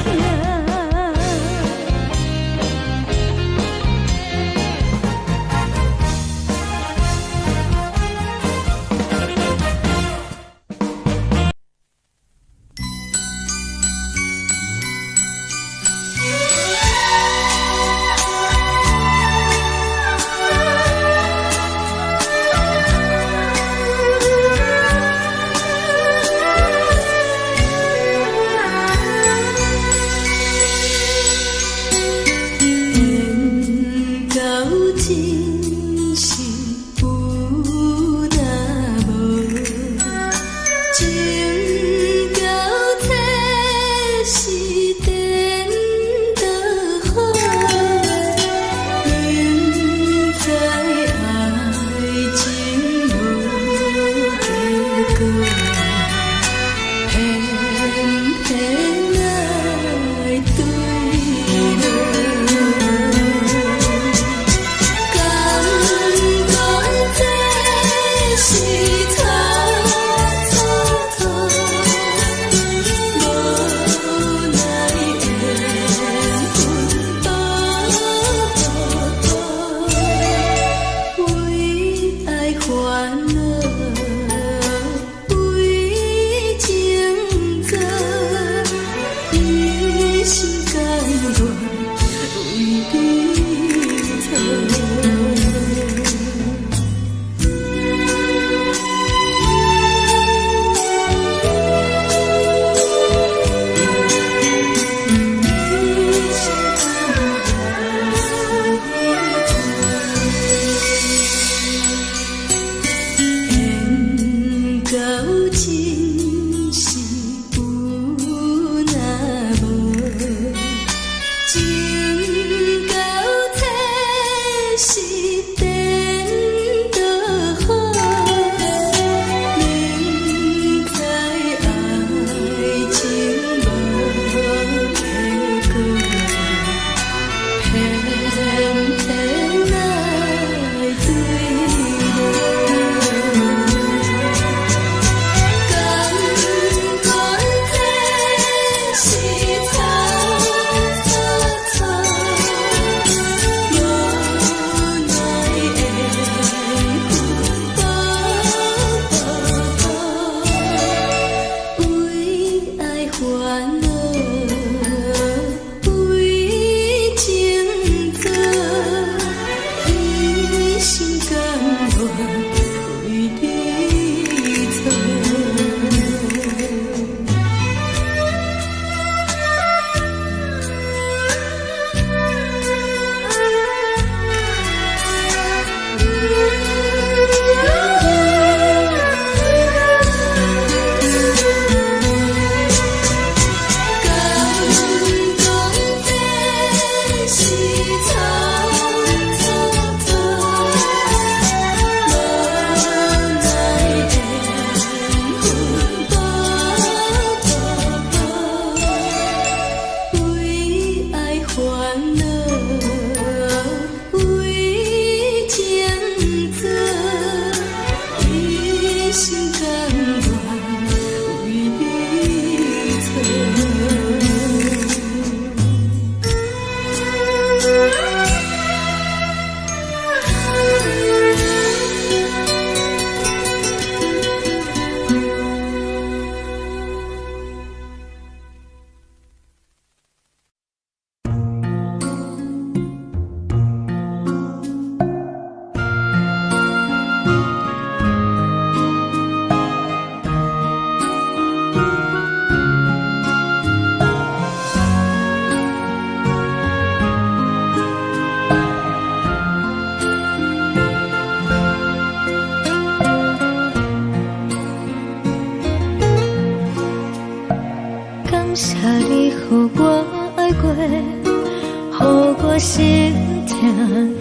谢你予我爱过，予我心痛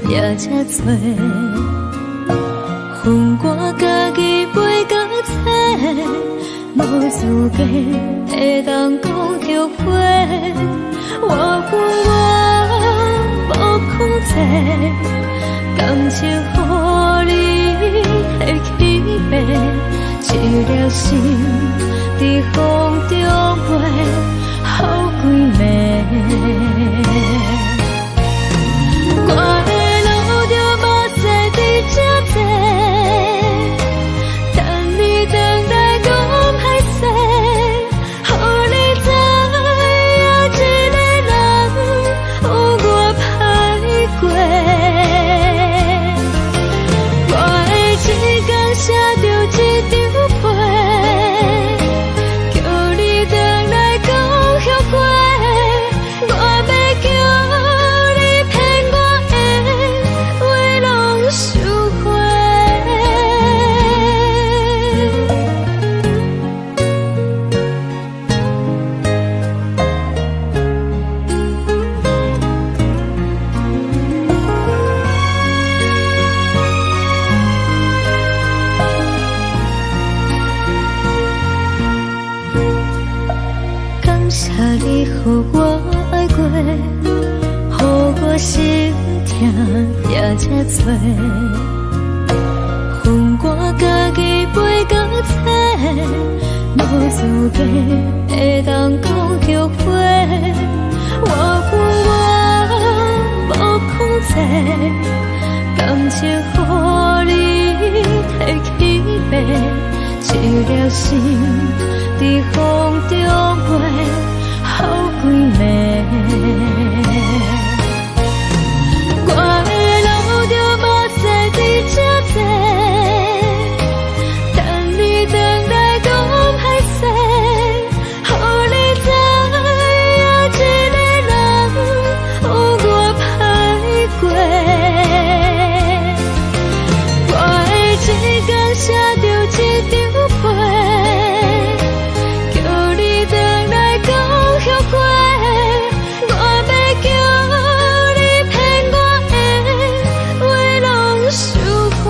也这多，恨我家己袂到切，无资格会当讲后悔。我恨我无控制，感情予你会起飞，一粒心在风中飞，好几暝。我的路就无再伫这多，等你等待讲歹势，予你知影一个人有我歹过。我的一天写着一张被，叫你回来讲后悔。我要叫你骗我的话拢收回。感谢你予我爱过，予我心痛也这多，恨我家己袂到切，无资格会当讲后悔。我恨我无控制，感情予你摕起飞，一粒心在风中飞，好几暝。我的路就无再伫这多，等你等待讲歹势，予你知影一个人有我歹过。我的一天写着一张被，叫你回来讲后悔。我要叫你骗我的话拢收回。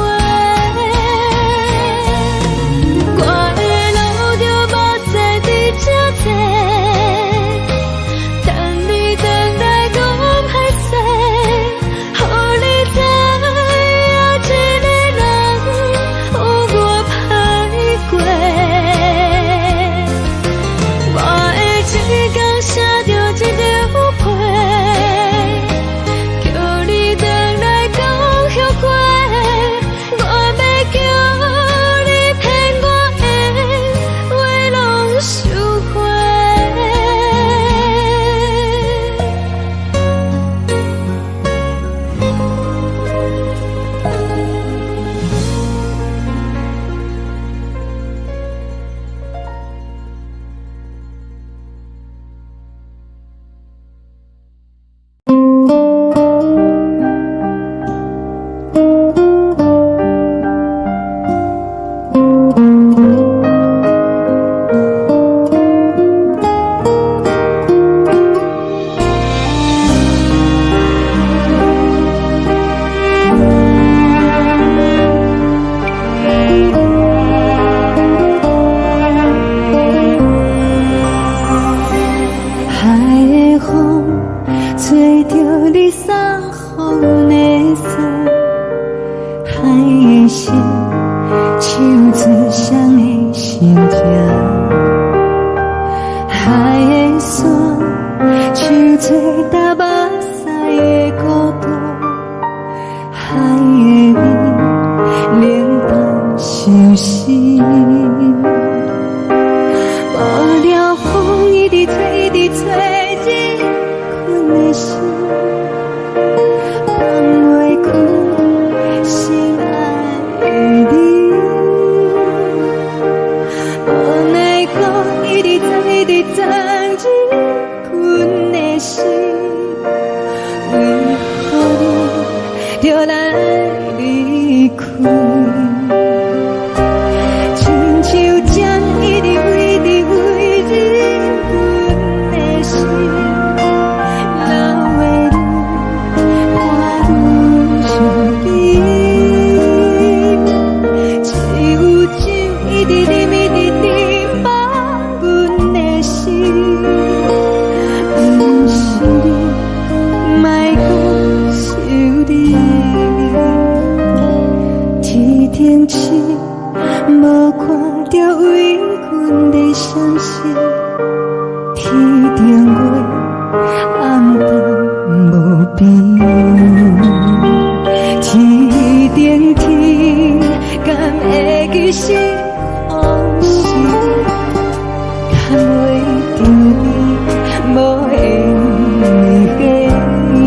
我的路就无再伫这多，等你等待讲歹势，予你知影一个人有我歹过。我的一天写着一张被，叫你回来讲后悔。我要叫你骗我的话拢收回。海的风吹着你送风的伞，海的心手指双的心痛，海的山手吹打目屎的孤独，海的味冷淡伤心。无聊风一直吹，一直吹，日困的心，放袂开心爱的你。无奈何一直走，一直走，日困的心，为何你就来离开？亲像针一直为日困。顶月暗淡无边，天顶天，敢会记是往事？敢袂着你，无缘给你。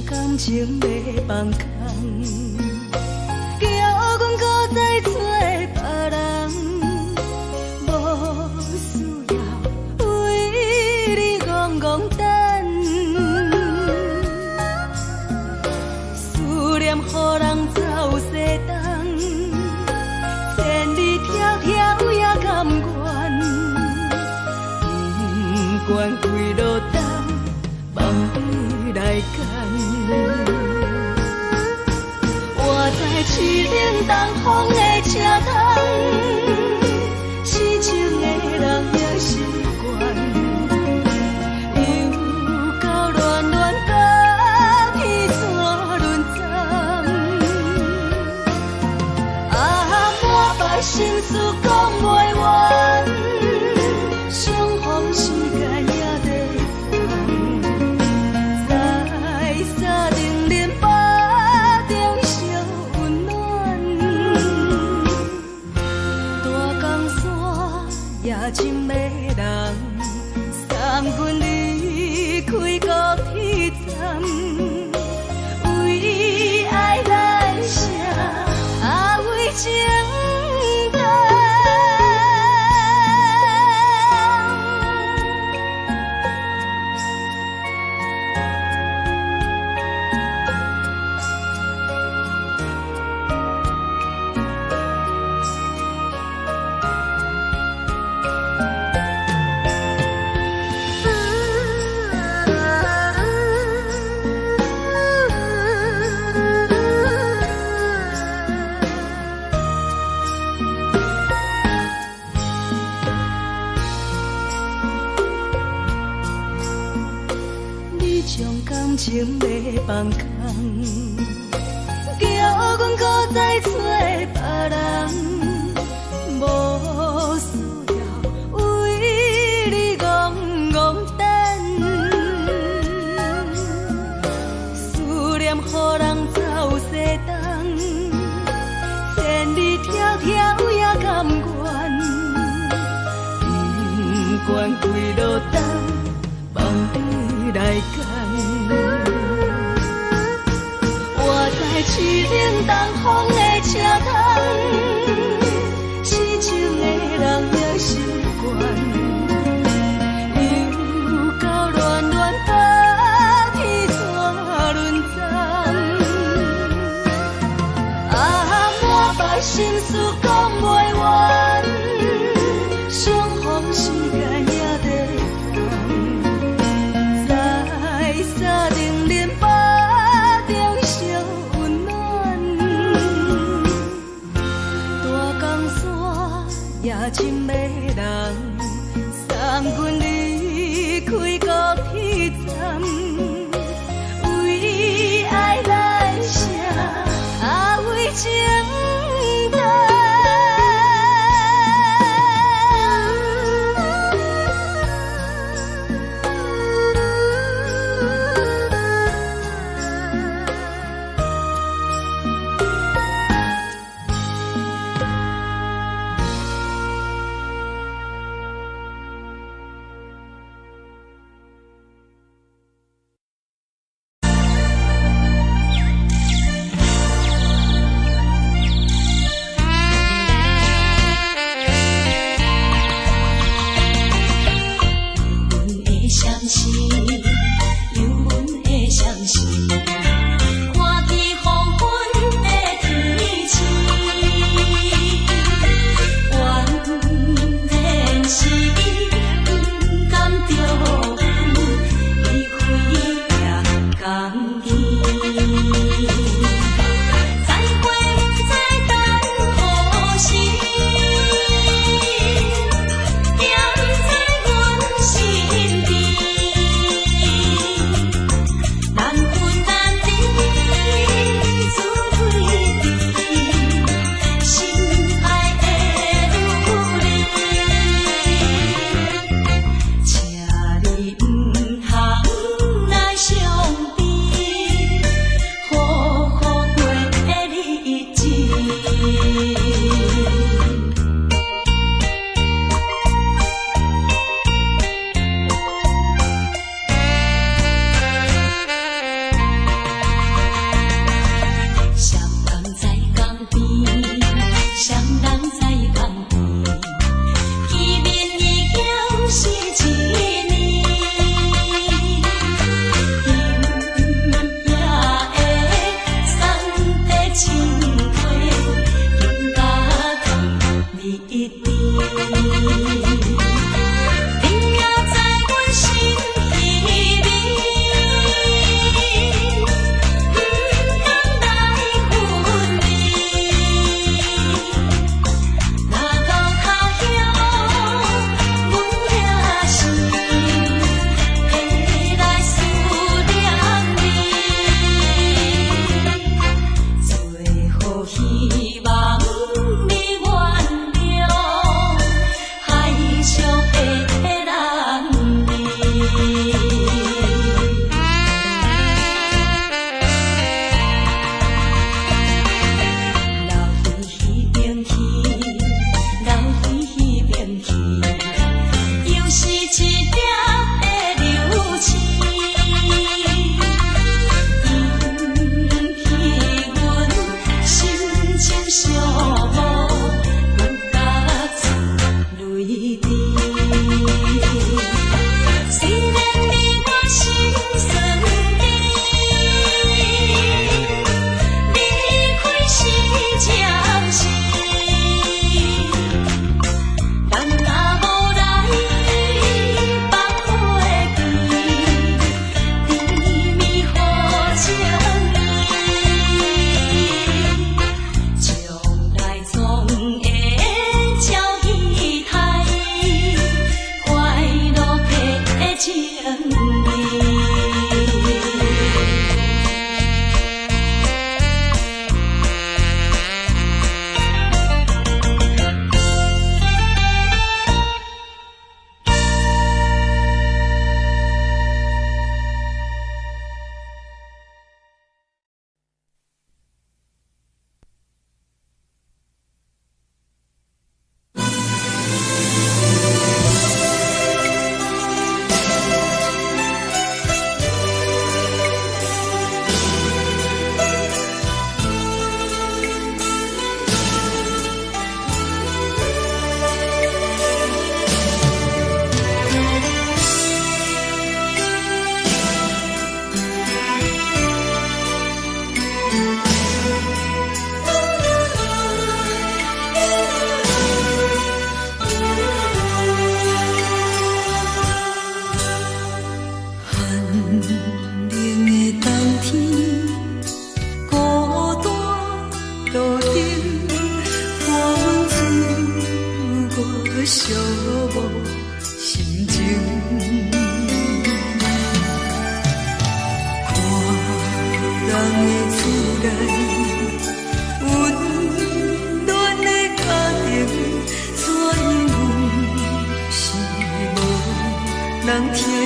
感情要放空，叫阮搁再找别人，无需要为你戆戆等，思念予人走西东，千里迢迢也甘愿，不管几路灯，梦伊来牵。我在市顶东风的车窗，痴情的人也习惯，又到乱乱甲彼山论站，满腹心事讲袂完，相逢时间也在等，在沙丁林巴中相温暖，大江山夜深的人，送阮离开高铁站，为爱来写为情长。将感情要放空，叫阮搁再找别人，无需要为你戆戆等，情的人，送阮离开高铁站，为爱来啥，为情淡。难分难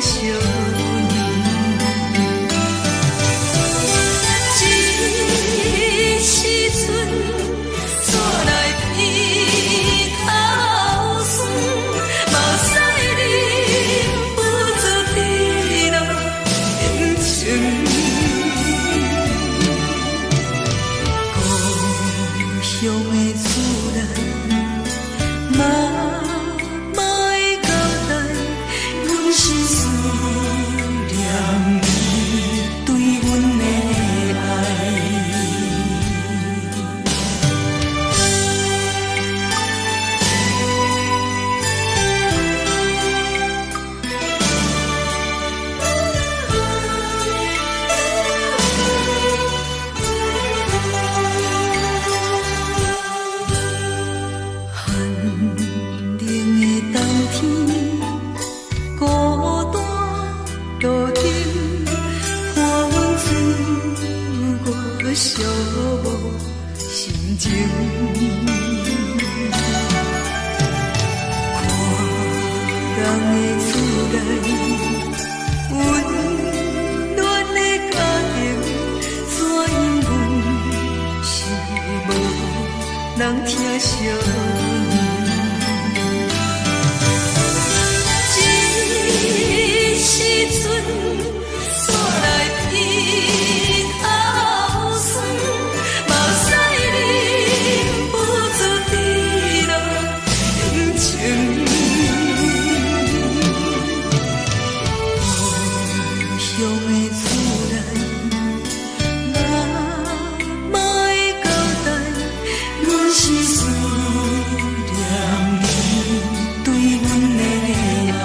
相念。这时阵怎来鼻头酸，目屎忍不住滴落眼睛。故乡的厝内，妈妈的交代，阮是思念你对阮的爱。寒冷的冬天，孤单路顶，看阮自我寂寞心情。看人的厝内，温暖的家庭，怎因阮是无人听相念？这时阵怎来鼻头酸，目屎忍不住滴落眼睛。故乡的厝内，妈妈的交代，阮是思念你对阮的爱。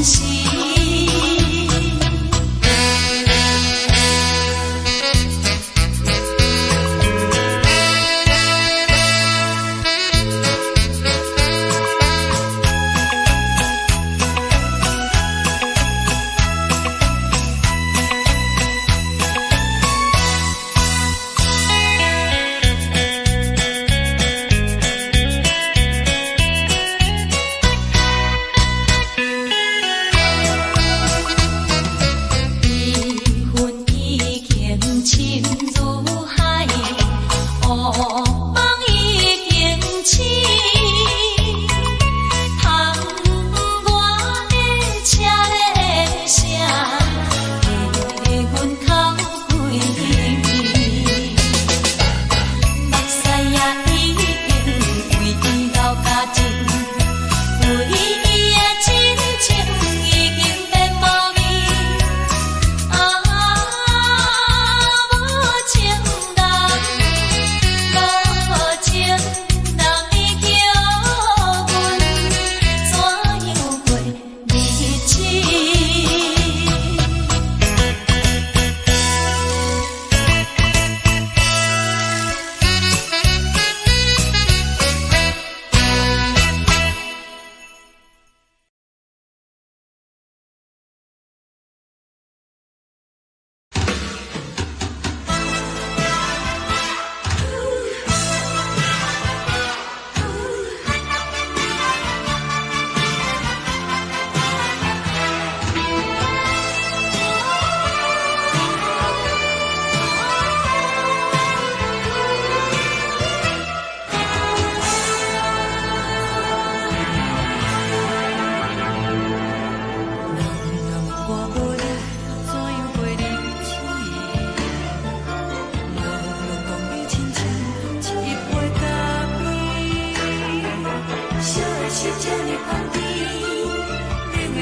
时。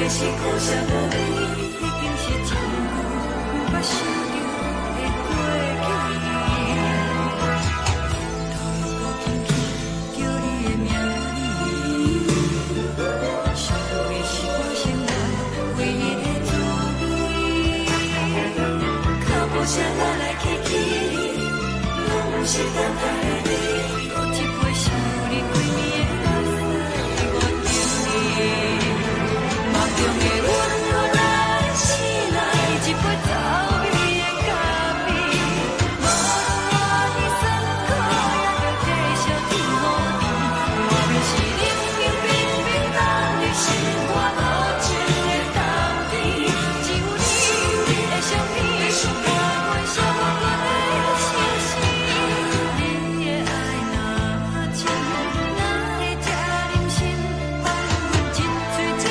是苦涩无味，已经是一句不捌想着的过去。头又无轻轻叫你的名字，想的是我生活唯一的滋味。脚步声来来去去，拢不是等待的你，搁一杯想你几年的泪水，我等你。梦中的阮落来醒来，一杯走味的咖啡，无论我的酸苦，也着继续甜乎甜。我便是冷冰冰冰冷的心肝，无情的冬天，只有你的相片，伴阮相伴的心事。你的爱若真，哪会这忍心放阮一嘴情？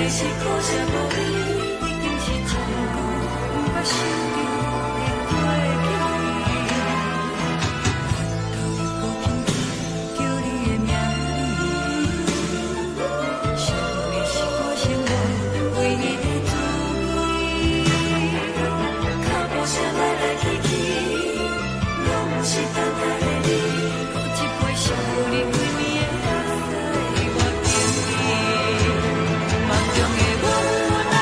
是苦涩无味，已经是一句不捌想着的过去。头又无轻轻叫你的名字，想的是我生活唯一的滋味。脚步声来来去去，拢不是等待的你，搁一杯想你几暝的泪水，我等你。梦中的阮落来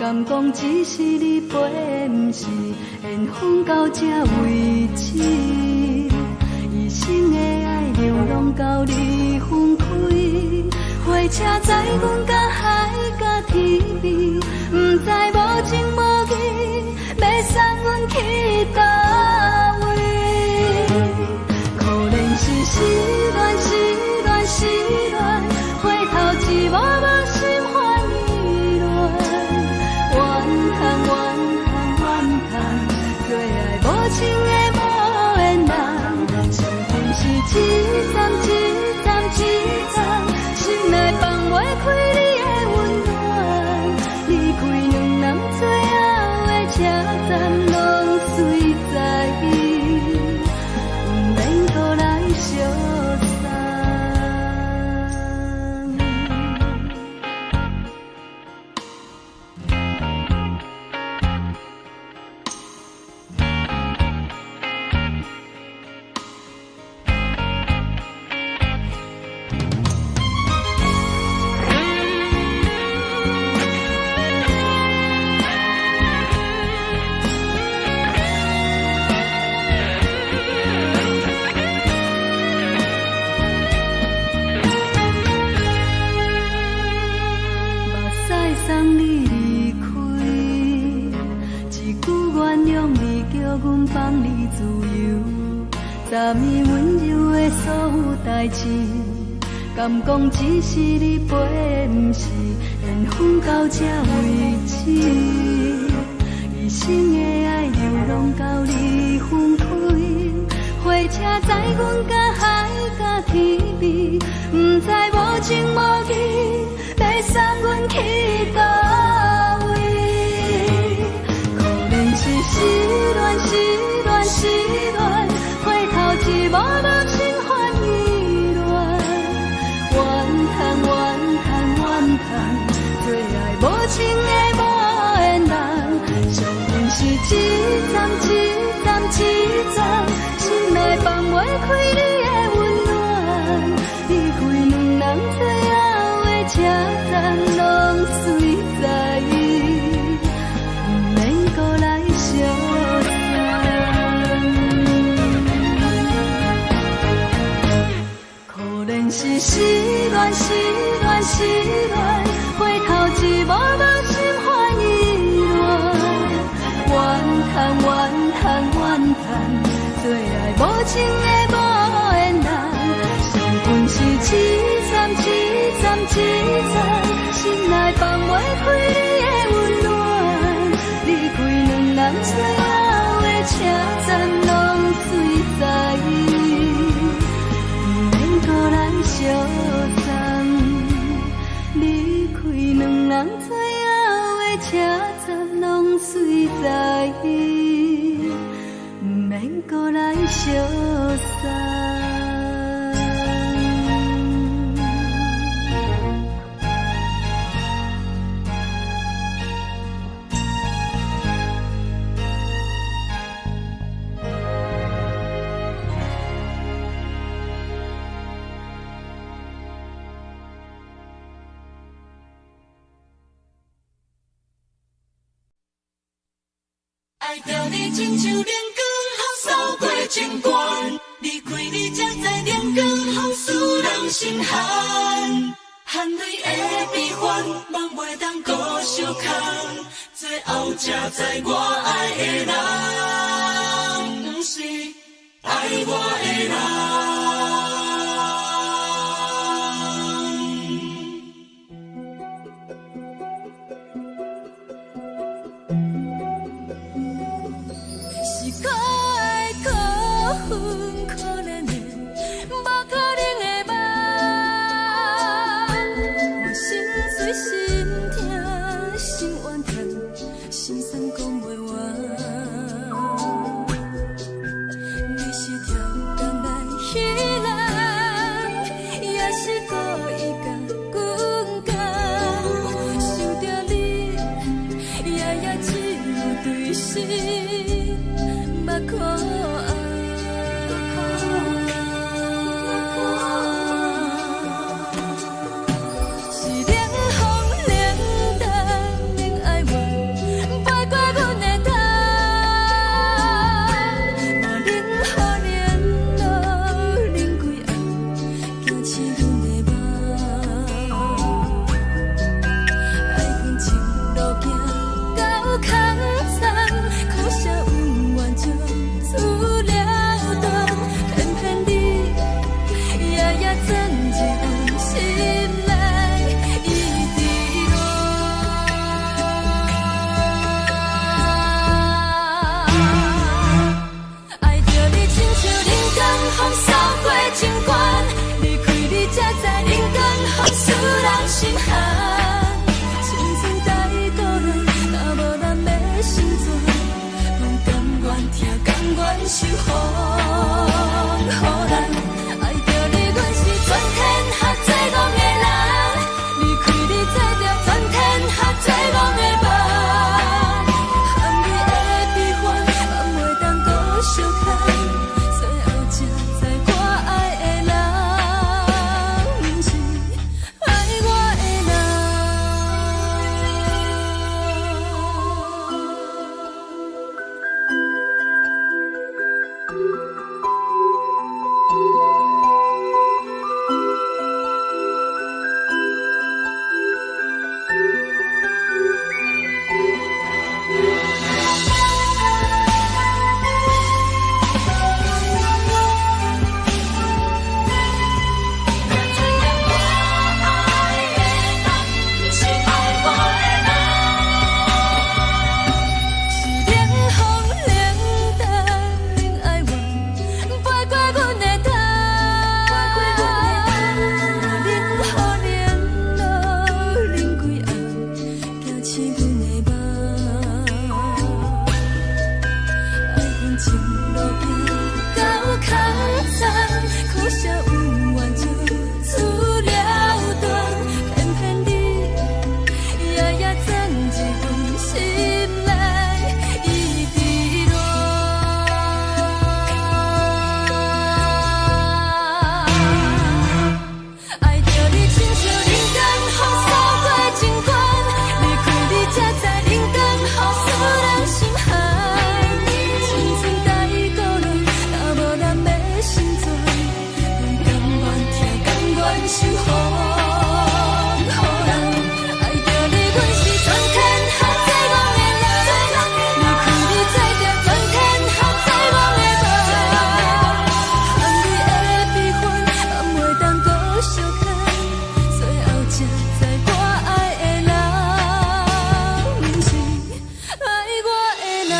敢讲只是你陪，不是缘分到这为止。一生的爱流浪到你分开，火车载阮甲海甲天边，不知无情无义，要送阮去倒位？可能是失恋，失恋，失恋，回头一幕幕心烦意乱，怨叹，怨叹，怨叹，最爱无情的无缘人，情分是一站一站一站，心内放袂开你的温暖，离开两人最后的车站，拢随在伊，不免搁来相送。送你离开，一句原谅你，叫阮放你自由，昨暝温柔的所有代志，敢讲只是你陪，不是缘分到这为止。一生的爱流浪到你分开，火车载阮甲海甲天边，不知无情无义，要送阮去倒位？可能是失恋，失恋，失恋，回头一幕幕心烦意乱，怨叹，怨叹，怨叹，最爱无情的无缘人，相分是一站一站一站，心内放袂开你的温暖，离开两人最后的车站，拢随在伊，不免搁来相送。可能是失恋，失恋，失恋，回头一幕幕心烦意乱，怨叹，怨叹，怨叹，最爱无情的无缘人，相分是一站一站一站，心内放袂开你的温暖，离开两人最后的车站，拢随在伊，不免搁来相送。离开两人最后的车站，拢随在伊，不免搁来相送。爱着你亲像阳光扫过情关，离开你才知阳光风使人心寒。含泪的悲欢，望袂当搁相牵，最后才知我爱的人，不是爱我的人。是可爱可恨可怜的，无可能的梦。我心碎心痛心怨叹，心酸讲袂完。你是跳工来彼人，也是故意甲阮讲，想着你夜夜只有对视。目眶红，是冷风冷淡，免爱我，愿守护，予人爱着你，阮是全天下最戆的人。离开你，做着全天下最戆的梦。含泪的悲欢，嘛袂当搁相牵。最后才知我爱的人，不是爱我的人。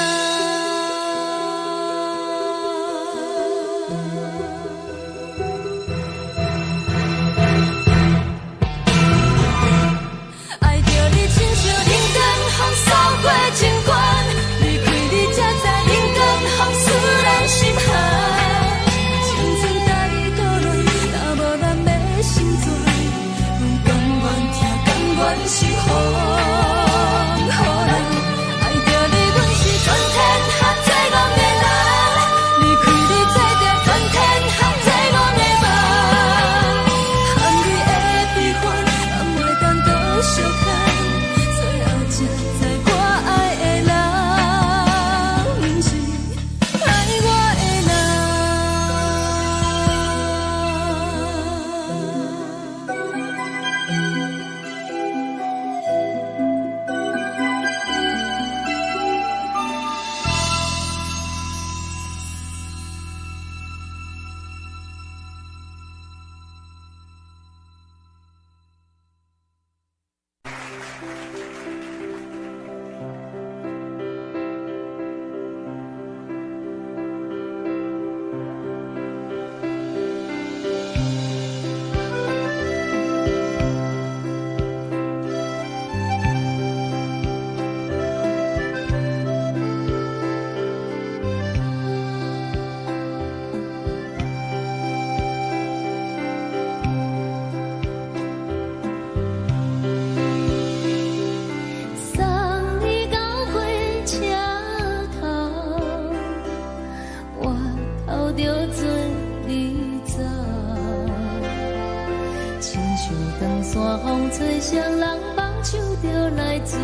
吹双人梦唱着来自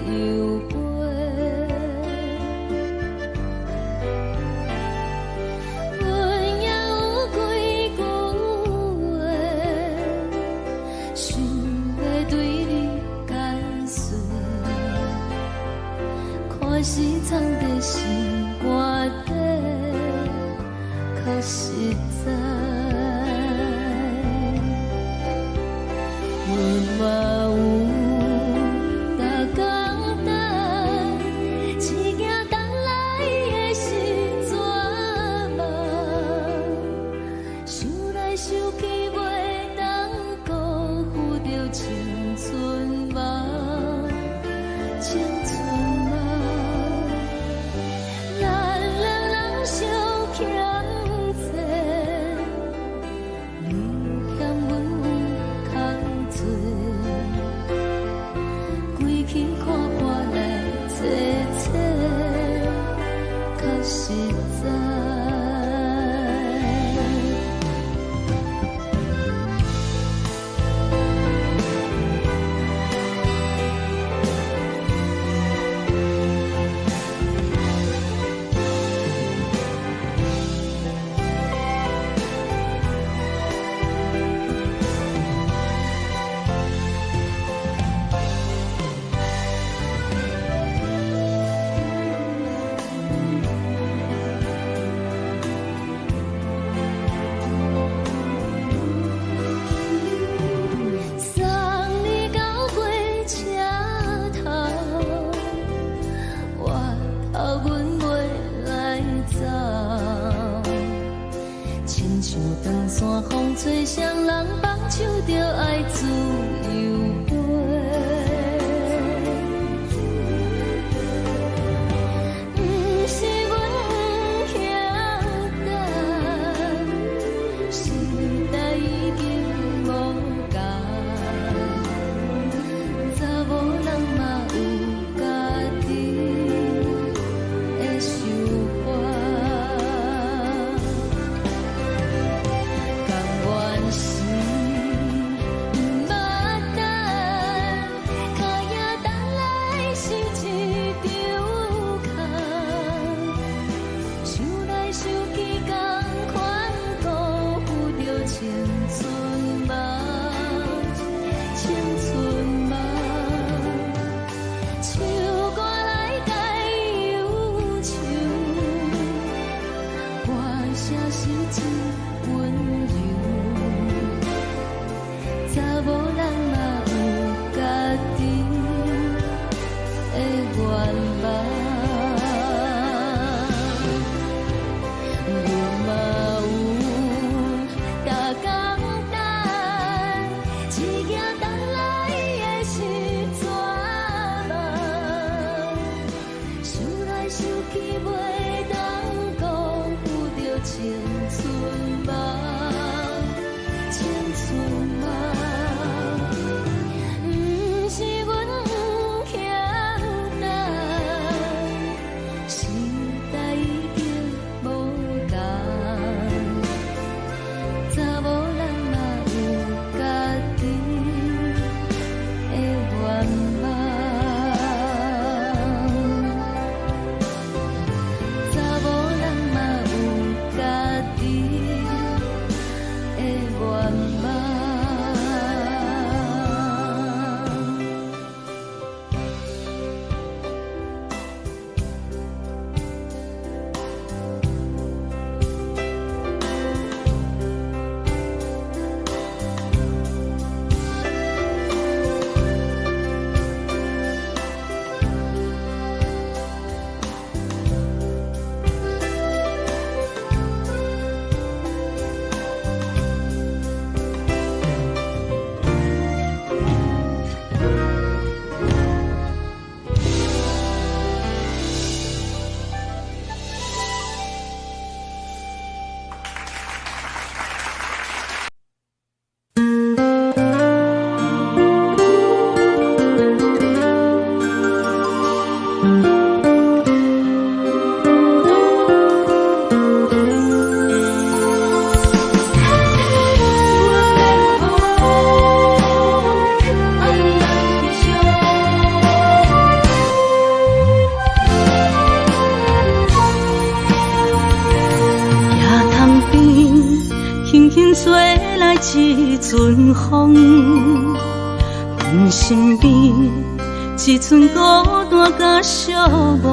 由飞，阮也有几句话，想要对你解释，可是藏在心肝底，较实在。 嘛有逐工等，一件等来的是怎梦？想来想去袂当辜负着青春梦，青春梦。咱两人相一阵风，阮身边一寸孤单甲寂寞，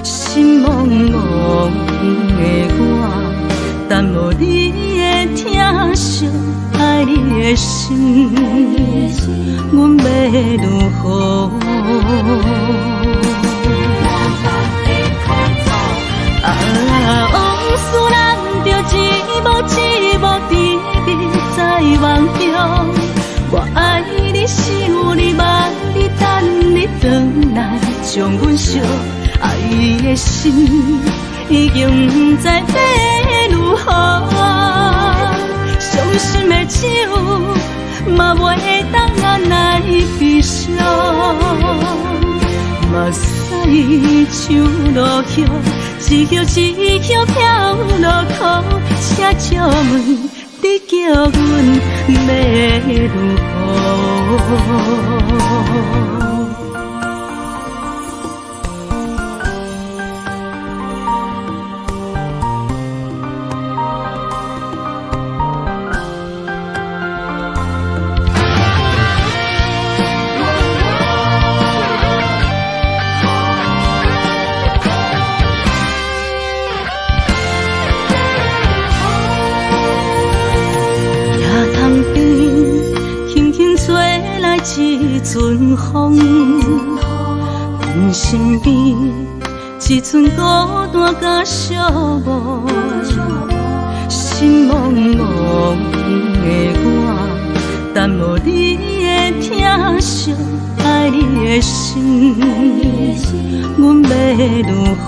心茫茫的我，等无你的疼惜，爱你的心，阮要如何？往事咱着一幕一幕甜蜜在梦中。我爱你，想你，望你，等你回来，将阮惜爱的心已经不知要如何。伤心的手嘛袂当按来悲伤。目屎像落叶，一叶一叶飘落雨，请借问你叫阮要如何？一阵风，阮身边一寸孤单甲寂寞，心茫茫的我，等无你的疼惜，爱你的心，阮要如何？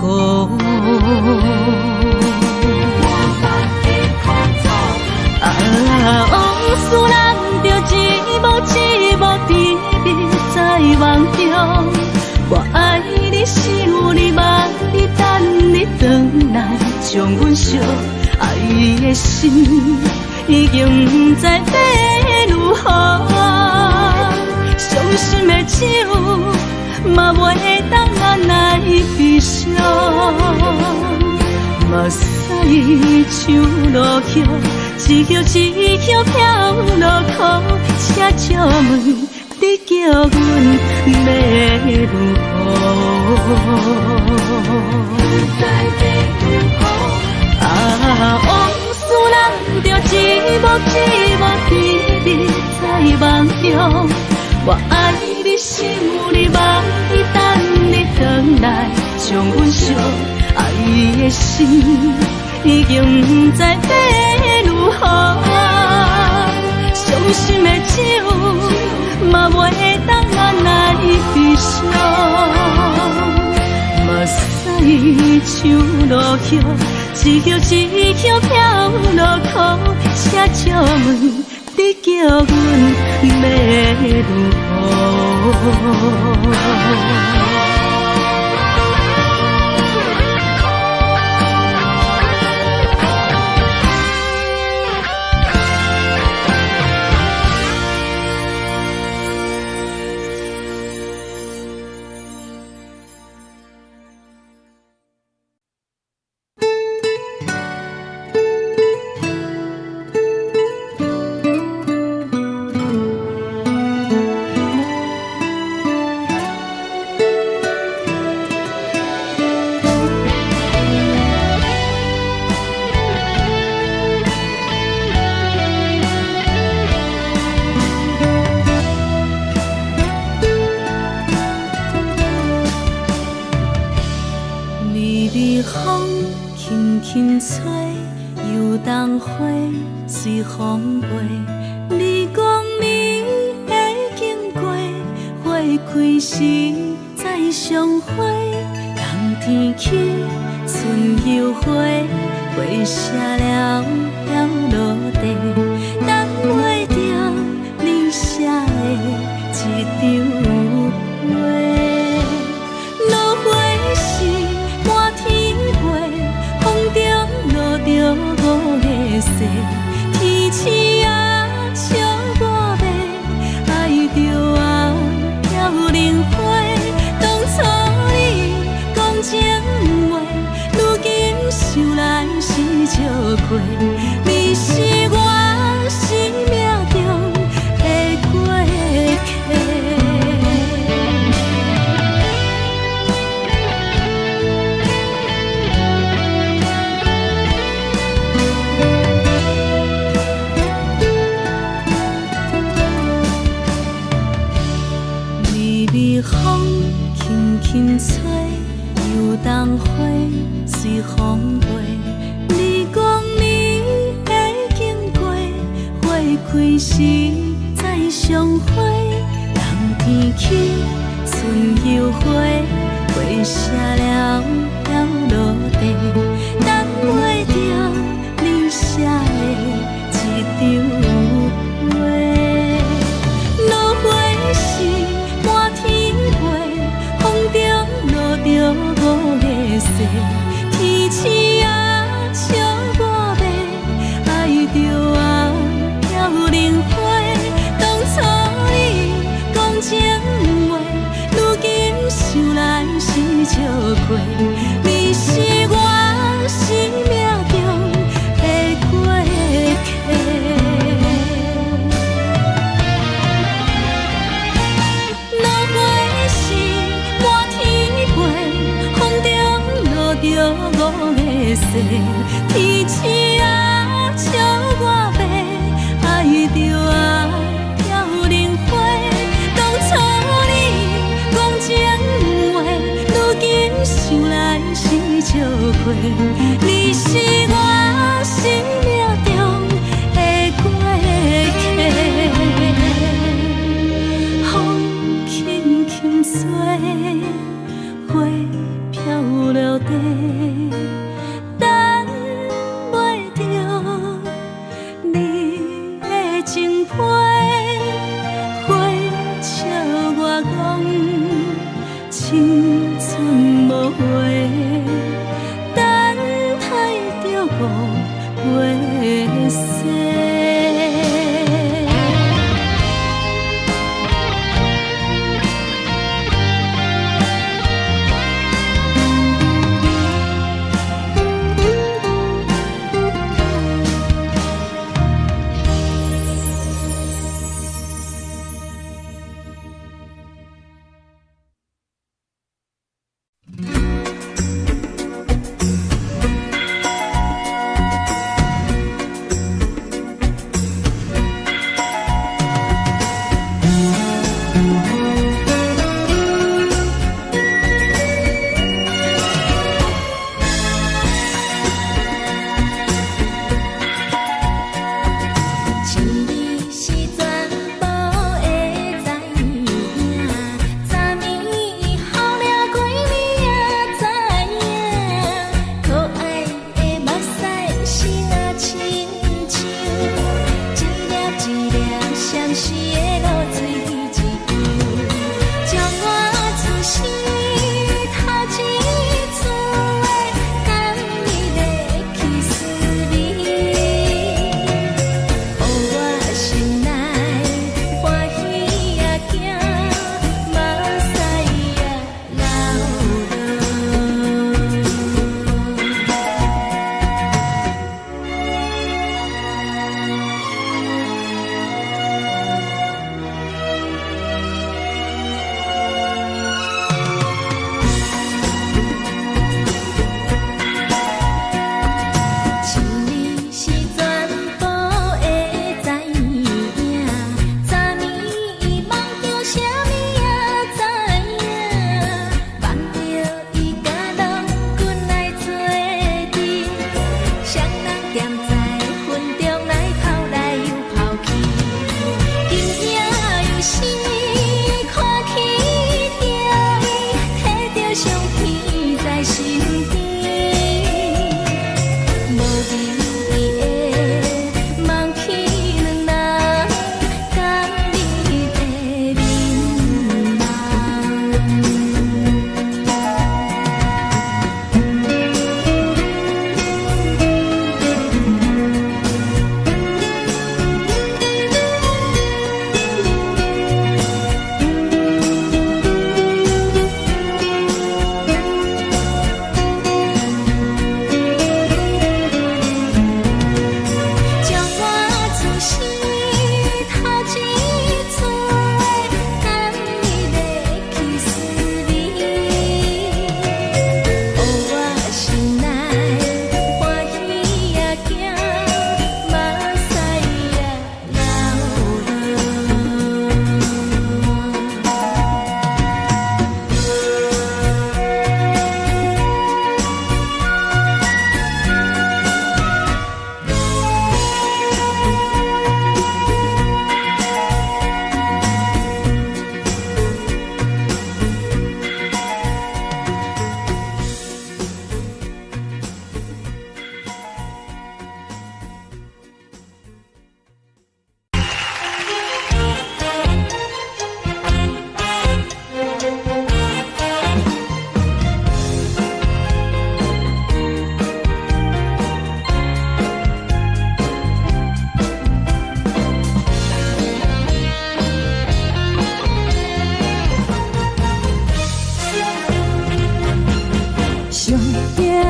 往事咱着一幕一幕甜蜜在梦中。我爱你，想你，望你，等你回来，将阮惜爱的心已经不知要如何。伤心的手嘛袂当按来悲伤。目屎像落叶，一叶一叶飘落雨，请借问你叫阮要如何？往事咱着一幕一幕甜蜜在梦中。我爱你，想你，望你，等你回来，将阮惜爱的心已经不知要如何。伤心的手嘛袂当按来悲伤。目屎像落叶，一叶一叶飘落雨，请借问你叫阮要如何？随风飞，你讲你会经过，花开时再相会。冬天起，春又回，花谢了要落地，等袂着你写的一张画。落花时满天飞，风中落着五个色。天星啊，笑我迷，爱着啊，飘零花。当初你讲情话，如今想来是笑过。你是我。轻吹，游东花随风飞。你讲你会经过，花开时再相会。人天起，春又花，花谢了了落地，等袂着你写的一张话。落花时满天飞，风中落着五个色，天星啊笑我迷，爱着啊飘零花。当初你讲情话，如今想来是笑亏。你是我生命中的过客。落花时满天飞，风中落着五个色，天星啊笑我迷，爱着啊飘零花。当初你讲情话，如今想来是笑亏。你是我生命中的过客。风轻轻吹，花飘落地，等袂着你的情批。花笑我讲青春无话，等待着五月雪。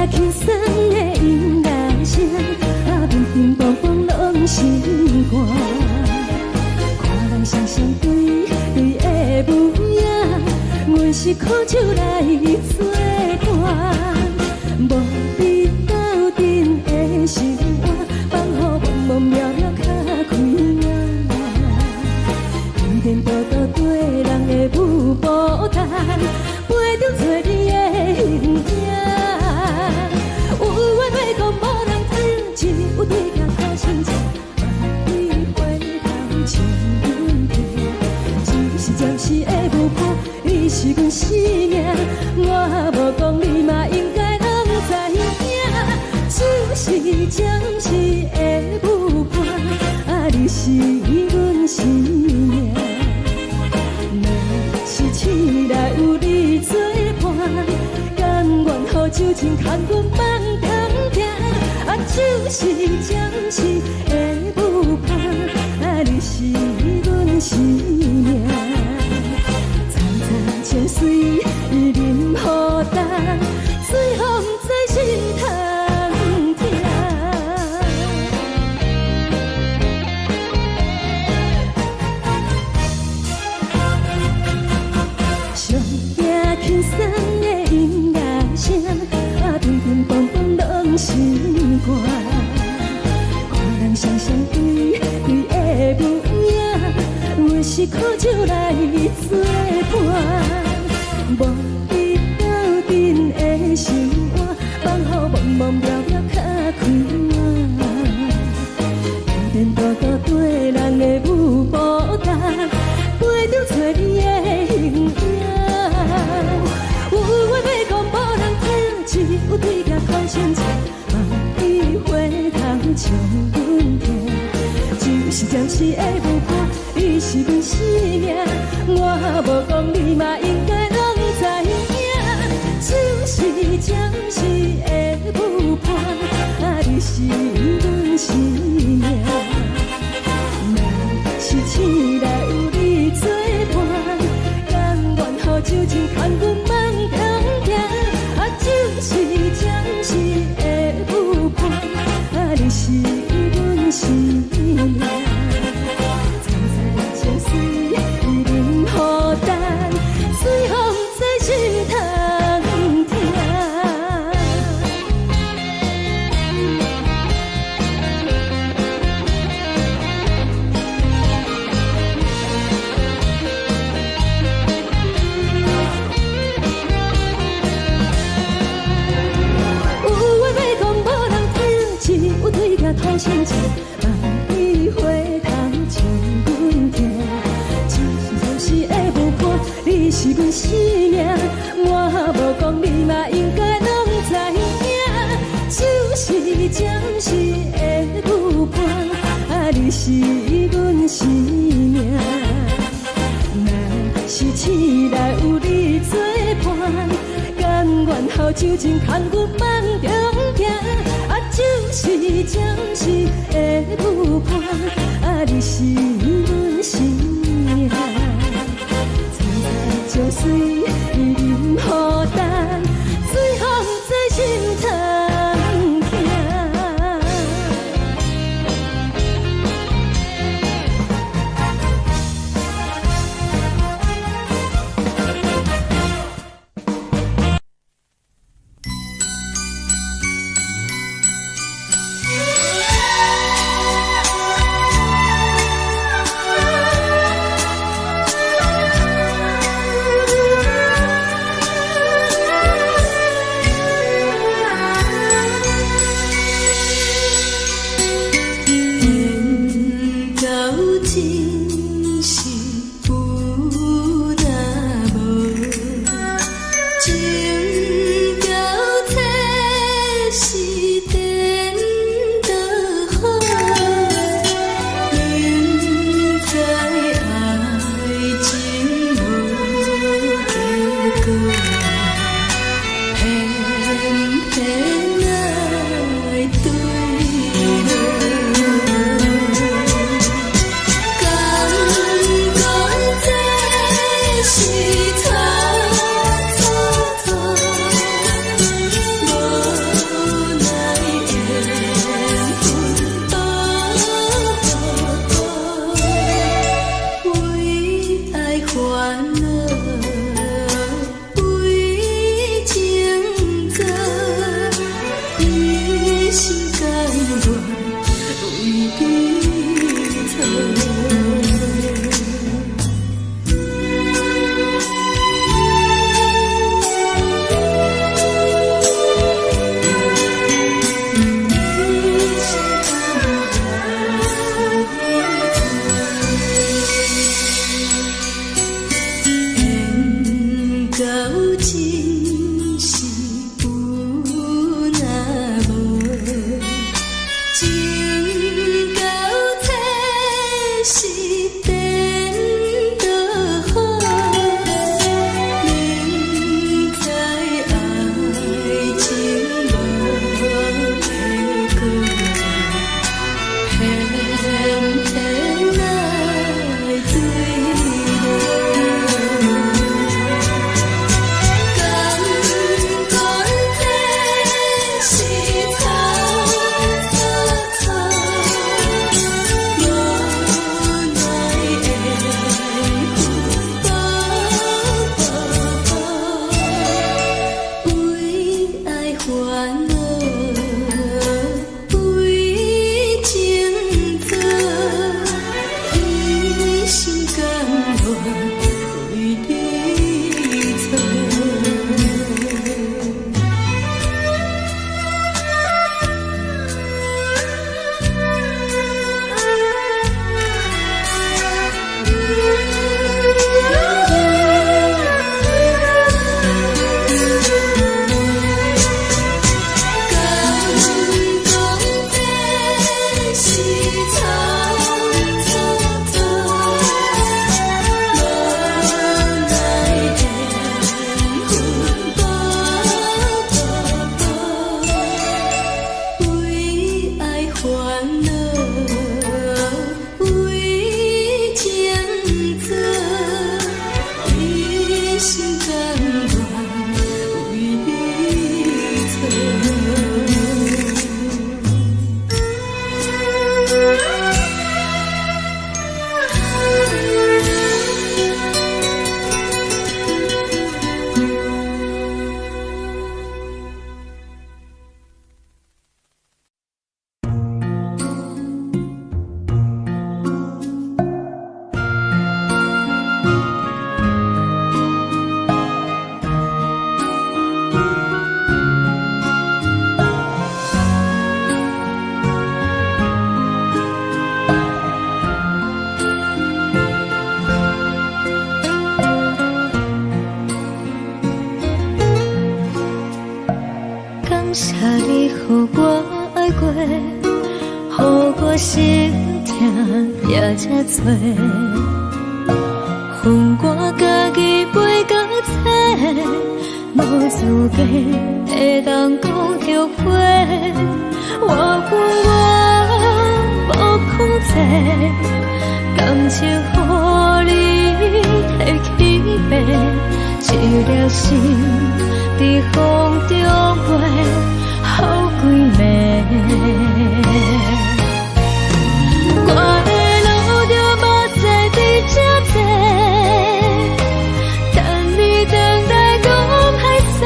轻松的音乐声，乒乒乓乓拢心肝。看人双双对对的舞影，阮是苦酒来作伴。无你斗阵的心肝，放予茫茫渺渺较开眼。颠颠倒倒对人的舞步弹，陪着做你的形影。有话要讲无人听，只有对镜头先听。你回头将阮听，只是暂时的舞伴，你是阮生命。我无讲你嘛应该拢知影，只是暂时的舞伴，你是阮生命。若是醒来有你作伴，甘愿予酒精牵阮放长行，就是暂时的舞伴，你是阮生命。层层千水任何担，随风在心通听。上听轻松的音乐声，乒乒乓乓拢心肝。看人双双对对的舞影，阮是苦酒来作伴。无你斗阵的心肝，放予茫茫渺渺较开眼。颠颠倒倒对人的舞步弹，陪着做你的形影。有话要讲无人听，只有对镜头先听。你回头将阮听，就是暂时的舞伴，你是阮生命。我无讲你嘛应该拢知影，就是暂时的舞伴，你是阮生命。若是醒来有你作伴，甘愿予酒精牵阮放长行，就是暂时的舞伴，你是阮生命。层层千水任何担，随风在心通听。头先听，你回头将阮听，就是暂时的舞伴，你是阮生命。我无讲你嘛应该拢知影，就是暂时的舞伴，你是阮生命。若是醒来有你作伴，甘愿予酒精牵阮放长行。就是暂时的舞伴，你是阮生命。层层潮水任何担，随风在心通听。谢你予我爱过，予我心痛也这多，恨我家己袂到切，无资格会当讲后悔。我恨我无控制，感情予你提起白，一粒心在风中飞，好几暝。我的路就无再伫这坐，等你等待讲歹势，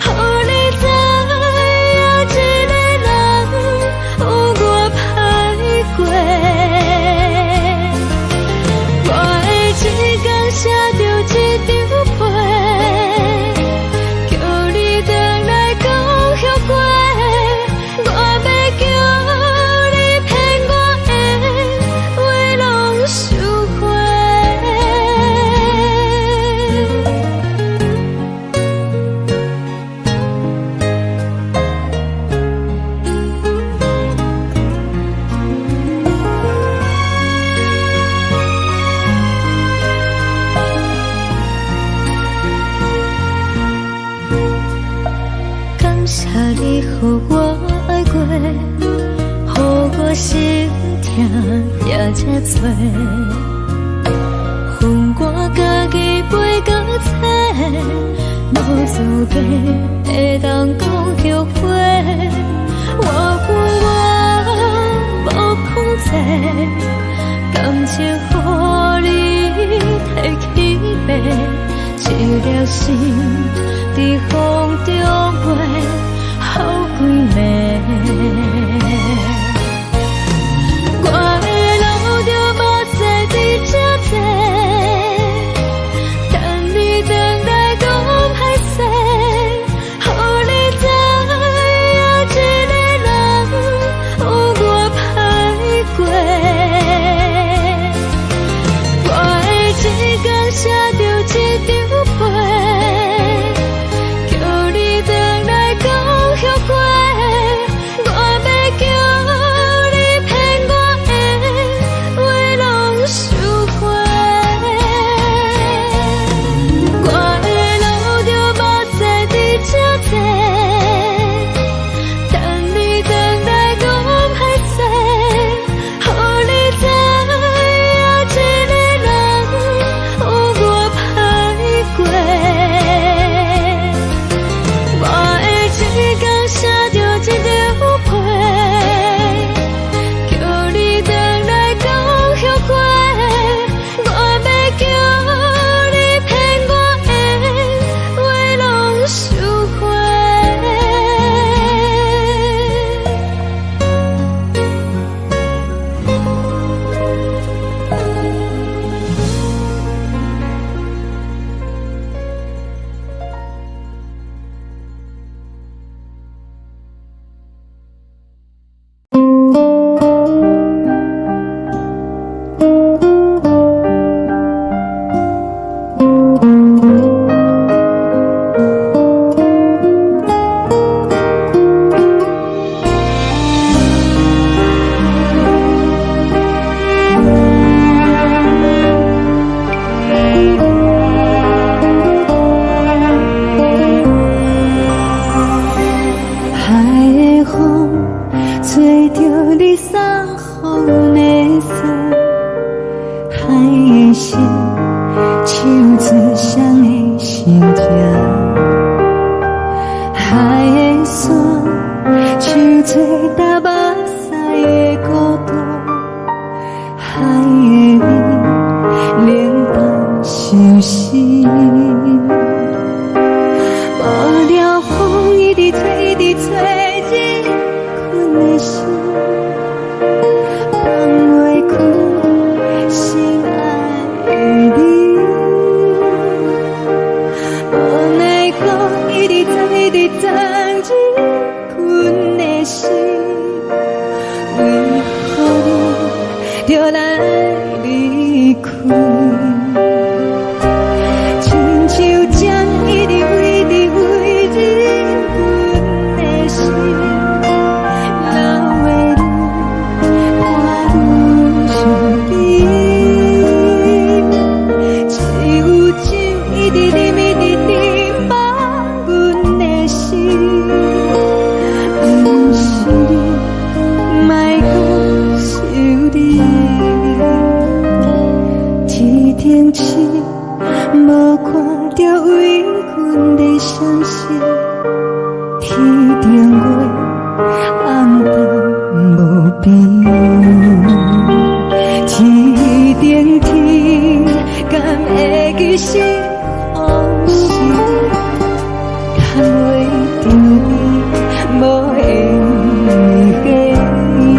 予你知影一个人有我歹过。我的一天写着一张被，叫你回来讲后悔。我要叫你骗我的话拢收回。感谢你予我爱过，予我心痛也这多，恨我家己袂到切，无资格会当讲后悔。我恨我无控制，感情予你提起白，一粒心在风中飞，好几暝。我的路就无再伫这坐，等你等待讲歹势，予你知影一个人有我歹过。我的一天写着一张被，叫你回来讲后悔。我要叫你骗我的话拢收回。我的路就无再伫这坐，等你等待讲歹势，予你知影一个人有我歹过。我的一天写着一张被，叫你回来讲后悔。我要叫你骗我的话拢收回。海的风吹着你送风的伞，海的心唱出双的心痛，海的山唱出搭目屎的孤单，海的美冷淡伤心。无聊风一直吹，一直吹，日困的心，放袂开心爱的你。无奈何一直等，一直等，日困的心，为何你就来离开？亲像将一直为日困阮在相信，天顶月红淡无边，天顶天敢会记是往事，敢袂着你无缘给你。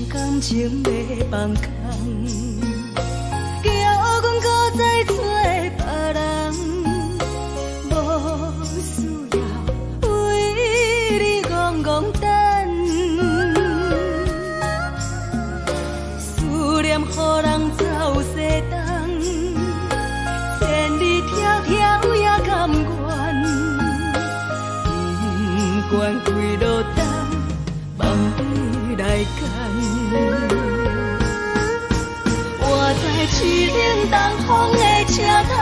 感情要放空，叫阮搁再找别人，无需要为你戆戆等，思念予人走西东，千里迢迢也甘愿，不管几路灯，望你来干。我在市顶东风的车窗，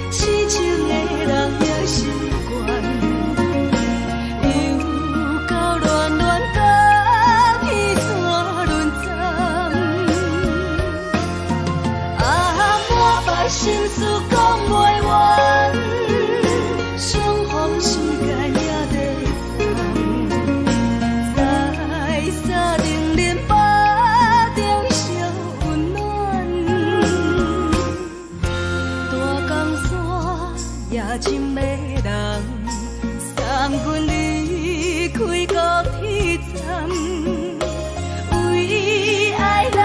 痴情的人也习惯，又到乱乱甲彼山论站。满腹心事讲袂完，相逢时间也在等。在定连巴中烧温暖，大江山也真迷人，送阮离开高铁站，为爱来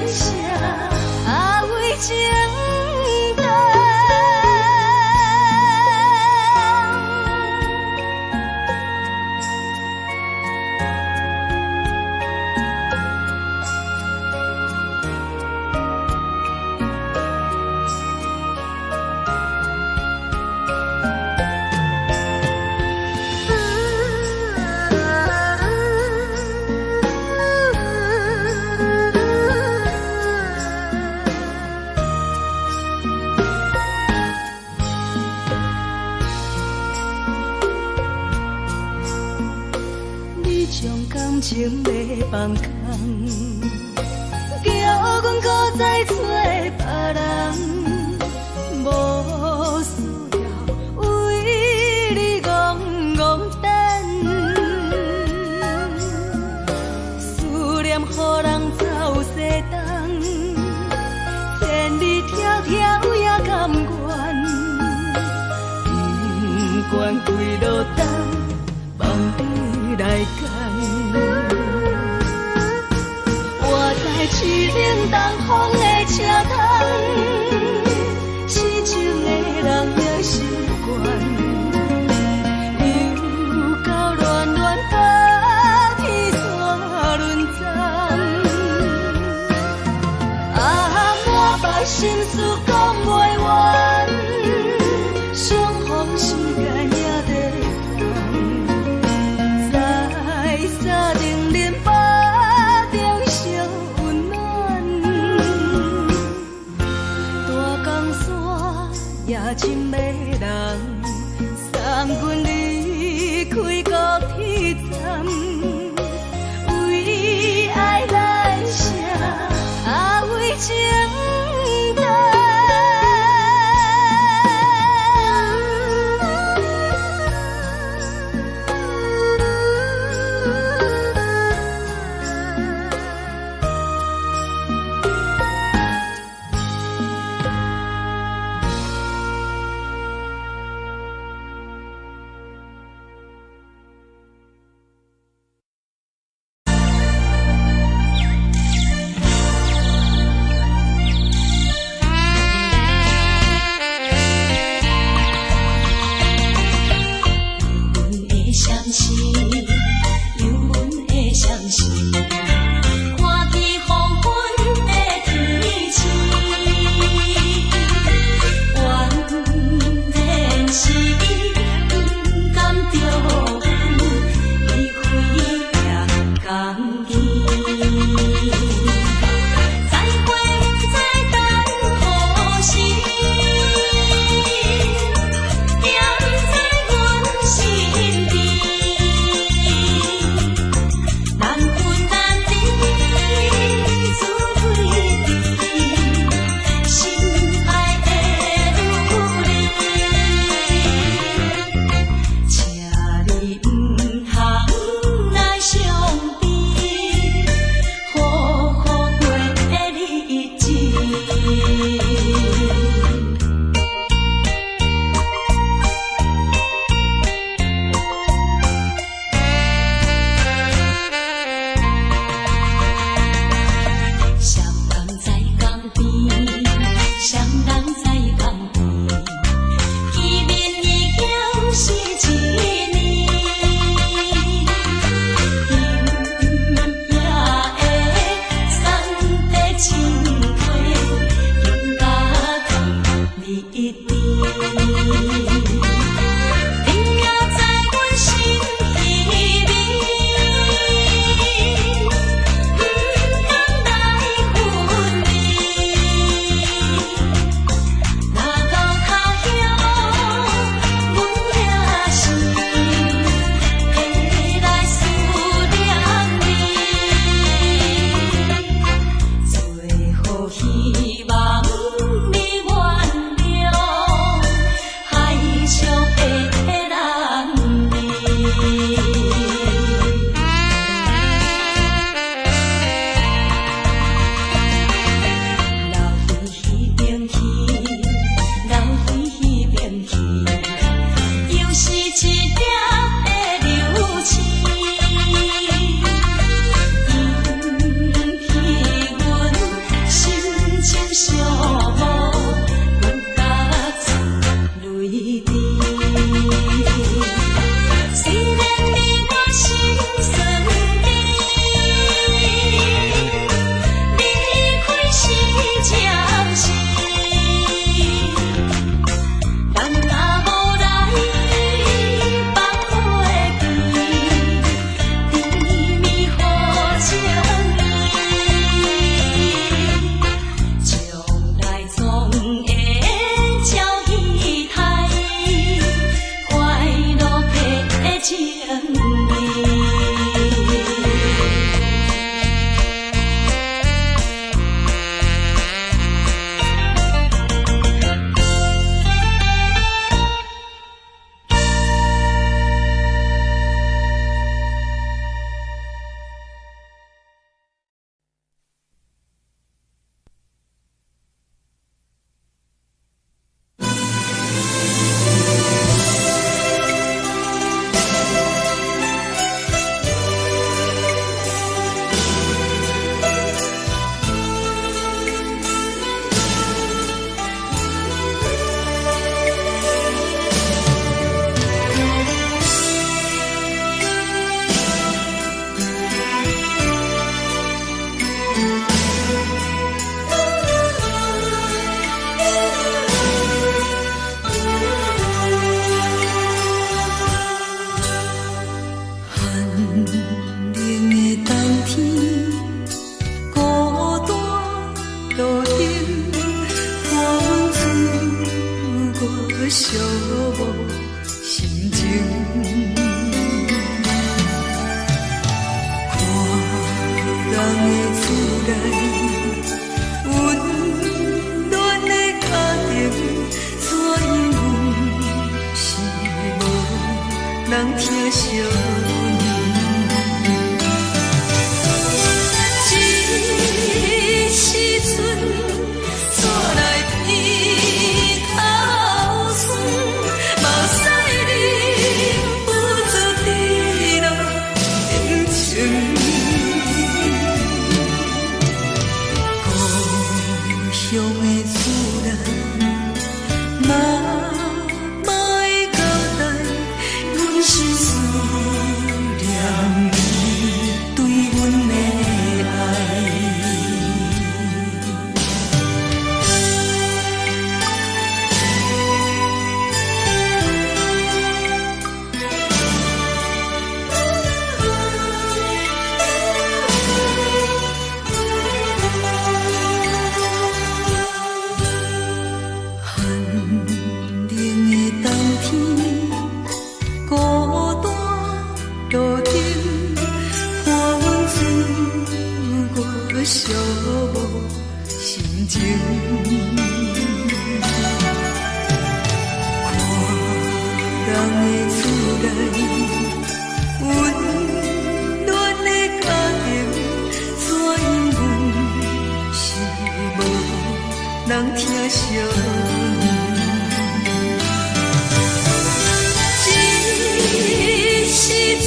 写为情长。将感情要放空，叫阮搁再找别人，无需要为关开路灯，望你来牵。我在市顶东风的车窗，痴情的人也习惯，又到乱乱把天线轮转。满腹心事讲袂完，相逢时间也在烦，在沙定林巴中相温暖。大江山也深迷人，送阮离开高铁站，为爱来写为情。人疼惜你。这时阵怎来鼻头酸，目屎忍不住滴落眼睛。故乡的自然，嘛嘛会交代，阮是思念你对阮的爱。寂寞心情，看人的厝内温暖的家庭，怎因阮是无人疼惜你？这时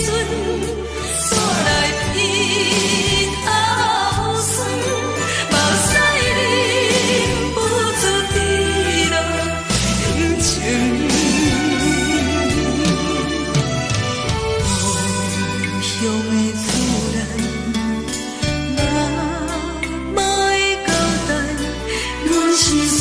阵怎来鼻头酸？目屎忍不住滴落眼睛。故乡的自然，嘛嘛会交代，阮是思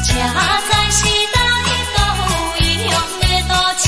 车载时代都一样的都市。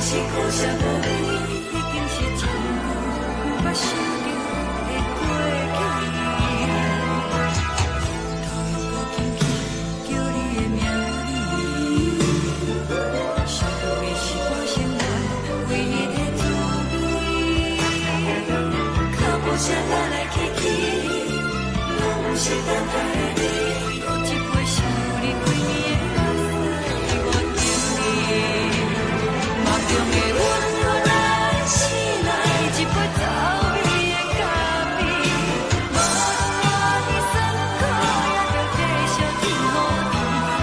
是苦涩无味，已经是一句不捌想着的过去。头又轻轻叫你的名字，想的是我心内为你的滋味。脚步声来来去去，拢是等待的你，搁一杯想你几年的泪，我等你。梦中的温柔来醒来，一杯走味的咖啡，无论我的酸苦，也着继续甜予你。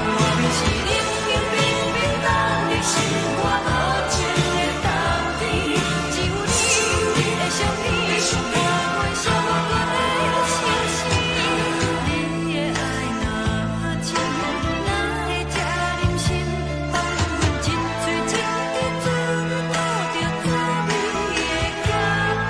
我不是冷冷冰冰冷的心肝无情的冬天，只有你会想你，我会想我的心事。你的爱若深，哪会这忍心放阮一嘴一滴滋味倒着走味的咖啡？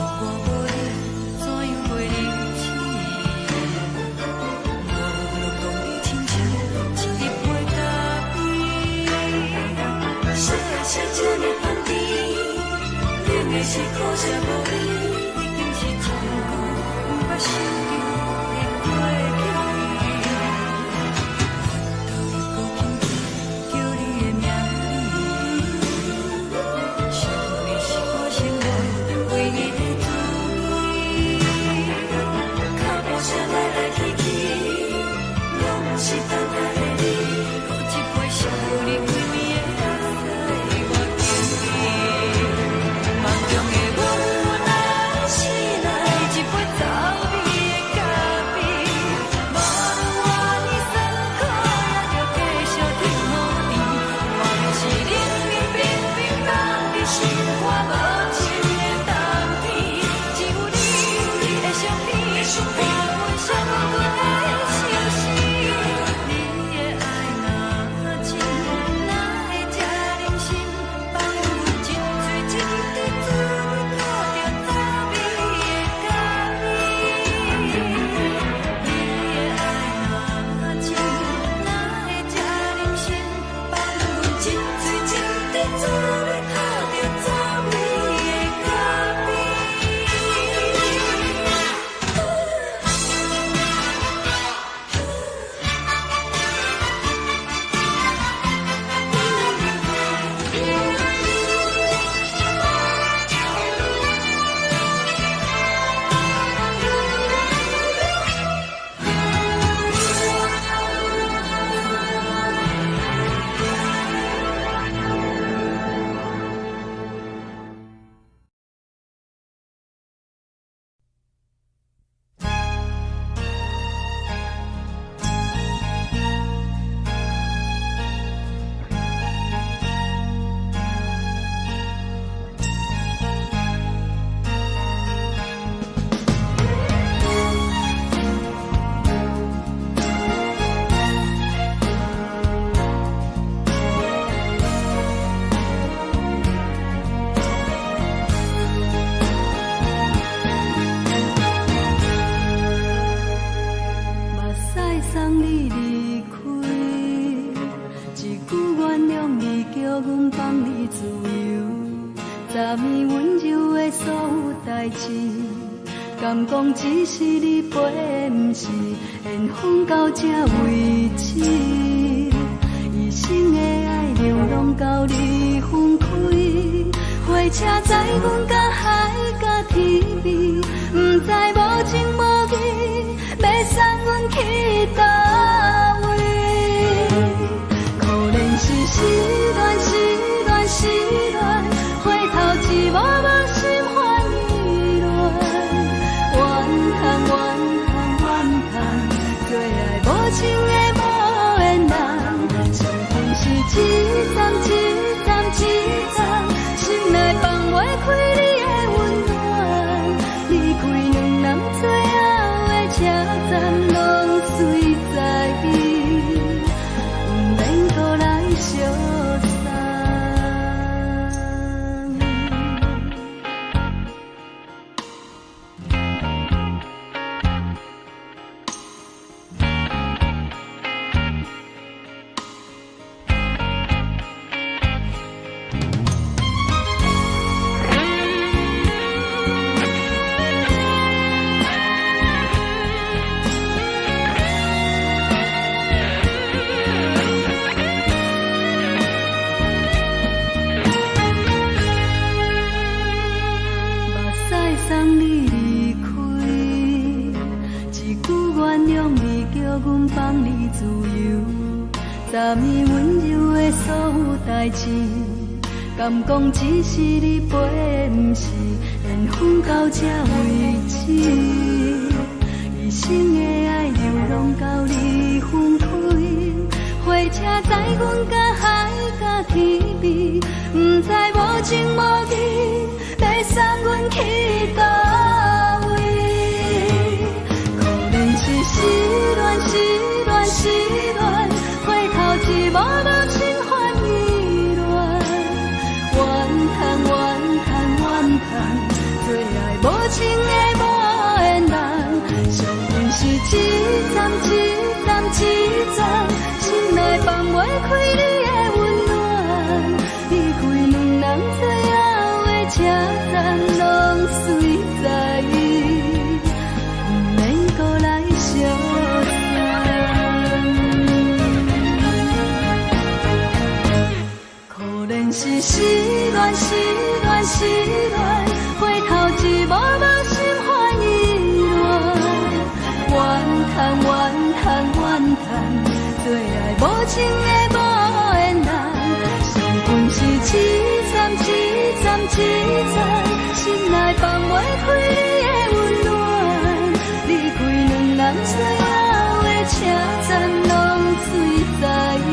我无你，怎样袂忍气？无路讲你亲像一杯咖啡，说的是这么放甜，冷的是苦涩无味，已经是一句不捌想着的过去。头又轻轻叫你的名字，想你是我心内为你的滋味。脚步声来来去去，拢是等待的你，搁一杯想你几暝的泪，我等你。梦中的温柔来醒来，一杯走味的咖面温柔的所有代志，敢讲只是你陪，不是缘分到这为止。一生的爱流浪到你分开，火车载阮甲海甲天边，不知无情无义，要送阮去倒位？可怜是失恋，失恋，失恋，回头一幕幕心烦意乱，怨叹，怨叹，怨叹，最爱无情的无缘人，上天是一站一站一站，心内放袂开你的温暖，离开两人最后的车站，拢随在伊，不免搁来相送。送你离开，一句原谅你，叫阮放你自由。昨暝温柔的所有代志，敢讲只是你陪，不是缘分到这为止。一生的爱流浪到你分开，火车载阮甲海甲天边，不知无情无义，要送阮去倒位？可怜是失恋，失恋，失恋，回头一幕幕心烦意乱，怨叹，怨叹，怨叹，最爱无情的无缘人，上天是一站一站一站，心内放袂开你的温暖，离开两人最后的车站，拢随在伊，不免搁来相送。可怜是失恋，失恋，失恋，回头一幕幕心烦意乱，怨叹，怨叹，怨叹，最爱无情的无缘人，上天是一站一站一站，心内放袂开你的温暖，离开两人最后的车站，拢随在伊，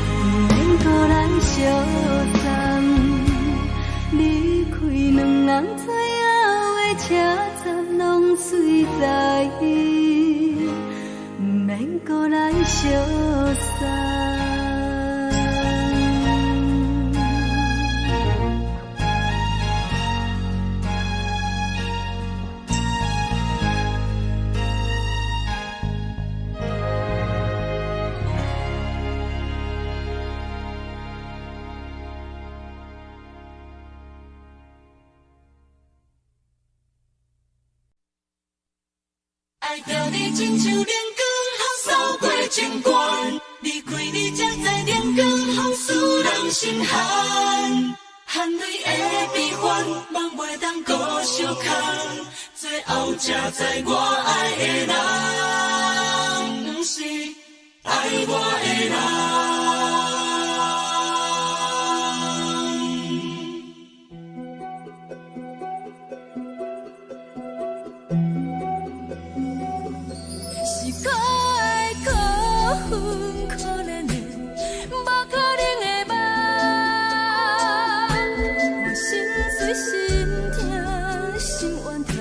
不免搁来相送。离开两人最后的车站，拢随在伊，不免搁来相送。爱着你亲像阳光风扫过情关，离开你才知阳光风使人心寒，含泪的悲欢，望袂当搁相牵，最后才知我爱的人，不是爱我的人。是可爱可恨可怜的，无可能的梦。我心碎心痛心怨叹，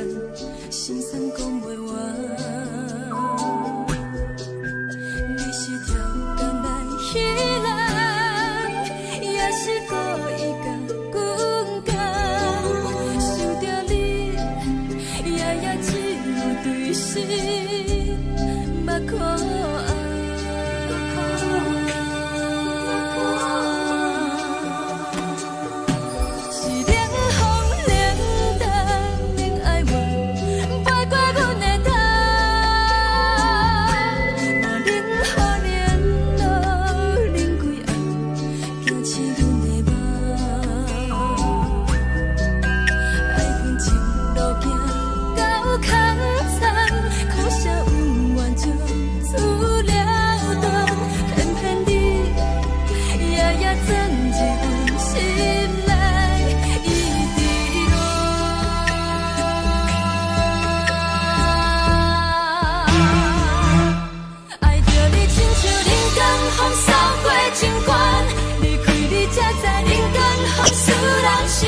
心酸讲袂完。你是条干来。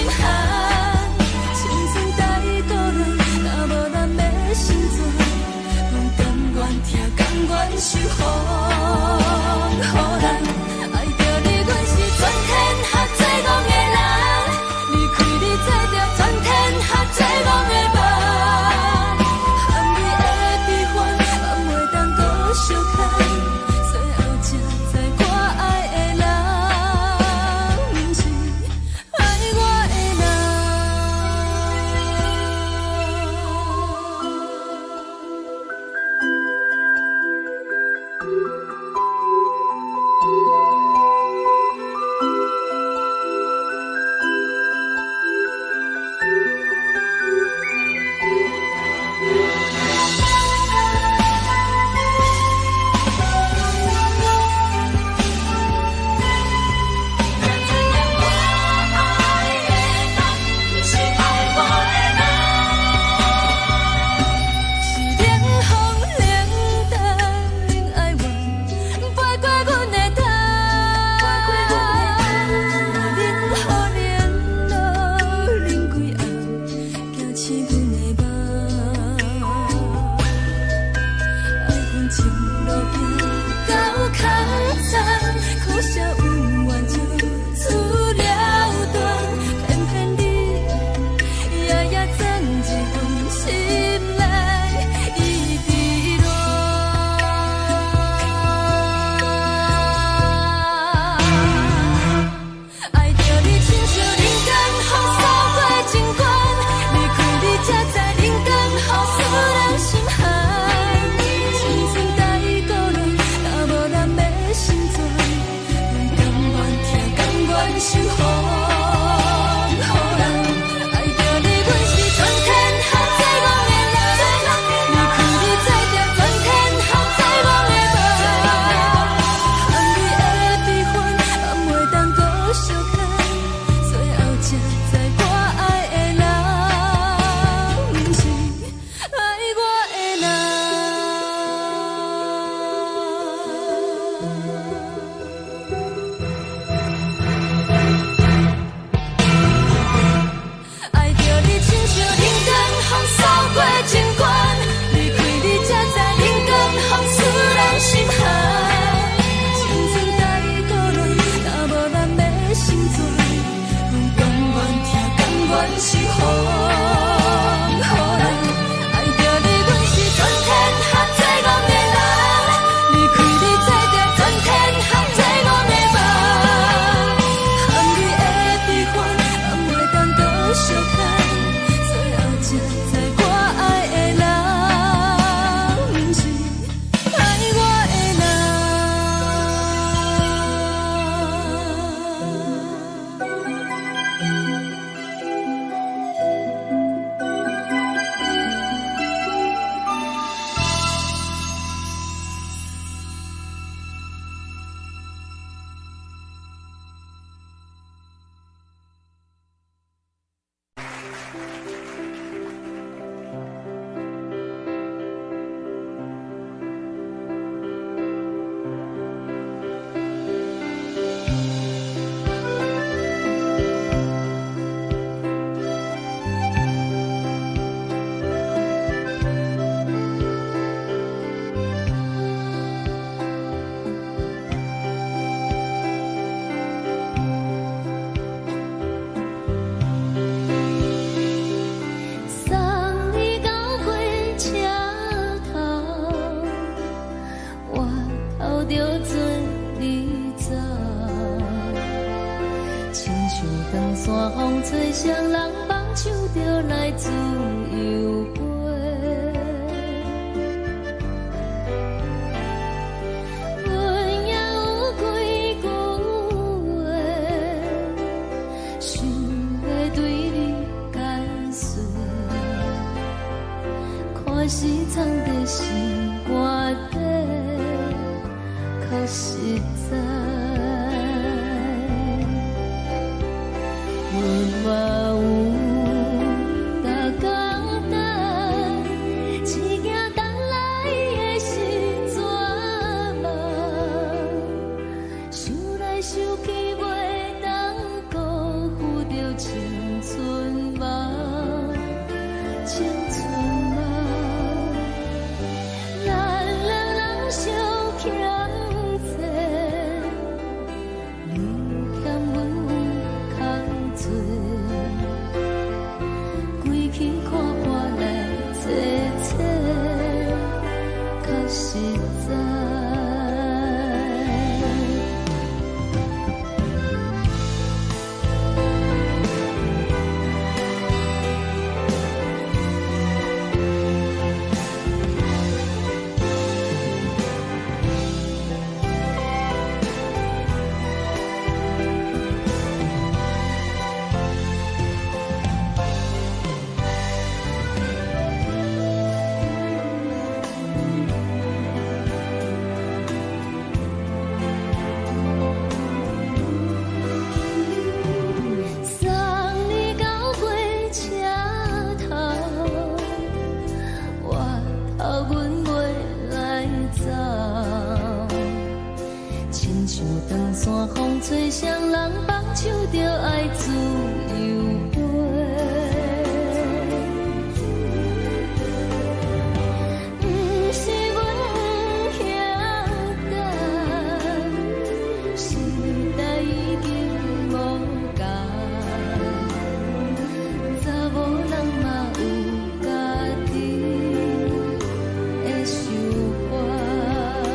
寒。青春带过来，若无咱要成全，阮甘愿听，甘愿受风予人。爱着你，阮是全天下最戆的人。离开你，做着全天下最戆的梦。含泪的悲欢，嘛袂当搁相牵。最后才知我爱的人，不是爱我的人。吹双人梦唱着来自由飞，阮也有几句话，想要对你解释，可是藏在心肝底，较实在。 我有大简单，一件等来的心绝望，想来想去袂当辜负着青实在。吹双人放手着爱自由飞，不是阮晓得，时代已经无同，查某人嘛有家己的想法。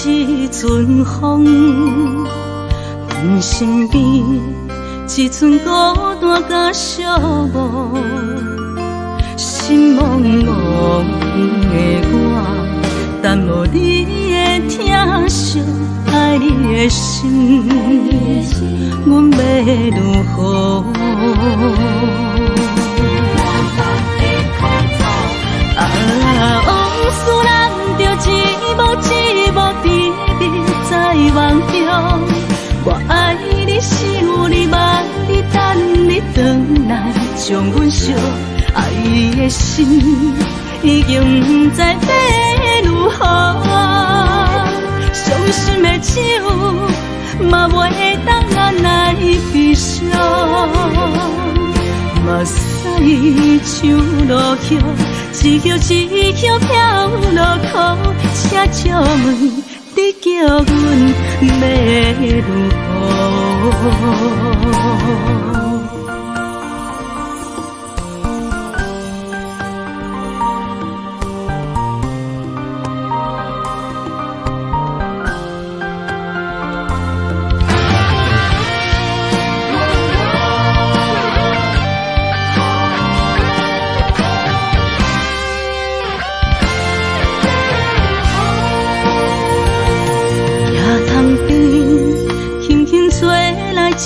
一阵风，阮身边一寸孤单甲寂寞，心茫茫的我，等无你的疼惜爱的心，阮要如何？往事咱着一幕一幕甜蜜在梦中。我爱你是有你望你等你回来，将阮惜爱的心已经不知要如何。伤心的手嘛袂当咱来悲伤，目屎像落叶，一叶一叶飘落土，请借问你叫阮要如何？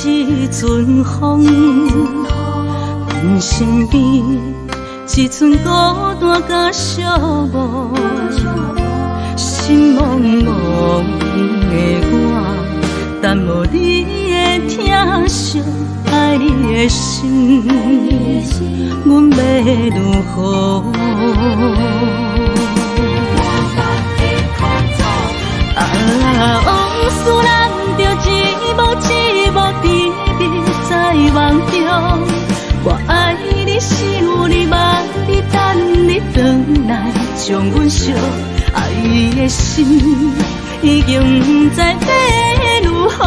一阵风，阮身边一阵孤单甲寂寞，心茫茫的我，等无你的疼惜，爱你的心，阮要如何？往事人着一幕一幕甜蜜在梦中，我爱你是有你望你等你回来，将阮惜爱的心已经不知要如何。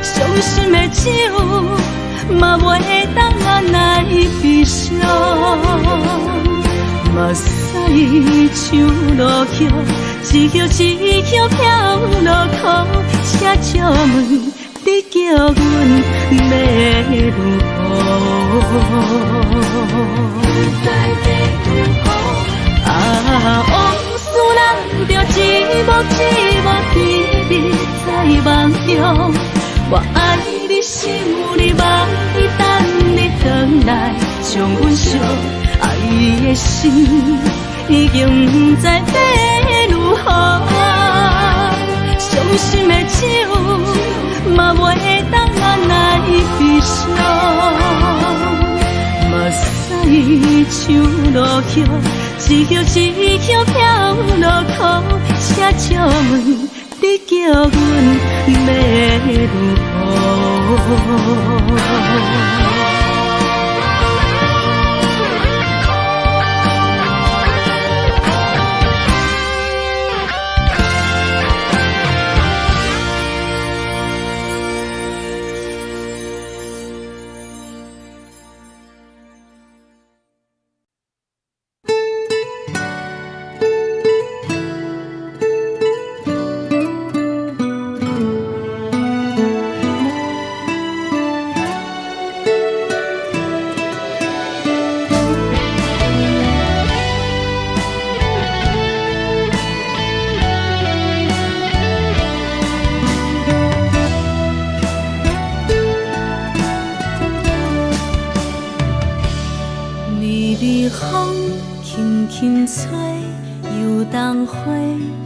伤心的酒嘛袂当按来悲伤，目屎像落叶。一叶一叶飘落土，请借问你叫阮要如何？往事人着一幕一幕甜蜜在梦中，我爱你是有你望你等你回来，将阮惜爱的心已经不知要如何。伤心的酒嘛袂当按来悲伤，目屎像落叶，一叶一叶飘落土，请借问你叫阮要如何？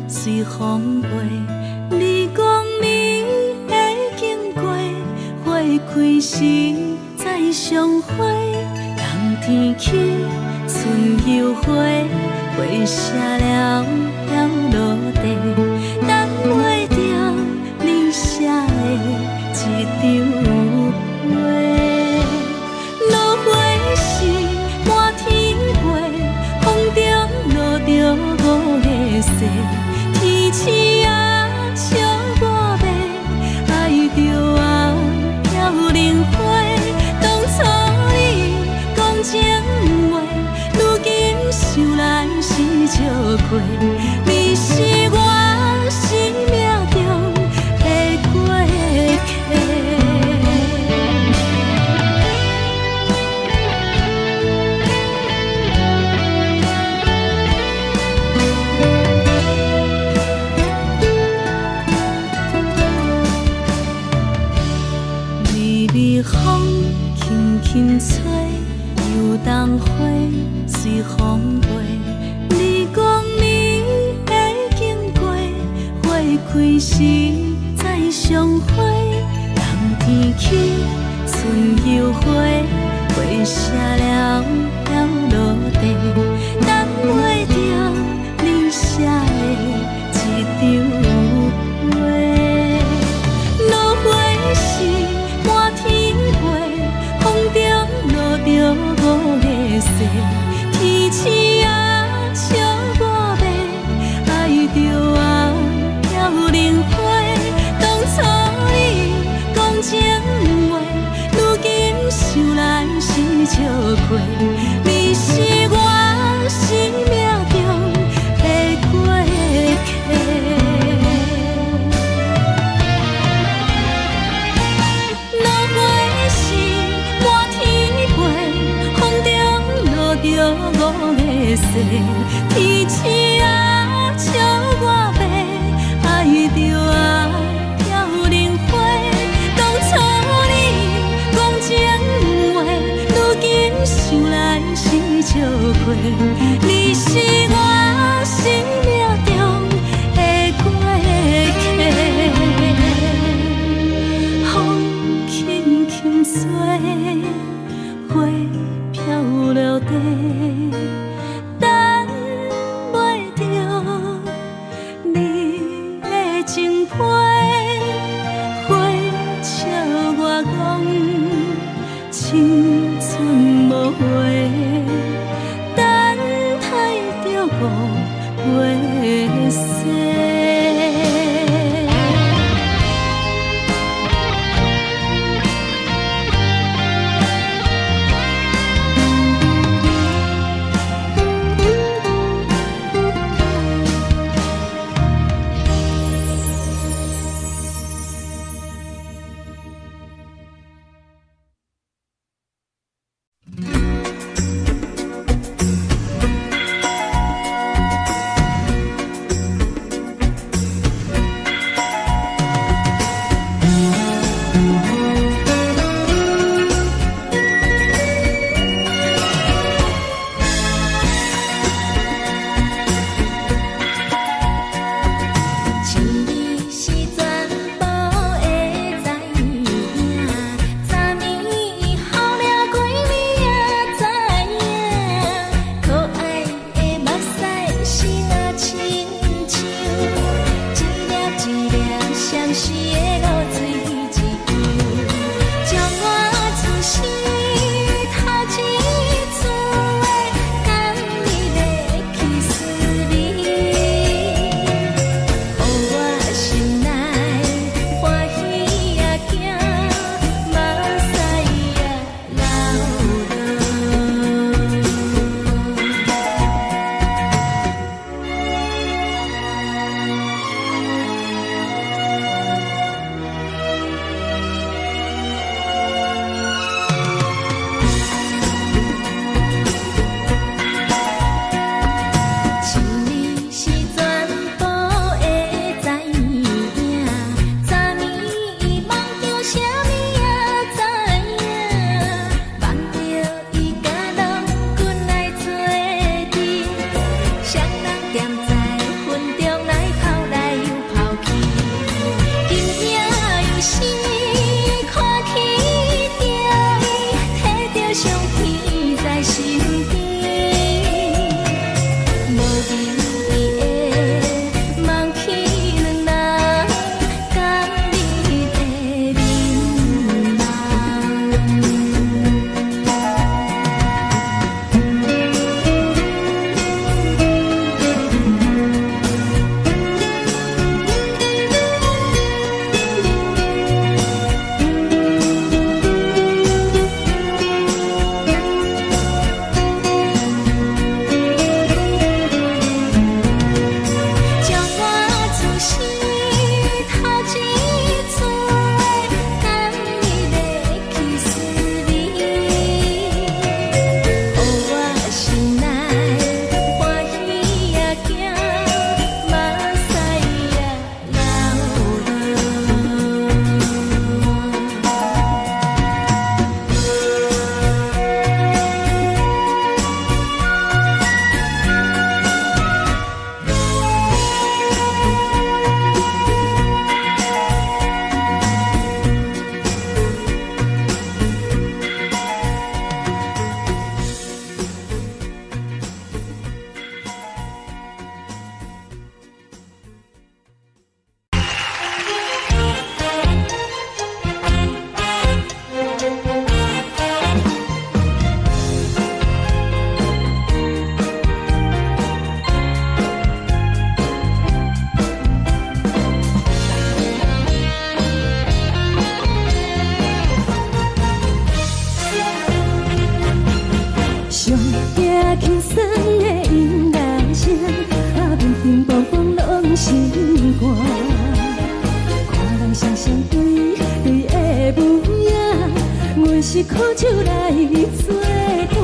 随风飞，你讲你会经过，花开时再相会。冬天起，春又花，花谢了飘落地，等袂着你写的一张画。落花时满天飞，风中落着五个色。天星啊，笑我袂爱着啊，飘零花。当初你讲情话，如今想来是笑过。你是我生命中的过客。风轻轻吹，又当花随风飞。你讲你会经过，花开时再相会。冬天起，春又花，花谢了飘落地，等袂着你写的一张画。落花时满天飞，风中落着五天星啊笑我迷，爱着啊飘零花。当初你讲情话，如今想来是笑过。你是我生命中的过客。落花是满天飞，风中落着五个星。天星啊笑我迷，爱着啊飘零花。当初你讲情话，如今想来是笑过。你是我生命中的过客。风轻轻吹，花飘落地，等袂着你的情批。花笑我讲青春无悔，等待着五月雪。相思的露水一样。酸的音乐声，乒乒乓乓拢心肝。看人双双对对的舞影，阮是苦酒来作伴。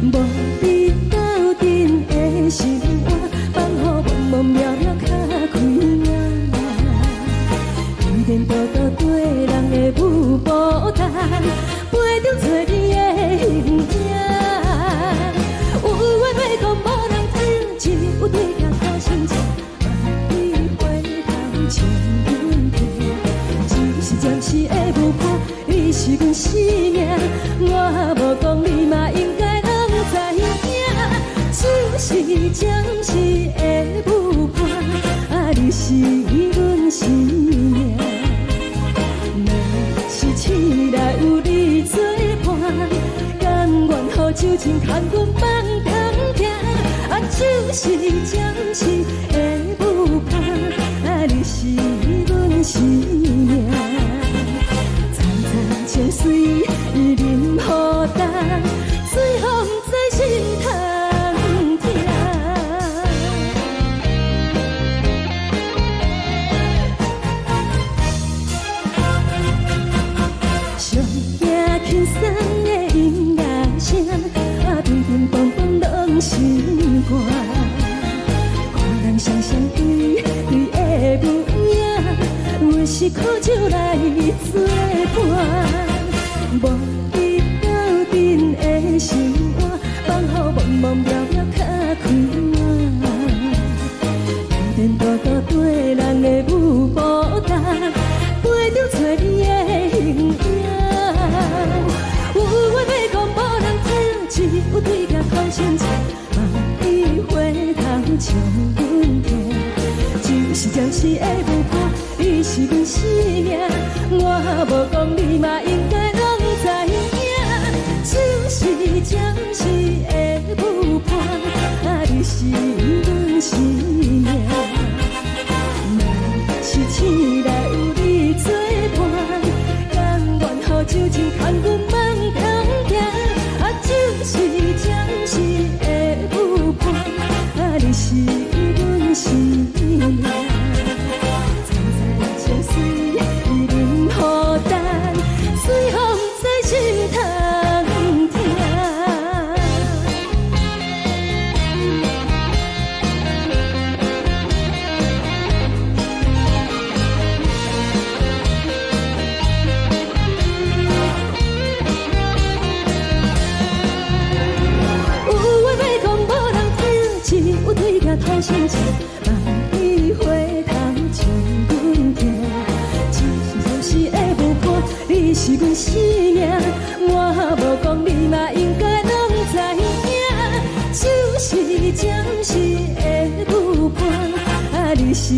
无你斗阵的心肝，放予茫茫渺渺较开眼。一颠倒倒对人的舞步弹，陪着做你的形影。有话要讲无人听，有对镜讨心情，你回头将阮听。一时暂时的舞伴，你是阮生命，我无讲你嘛应该拢知影。就是暂时的舞伴，你是阮生命。是醒来有你作伴，甘愿予酒精牵阮放长行。就是暂时的舞伴，你是阮生命。层层清水任雨淡，水风在心头。轻松的音乐声，乒乒乓乓拢心肝。看人双双对对的舞影，阮是苦酒来作伴。无你斗阵的心肝，放予茫茫渺渺较开眼。一颠倒倒对人的舞步弹，陪着做你的形影。有话要讲无人听，有对镜讨心情，你回头将阮听。就是暂时的舞伴，你是阮生命，我无讲你嘛应该拢知影。就是暂时的舞伴，你是阮生命。若是醒来有你作伴，甘愿予酒精牵阮放长行。就是暂时的舞伴，你是阮生命。层层清水任雨淡，水风在心头听。有对镜讨心情，你回头将阮听。暂时的舞伴，你是阮生命，我无讲你嘛应该拢知影。就是暂时的舞伴，你是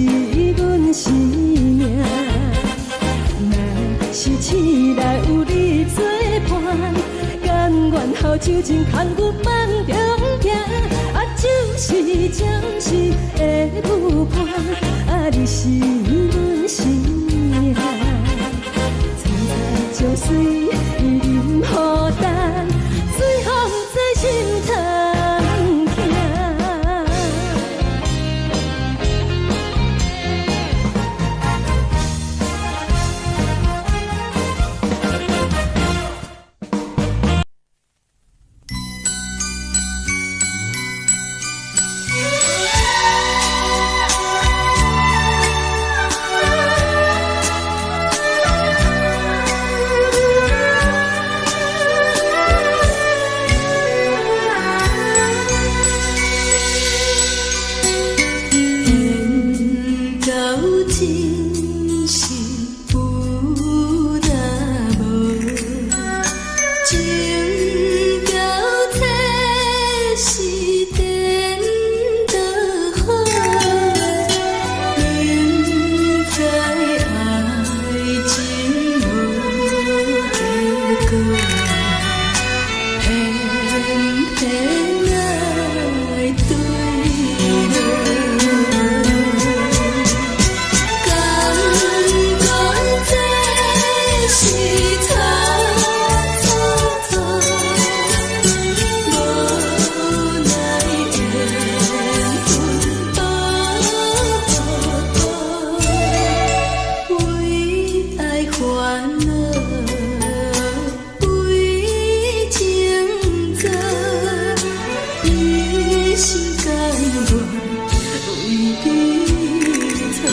阮生命。若是醒来有你作伴，甘愿予酒精牵阮放长行。就是暂时的舞伴，你是阮生命。层层清水任雨淡，水风在心头听。恼，为情做，一心甘愿为你错。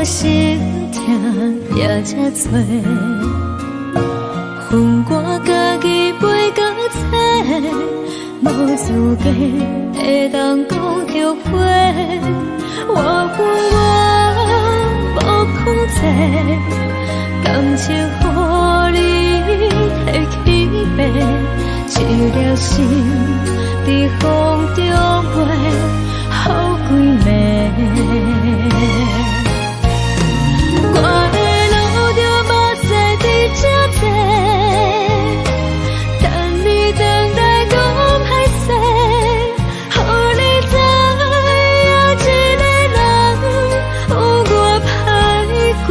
心痛也这多，恨我家己飞到彩，无资格会当讲后悔。我恨我无控制，感情予你摕去卖，一粒心伫风中飞，好几暝。我的路就无再伫这多，等你回来讲歹势，予你知影一个人有我歹过。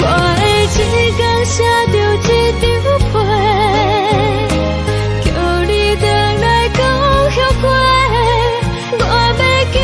我的一天写着一张被，叫你回来讲后悔。我要叫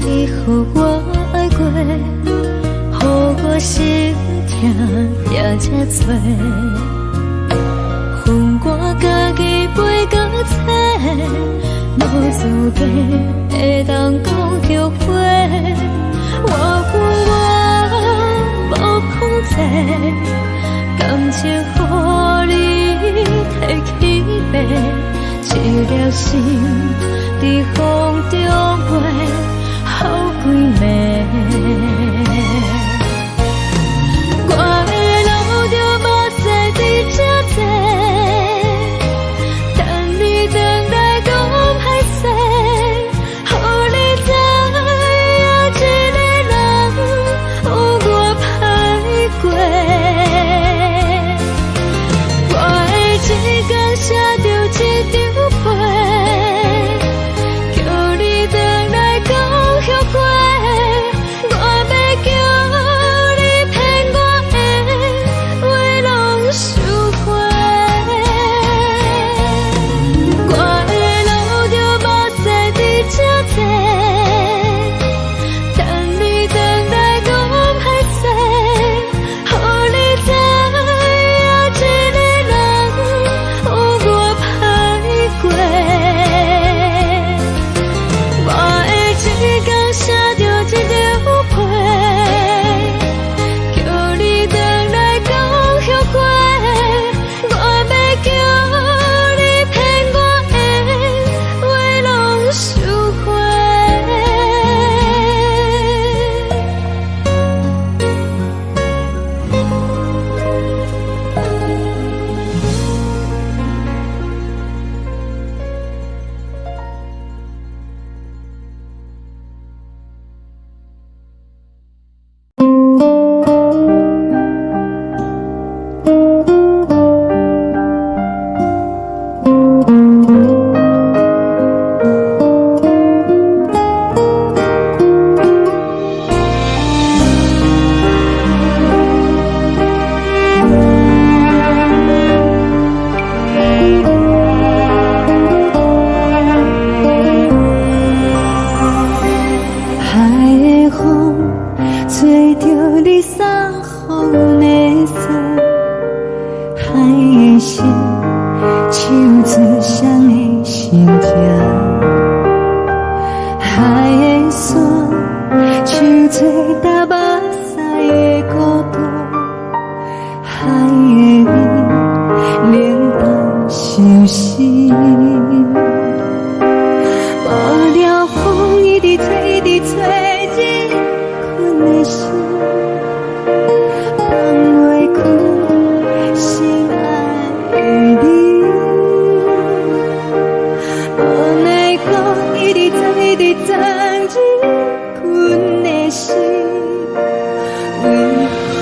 你予我爱过，予我心痛也这多，恨我家己飞到彩，无资格会当讲后悔。我恨我无控制，感情予你摕去。心在风中飞，好几暝。我的路就无西伫这多，等你回来讲歹势，予你知影一个人有我歹过。我的一天写着一张被，叫你回来讲后悔。我要叫你骗我的话拢收回。我的路就无西伫这多，等你回来讲歹势，予你知影一个人有我歹过。我的一天写着一张被，叫你回来讲后悔。我要叫你骗我的话拢收回。海的风吹着你送风的伞，海的心手指双的心情，海的山手吹打目屎的孤单，海的味冷淡伤心。无聊风一直吹，一直吹进困的心，放袂开心爱的你。无奈风一直撞，一直撞进困的心，为何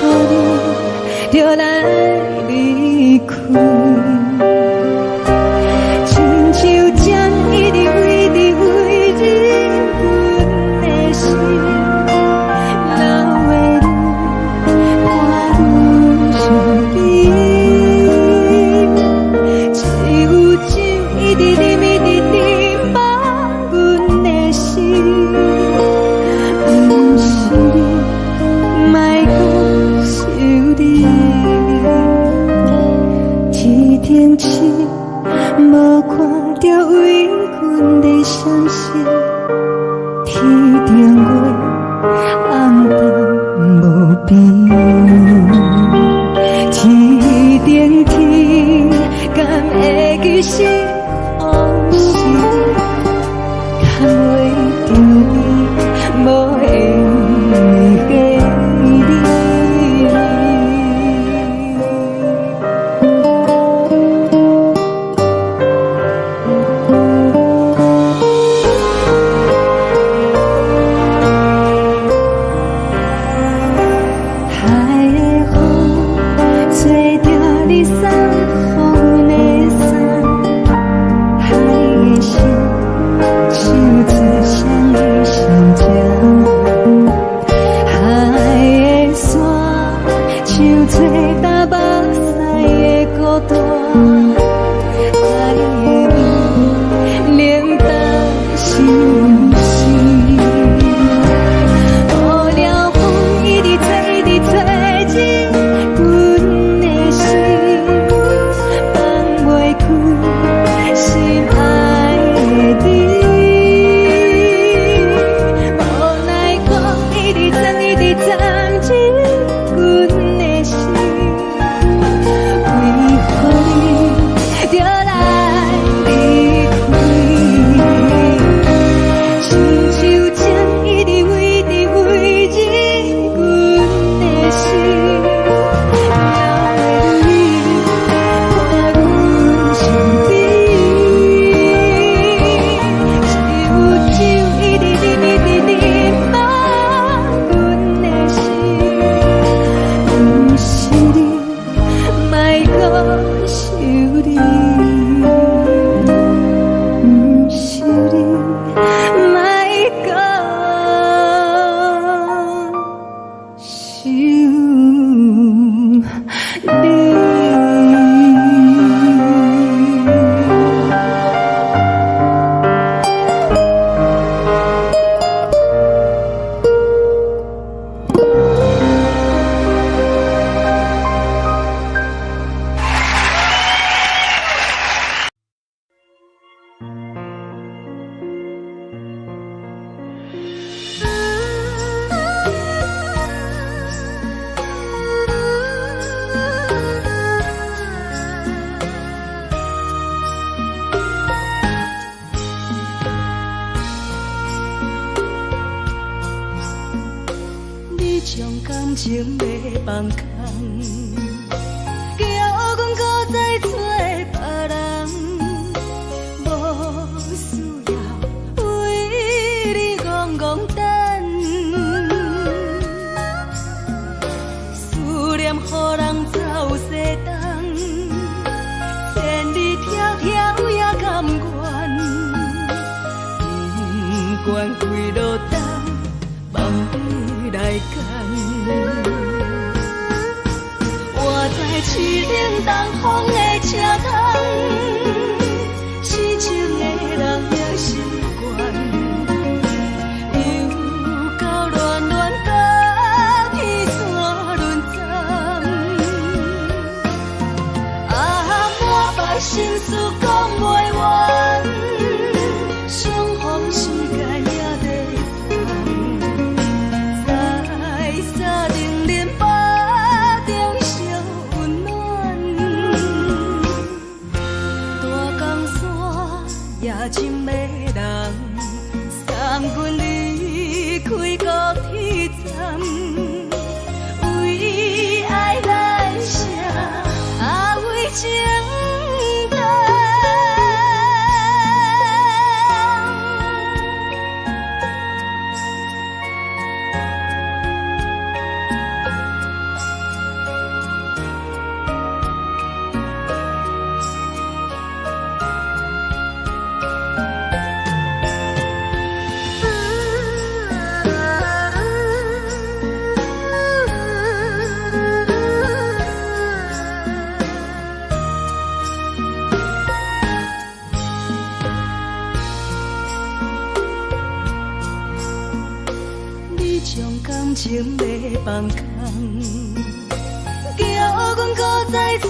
你就来离开？亲像针一直飞，一直飞进阮的心，流的泪看愈伤悲，只有酒一直啉，一直啉饱阮的心，不是你，莫讲想你。一天起，无看到为阮的伤心，天顶月暗淡无边，天顶天敢会记是往事，敢袂着你无缘的你。为何你就来离开？感情要放空，叫阮搁再找别人，无需要为你戆戆等，思念予人走西东，千里迢迢也甘愿，不管几路灯，望你来牵。我在市顶东风的车窗，痴情的人也习惯，又到乱乱甲天山轮站，满腹心事讲袂完，相逢时间也在烦，在沙定连巴中烧温暖，大江山夜深的人，送阮离开高铁站，为爱来写为情长。你将感情要放空，叫阮搁再找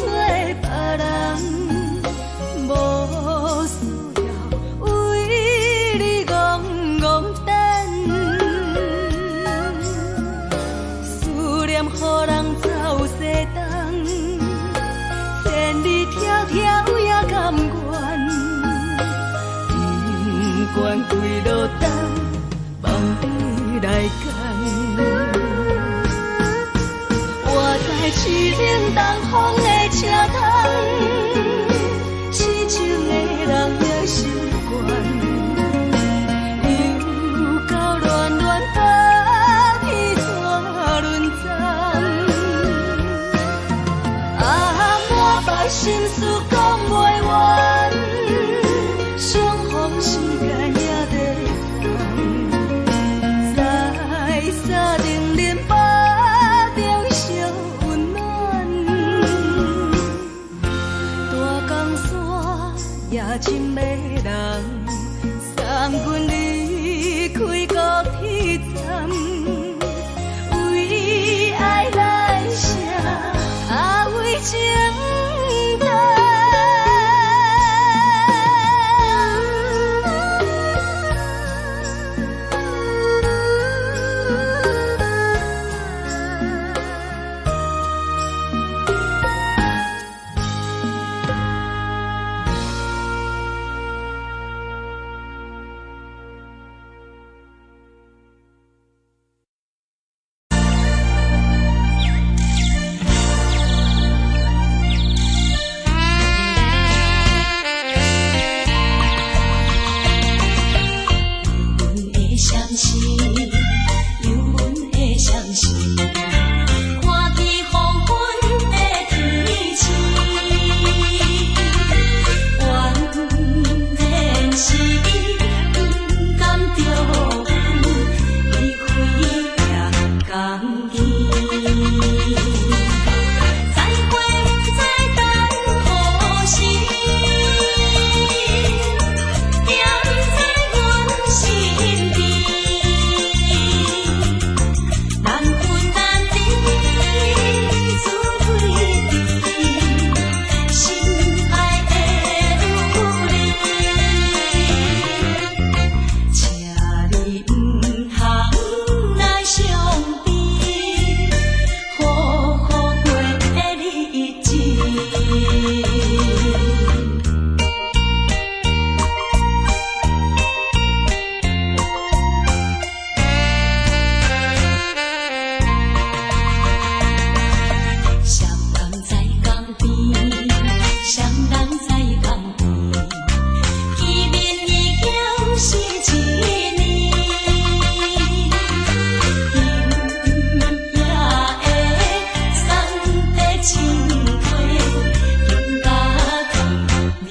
别人，无需要为你戆戆等，思念予人走西东，千里迢迢也甘愿，不管几路灯，望你来牵。我在市顶东风的车窗，痴情的人也习惯，又到乱乱甲天山轮站，满腹心事讲袂完，相逢时间也在烦，在沙定连巴中烧温暖，大江山夜深的人，送阮离开高铁站，为爱来写为情长。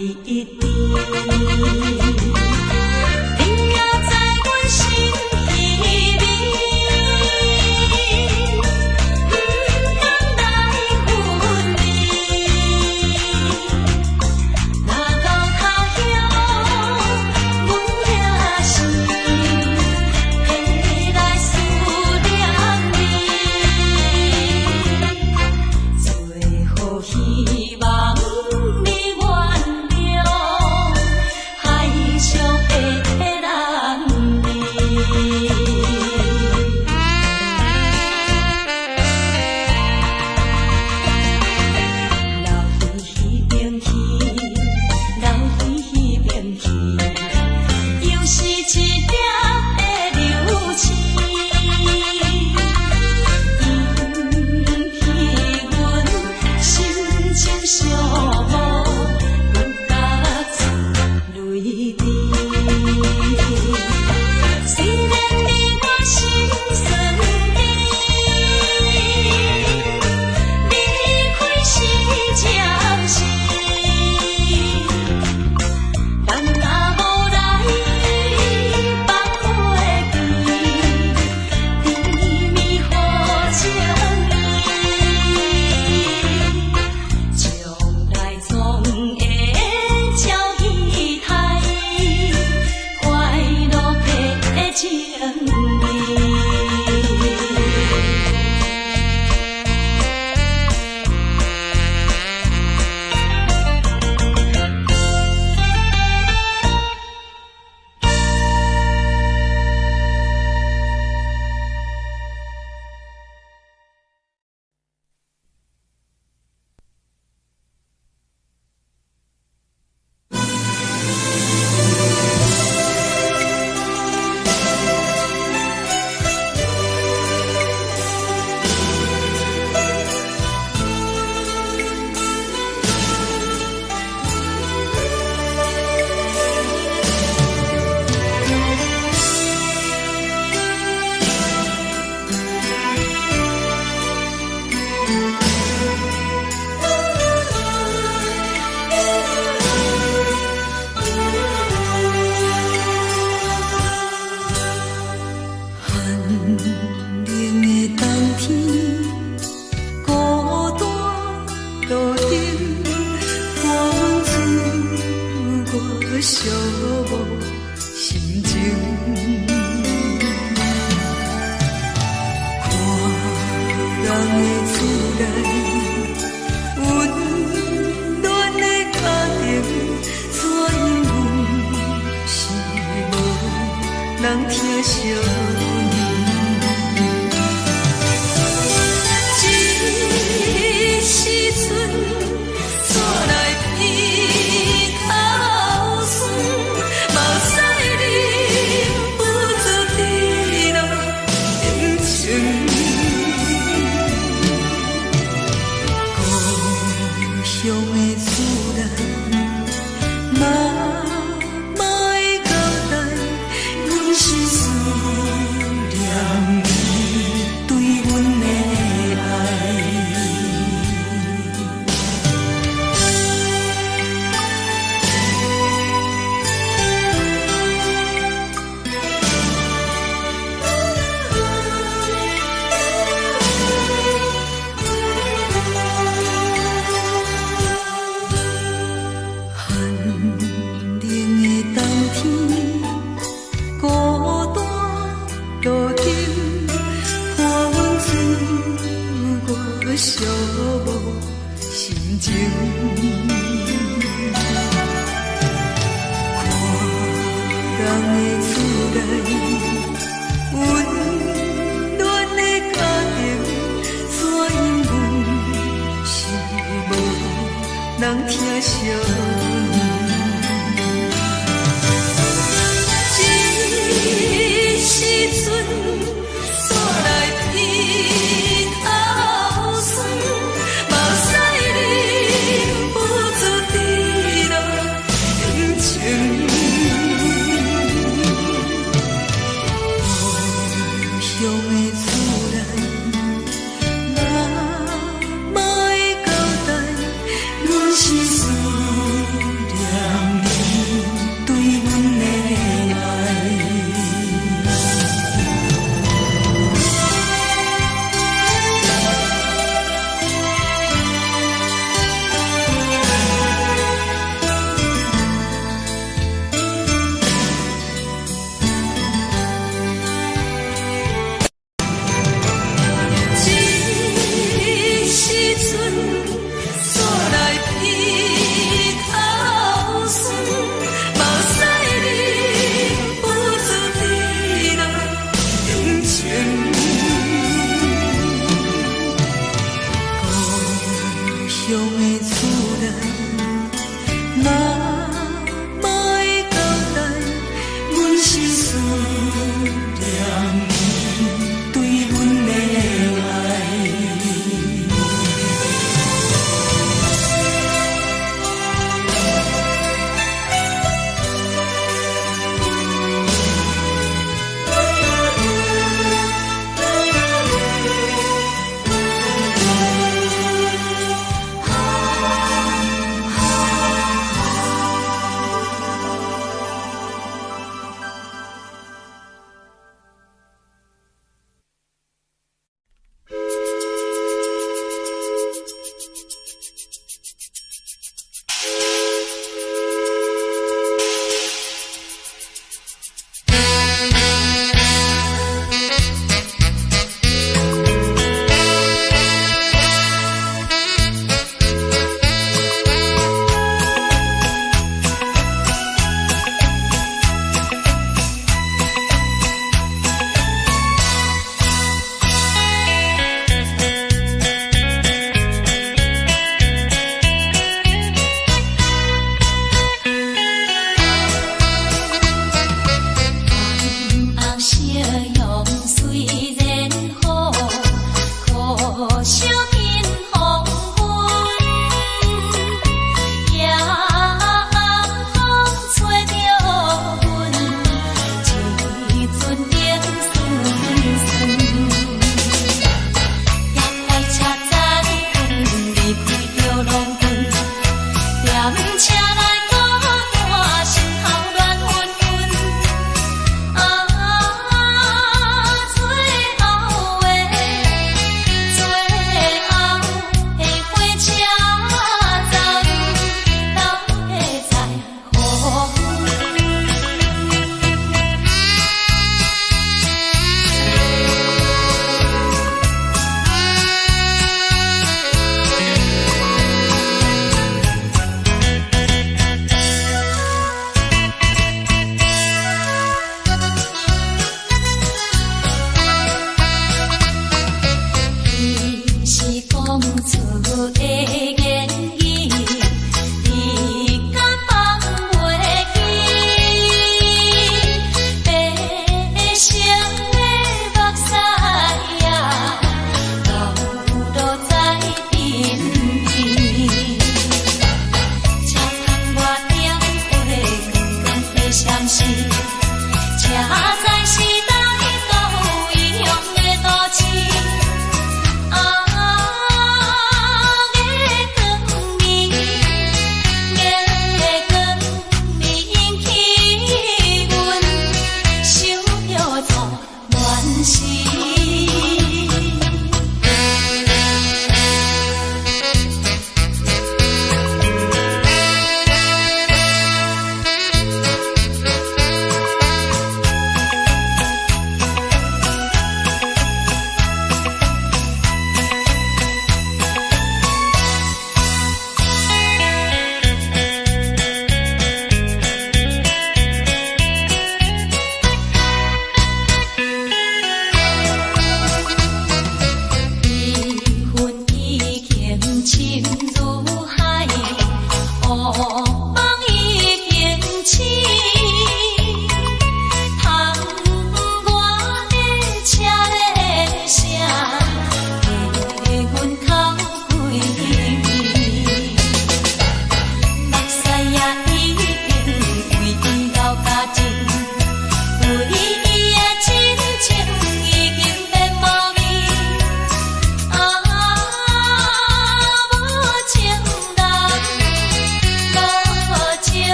一滴。你也知阮心稀微，不敢来分离。若到他乡，阮也是会来思念你。最后希望你原谅海上的人儿。流回彼边去，流回彼边去，又是一粒的流星，引起阮心情伤无有甲泪滴。虽然你我心酸甜，离开是暂时，但若无来放花期，甜蜜好情意，将来总会照期待，快乐的情意。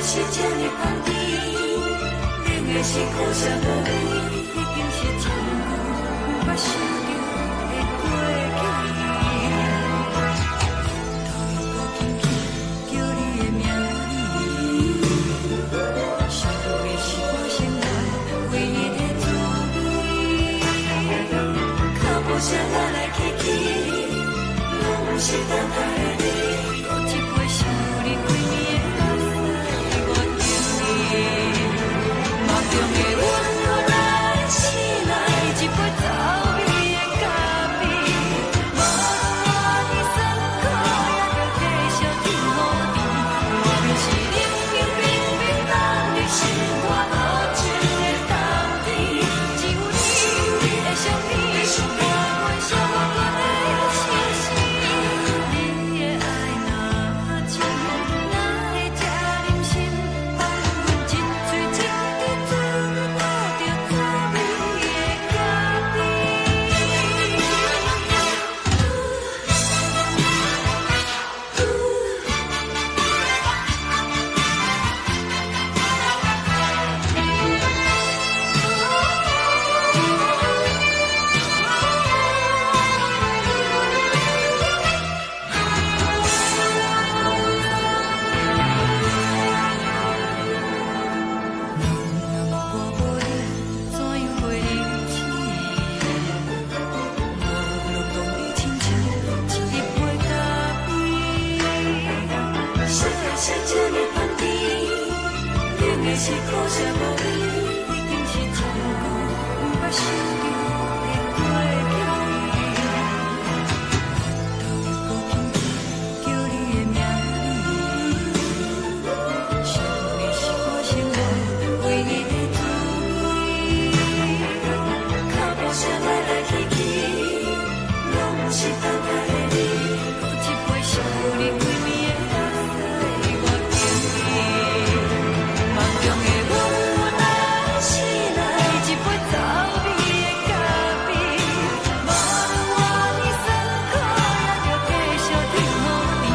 是这呢放甜，冷的是苦涩无味，已经是真久无法想着的过去。头又无轻轻叫你的名字，想的是我心内唯一的滋味。脚步声来来去去，拢是等待的你，搁一杯想你几年的目屎，我敬你。梦中的阮我来醒来，一杯走味的咖啡，无论我的酸苦，也着继续甜予你。我就是冷冷冰冰冻在心肝无情的冬天，只有你会想你，我阮寂寞过的心事。你的爱若真，哪会这忍心放阮一嘴一滴滋味，抱着滋味的咖我无你，怎样袂离去？无论当你亲像一杯咖啡，说的是这呢放甜，冷的是苦涩无味，已经是真久无法想着的过去。头又无轻轻叫你的名字，想你是我心内唯一的滋味。脚步声来来去去，拢是等待的你，搁一杯想你几暝的目屎，我敬你。梦中的阮我来醒来，一杯走味的咖啡，无论我的酸苦，也着继续甜予你。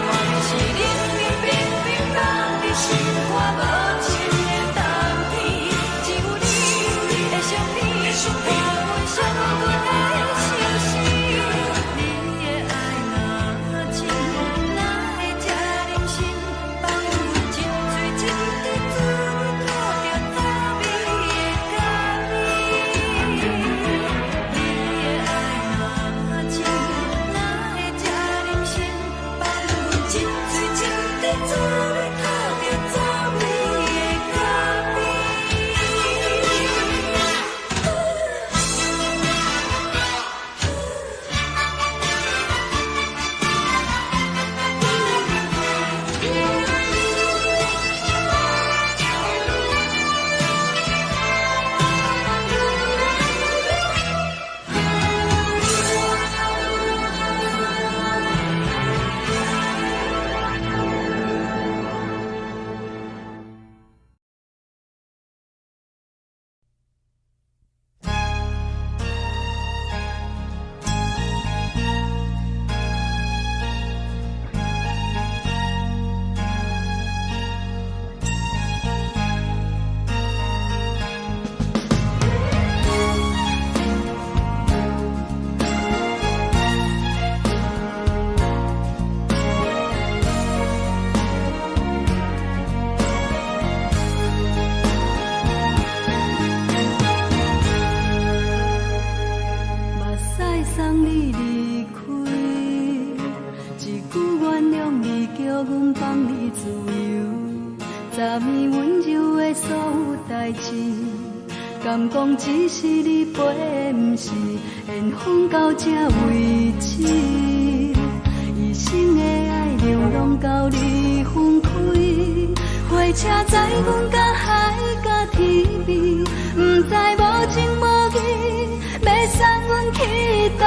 我就是冷冷冰冰冻在心肝无情的冬天，只有你会想你，我阮寂寞过的心事。你的爱若真，哪会这忍心放阮一嘴一滴滋味，抱着滋味的咖啡。你的爱若真，哪会这忍心放阮一嘴一滴滋味，抱着滋味的咖啡。目屎送你离开，一句原谅你，叫阮放你自由。昨暝温柔的所有代志，敢讲只是你陪，不是缘分到这为止。一生的爱流浪到你分开，火车载阮到海角天边，不知无情无义，要送阮去倒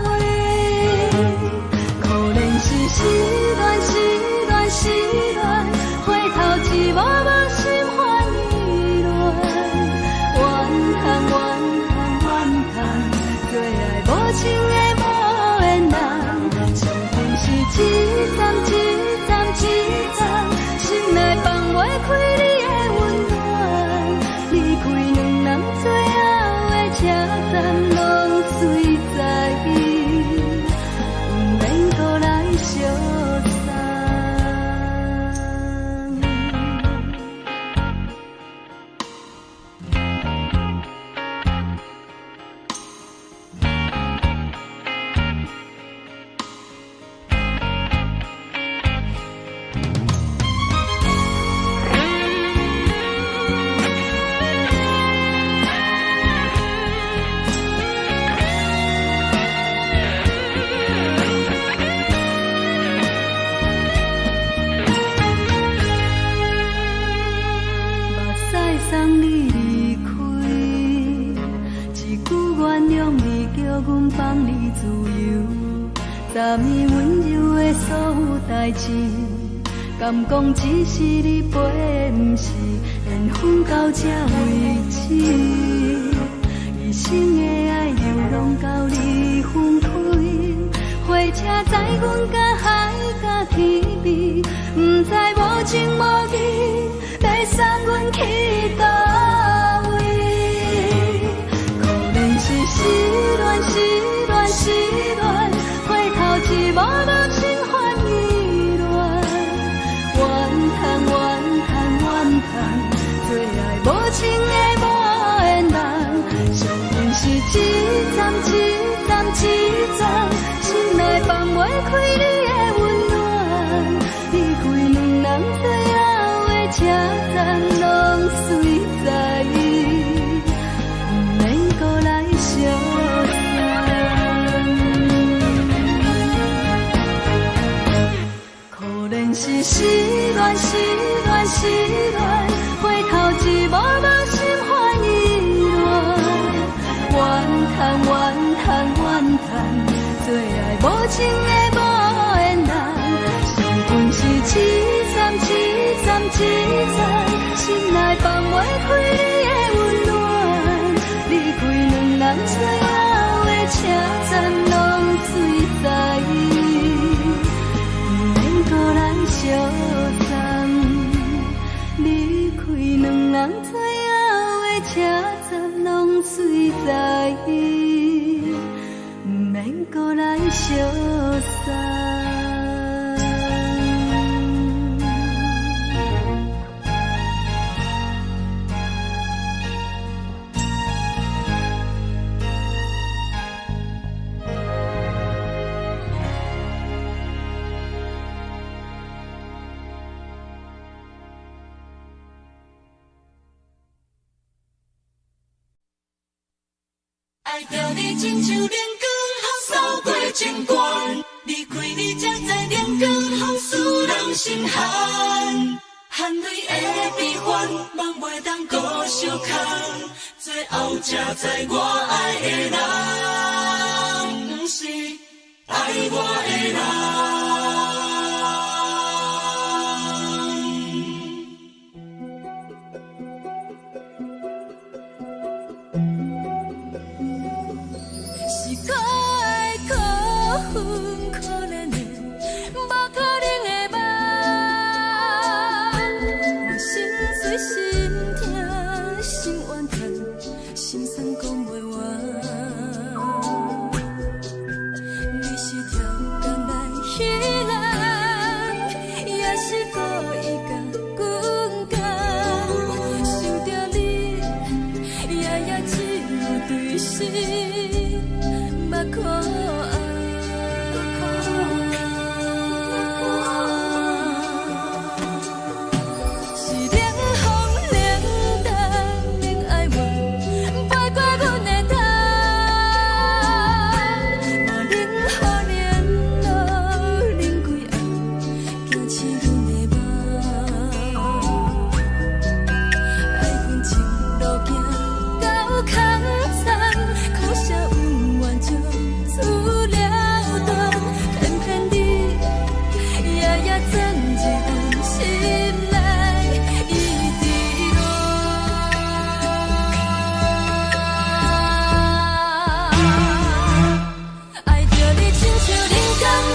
位？可能是失恋，失恋，失恋，回头一幕幕心烦意乱，怨叹，怨叹，怨叹，最爱无情的无缘人，上天是一站一站一站，心内放。代志，敢讲只是你陪，不是缘分到这为止。一生的爱流浪到你分开，火车载阮甲海甲天边，不知无情无义，要送阮去倒位？可能是失恋，失恋，失恋，回头一幕幕心烦意乱，怨叹，怨叹，怨叹，最爱无情的无缘人，上恨是一站一站一站，心内放袂开你的温暖，离开两人最后的车站，拢随在意，不免搁来相送。可能是失恋，失恋，失恋，回头一幕幕心烦意乱，怨叹，怨叹，怨叹，最爱无情的无缘人，上恨是一站一站一站，心内放袂开你的温暖，离开两人最后的车站，拢随在意，不免搁来相送，离开两人最后的车站，拢随在意，不免搁来相送。爱着你亲像阳光扫过情关，离开你才知阳光风使人心寒，含泪的悲欢，望袂当搁相牵，最后才知我爱的人，不是爱我的人。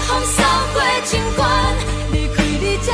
风扫过情关，离开你才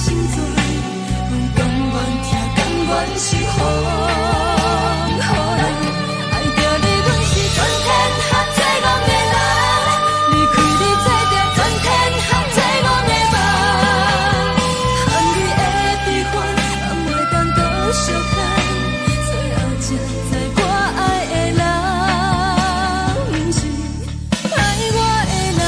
心醉，甘愿听，甘愿是风雨人。爱着你，阮是全天下最戆的人，离开你做着全天下最戆的梦。含泪的悲欢，也袂当搁相看，最后才知我爱的人，不是爱我的人。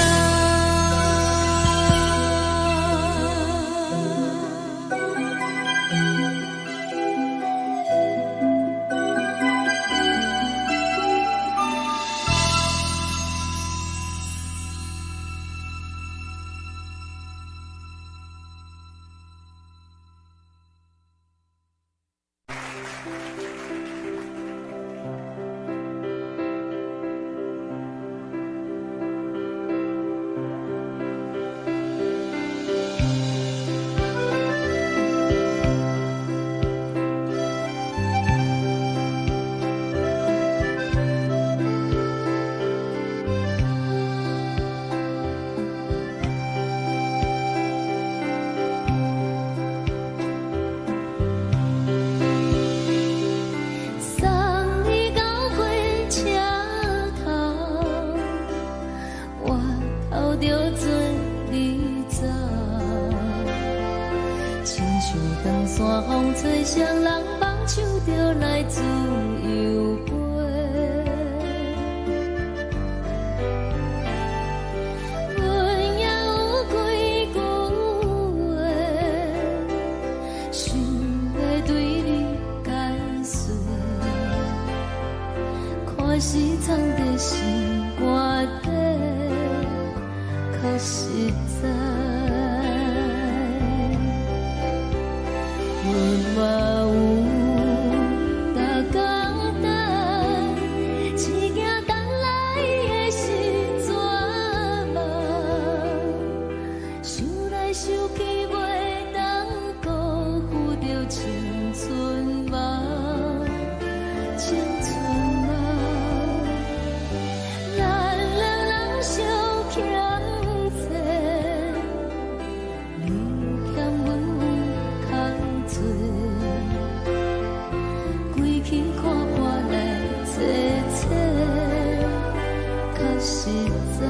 送你到火车头，我头着做你走，亲像长山风吹双人放手着来自由飞。阮也有几句话，想要对你解释，可是藏在心肝底，较实在。阮嘛有逐工等，只惊等来的是绝望，想来想去袂当辜负着青春梦，青春梦。咱两人相欠债，你欠阮空罪，归去看破来坐坐，较实在。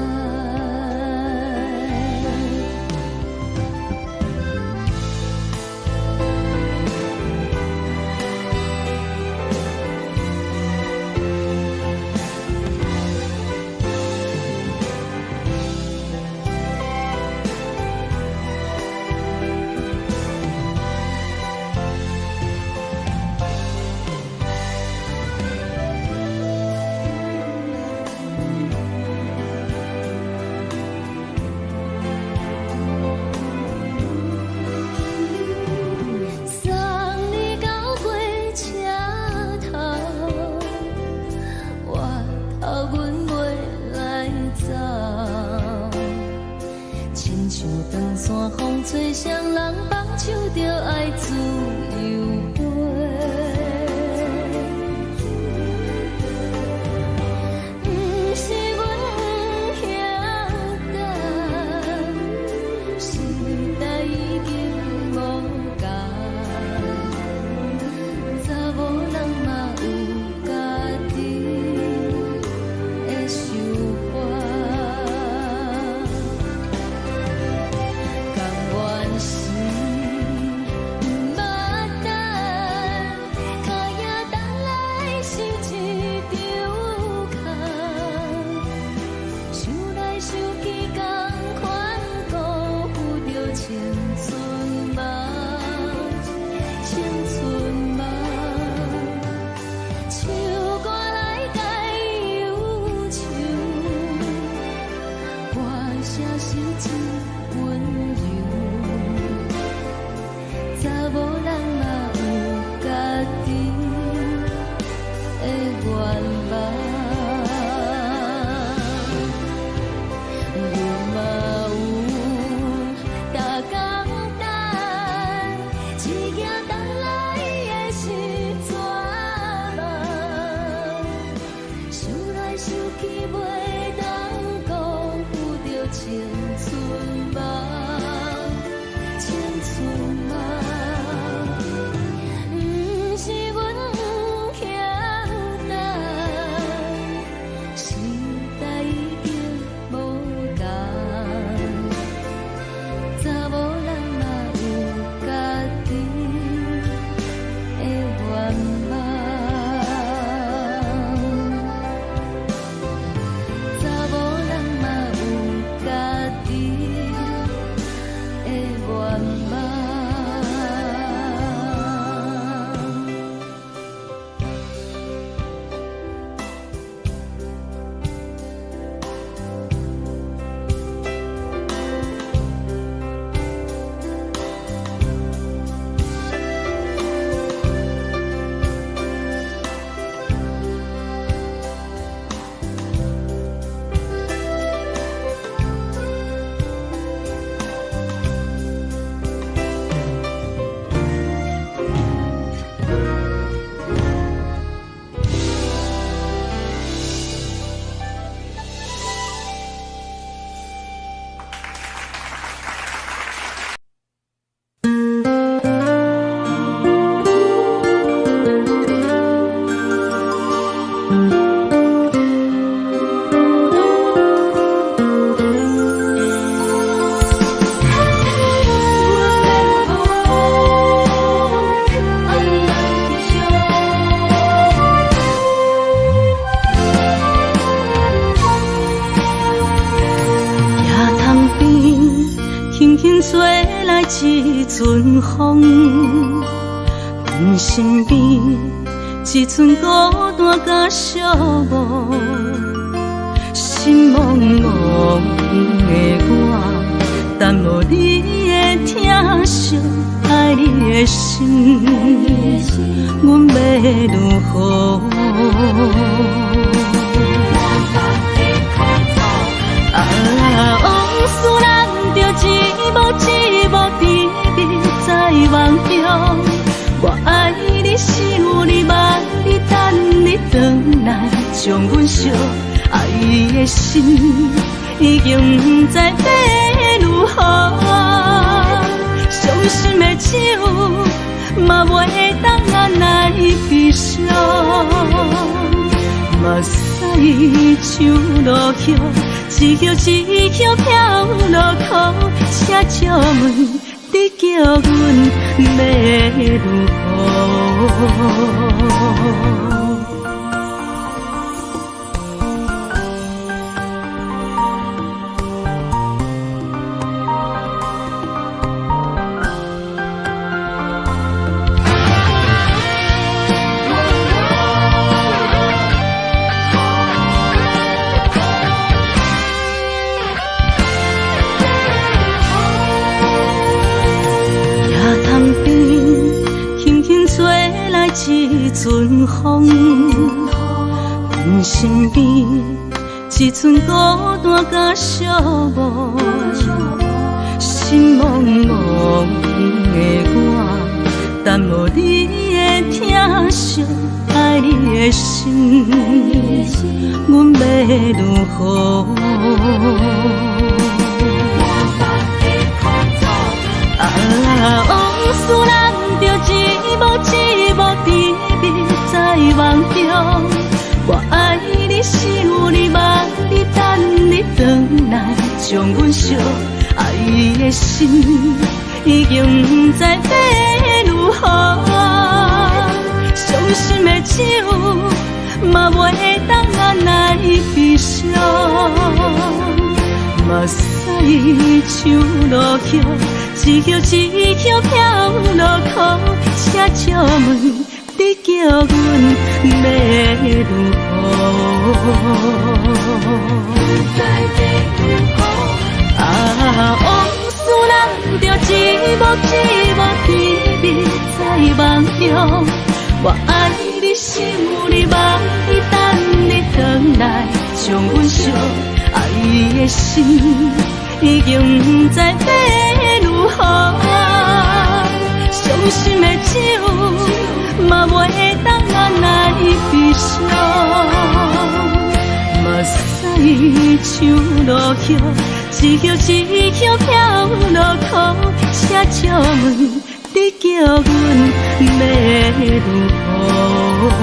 送你到火车头，我头阮袂来走，亲像长山风吹双人放手着爱自由飞。不是阮不晓等，时代已经无共，查某人嘛有家己的想法，甘愿是阵风，阮身边一寸孤单甲寂寞，心茫茫的我，等无你的疼惜，爱你的心，阮要如何？往事人着一幕一幕甜蜜在梦中。我爱你，想你，望你，等你回来，将阮惜爱的心已经不知要如何。伤心的手嘛袂当按来悲伤。目屎像落雨，一曲一曲飘落雨，请借问你叫阮要如何？一阵风，阮身边一寸孤单甲寂寞，心茫茫的我，等无你的疼惜，爱你的心，阮要如何？往事人着一幕一幕甜蜜在梦中。我爱你，想你，望你，等你回来，将阮惜爱的心已经不知要如何。伤心的手嘛袂当按来悲伤。目屎像落雨，一曲一曲飘落雨，请借问你叫阮要如何？往事人着一幕一幕甜蜜在梦中。我爱你，想你，望你，等你回来，将阮惜爱的心已经不知要如何。伤心的手嘛袂当按来悲伤。目屎像落雨，一曲一曲飘落雨，请借问你叫阮要如何？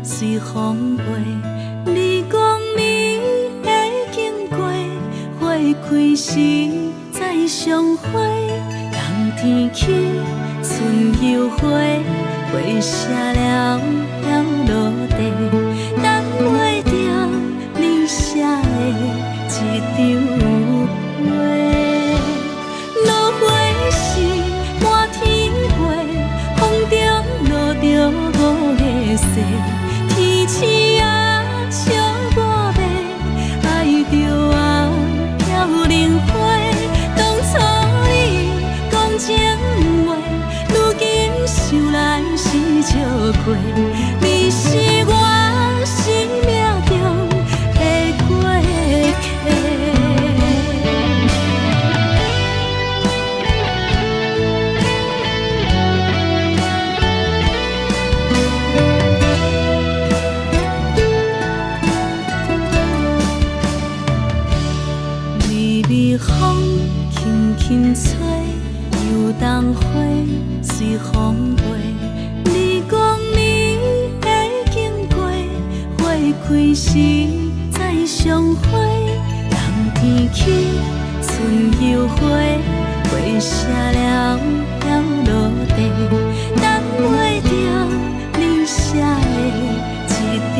随风飞，你讲你会经过，花开时再相会。冬天起，春又回，花谢了飘落地，等袂着你写的一张画。落花时满天飞，风中落着五个色。天星啊，笑我袂爱着啊，飘零花。当初你讲情话，如今想来是笑过。你是我开时再相会，人天起春又花，花谢了了落地，等袂着你写的一张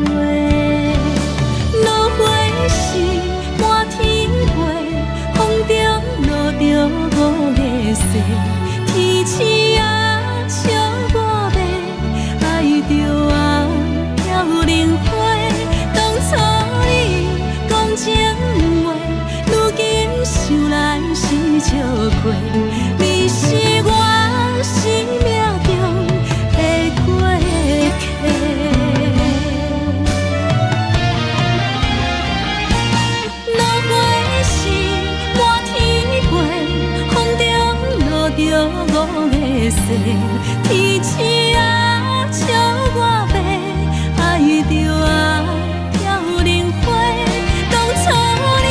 画。落花是满天飞，风中落着五个色，天星啊笑我迷，爱着啊飘零花。当初你讲情话，如今想来是笑过，你是我生命中的过客。落花是满天飞，风中落着五个色，天星啊笑我迷，爱着啊飘零花。当初你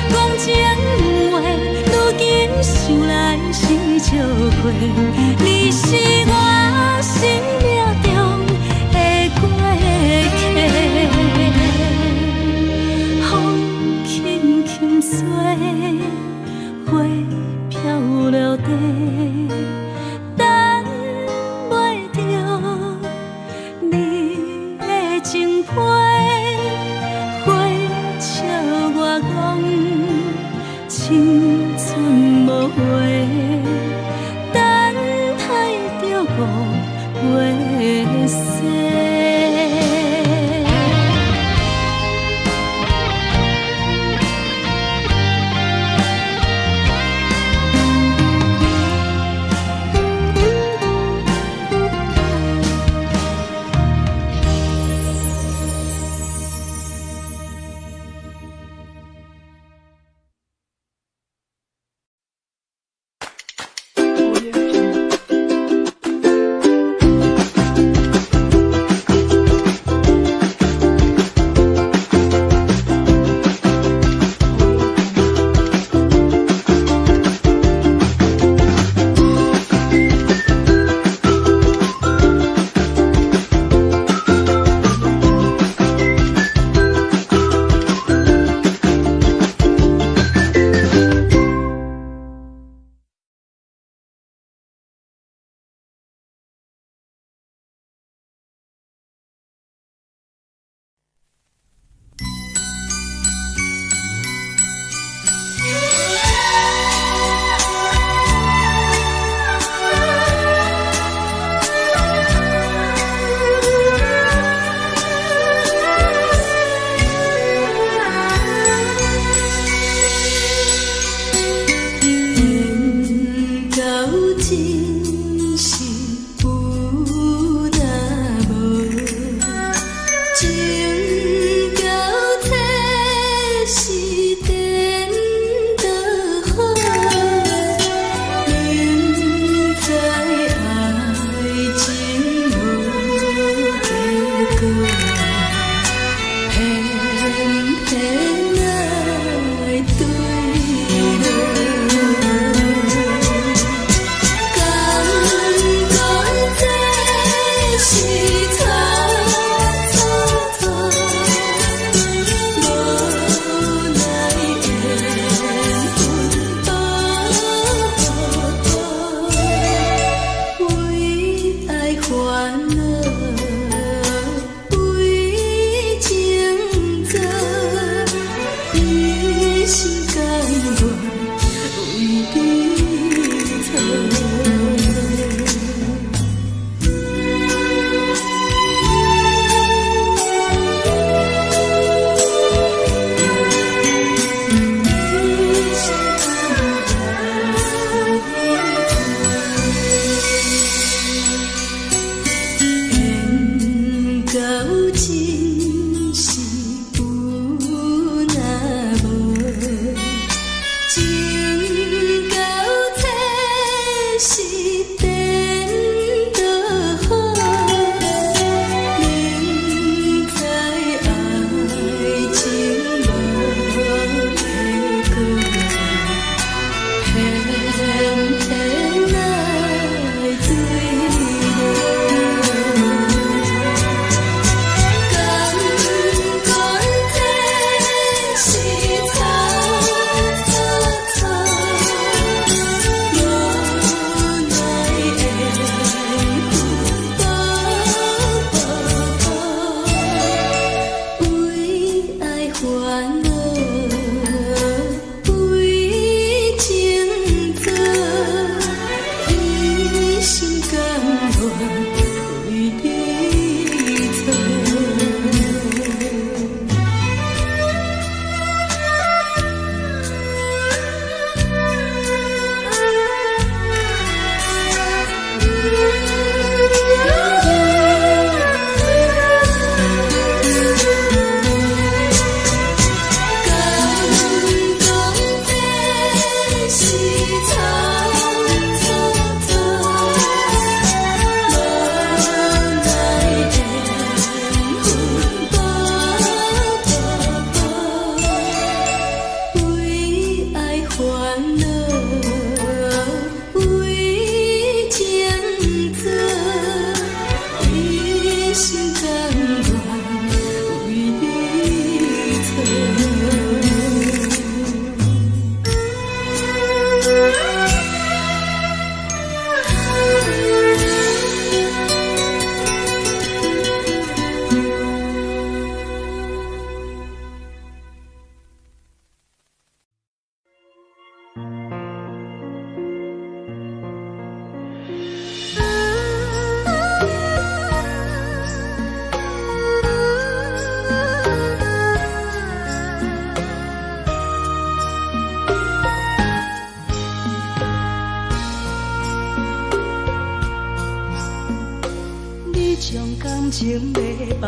讲情话，如今想来是笑过，你是我生命中的过客。风轻轻吹，花飘落地，等袂着你的情批。花笑我讲青春无话，等待着五月雪。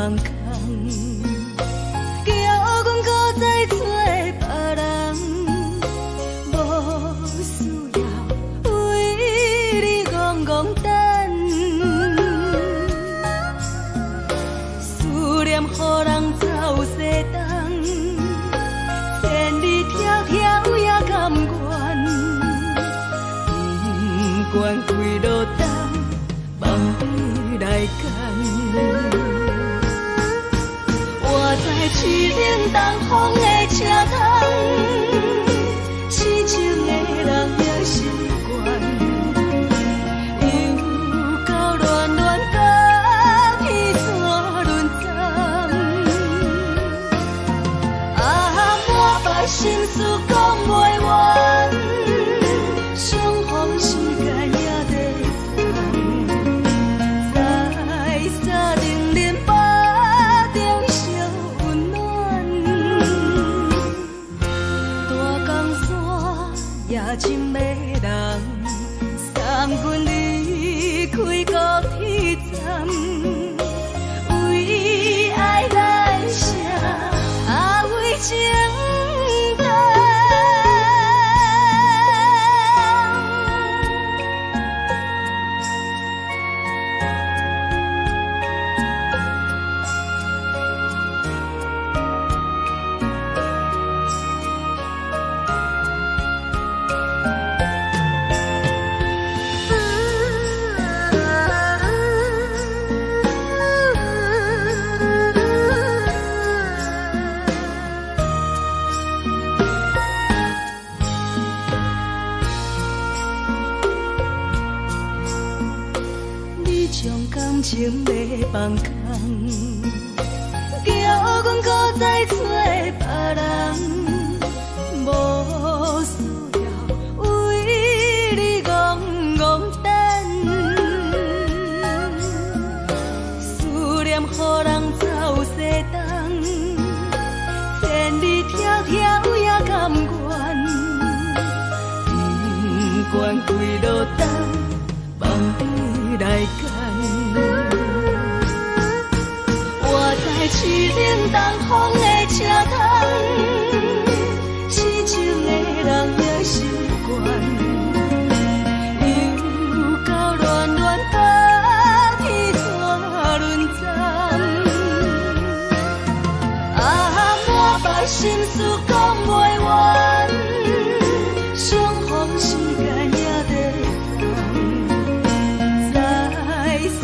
放空，叫阮搁再做别人，无需要为你戆戆等，思念予人走西东，千里迢迢也甘愿，不管几落冬，望你来牵。我在市顶东风的车窗，痴情的人也习惯，又到恋恋甲天山论斩。满腹心事讲袂完，相逢时间也在长，在沙定林巴中相温暖。大江山也真迷人，送阮离开高铁站，为爱来写为情。感情要放空，叫阮搁再做别人，无需要为你戆戆等，思念予人走西东，千里迢迢也甘愿，不管几落冬，望你来牵。我在市顶东风的车窗，痴情的人也习惯，又到恋恋甲天山论斩。满腹心事讲袂完，相逢时间也在长，在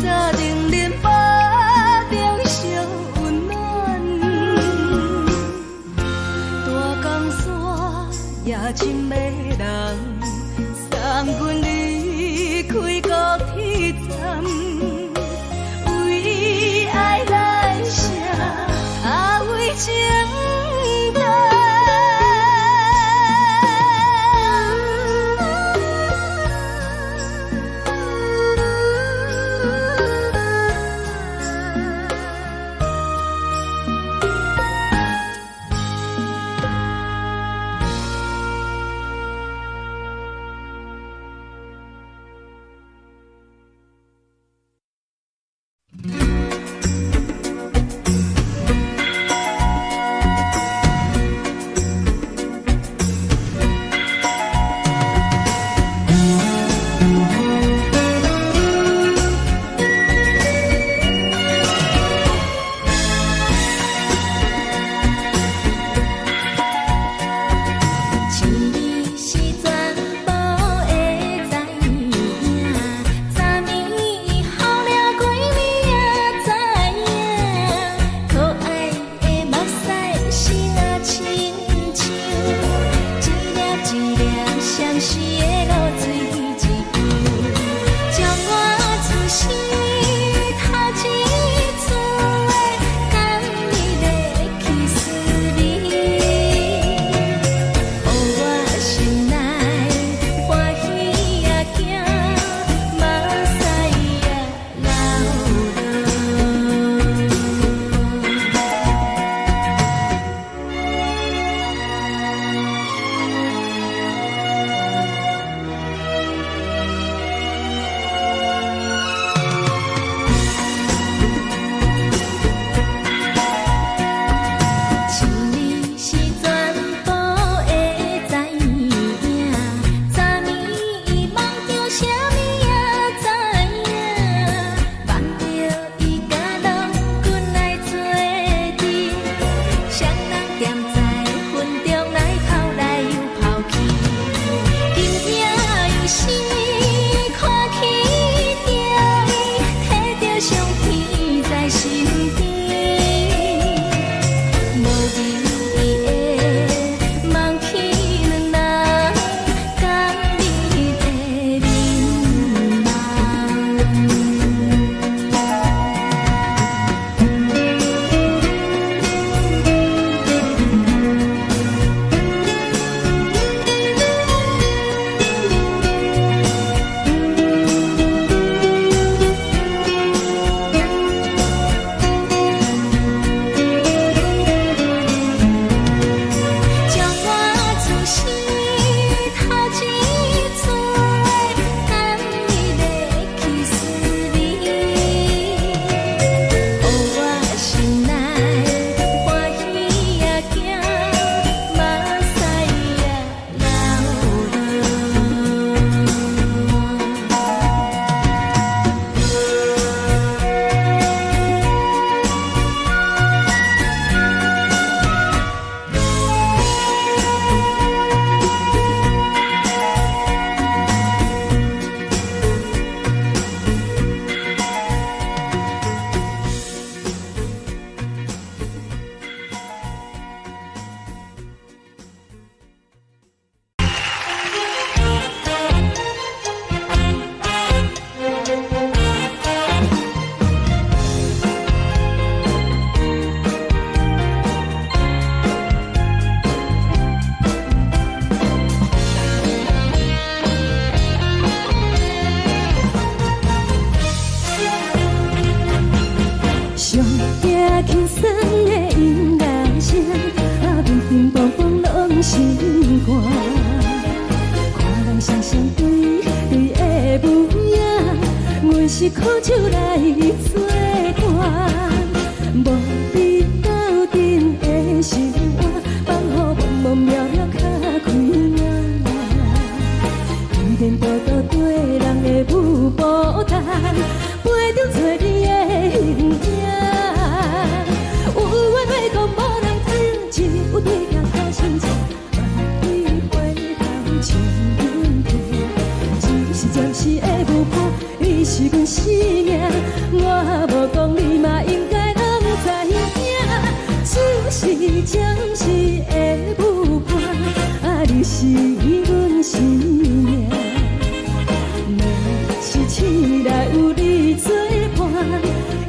沙定林巴中相温暖。大江山也真迷人，送阮离开高铁站，为爱来写为情。讲无人疼，只有对镜讨心切，万里回头像阮家。是暂时的舞伴，你是阮生命，我无讲你嘛应该拢知影。就是暂时的舞伴，你是阮生命。若是醒来有你作伴，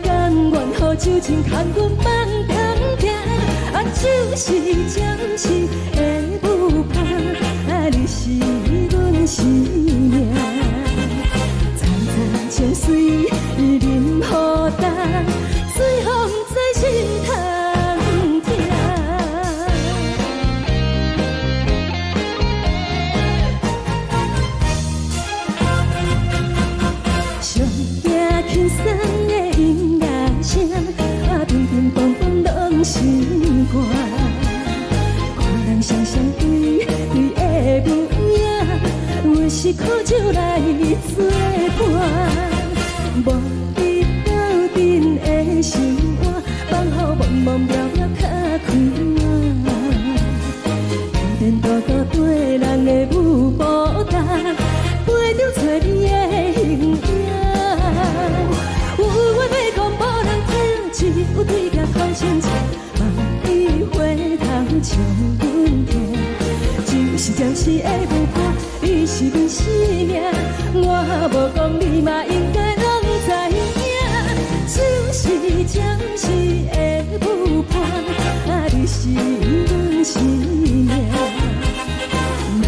甘愿予酒精牵阮梦中行。就是暂时的舞伴，你是阮生命。情水伊任何重，随风在心头痛。上惊轻松的音乐声，乒乒乓乓拢心肝。看人双双对对的舞影，有时苦酒来作伴。无你斗阵的心肝，放予茫茫渺渺较开晏。电电大大对人的舞步动，陪着找你的形影。有话要讲无人听，只有对镜讨心切，万里回头像阮家。就是暂时的舞伴，你是阮生命，我无讲你嘛应该拢知影。就是暂时的舞伴，你是阮生命。若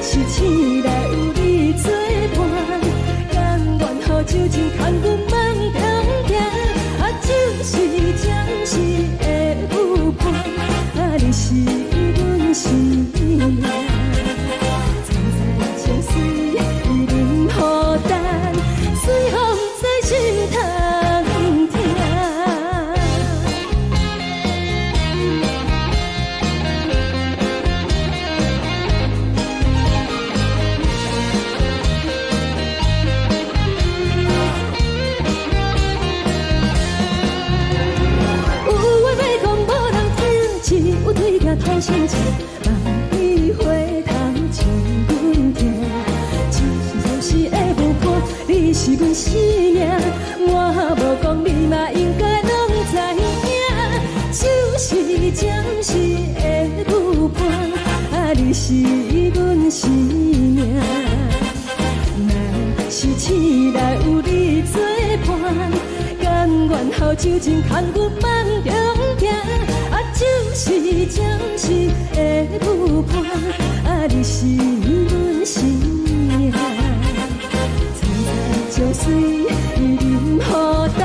是醒来有你作伴，甘愿予酒精牵阮梦中行。就是暂时的舞伴，你是阮生命。情水伊任何重，随风在心头痛。有话要讲无人听，只有对镜讨心切，万里回头像阮家。是的舞伴，你是阮生命，我无讲你嘛应该拢知影。就是暂时的舞伴，你是阮生命。若是醒来有你作伴，甘愿予酒精牵阮梦中行。就是暂时的舞伴，你是阮生命。情水伊任何重，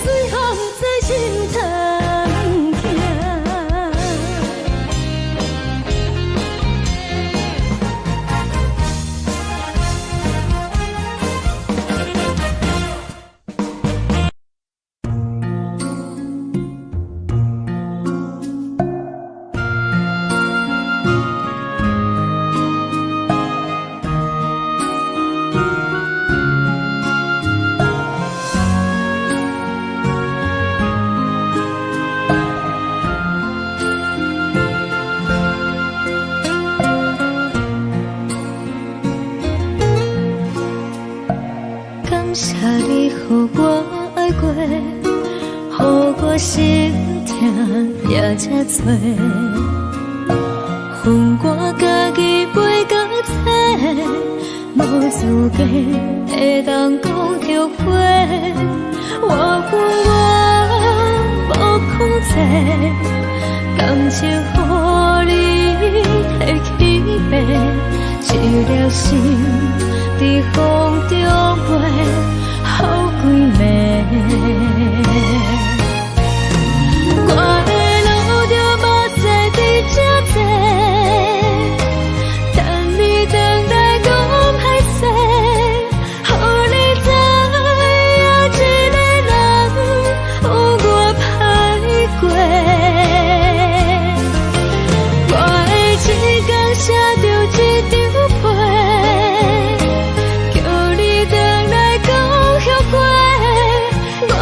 随风在心头痛。感谢你予我爱过，予我心痛也这多，分我家己飞到这，无资格会当讲后悔。我分我无控制，感情予你提起飞，一粒心在风中飞，好几暝。我的路就无再伫这坐，等你回来讲歹势，予你知影一个人有我歹过。我的一天写着一张被，叫你回来讲后悔。我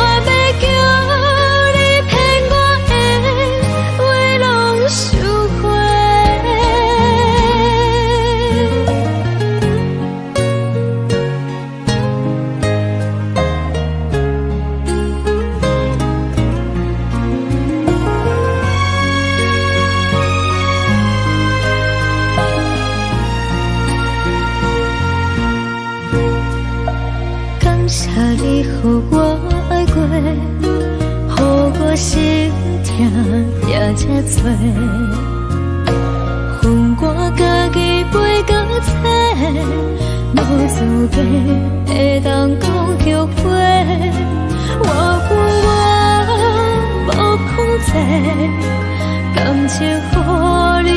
心痛才这多，分我家己飞到切，无资格会当讲后悔。我分我无控制，感情予你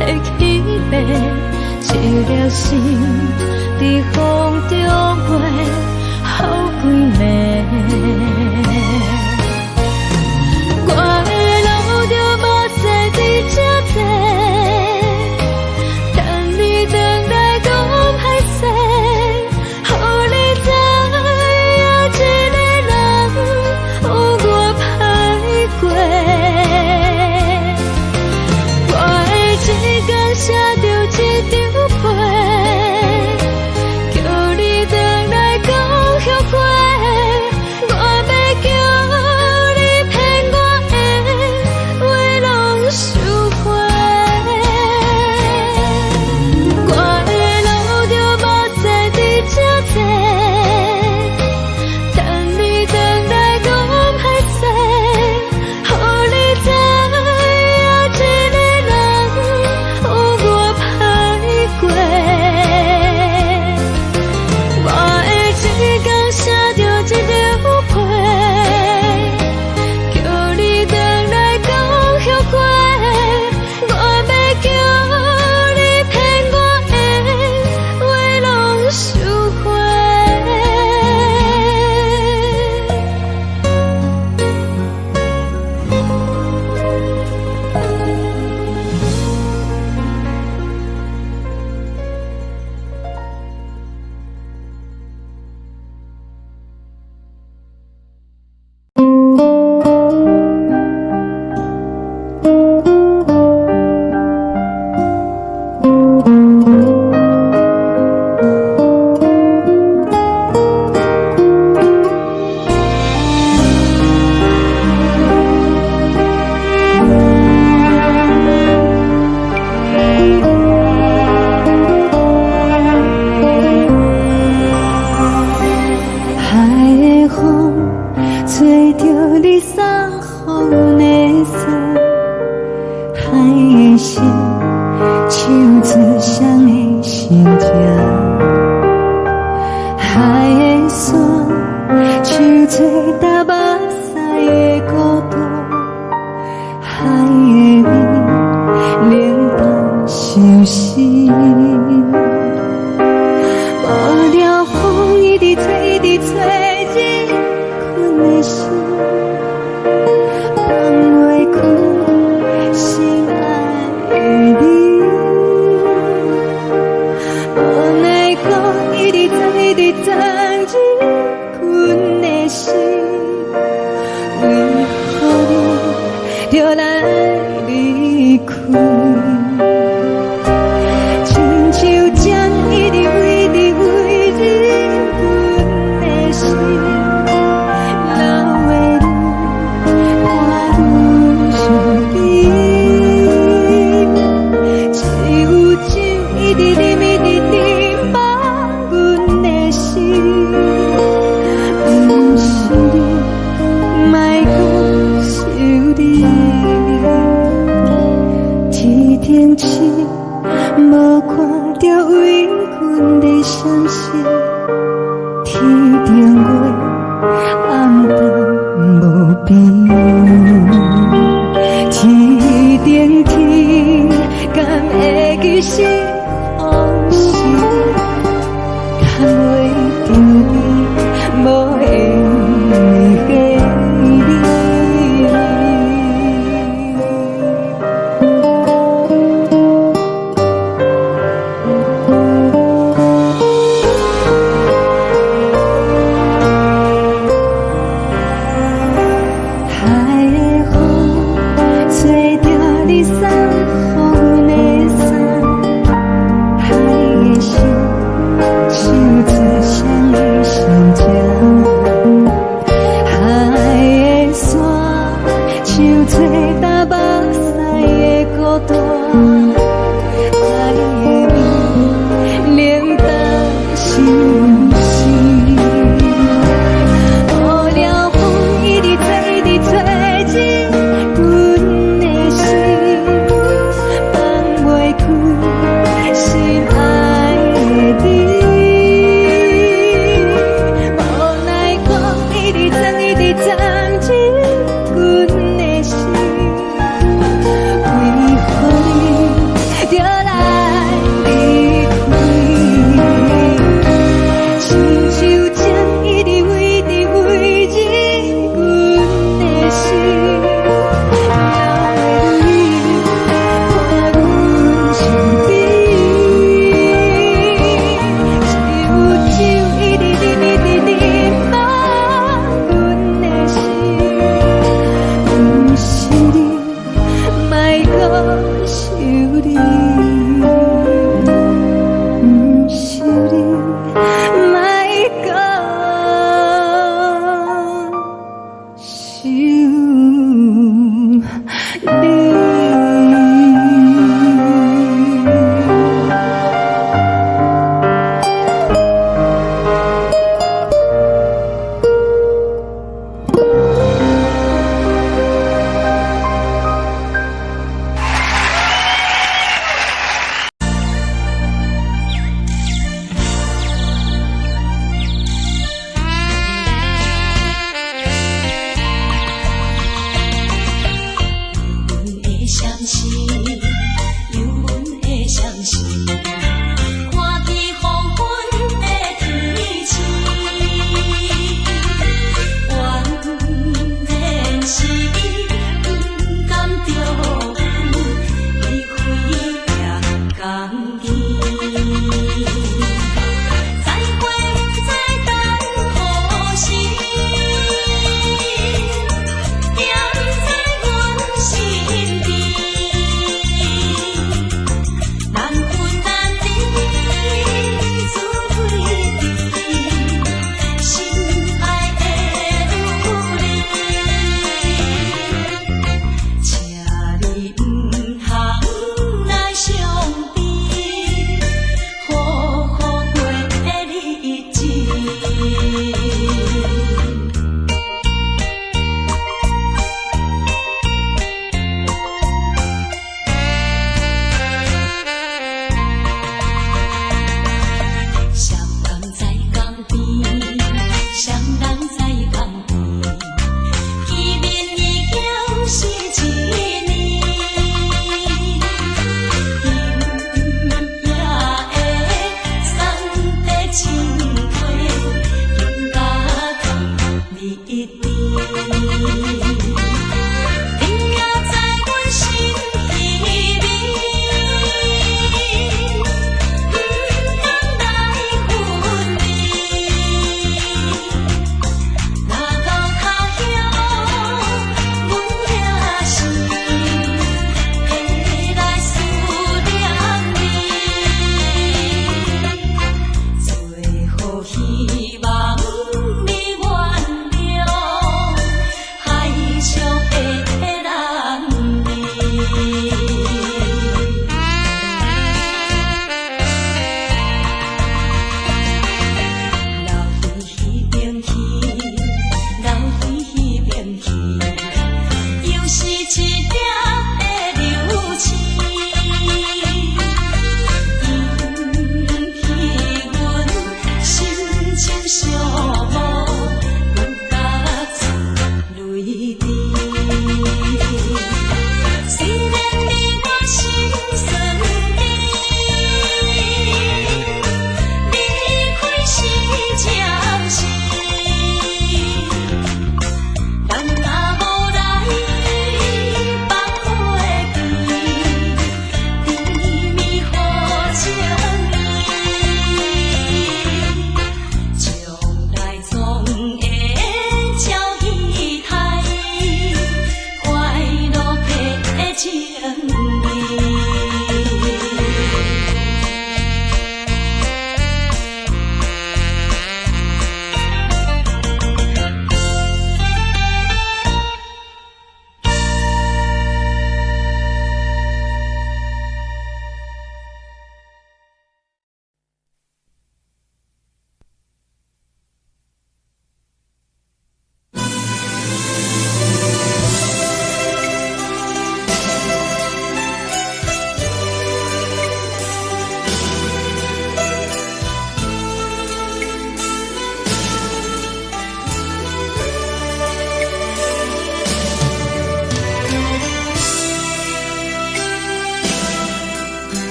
摕去卖，一粒心在风中飞，好几暝。我的路就无西伫这多，等你回来讲歹势，予你知影一个人有我歹过。我的一天写着一张被，叫你回来讲后悔。我要叫你骗我的话拢收回。我的路就无西伫这多，等你回来讲歹势，予你知影一个人有我歹过。我的一天写着一张被，叫你回来讲后悔。我要叫你骗我的话拢收回。海的风吹着你送予的伞，海的心手指双的心痛，海的山手吹打目屎的孤独，海的味冷淡伤心。无聊风一直吹，一直吹，日困的心，放袂开心爱的你。无奈何一直等，一直等，日困的心，为何你就来离开？亲像针一直为你为日困的心，流的泪看愈伤悲，只有酒一直啉一直啉放阮的心，不是你，莫讲想你。天天起，无看到围裙的双星，天顶月暗淡无边，天顶天敢会记是往事，敢袂着你无缘的你。海的风吹着你送予的伞，海的心手指双的心痛，海的山手吹打目屎的孤单，海的味冷淡伤心。无聊风一直吹，一直吹。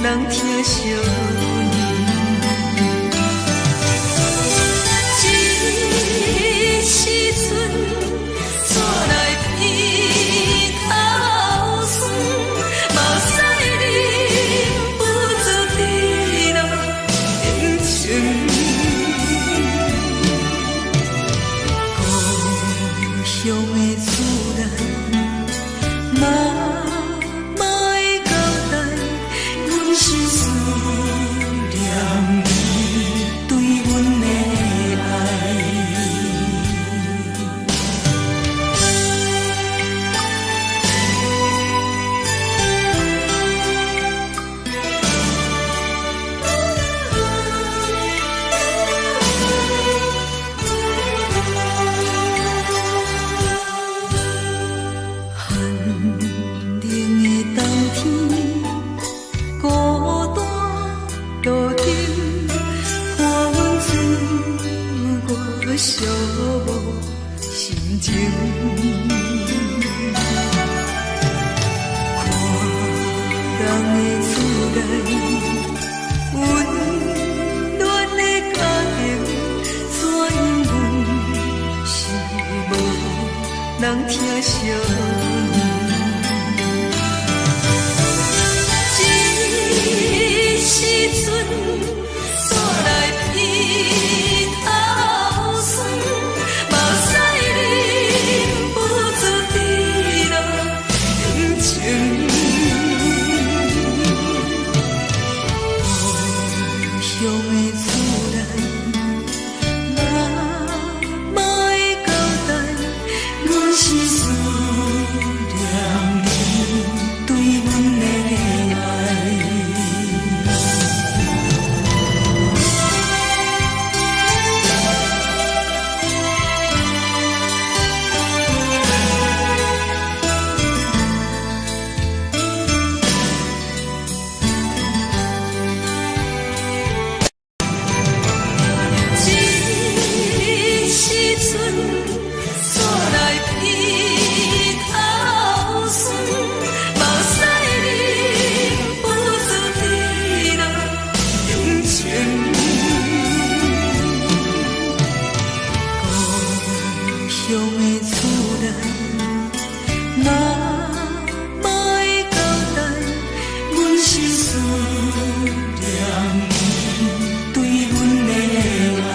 人疼惜人疼惜一时阵煞来鼻头酸，目屎忍不住滴落眼睛。故乡的厝内，妈妈会交代，阮是思念你对阮的爱。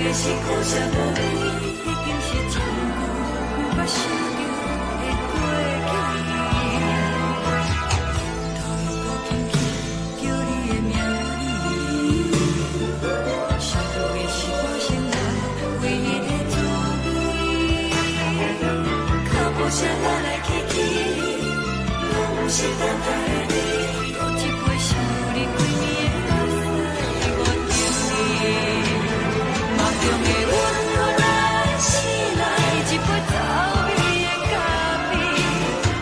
的是苦涩无味，已经是真久无法想着的过去。头又轻轻叫你的名字，想的是我心内唯一的滋味。脚步声来来去去，拢是等待的你，喝一杯想你几年的目屎，我等你。梦中的阮我来醒来，一杯走味的咖啡，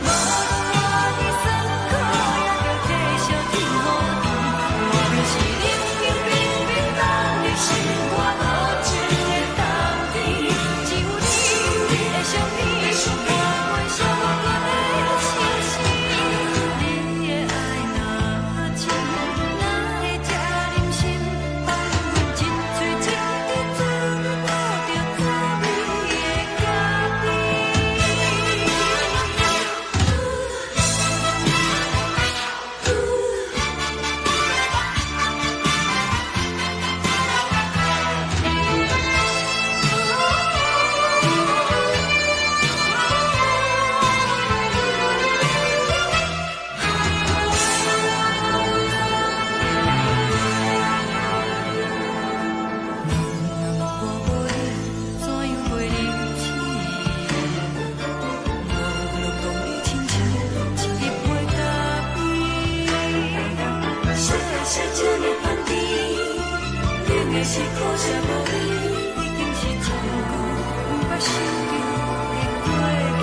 无论我的酸苦，也着继续甜予你。我就是冷冷冰冰放入心肝无情的冬天，只有你的相片，我阮相共的心事。你的爱若真，哪会这忍心放阮一嘴一滴滋味，倒着滋味的咖啡。我无你，怎样袂离去？无路讲你亲像一杯咖啡，小的小这呢放甜，冷的是苦涩无味，已经是真久无法想着的过去。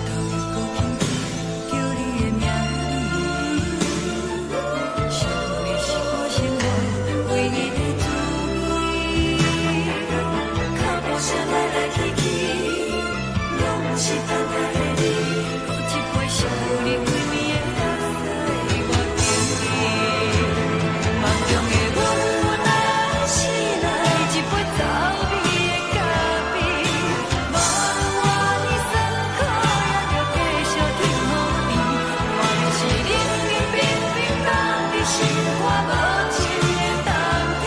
头又轻轻叫你的名字，想的是我心内唯一的滋味。脚步声来来去去，拢是等待的你，喝一杯想你几年的目屎，我等你。梦中的阮我来醒来，一杯走味的咖啡，无论我的酸苦，也着继续甜予你。我就是冷冷冰冰放入心肝无情的冬天，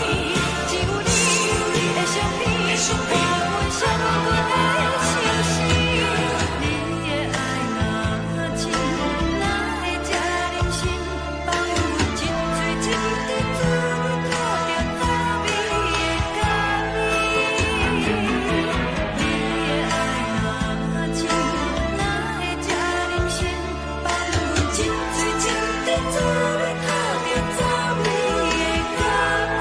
只有你的相片，我阮相共的心事。你的爱若真，哪会这忍心放阮一嘴一滴滋味，倒着滋味的咖啡。你的爱若真，哪会这忍心放阮一嘴一滴滋味，倒着滋味的咖啡。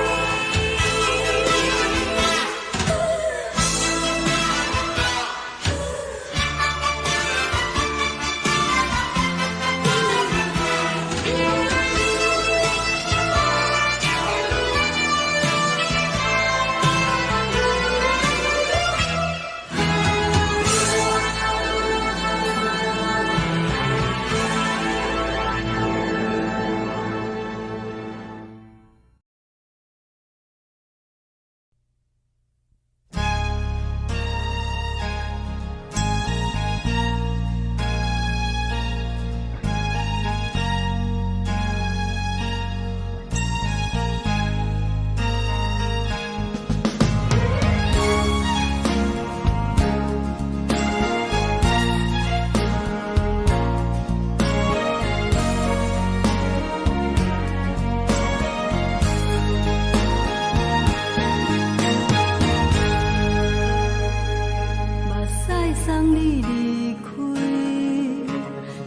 目屎送你离开，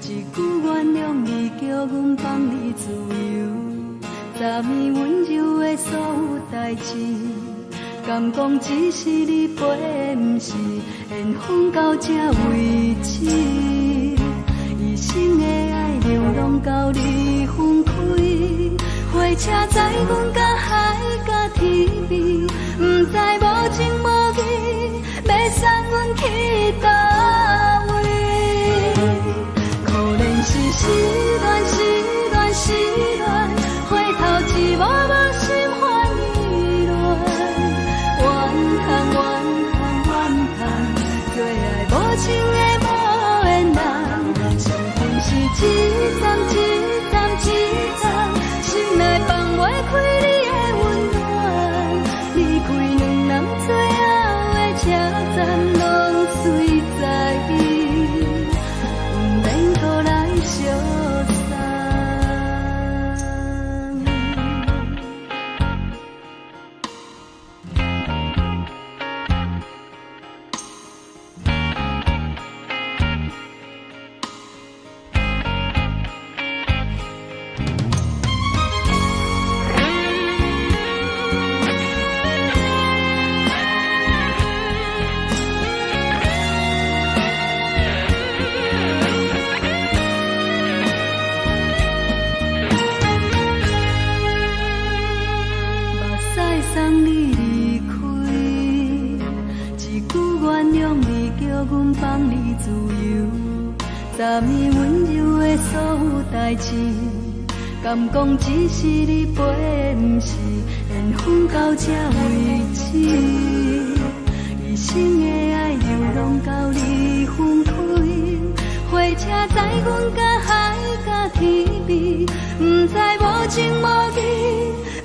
一句原谅你，叫阮放你自由。昨暝温柔的所有代志，敢讲只是你陪，不是缘分到这为止。一生的爱流浪到你分开，火车载阮到海角天边，不知无情无义，要送阮去倒位？可能是失恋，失恋，失恋，回头一幕幕心花意乱，怨叹，怨叹，怨叹，最爱无情的无缘人，情分是一站一站一站，心内放袂开你的。送你离开，一句原谅你，叫阮放你自由。昨暝温柔的所有代志，敢讲只是你陪，不是缘分到这为止。一生的爱流浪到你分开，火车载阮甲海甲天边，不知无情无义，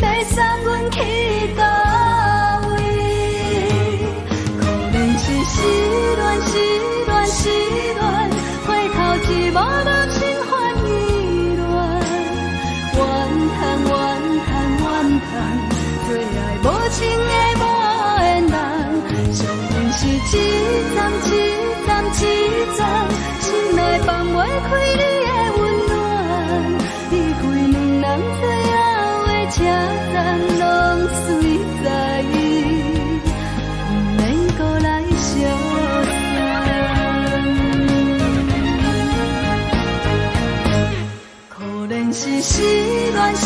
要送阮去倒位？可能是失恋，失恋，失恋，回头一幕幕心烦意乱，怨叹，怨叹，怨叹，最爱无情的无缘人，上阮是一站一站一站，心内放袂开你的温暖，离开两人最后的车站，拢随在意，不免搁来相送。可能是失恋，失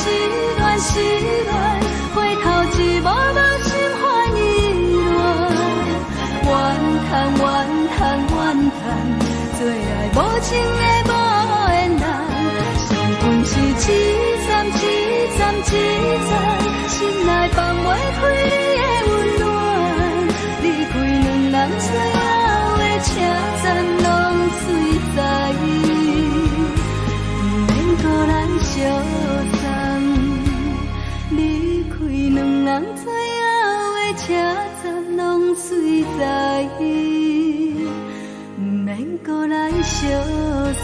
恋，失恋，回头一幕幕心烦意乱，怨叹，怨叹，怨叹，最爱无情的无缘人，上阮是一站一站一站，心内放袂开你的温暖，离开两人最后的车站，拢随在意，不免搁来相送。离开两人最后的车站，拢随在意，不免搁来相送。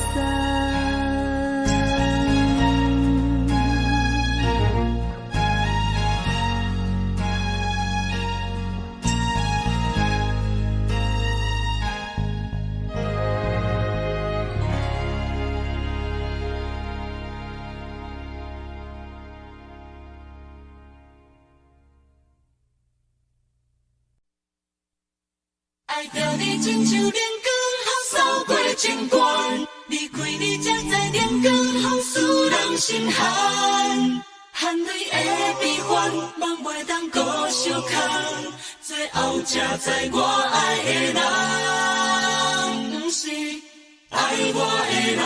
爱着你亲像阳光扫过情关，离开你才知阳光风使人心寒。含泪的悲欢，望袂当搁相牵，最后才知我爱的人，不是爱我的人。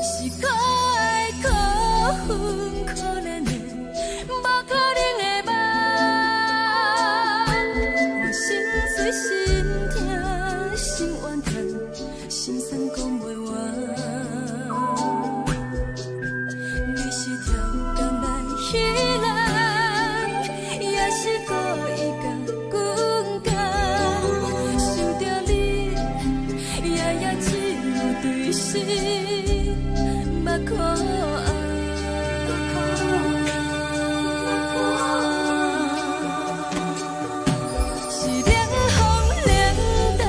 是可爱可恨可怜的，无可能的梦。我心碎心痛心怨叹，心酸讲袂完。你是跳江来彼人，也是故意甲阮讲，想着你夜夜只有对视。目眶红，是冷风冷淡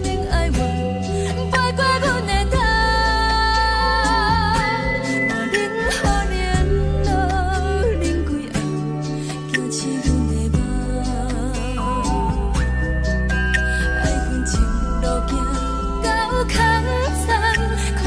冷爱我，飞过阮的头，无冷雨连落冷几暗，惊醒阮的梦。爱恨情路行到空残，苦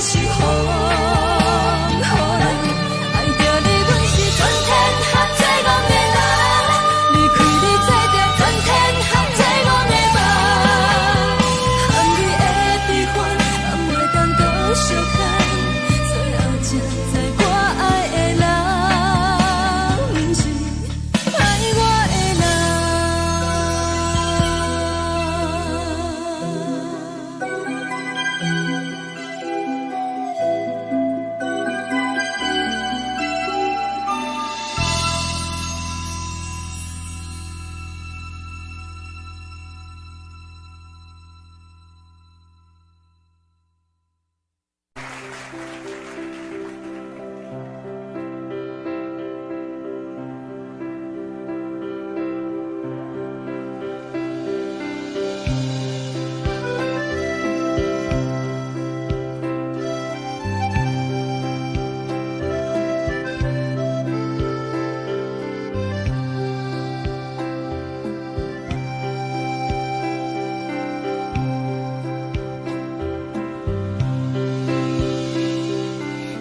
是风，爱着你，阮是全天下最憨的人，离开你做着全天下最憨的梦，含你的悲欢，也袂当搁相牵，最后才知我爱的人，不是爱我的人。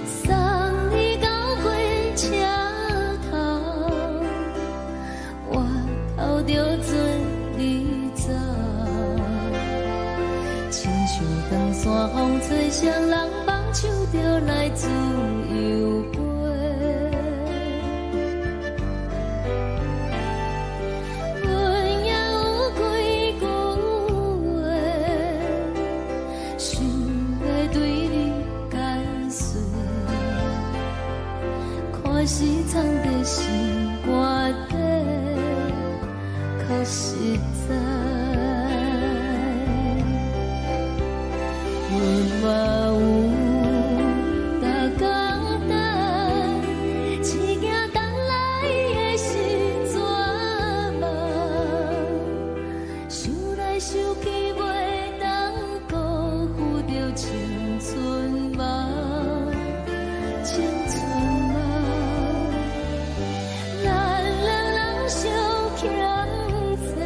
送你到火车头，我头着准你走，亲像长山风吹双人放手着来自由飞。阮也有几句话，想要对你解释。可是藏在心肝底，较实在。阮嘛有逐工等，一件等来的是绝望，想来想去袂当辜负着青春梦，青春梦。咱两人相欠债，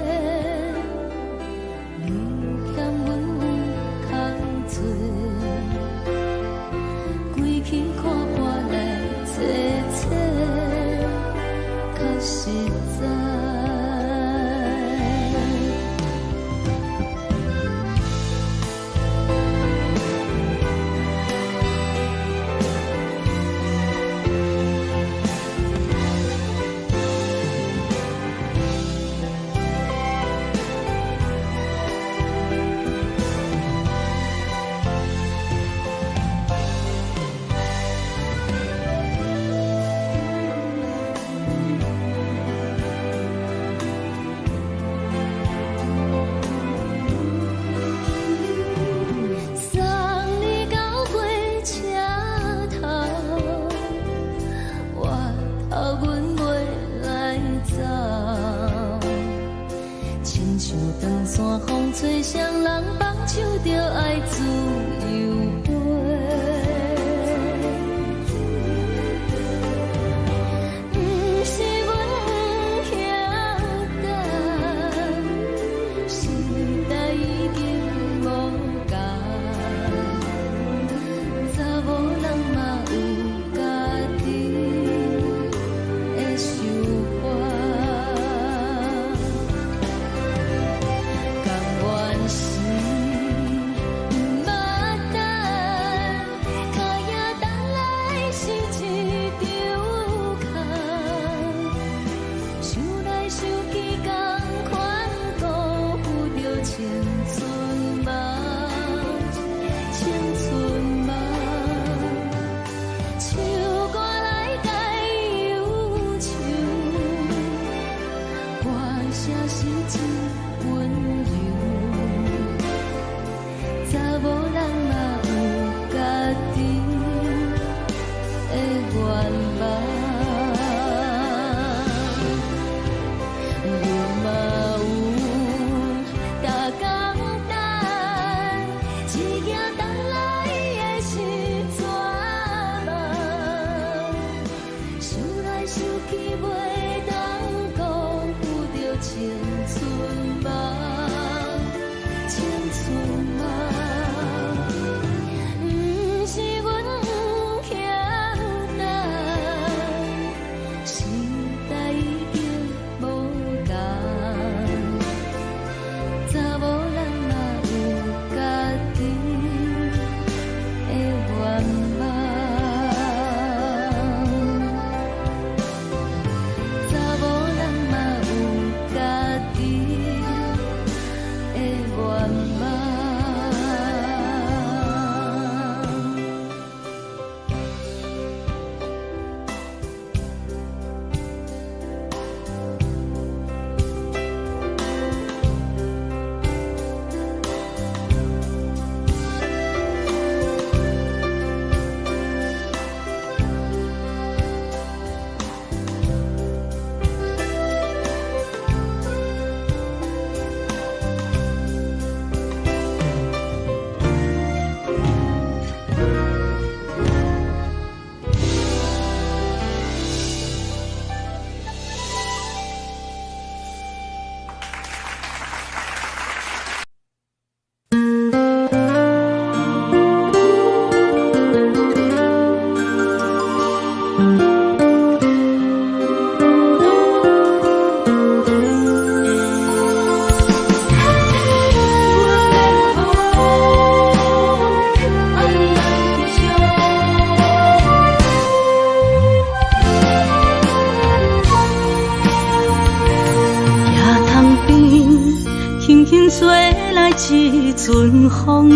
一阵风，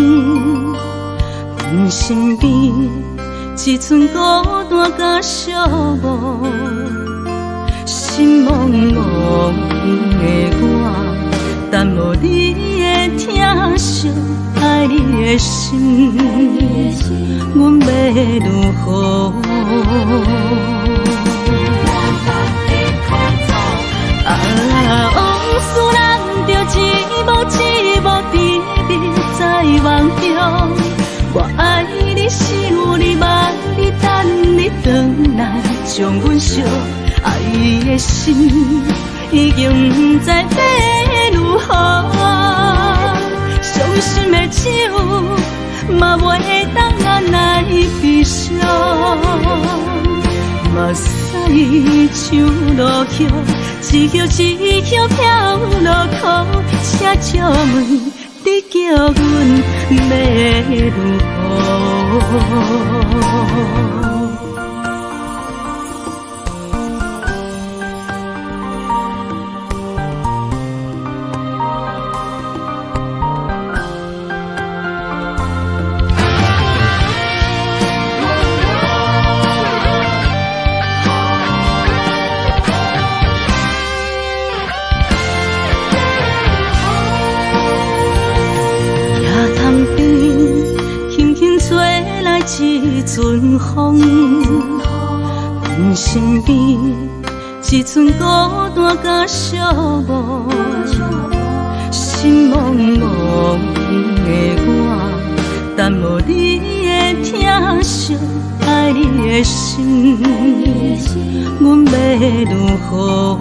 阮身边一寸孤单甲寂寞，心茫茫的我，等无你的疼惜，爱你的心，阮要如何？往事人着一幕一幕甜蜜在梦中。我爱你，想你，望你，等你回来，将阮惜爱的心已经不知要如何。伤心的手嘛袂当按来悲伤。目屎像落叶，一叶一叶飘落雨，请借问你叫阮要如何？一阵风，阮身边一寸孤单甲寂寞，心茫茫的我，等无你的疼惜，爱你的心，阮要如何？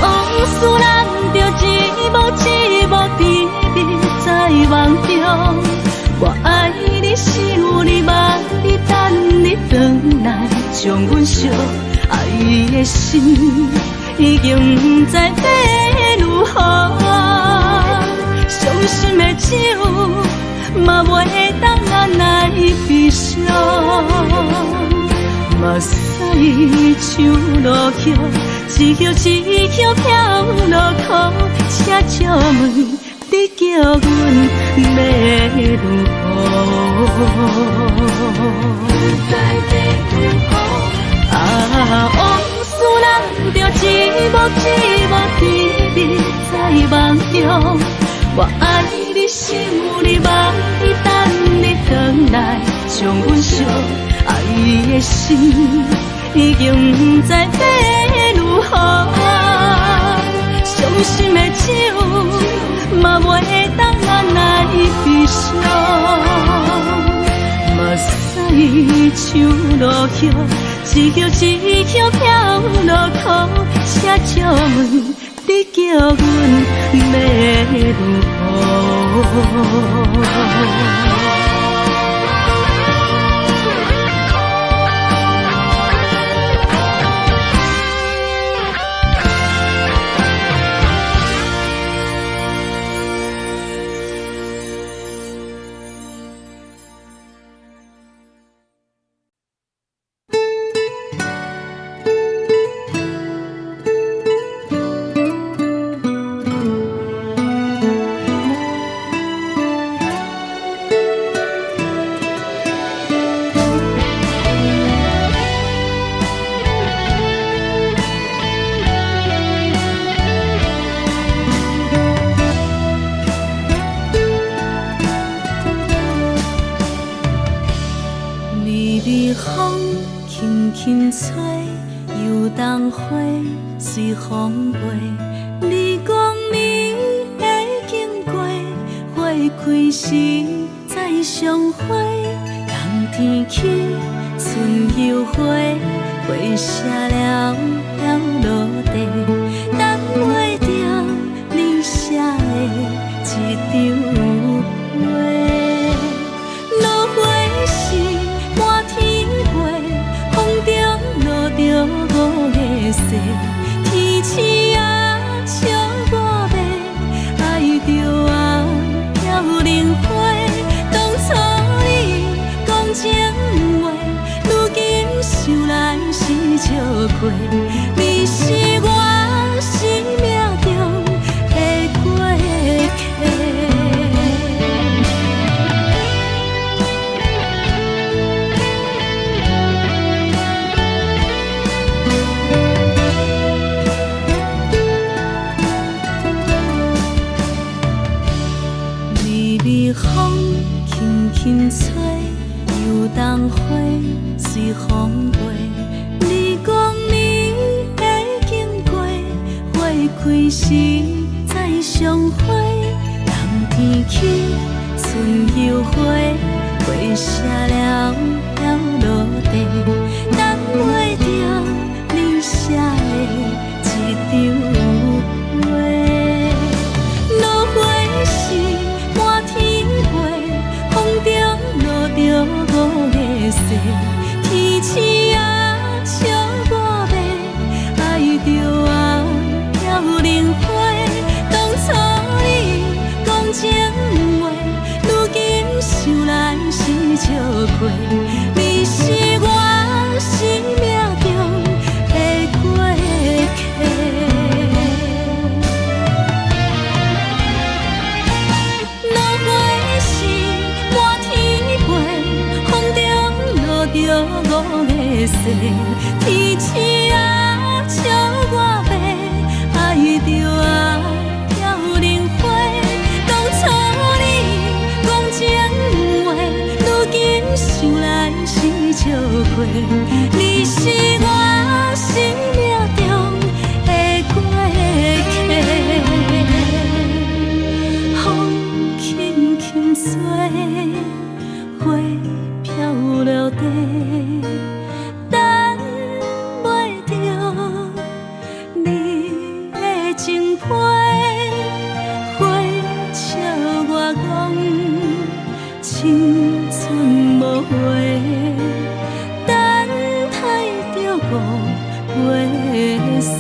往事人着一幕一幕甜蜜在梦中。我爱你，想你，望你，等你回来，将阮惜爱的心已经不知要如何。伤心的手嘛袂当按来悲伤。目屎像落叶，一叶一叶飘落雨，请借问你叫阮要如何？往事人着一幕一幕甜蜜在梦中。我爱你，想你，望你，等你回来，将阮惜爱的心已经不知要如何。伤心的手嘛袂当按来悲伤。目屎像落叶，一叶一叶飘落雨，请借问你叫阮要如何？随风飞，你讲你会经过，花开时再相会。冬天起，春又花，花谢了要落地，等袂着你写的一张画。落花时满天飞，风中落着五个色。天星啊，笑我迷，爱着啊，飘零花。当初你讲情话，如今想来是笑亏。你是我。轻吹，游东花随风飞。你讲你会经过，花开时再相会。人天起，春又花，花谢了了落地，等袂着你写的一张话。落花时满天飞，风中落着五个星。天星啊，笑我迷，爱着啊飘零花。当初你讲情话，如今想来是笑亏。你是我生命中的过客。落花时满天飞，风中落着五个星。天星啊，笑我迷，爱着啊飘零花。当初你讲情话，如今想来是笑亏。你是我生命中的过客。风轻轻吹，花飘落地，等袂着你的情批。花笑我讲青春无话，等待着五月雪。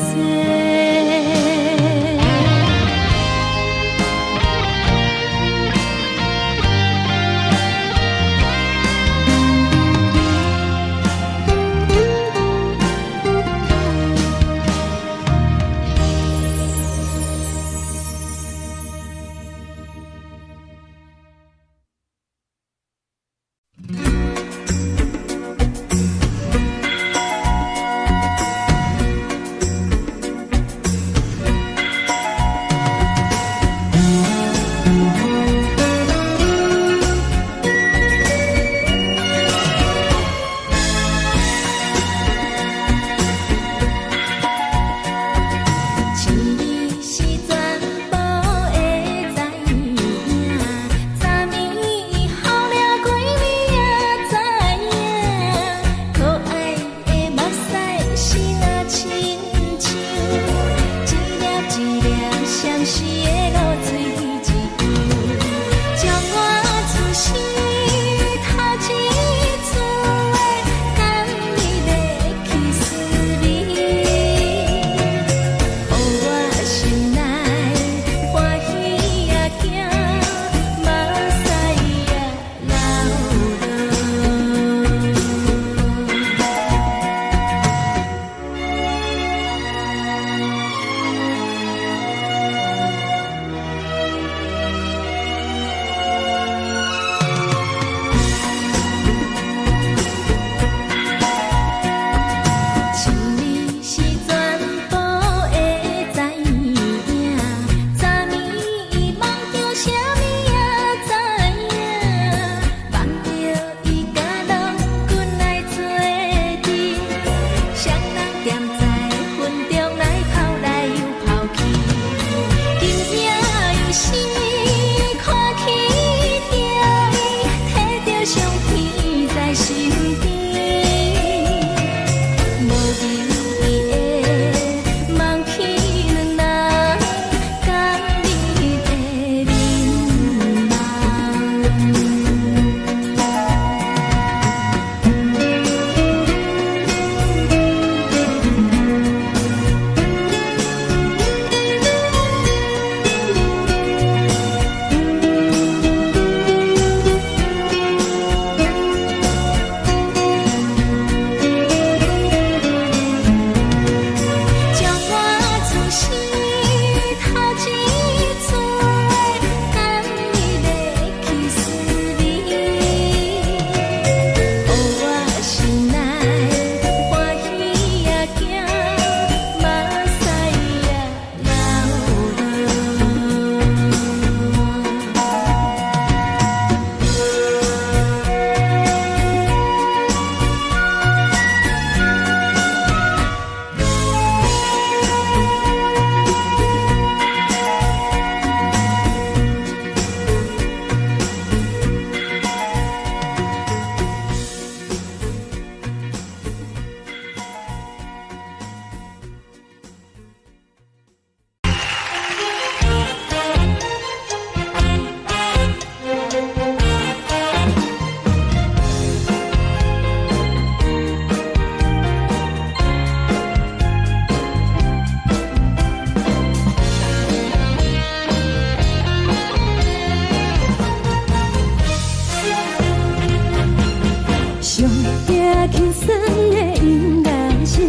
轻松的音乐声，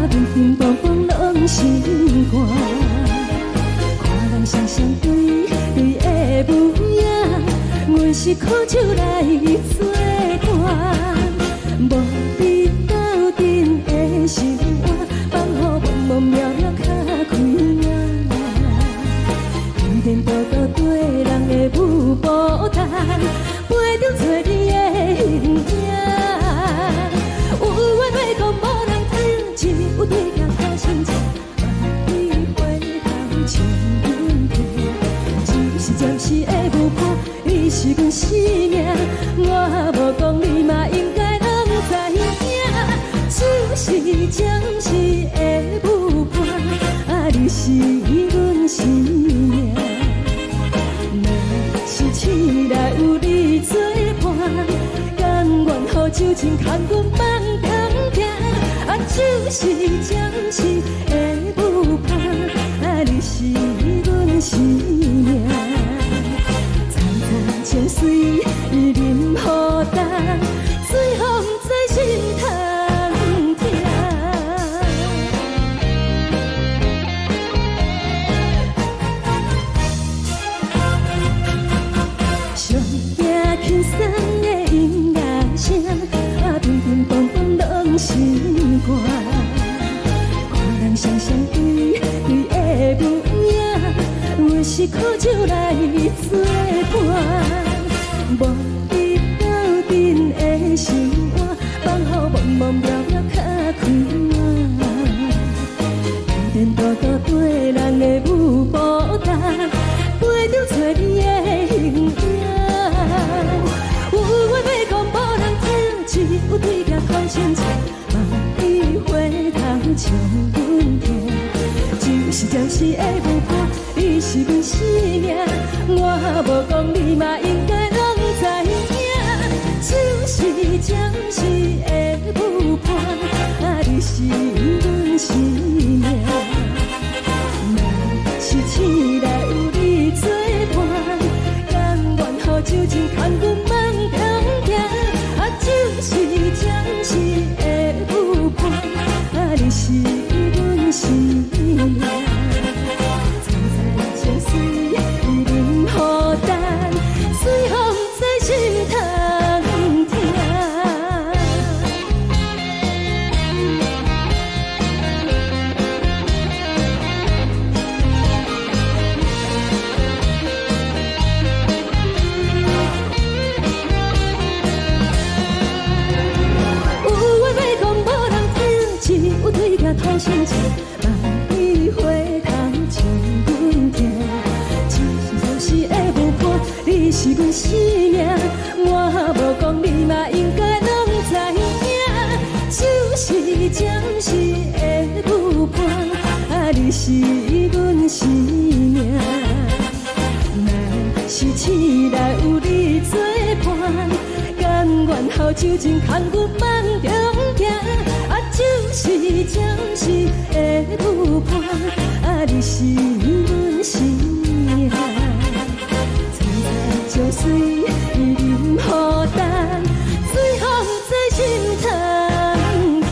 乒乒乓乓拢心肝。看人双双对对的舞影，阮是靠手来作伴。无你斗阵的心肝，放予茫茫渺渺较开眼。颠颠倒倒对人的舞步弹，陪着找你的形影。有话要讲无人听，只有对镜头心情，万里回头唱阮听。就是暂时的舞伴，你是阮生命，我无讲你嘛应该拢知影。就是暂时的舞伴，你是阮生命。若是醒来有你作伴，甘愿予酒精牵阮放长行。就是暂时的舞伴，你是阮生命。层层泉水任雨淡，水风在心头。轻松的音乐声，乒乒乓乓拢心肝。看人双双对对的舞影，阮是靠手来作伴。无你斗阵的心肝，放予茫茫渺渺较开眼。颠颠倒倒对人的舞步弹，陪着找你的形影。有话要讲无人听，只有对镜看心情，万里回头唱阮听。就是暂时的舞伴，你是阮生命，我无讲你嘛应该拢知影。就是暂时的舞伴，你是阮生命。若是醒来有你作伴，甘愿予酒精牵阮放长行。就是暂时的舞伴，你是阮生命。层层泉水任雨淡，水风在心头听。对镜头心情，万里回头唱阮听。就是暂时的舞伴，你是阮生命，我无讲你嘛应该拢知影。就是暂时的舞伴，你是阮生命。若是醒来有你作伴，甘愿予酒精牵阮放长行。就是暂时的舞伴，你是阮生命。层层泉水任雨淡，水风在心头听。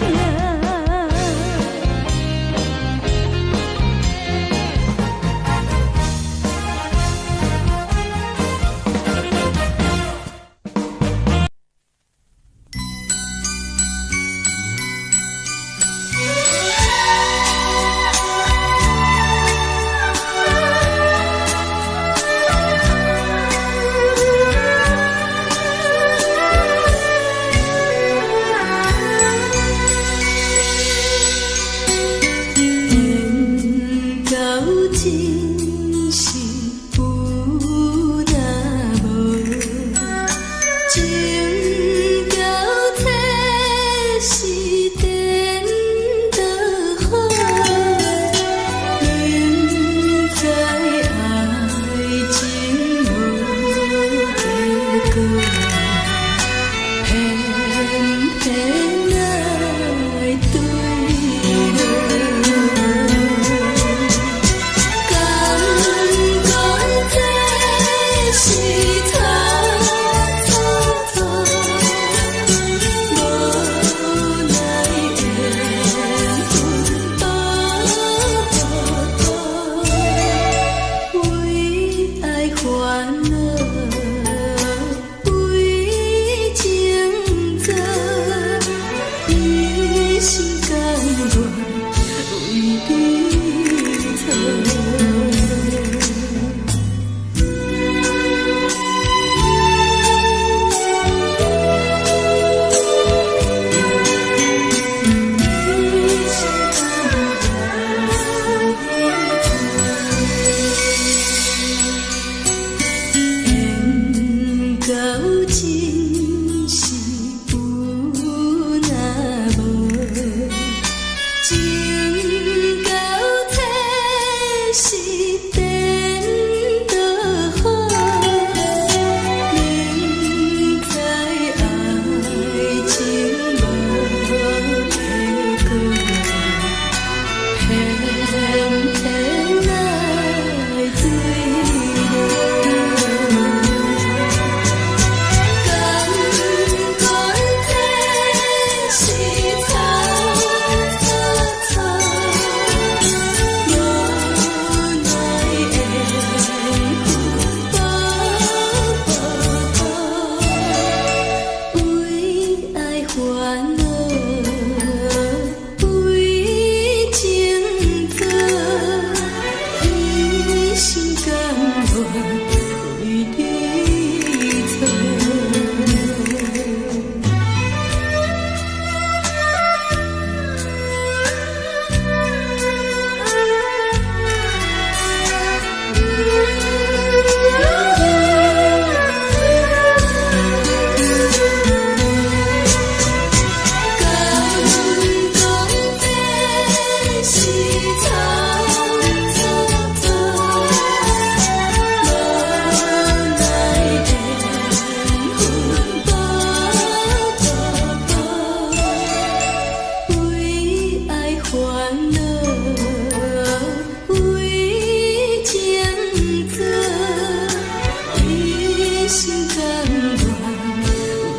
心甘愿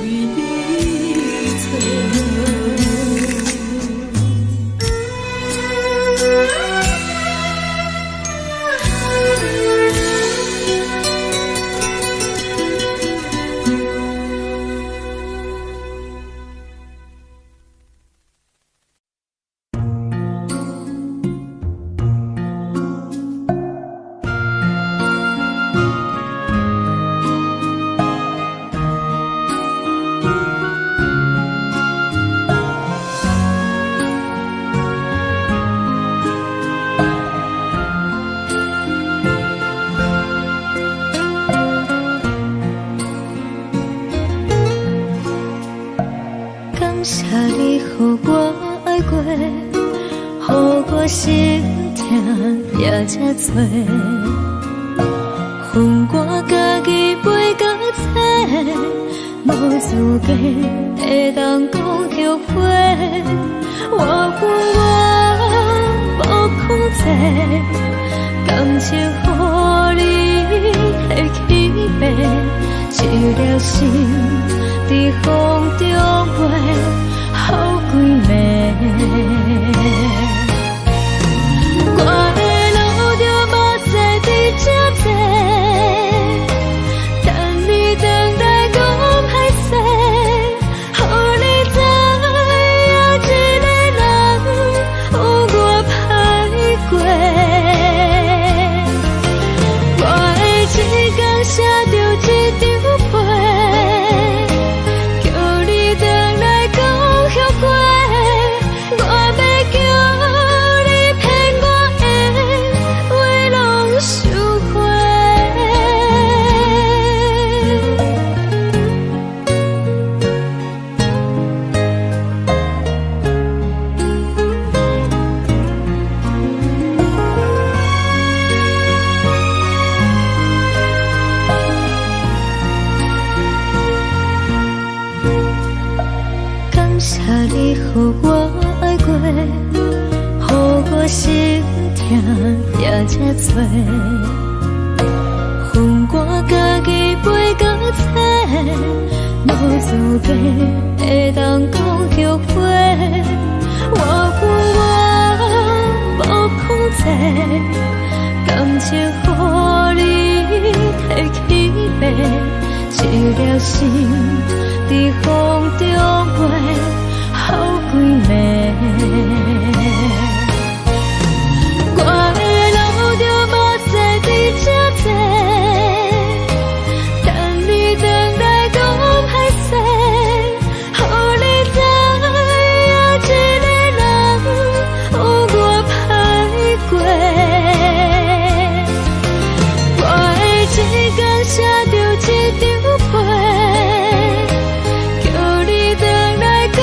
为你做。感谢你，予我爱过，予我心痛也这多。恨我家己袂到切，无资格会当讲后悔。我恨我无控制，感情予你提起白，一条心在风中飞，好几暝。我的路就无再伫这多，等你等待讲歹势，予你知影一个人有我歹过。我的一天写着一张被，叫你回来讲后悔。我要叫你骗我的话拢收回。感谢你，予我爱过，予我心痛也这多。恨我家己袂到切，无资格会当讲后悔。我恨我无控制，感情予你提起白，一条心在风中飞，好几暝。我的路就无再伫这多，等你等待讲歹势，予你知影一个人有我歹过。我的一天写着一张被，叫你回来讲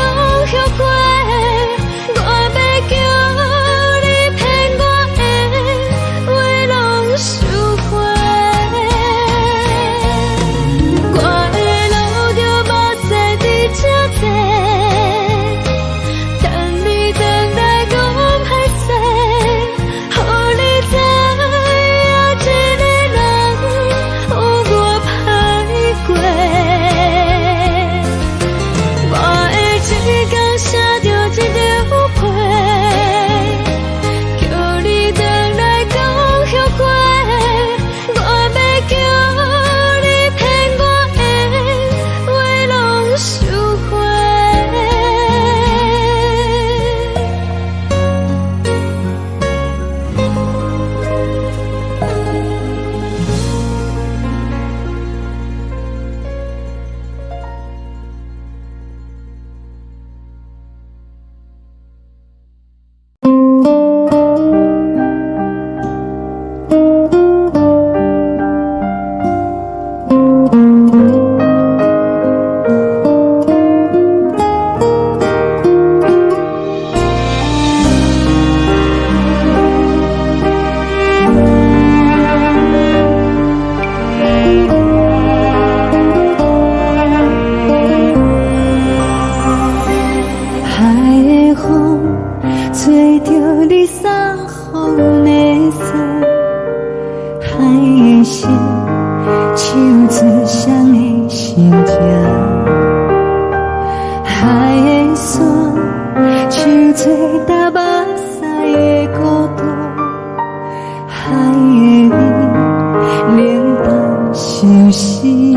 无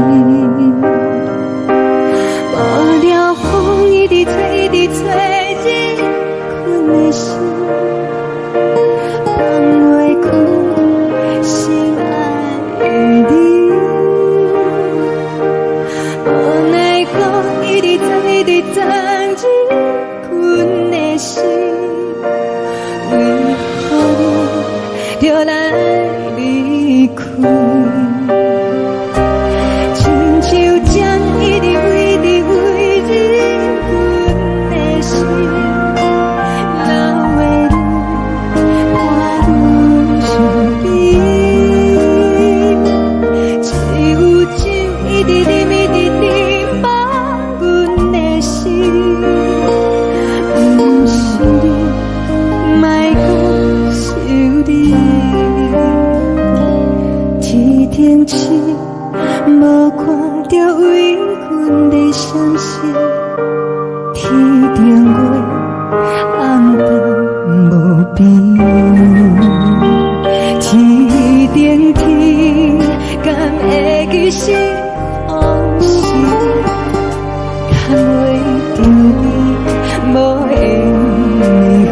了风一直吹，一直吹，日困的心，放袂开心爱的你。无奈我一直等，一直等，日困的心，为何你就来离开？亲像针一直围，一直围，日阮的心，流的泪，看阮伤悲。只有酒一直啉，一直啉，放阮的心，不是你，莫搁想你。天顶星，无看到为阮的闪烁，天顶月，红淡无边。天顶天，敢会记是往事？敢袂着你，无缘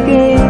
给你。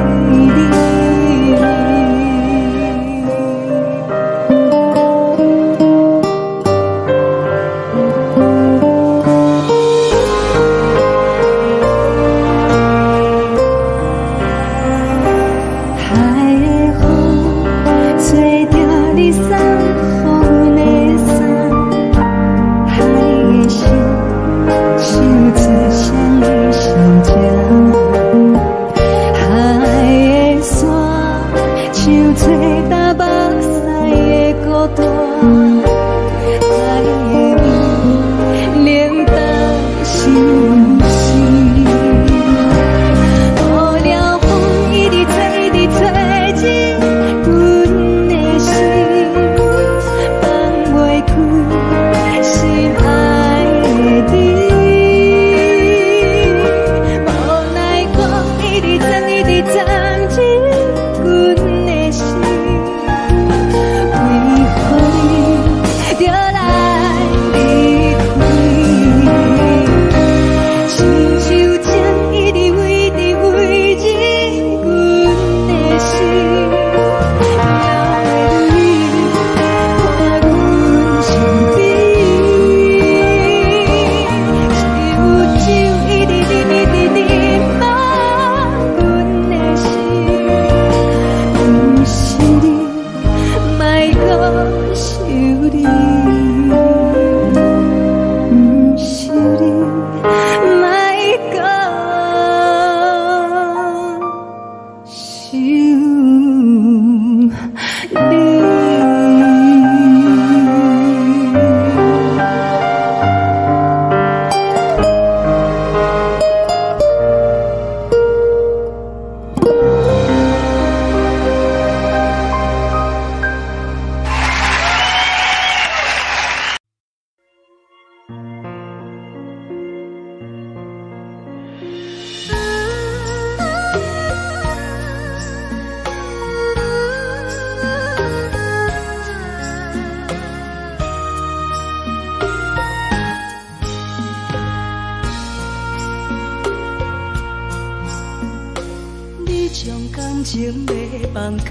感情要放空，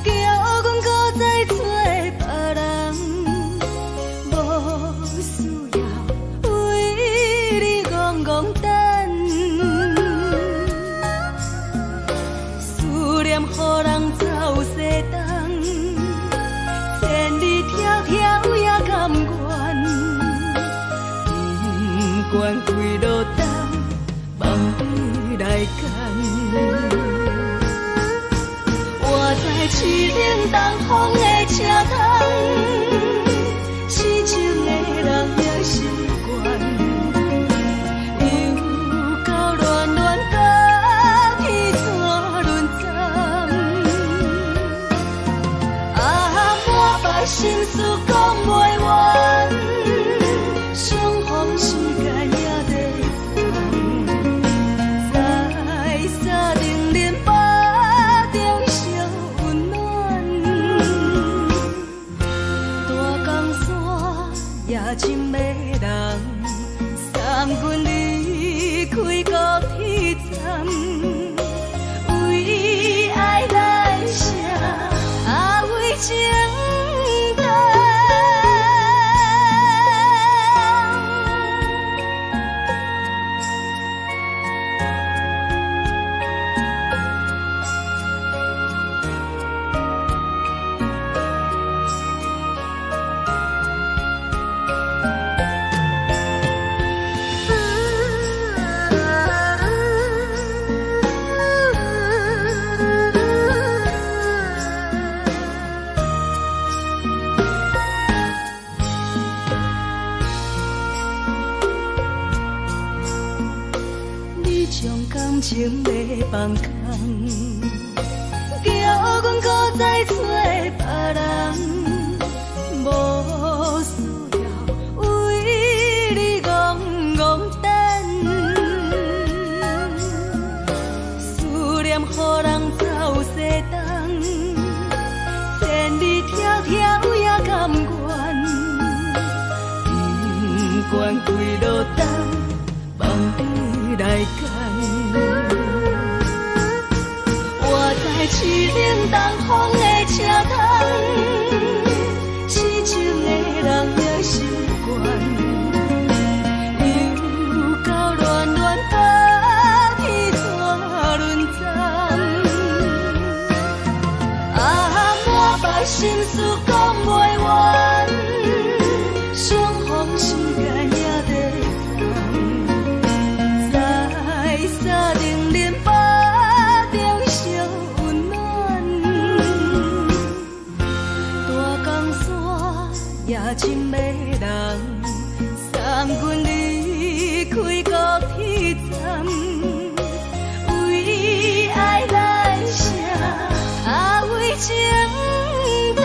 叫阮搁再找别人，无需要为你戆戆等，思念予人走西东，千里迢迢也甘愿，不管几路灯，望你来干。我在市顶东风的车窗，痴情的人也习惯，又到乱乱甲天山轮站。满腹心事讲袂完，相逢时间也在等，在沙定林巴中烧温暖。夜深的人，三军离开高铁站，为爱来舍，为情重。感情要放空，叫阮搁再找别人，无需要为你戆戆等。思念予人走西东，千里迢迢也甘愿，不管几路灯，望你来干。我在市顶东风的车窗，痴情的人也习惯，又到乱乱把天带轮转。满腹心事讲袂完，双方时间也在长，在沙定连巴中相温暖。大江山夜深的人，三军离开高铁站，为爱来舍，为情重。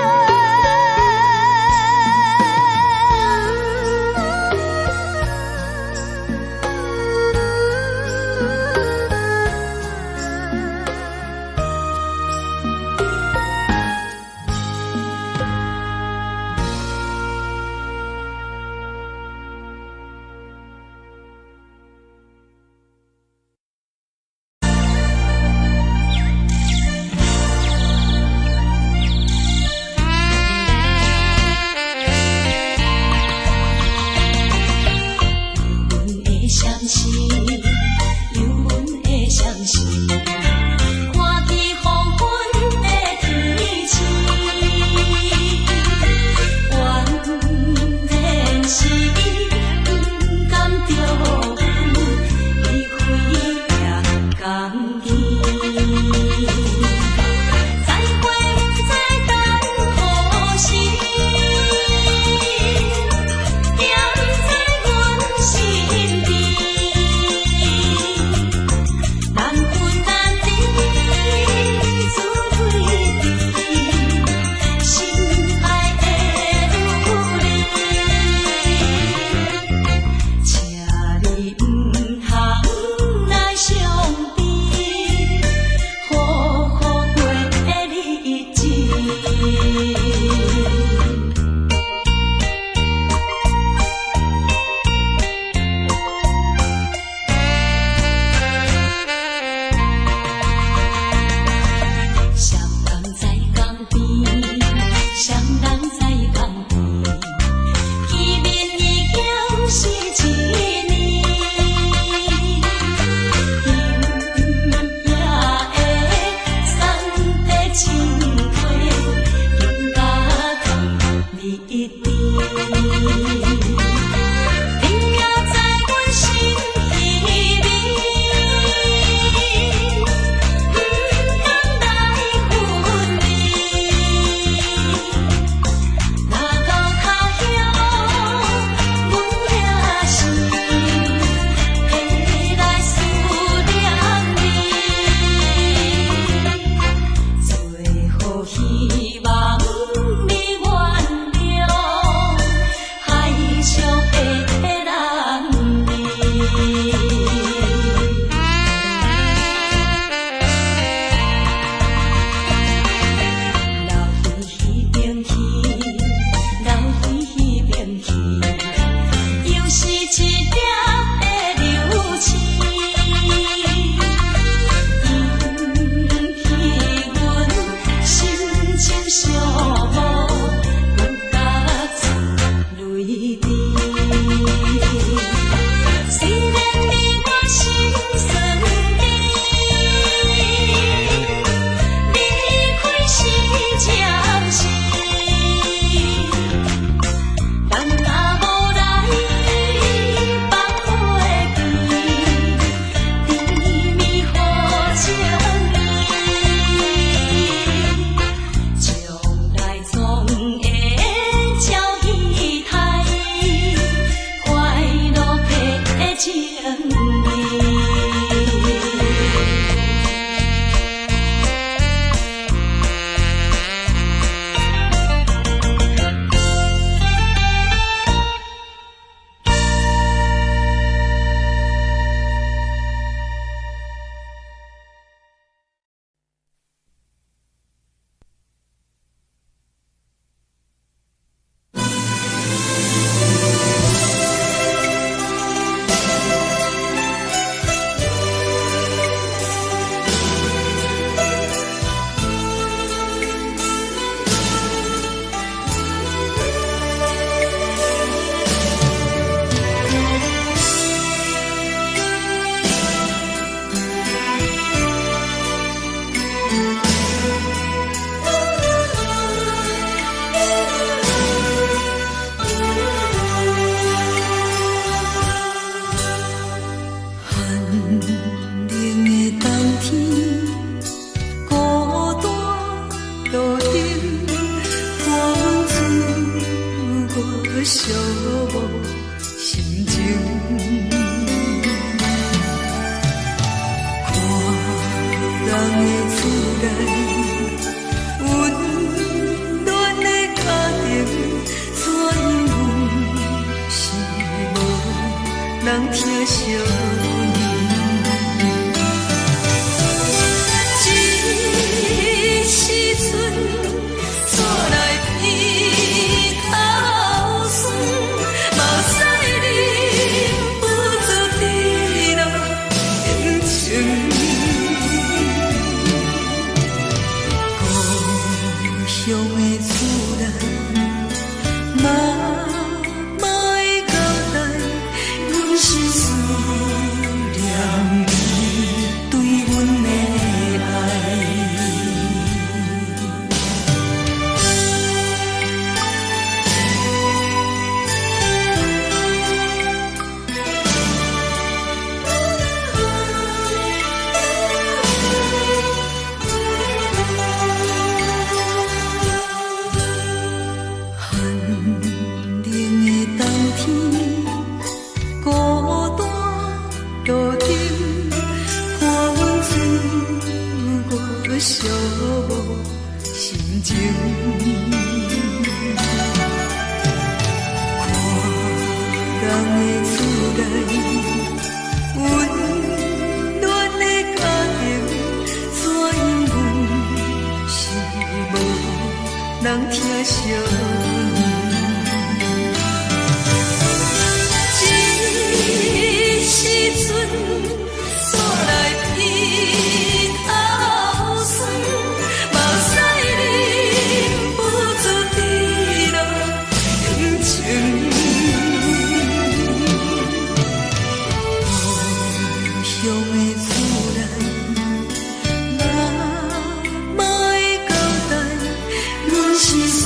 寂寞心情。看人的厝内温暖的家庭，怎样是无人疼惜。寂寞心情，看人的厝内温暖的家庭，怎样是无人疼惜。一时阵煞来鼻头酸，目屎忍不住滴落眼睛。故乡的厝内，莫莫的交代，阮是思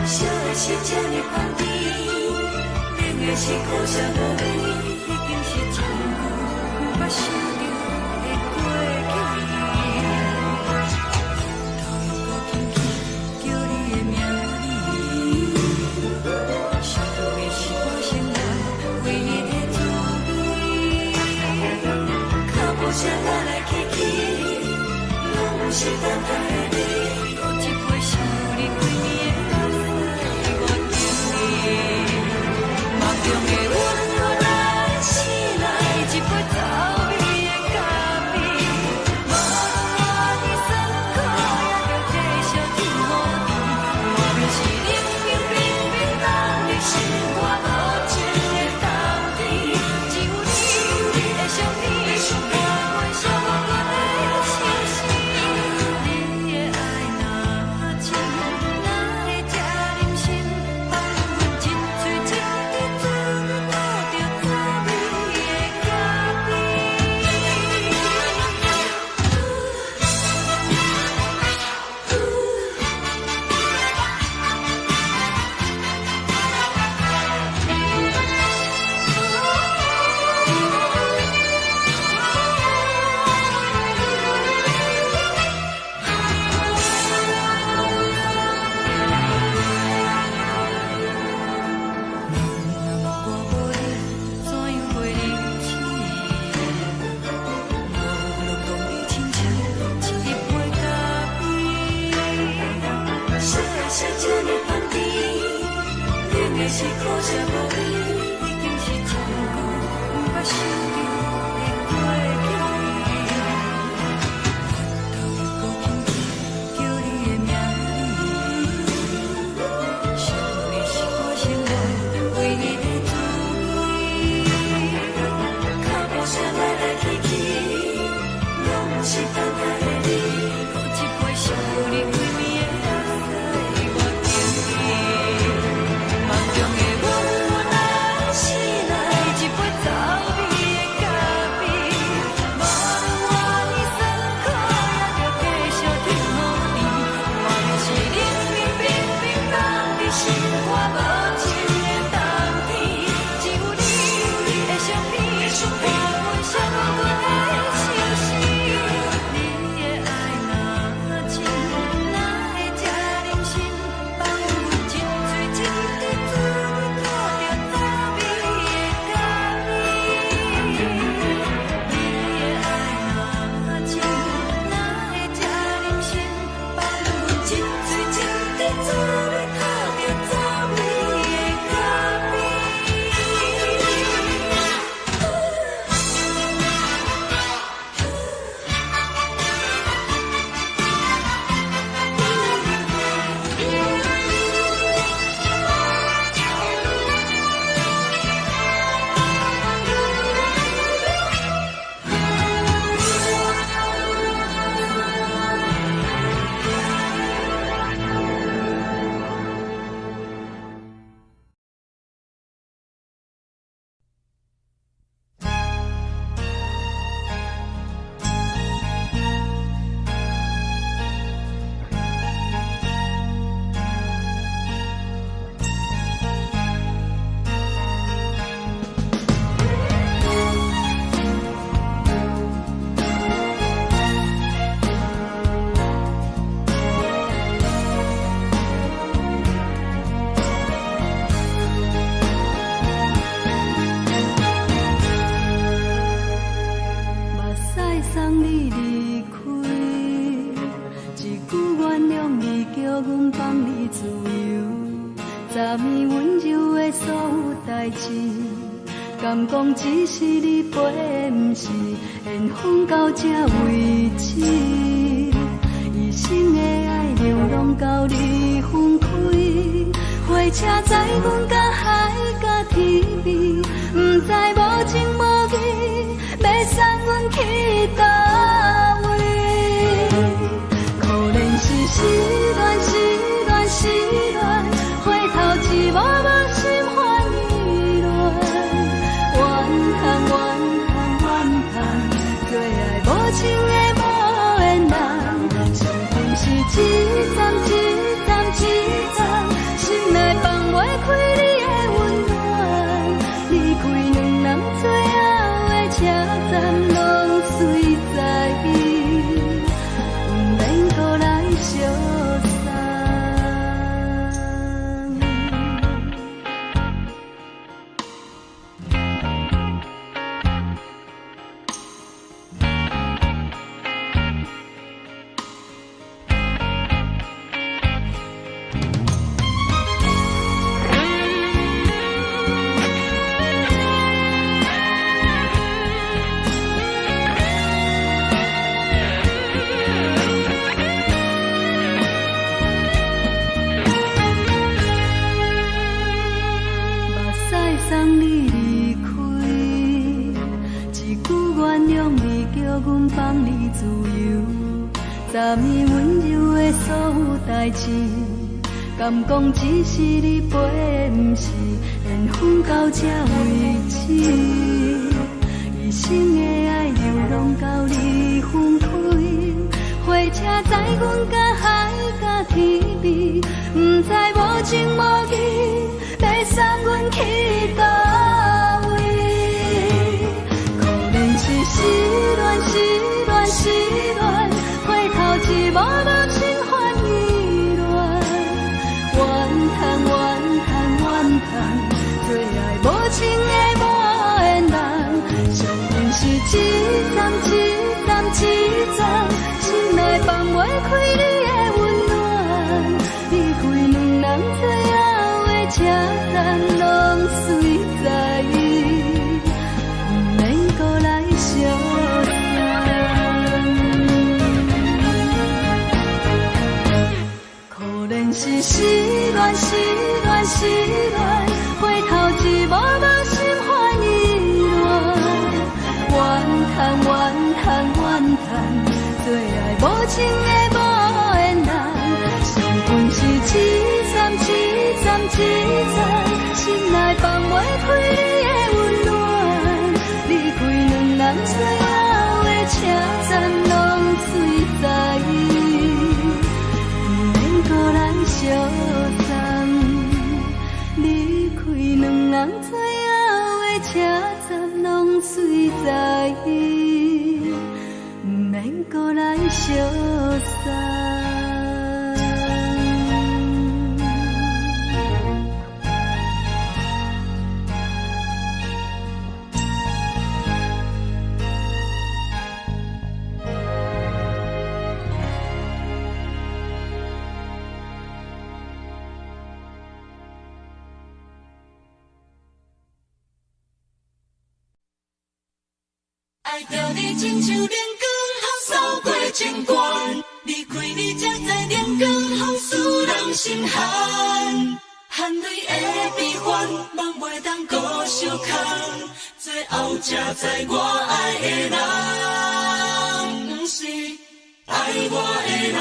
笑的是这呢香甜，冷的是苦涩无味，已经是真久无捌想着的过去。头又搁轻轻叫你的名字，想的是我心内唯一的滋味。脚步声来来去去，拢不是等待的你，搁一杯想你几年的目屎我着你。梦中的温柔来醒来，一杯走味的咖啡，无论我的酸苦，也着继续甜予你。我就是冷冰冰冰冻的心肝，无情的斗阵，只有你的相片，我阮寂寞过的心事。你的爱若真，哪会这忍心放阮一嘴一滴珠，倒着滋味的咖我无你，怎样会忍气？无论当你亲像一杯咖啡，笑的是这呢香甜，冷的是苦涩无味，已经是真久无捌想着的过去。头又搁轻轻叫你的名字，想的是我心内唯一的滋味。脚步声来来去去，拢是等待的你，搁一杯想你几暝的目屎我着你。梦中的温柔来醒来，一杯走味的咖啡，无论我的酸苦，也着继续甜予你。我就是冷冰冰冰冻的心肝，无情的冬天，只有你的相片，我阮寂寞过的心事。你的爱若真，哪会这忍心放阮一嘴一滴珠，倒着滋味的咖啡。你的爱若真，哪会这忍心放阮一嘴一滴珠，倒着滋味的咖啡。目屎送你离开，一句原谅你，叫阮放你自由。昨暝温柔的所有代志，敢讲只是你陪，不是缘分到这为止。一生的爱流浪到你分开，火车载阮甲海甲天边，不知无情无义，要送阮去倒位？可能是失恋，失恋，失恋，回头一幕幕心烦意乱，怨叹，怨叹，怨叹，最爱无情的无缘人，伤痕是一站一站一站，心自由，昨暝温柔的所有代志，敢讲只是你陪，不是缘分到这为止。一生的爱流浪到你分开，火车载阮甲海甲天边，不知无情无义，要送阮去倒位？可能是失恋，失恋，失恋，回头一幕幕心烦意乱，怨叹，怨叹，怨叹，最爱无情的无缘人，上恨是一站一站一站，心内放袂开你的温暖，离开两人最后的车站，拢随在意，不免搁来相送。可能是失恋，失恋，失恋，回头一幕幕心烦意乱，怨叹，怨叹，怨叹，最爱无情的无缘人，上恨是一站一站一站，心内放袂开你的温暖，离开两人最后的车站，拢随在意，不免搁来相送。离开两人最后的车站，拢随在意，不免搁来相送。爱着你亲像连光雨扫过情关，离开你才知连光雨使人心寒。含泪的悲欢，望袂当搁相牵，最后才知我爱的人，不是爱我的人。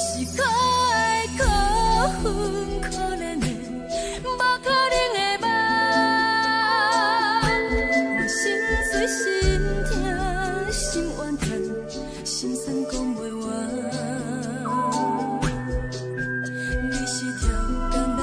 是可爱可恨可怜的，无可能的梦。我心碎心痛心怨叹，心酸讲袂完。你是条甘来。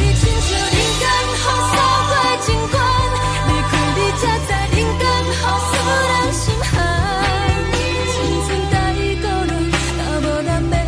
你亲像人间风扫过情关，离开你才知人间好使人心寒。青春待过落，若无咱要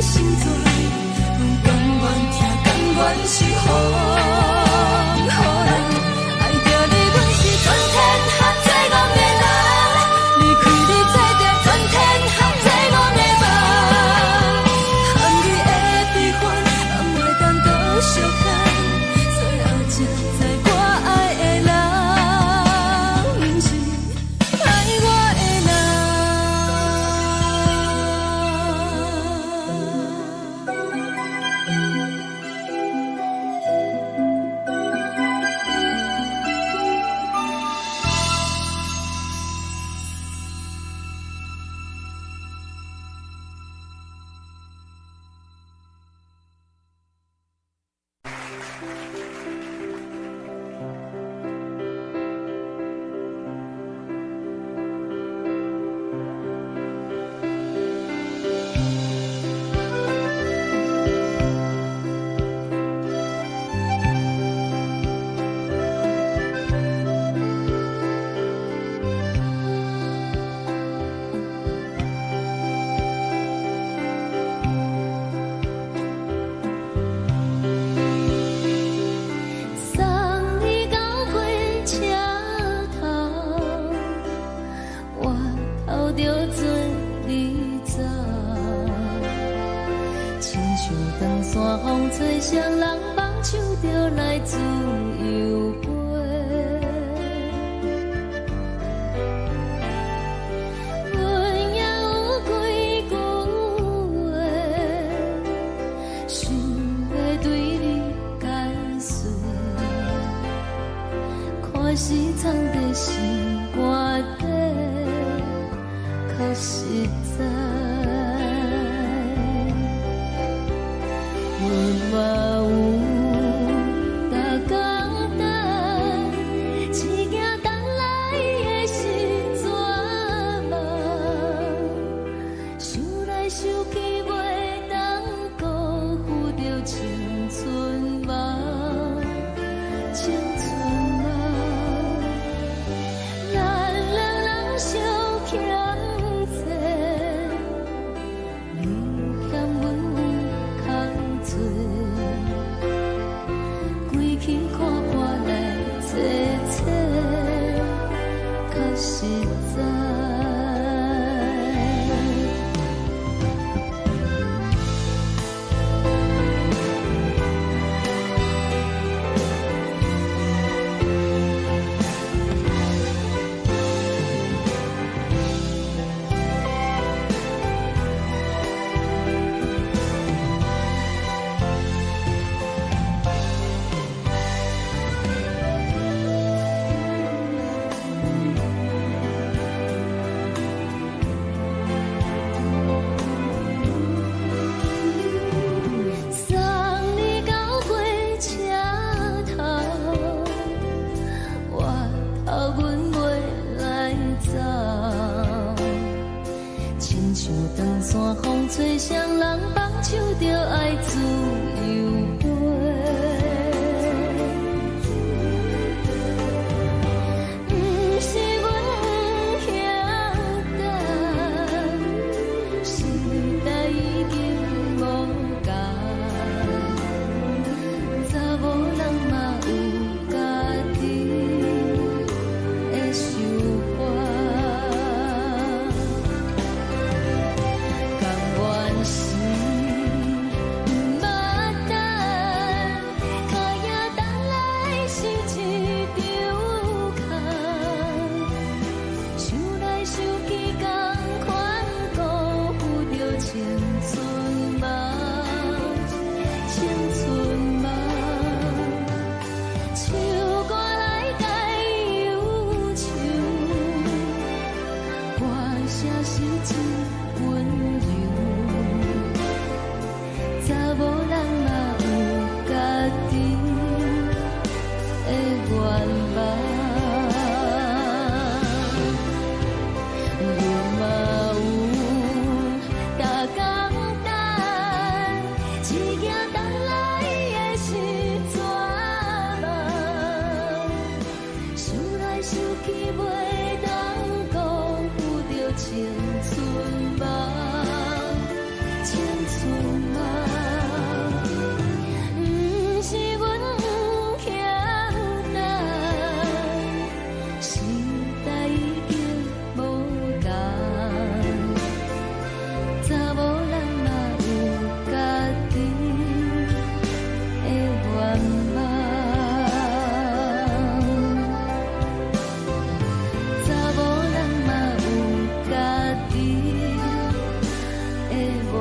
心酸，甘愿听，甘愿受风。一件等来的是怎么？想来想去袂当辜负着青春梦，青春梦。不是阮欠待，时代已经无同。查某人嘛有家己的愿望，查某人嘛有家己的愿望。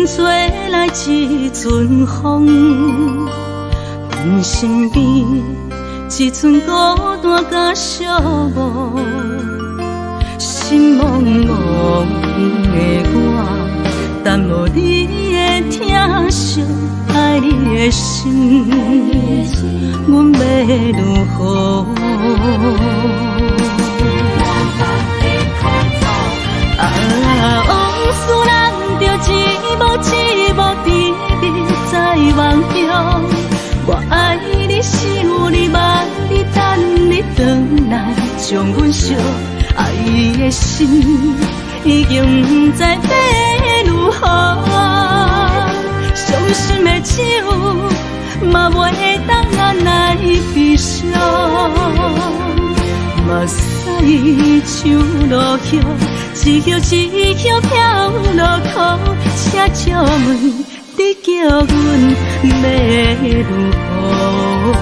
吹来一阵风，阮身边一寸孤单甲寂寞，心茫茫的我，等无你的疼惜，爱你的心，阮要如何？往事咱着一幕一幕甜蜜在梦中。我爱你，想你，望你，等你回来，将阮惜爱的心已经不知要如何。伤心的手嘛袂当按来悲伤。目屎像落叶，一叶一叶飘落雨，请借问你叫阮要如何？